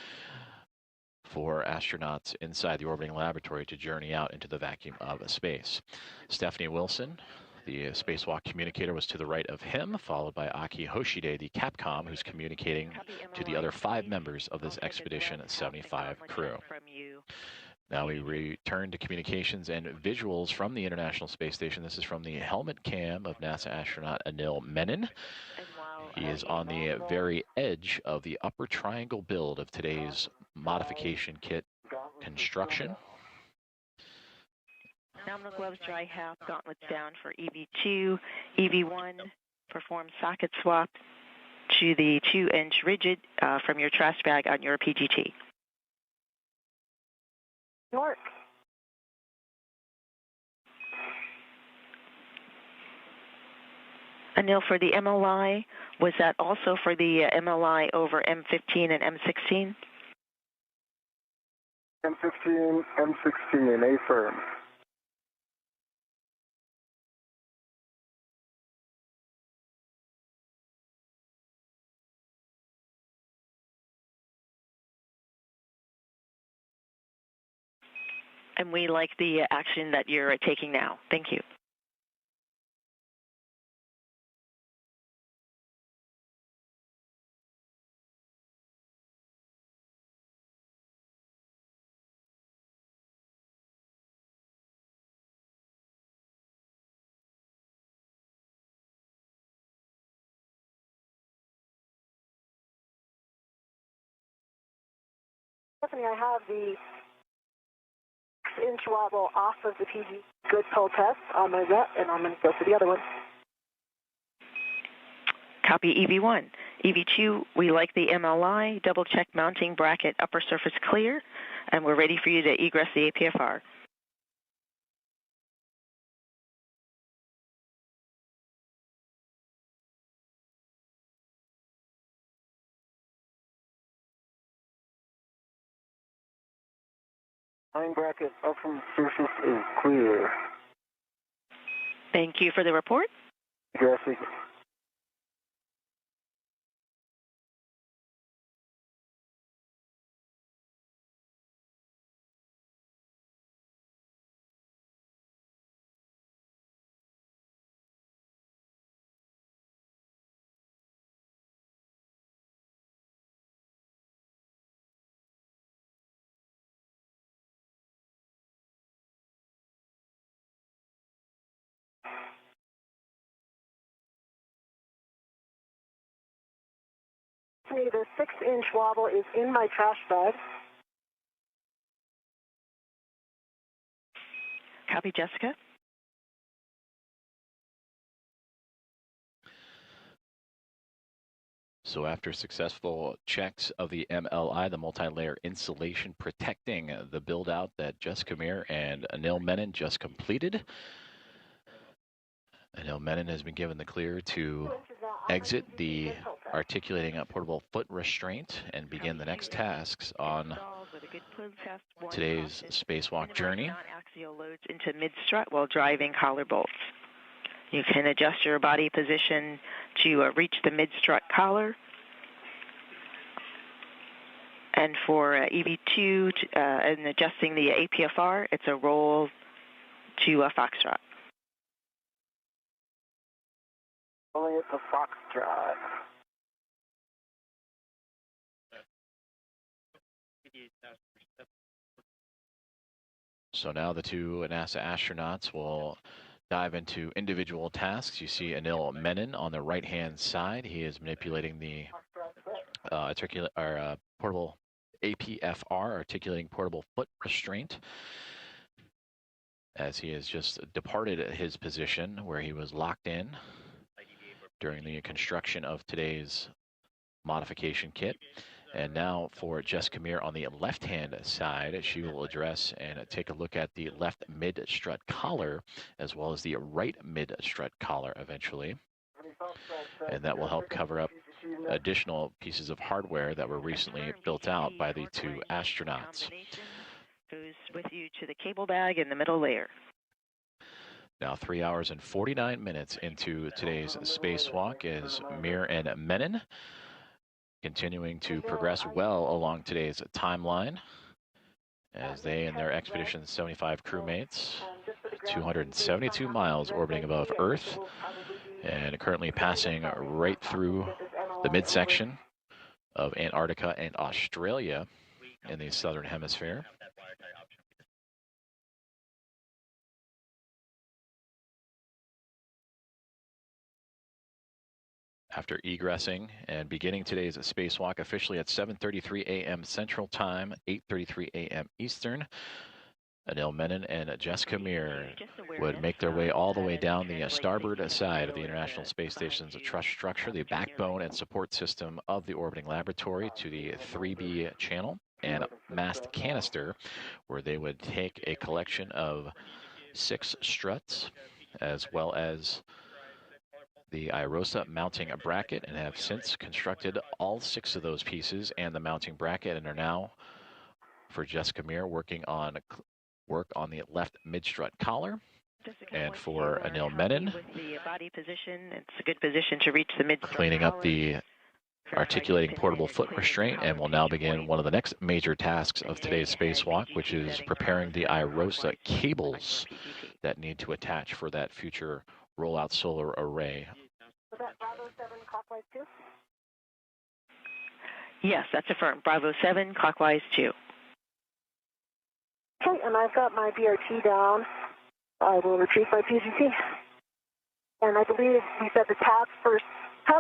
for astronauts inside the orbiting laboratory to journey out into the vacuum of space. Stephanie Wilson, the spacewalk communicator, was to the right of him, followed by Aki Hoshide, the Capcom, who's communicating to the other 5 members of this Expedition 75 crew. Now we return to communications and visuals from the International Space Station. This is from the helmet cam of NASA astronaut Anil Menon. He is on the very edge of the upper triangle build of today's modification kit construction. Nominal gloves, dry HAP, gauntlets down for EV2. EV1, perform socket swap to the 2-inch rigid from your trash bag on your PGT. York. Anil, for the MLI, was that also for the MLI over M15 and M16? M15, M16, affirm. And we like the action that you're taking now. Thank you. Stephanie, I have the 6-inch wobble off of the PG good pull test on my jet, and I'm going to go for the other one. Copy EV1. EV2, we like the MLI, double check mounting bracket upper surface clear, and we're ready for you to egress the APFR. Line bracket upper surface is clear. Thank you for the report. Egressing. The 6-inch wobble is in my trash bag. Copy, Jessica. So after successful checks of the MLI, the multi-layer insulation protecting the build-out that Jessica Meir and Anil Menon just completed, Anil Menon has been given the clear to exit the articulating a portable foot restraint and begin the next tasks on today's spacewalk journey. Non-axial loads into mid-strut while driving collar bolts. You can adjust your body position to reach the mid-strut collar. And for EV2 and adjusting the APFR, it's a roll to a foxtrot. Only it's a foxtrot. So now the two NASA astronauts will dive into individual tasks. You see Anil Menon on the right-hand side. He is manipulating the portable APFR, articulating portable foot restraint, as he has just departed his position where he was locked in during the construction of today's modification kit. And now for Jessica Meir on the left-hand side, she will address and take a look at the left mid-strut collar as well as the right mid-strut collar eventually. And that will help cover up additional pieces of hardware that were recently built out by the two astronauts. Goes with you to the cable bag in the middle layer. Now 3 hours and 49 minutes into today's spacewalk is Meir and Menon continuing to progress well along today's timeline as they and their Expedition 75 crewmates, 272 miles orbiting above Earth and currently passing right through the midsection of Antarctica and Australia in the southern hemisphere. After egressing and beginning today's spacewalk officially at 7:33 a.m. Central Time, 8:33 a.m. Eastern, Anil Menon and Jessica Meir would make their way all the way down the starboard side of the International Space Station's truss structure, the backbone and support system of the orbiting laboratory, to the 3B channel and mast canister, where they would take a collection of 6 struts as well as the IROSA mounting bracket, and have since constructed all 6 of those pieces and the mounting bracket, and are now, for Jessica Meir, working on the left mid-strut collar. And for Anil Menon, with the body position, it's a good position to reach the mid-strut cleaning up the articulating portable foot restraint, and will now begin one of the next major tasks of today's spacewalk, which is preparing the IROSA cables that need to attach for that future rollout solar array. Was that Bravo 7 clockwise 2? Yes, that's affirmed. Bravo 7, clockwise 2. Okay, and I've got my BRT down. I will retrieve my PGT. And I believe we said the tab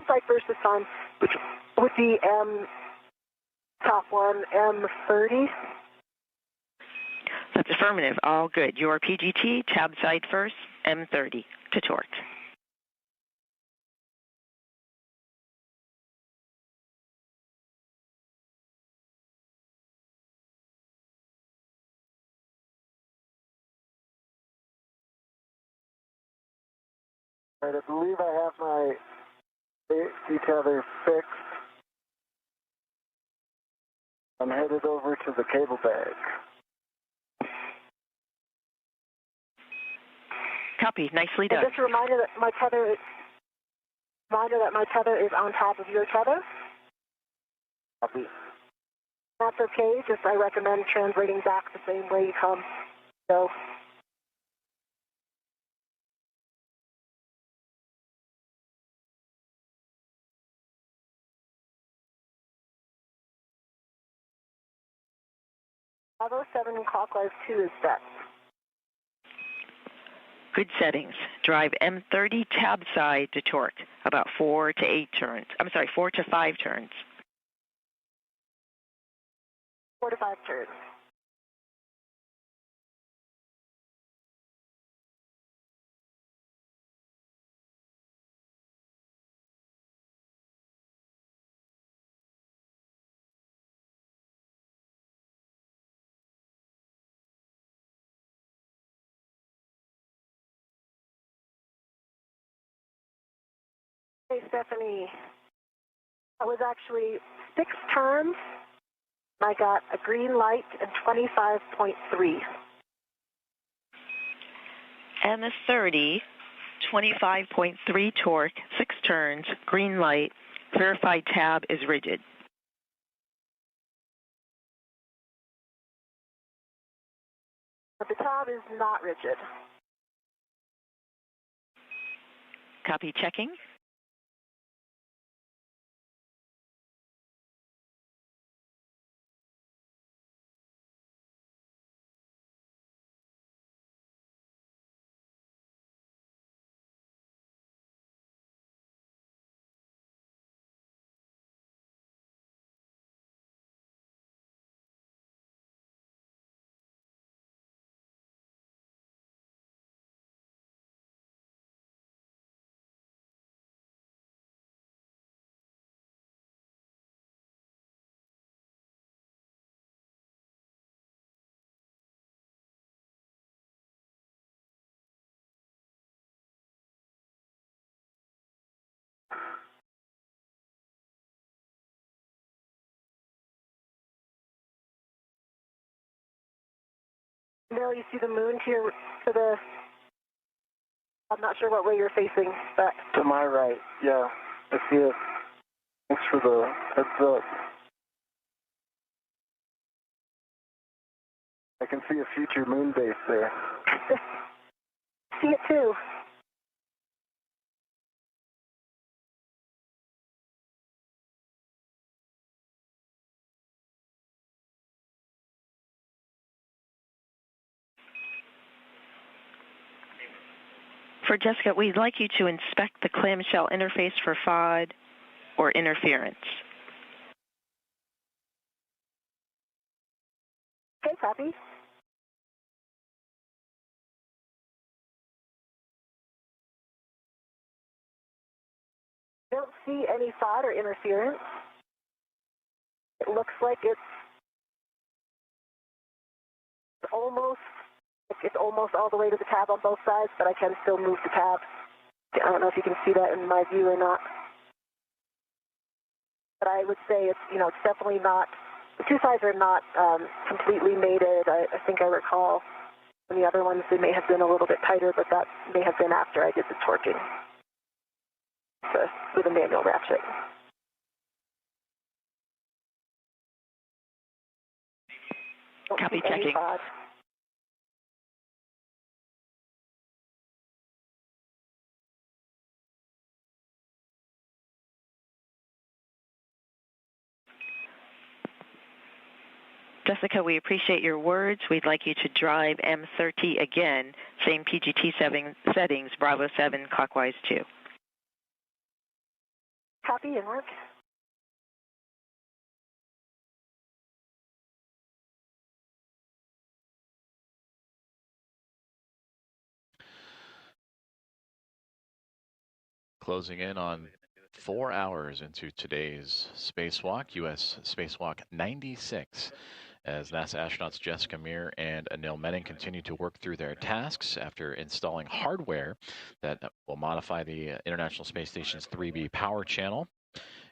side first this time, which would be top one, M30. That's affirmative. All good. Your PGT, tab side first, M30 to torque. All right, I believe I have my tether fixed. I'm headed over to the cable bag. Copy. Nicely done. And just a reminder that my tether is on top of your tether. Copy. That's okay. Just I recommend translating back the same way you come. So. Bravo 7 clockwise 2 is set. Good settings. Drive M30 tab side to torque, about 4 to 5 turns. 4 to 5 turns. Hey, Stephanie. I was actually 6 turns. I got a green light and 25.3. M30, 25.3 torque, 6 turns, green light, verified tab is rigid. But the tab is not rigid. Copy checking. Bill, you see the moon here to the, I'm not sure what way you're facing, but. To my right, yeah. I see it. Thanks for the heads up. I can see a future moon base there. See it too. For Jessica, we'd like you to inspect the clamshell interface for FOD or interference. Okay, copy. Don't see any FOD or interference. It looks like it's almost all the way to the tab on both sides, but I can still move the tab. I don't know if you can see that in my view or not. But I would say it's definitely not, the two sides are not completely mated. I think I recall in the other ones they may have been a little bit tighter, but that may have been after I did the torquing with a manual ratchet. Copy checking. Jessica, we appreciate your words. We'd like you to drive M30 again, same PGT settings, Bravo 7, clockwise 2. Copy and work. Closing in on 4 hours into today's spacewalk, U.S. Spacewalk 96, as NASA astronauts Jessica Meir and Anil Menon continue to work through their tasks after installing hardware that will modify the International Space Station's 3B power channel,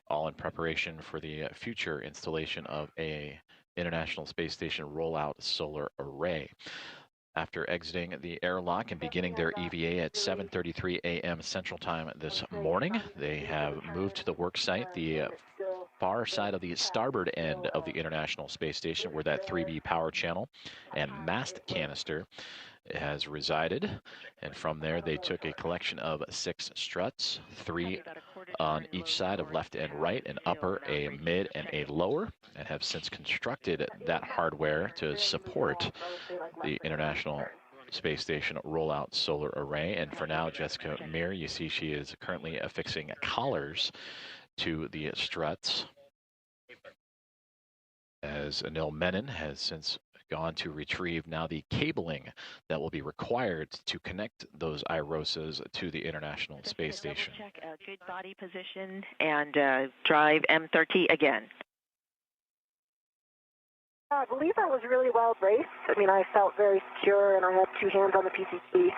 all in preparation for the future installation of a International Space Station rollout solar array. After exiting the airlock and beginning their EVA at 7:33 a.m. Central Time this morning, they have moved to the work site, the far side of the starboard end of the International Space Station, where that 3B power channel and mast canister has resided. And from there, they took a collection of 6 struts, 3 on each side of left and right, an upper, a mid, and a lower, and have since constructed that hardware to support the International Space Station rollout solar array. And for now, Jessica Meir, you see she is currently affixing collars to the struts. as Anil Menon has since gone to retrieve now the cabling that will be required to connect those IROSAs to the International Space Station. Check a good body position and drive M30 again. I believe that was really well braced. I mean, I felt very secure, and I had two hands on the PCC,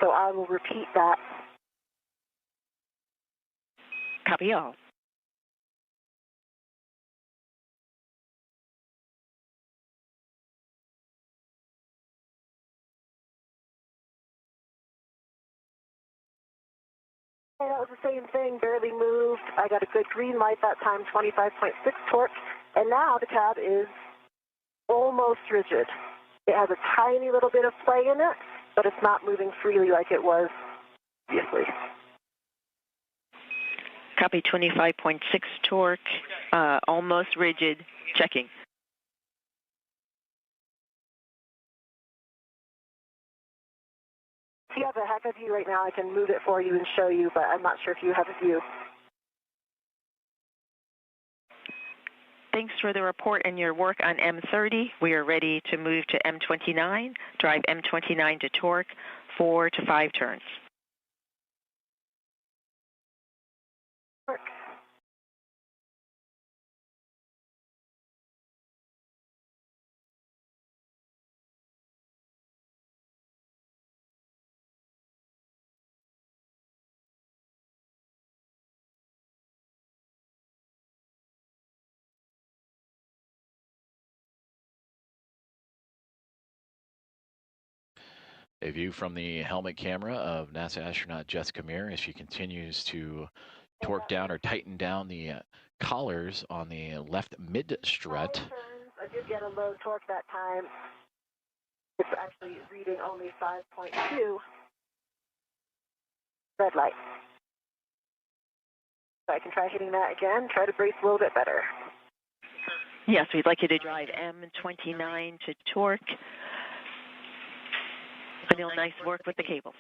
so I will repeat that. Copy all. Okay, that was the same thing, barely moved. I got a good green light that time, 25.6 torque, and now the cab is almost rigid. It has a tiny little bit of play in it, but it's not moving freely like it was previously. Copy 25.6 torque, almost rigid, checking. If you have a heck of a view right now, I can move it for you and show you, but I'm not sure if you have a view. Thanks for the report and your work on M30. We are ready to move to M29. Drive M29 to torque, 4 to 5 turns. Torque. A view from the helmet camera of NASA astronaut Jessica Meir as she continues to torque down or tighten down the collars on the left mid-strut. I did get a low torque that time. It's actually reading only 5.2. Red light. So I can try hitting that again, try to brace a little bit better. Yes, we'd like you to drive M29 to torque. Anil, nice work with the cables.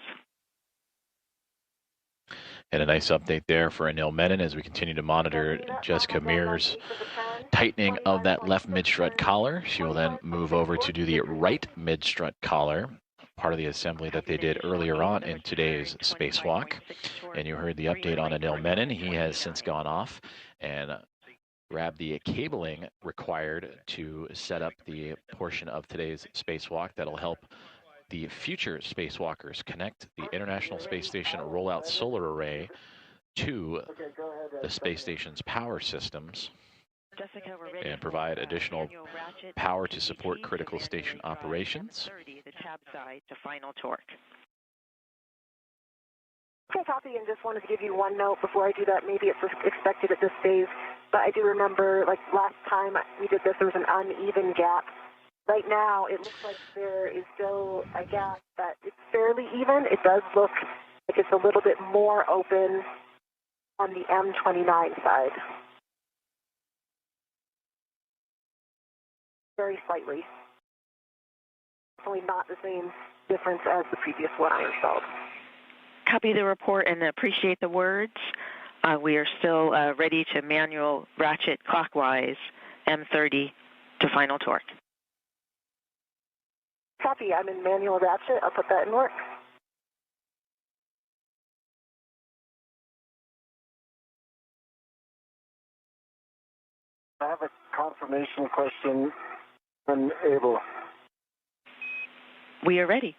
And a nice update there for Anil Menon as we continue to monitor Jessica Meir's tightening of that left mid-strut collar. She will then move over to do the right mid-strut collar, part of the assembly that they did earlier on in today's spacewalk. And you heard the update on Anil Menon. He has since gone off and grabbed the cabling required to set up the portion of today's spacewalk that'll help the future spacewalkers connect the International Space Station rollout solar array to the space station's power systems and provide additional power to support critical station operations. The tab side to final torque. Okay, copy, and just wanted to give you one note before I do that. Maybe it's expected at this phase, but I do remember, like last time we did this, there was an uneven gap. Right now, it looks like there is still a gap that it's fairly even. It does look like it's a little bit more open on the M29 side. Very slightly. Definitely not the same difference as the previous one I installed. Copy the report and appreciate the words. We are still ready to manual ratchet clockwise M30 to final torque. Copy, I'm in manual ratchet. I'll put that in work. I have a confirmation question when able. We are ready.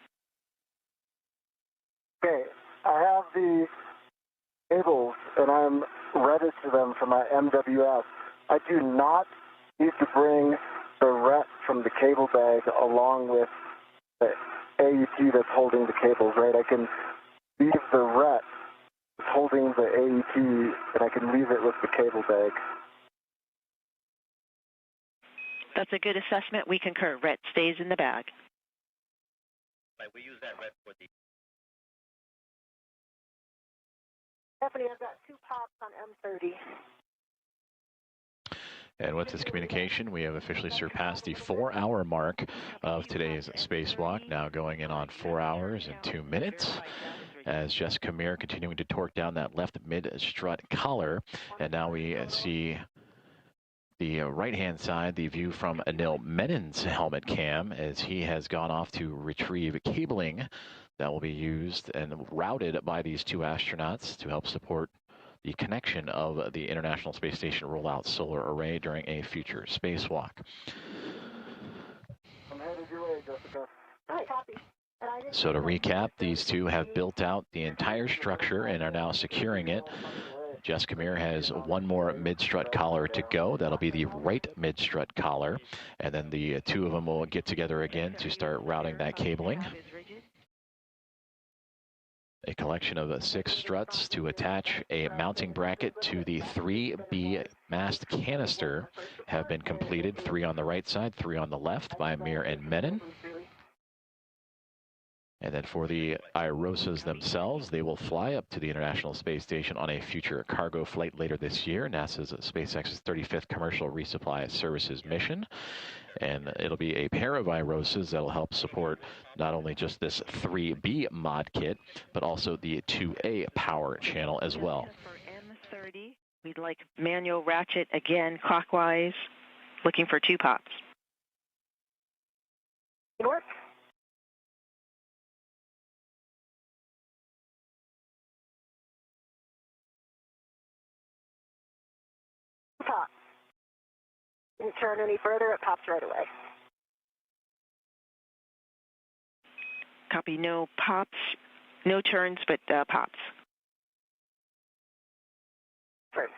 Okay, I have the cables and I'm ready to them for my MWF. I do not need to bring the ret from the cable bag along with the AET that's holding the cables, right? I can leave the ret holding the AET and I can leave it with the cable bag. That's a good assessment. We concur. Ret stays in the bag. We use that ret for the... Stephanie, I've got 2 pops on M30. And with this communication, we have officially surpassed the 4-hour mark of today's spacewalk, now going in on 4 hours and 2 minutes, as Jessica Meir continuing to torque down that left mid-strut collar. And now we see the right-hand side, the view from Anil Menon's helmet cam, as he has gone off to retrieve cabling that will be used and routed by these two astronauts to help support the connection of the International Space Station rollout solar array during a future spacewalk. I'm headed your way, Jessica. All right, copy. So to recap, these two have built out the entire structure and are now securing it. Jessica Meir has one more mid-strut collar to go. That'll be the right mid-strut collar. And then the two of them will get together again to start routing that cabling. A collection of 6 struts to attach a mounting bracket to the 3B mast canister have been completed. 3 on the right side, 3 on the left by Meir and Menon. And then for the IROSAs themselves, they will fly up to the International Space Station on a future cargo flight later this year, NASA's SpaceX's 35th Commercial Resupply Services mission. And it'll be a pair of IROSAs that'll help support not only just this 3B mod kit, but also the 2A power channel as well. For M30, we'd like manual ratchet again clockwise, looking for 2 pops. North. Pop. Didn't turn any further, it pops right away. Copy, no pops, no turns, but pops. First.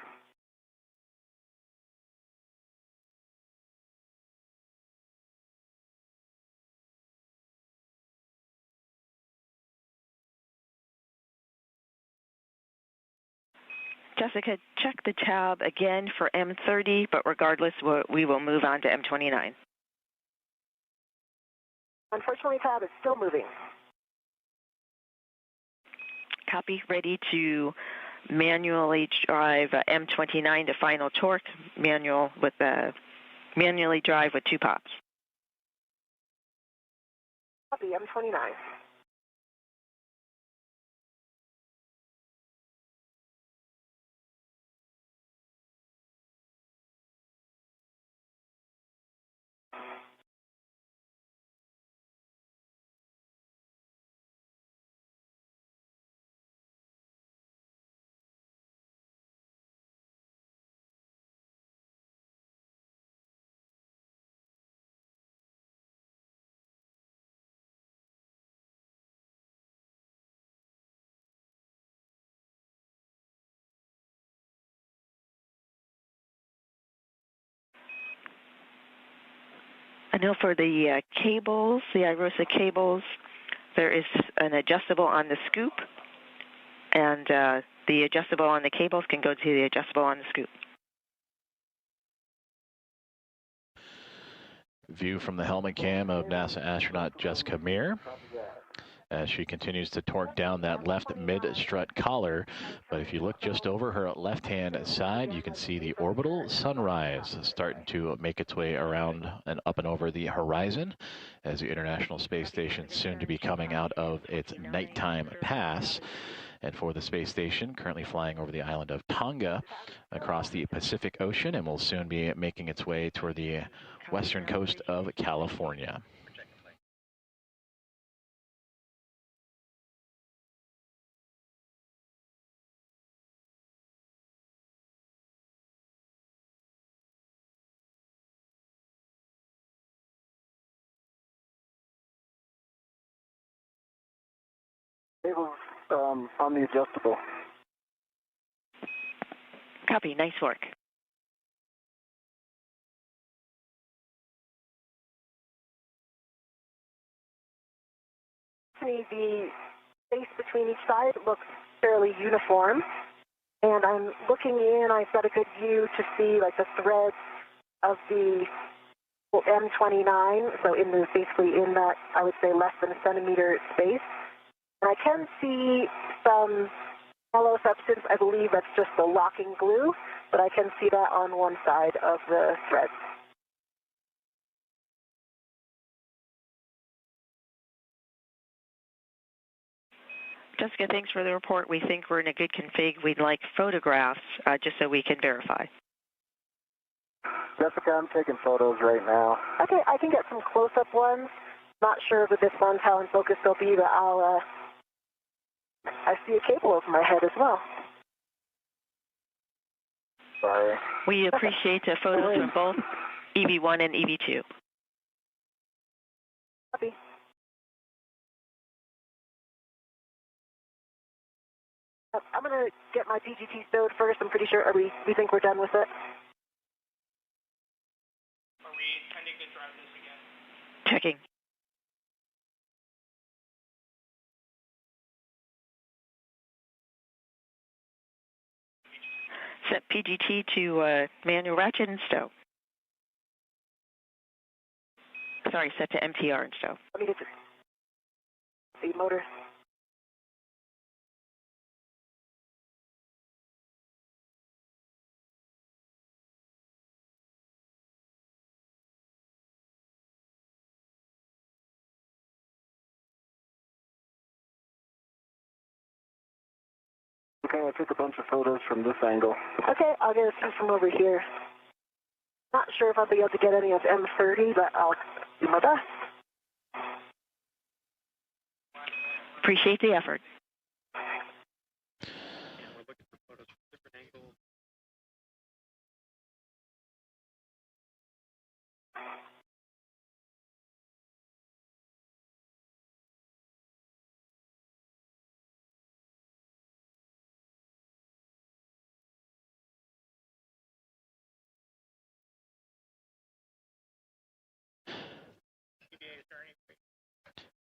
Jessica, check the tab again for M30, but regardless, we will move on to M29. Unfortunately, tab is still moving. Copy, ready to manually drive M29 to final torque, manually drive with 2 pops. Copy, M29. I know for the cables, the IROSA cables, there is an adjustable on the scoop, and the adjustable on the cables can go to the adjustable on the scoop. View from the helmet cam of NASA astronaut Jessica Meir as she continues to torque down that left mid-strut collar. But if you look just over her left-hand side, you can see the orbital sunrise starting to make its way around and up and over the horizon as the International Space Station soon to be coming out of its nighttime pass. And for the space station, currently flying over the island of Tonga across the Pacific Ocean, and will soon be making its way toward the western coast of California. Cables on the adjustable. Copy, nice work. The space between each side looks fairly uniform, and I'm looking in. I've got a good view to see like the threads of the M29, so basically in that, I would say, less than a centimeter space. And I can see some yellow substance. I believe that's just the locking glue, but I can see that on one side of the threads. Jessica, thanks for the report. We think we're in a good config. We'd like photographs just so we can verify. Jessica, I'm taking photos right now. Okay, I can get some close-up ones. Not sure with this one how in focus they'll be, but I see a cable over my head as well. Sorry. We appreciate photos from both EV1 and EV2. Copy. I'm going to get my PGT stowed first. I'm pretty sure we think we're done with it. Are we intending to drive this again? Checking. Set PGT to manual ratchet and stow. Sorry, set to MTR and stow. Let me get the motor. Okay, I took a bunch of photos from this angle. Okay, I'll get a few from over here. Not sure if I'll be able to get any of M30, but I'll do my best. Appreciate the effort. We're looking for photos from different angles.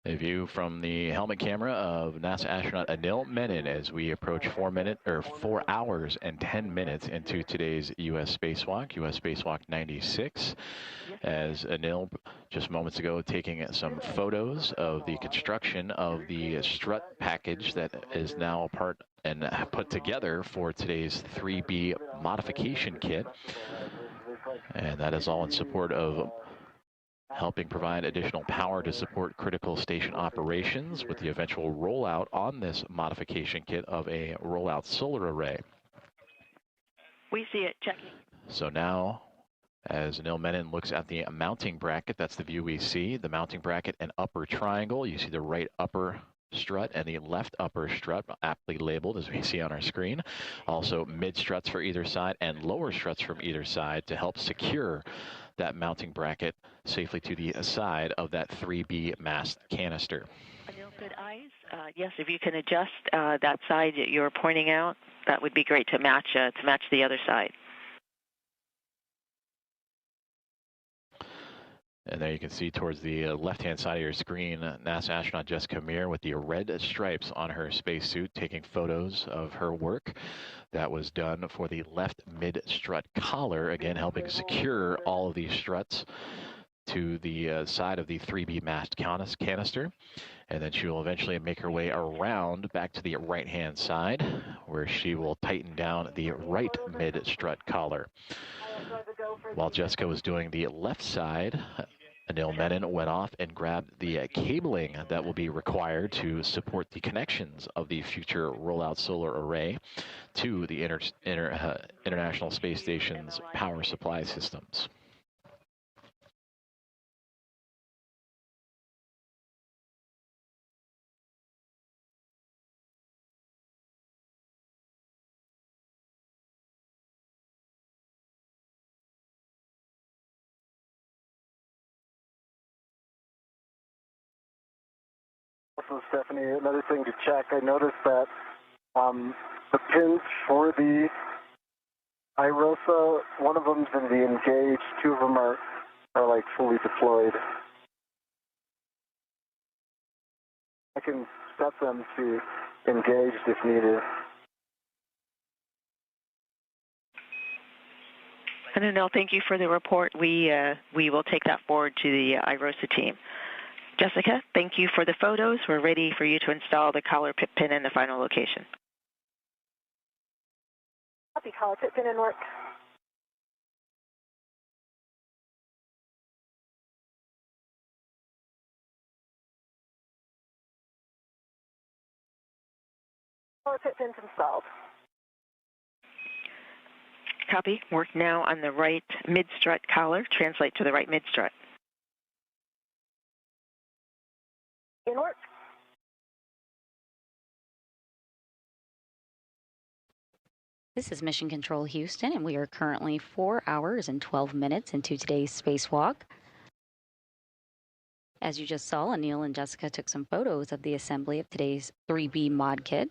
A view from the helmet camera of NASA astronaut Anil Menon as we approach 4 hours and 10 minutes into today's U.S. spacewalk, U.S. spacewalk 96. As Anil just moments ago taking some photos of the construction of the strut package that is now part and put together for today's 3B modification kit. And that is all in support of helping provide additional power to support critical station operations with the eventual rollout on this modification kit of a rollout solar array. We see it. Checking. So now, as Anil Menon looks at the mounting bracket, that's the view we see. The mounting bracket and upper triangle. You see the right upper strut and the left upper strut, aptly labeled as we see on our screen. Also mid struts for either side and lower struts from either side to help secure that mounting bracket safely to the side of that 3B mast canister. Anil, good eyes. Yes, if you can adjust that side that you're pointing out, that would be great to match the other side. And there you can see towards the left-hand side of your screen, NASA astronaut Jessica Meir with the red stripes on her spacesuit taking photos of her work. That was done for the left mid-strut collar, again helping secure all of these struts to the side of the 3B mast canister. And then she will eventually make her way around back to the right-hand side, where she will tighten down the right mid-strut collar. While Jessica was doing the left side, Anil Menon went off and grabbed the cabling that will be required to support the connections of the future rollout solar array to the International Space Station's power supply systems. Also, Stephanie, another thing to check, I noticed that the pins for the IROSA, one of them's in the engaged, two of them are like fully deployed. I can set them to engaged if needed. Anil, thank you for the report. We will take that forward to the IROSA team. Jessica, thank you for the photos. We're ready for you to install the collar pit pin in the final location. Copy, collar pit pin in work. Collar pit pin's installed. Copy. Work now on the right mid-strut collar. Translate to the right mid-strut. In work. This is Mission Control Houston, and we are currently 4 hours and 12 minutes into today's spacewalk. As you just saw, Anil and Jessica took some photos of the assembly of today's 3B mod kit.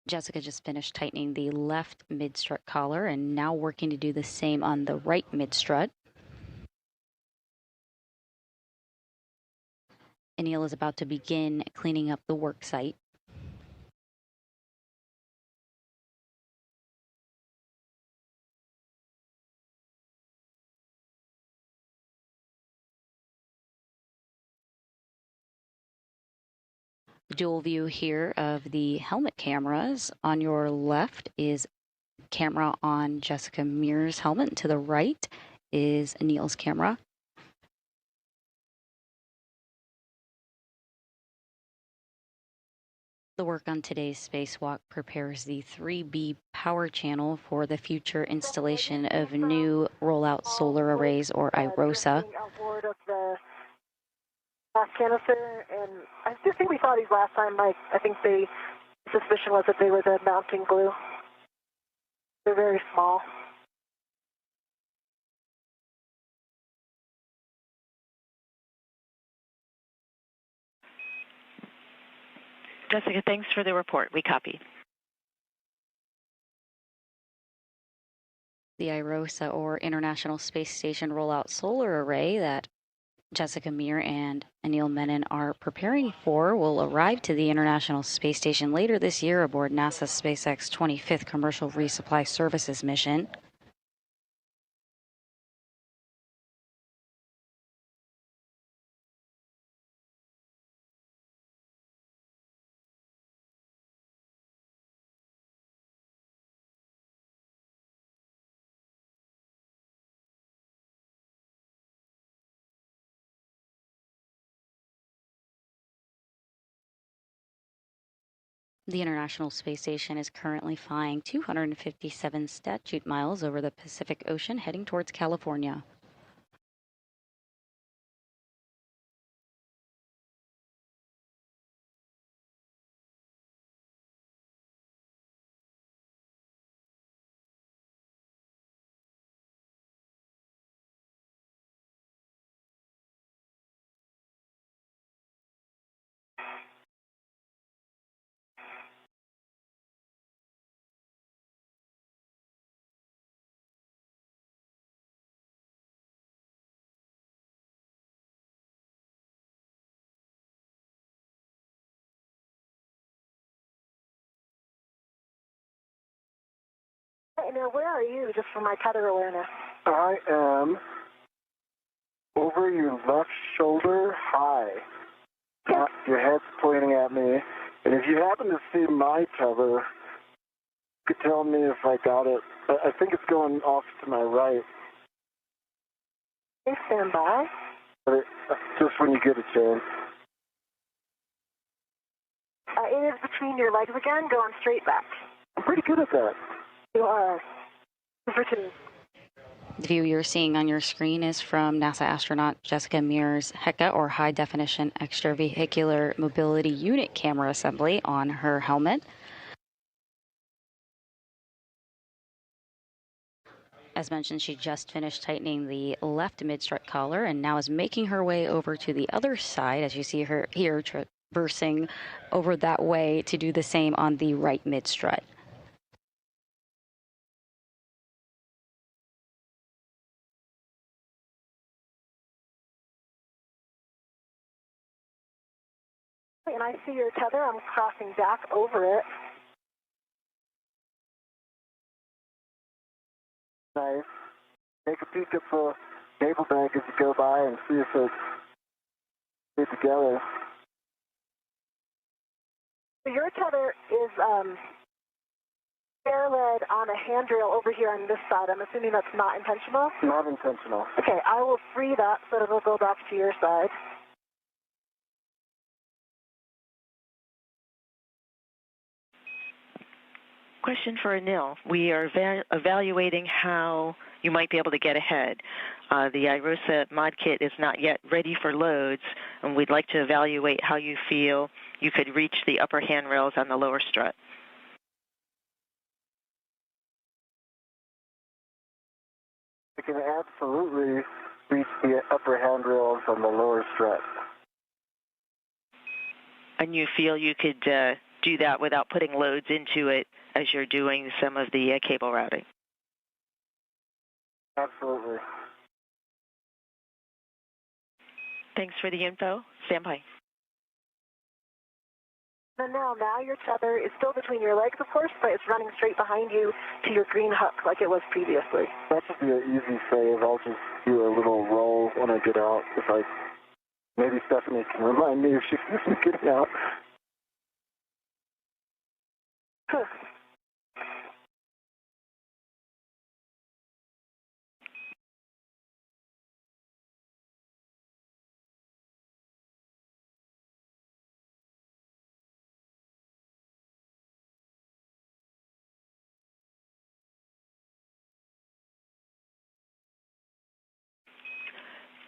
Jessica just finished tightening the left mid-strut collar and now working to do the same on the right mid-strut. Anil is about to begin cleaning up the work site. Dual view here of the helmet cameras. On your left is camera on Jessica Mears' helmet, and to the right is Anil's camera. The work on today's spacewalk prepares the 3B power channel for the future installation of new rollout solar arrays, or IROSA. Canister, and I just think we saw these last time. I think the suspicion was that they were the mounting glue. They're very small. Jessica, thanks for the report. We copy. The IROSA, or International Space Station Rollout Solar Array, that Jessica Meir and Anil Menon are preparing for, will arrive to the International Space Station later this year aboard NASA's SpaceX 25th Commercial Resupply Services mission. The International Space Station is currently flying 257 statute miles over the Pacific Ocean, heading towards California. Now, where are you, just for my tether awareness? I am over your left shoulder high. Your head's pointing at me. And if you happen to see my tether, you could tell me if I got it. I think it's going off to my right. Please stand by. But just when you get a chance. It is between your legs again, going straight back. I'm pretty good at that. You are. Over two. The view you're seeing on your screen is from NASA astronaut Jessica Meir's HECA, or High Definition Extravehicular Mobility Unit camera assembly on her helmet. As mentioned, she just finished tightening the left mid-strut collar and now is making her way over to the other side, as you see her here traversing over that way to do the same on the right mid-strut. And I see your tether. I'm crossing back over it. Nice. Take a peek at the cable bank as you go by and see if it's together. Your tether is air-led on a handrail over here on this side. I'm assuming that's not intentional? Not intentional. Okay, I will free that so that it'll go back to your side. Question for Anil. We are evaluating how you might be able to get ahead. The IROSA mod kit is not yet ready for loads, and we'd like to evaluate how you feel you could reach the upper handrails on the lower strut. I can absolutely reach the upper handrails on the lower strut. And you feel you could do that without putting loads into it as you're doing some of the cable routing? Absolutely. Thanks for the info. Stand by. And now your tether is still between your legs, of course, but it's running straight behind you to your green hook like it was previously. That should be an easy save. I'll just do a little roll when I get out. Maybe Stephanie can remind me if she sees me getting out.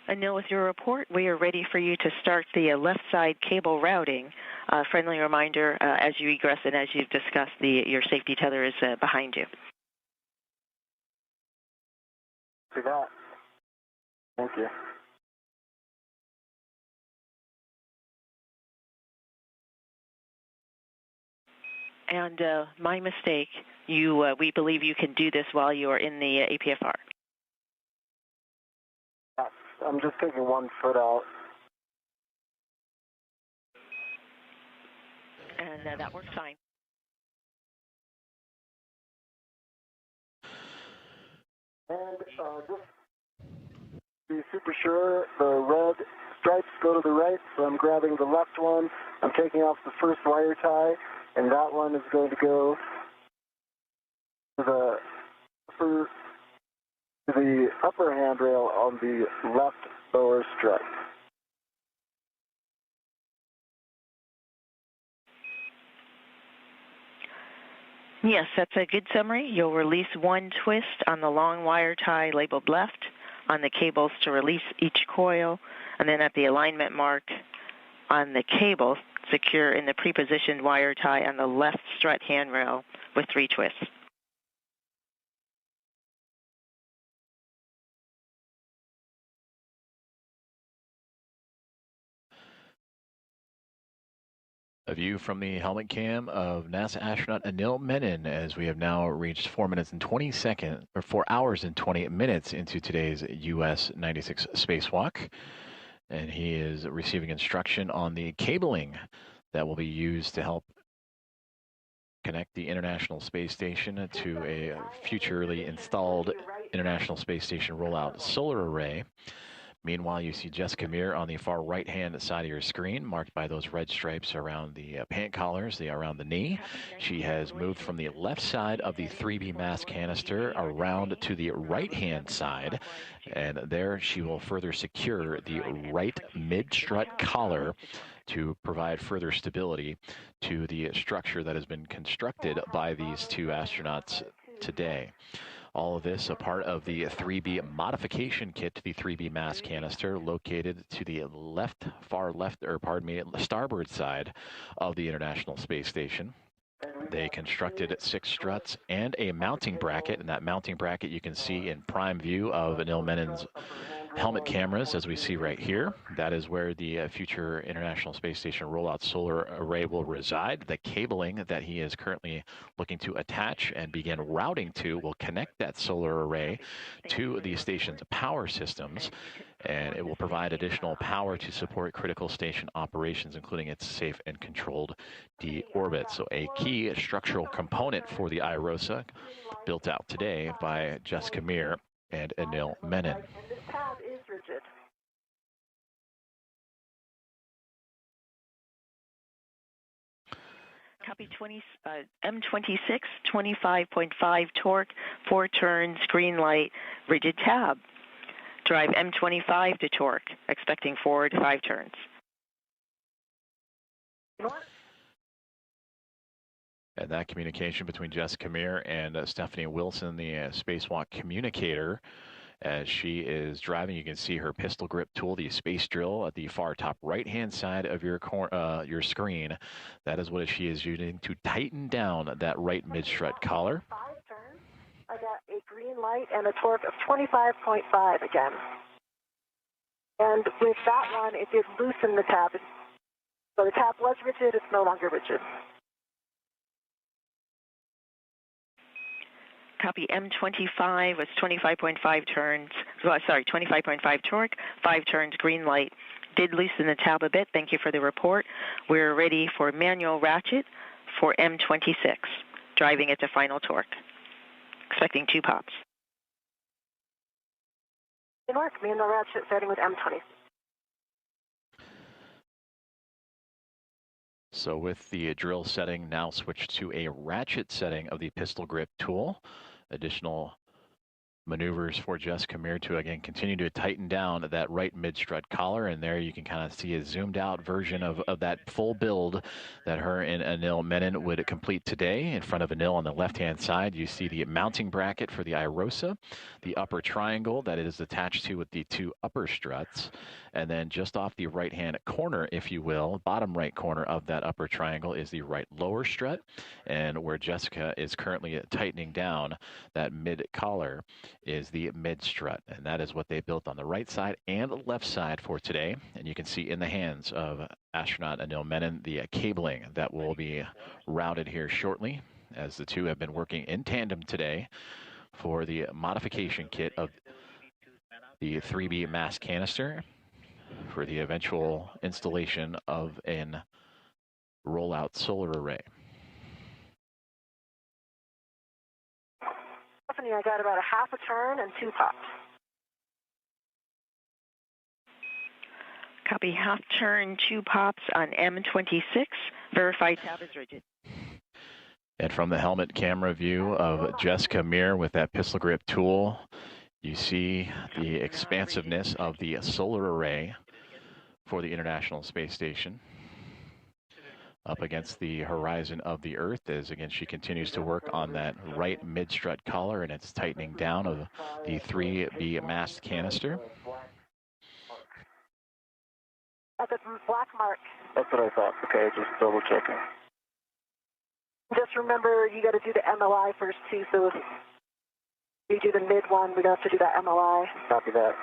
Anil, with your report, we are ready for you to start the left side cable routing. Friendly reminder, as you egress and as you've discussed, your safety tether is behind you. See that. Thank you. And my mistake, we believe you can do this while you are in the APFR. I'm just taking 1 foot out. And that works fine. And just to be super sure, the red stripes go to the right, so I'm grabbing the left one. I'm taking off the first wire tie, and that one is going to go to the upper handrail on the left lower strut. Yes, that's a good summary. You'll release 1 twist on the long wire tie labeled left on the cables to release each coil, and then at the alignment mark on the cable, secure in the pre-positioned wire tie on the left strut handrail with 3 twists. A view from the helmet cam of NASA astronaut Anil Menon as we have now reached 4 hours and 20 minutes into today's US 96 spacewalk. And he is receiving instruction on the cabling that will be used to help connect the International Space Station to a futurely installed International Space Station rollout solar array. Meanwhile, you see Jessica Meir on the far right-hand side of your screen, marked by those red stripes around the pant collars, around the knee. She has moved from the left side of the 3B mass canister around to the right-hand side, and there she will further secure the right mid-strut collar to provide further stability to the structure that has been constructed by these 2 astronauts today. All of this a part of the 3B modification kit to the 3B mass canister located to the starboard side of the International Space Station. They constructed 6 struts and a mounting bracket, and that mounting bracket you can see in prime view of Anil Menon's helmet cameras, as we see right here. That is where the future International Space Station rollout solar array will reside. The cabling that he is currently looking to attach and begin routing to will connect that solar array to the station's power systems, and it will provide additional power to support critical station operations, including its safe and controlled deorbit. So a key structural component for the IROSA, built out today by Jessica Meir and Anil Menon. This tab is rigid. Copy M26, 25.5 torque, 4 turns, green light, rigid tab. Drive M25 to torque, expecting 4 to 5 turns. And that communication between Jessica Meir and Stephanie Wilson, the spacewalk communicator, as she is driving, you can see her pistol grip tool, the space drill, at the far top right-hand side of your screen. That is what she is using to tighten down that right mid-strut collar. 5 turns. I got a green light and a torque of 25.5 again. And with that one, it did loosen the tab. So the tab was rigid, it's no longer rigid. Copy M25 was 25.5 turns, well, sorry, 25.5 torque, 5 turns, green light. Did loosen the tab a bit. Thank you for the report. We're ready for manual ratchet for M26, driving it to final torque. Expecting 2 pops. Good work. Manual ratchet starting with M20. So with the drill setting now switched to a ratchet setting of the pistol grip tool, additional maneuvers for Jessica Meir to again continue to tighten down that right mid-strut collar, and there you can kind of see a zoomed out version of that full build that her and Anil Menon would complete today. In front of Anil on the left-hand side, you see the mounting bracket for the IROSA, the upper triangle that it is attached to with the 2 upper struts, and then just off the right-hand corner, if you will, bottom right corner of that upper triangle is the right lower strut, and where Jessica is currently tightening down that mid-collar is the mid-strut, and that is what they built on the right side and the left side for today. And you can see in the hands of astronaut Anil Menon the cabling that will be routed here shortly, as the two have been working in tandem today for the modification kit of the 3B mass canister for the eventual installation of an rollout solar array. I got about a half a turn and 2 pops. Copy, half turn, 2 pops on M26. Verified tab is rigid. And from the helmet camera view of Jessica Meir with that pistol grip tool, you see the expansiveness of the solar array for the International Space Station up against the horizon of the Earth, as again she continues to work on that right mid-strut collar, and it's tightening down of the 3B mast canister. At the black mark. That's what I thought. Okay, just double checking. Just remember, you got to do the MLI first too, so if you do the mid one, we're going to have to do that MLI. Copy that.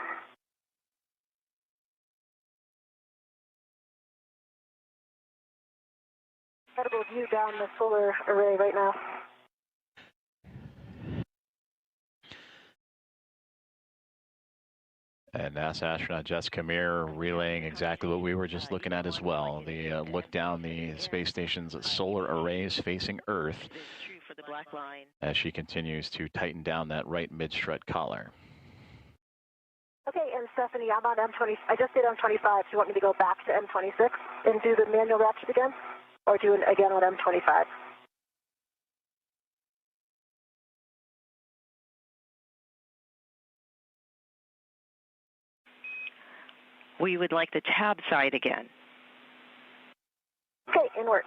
Incredible view down the solar array right now. And NASA astronaut Jessica Meir relaying exactly what we were just looking at as well. The look down the space station's solar arrays facing Earth For the black line. as she continues to tighten down that right mid-strut collar. Okay, and Stephanie, I'm on M20. I just did M25. Do you want me to go back to M26 and do the manual ratchet again? Or do it again on M25? We would like the tab side again. Okay, in work.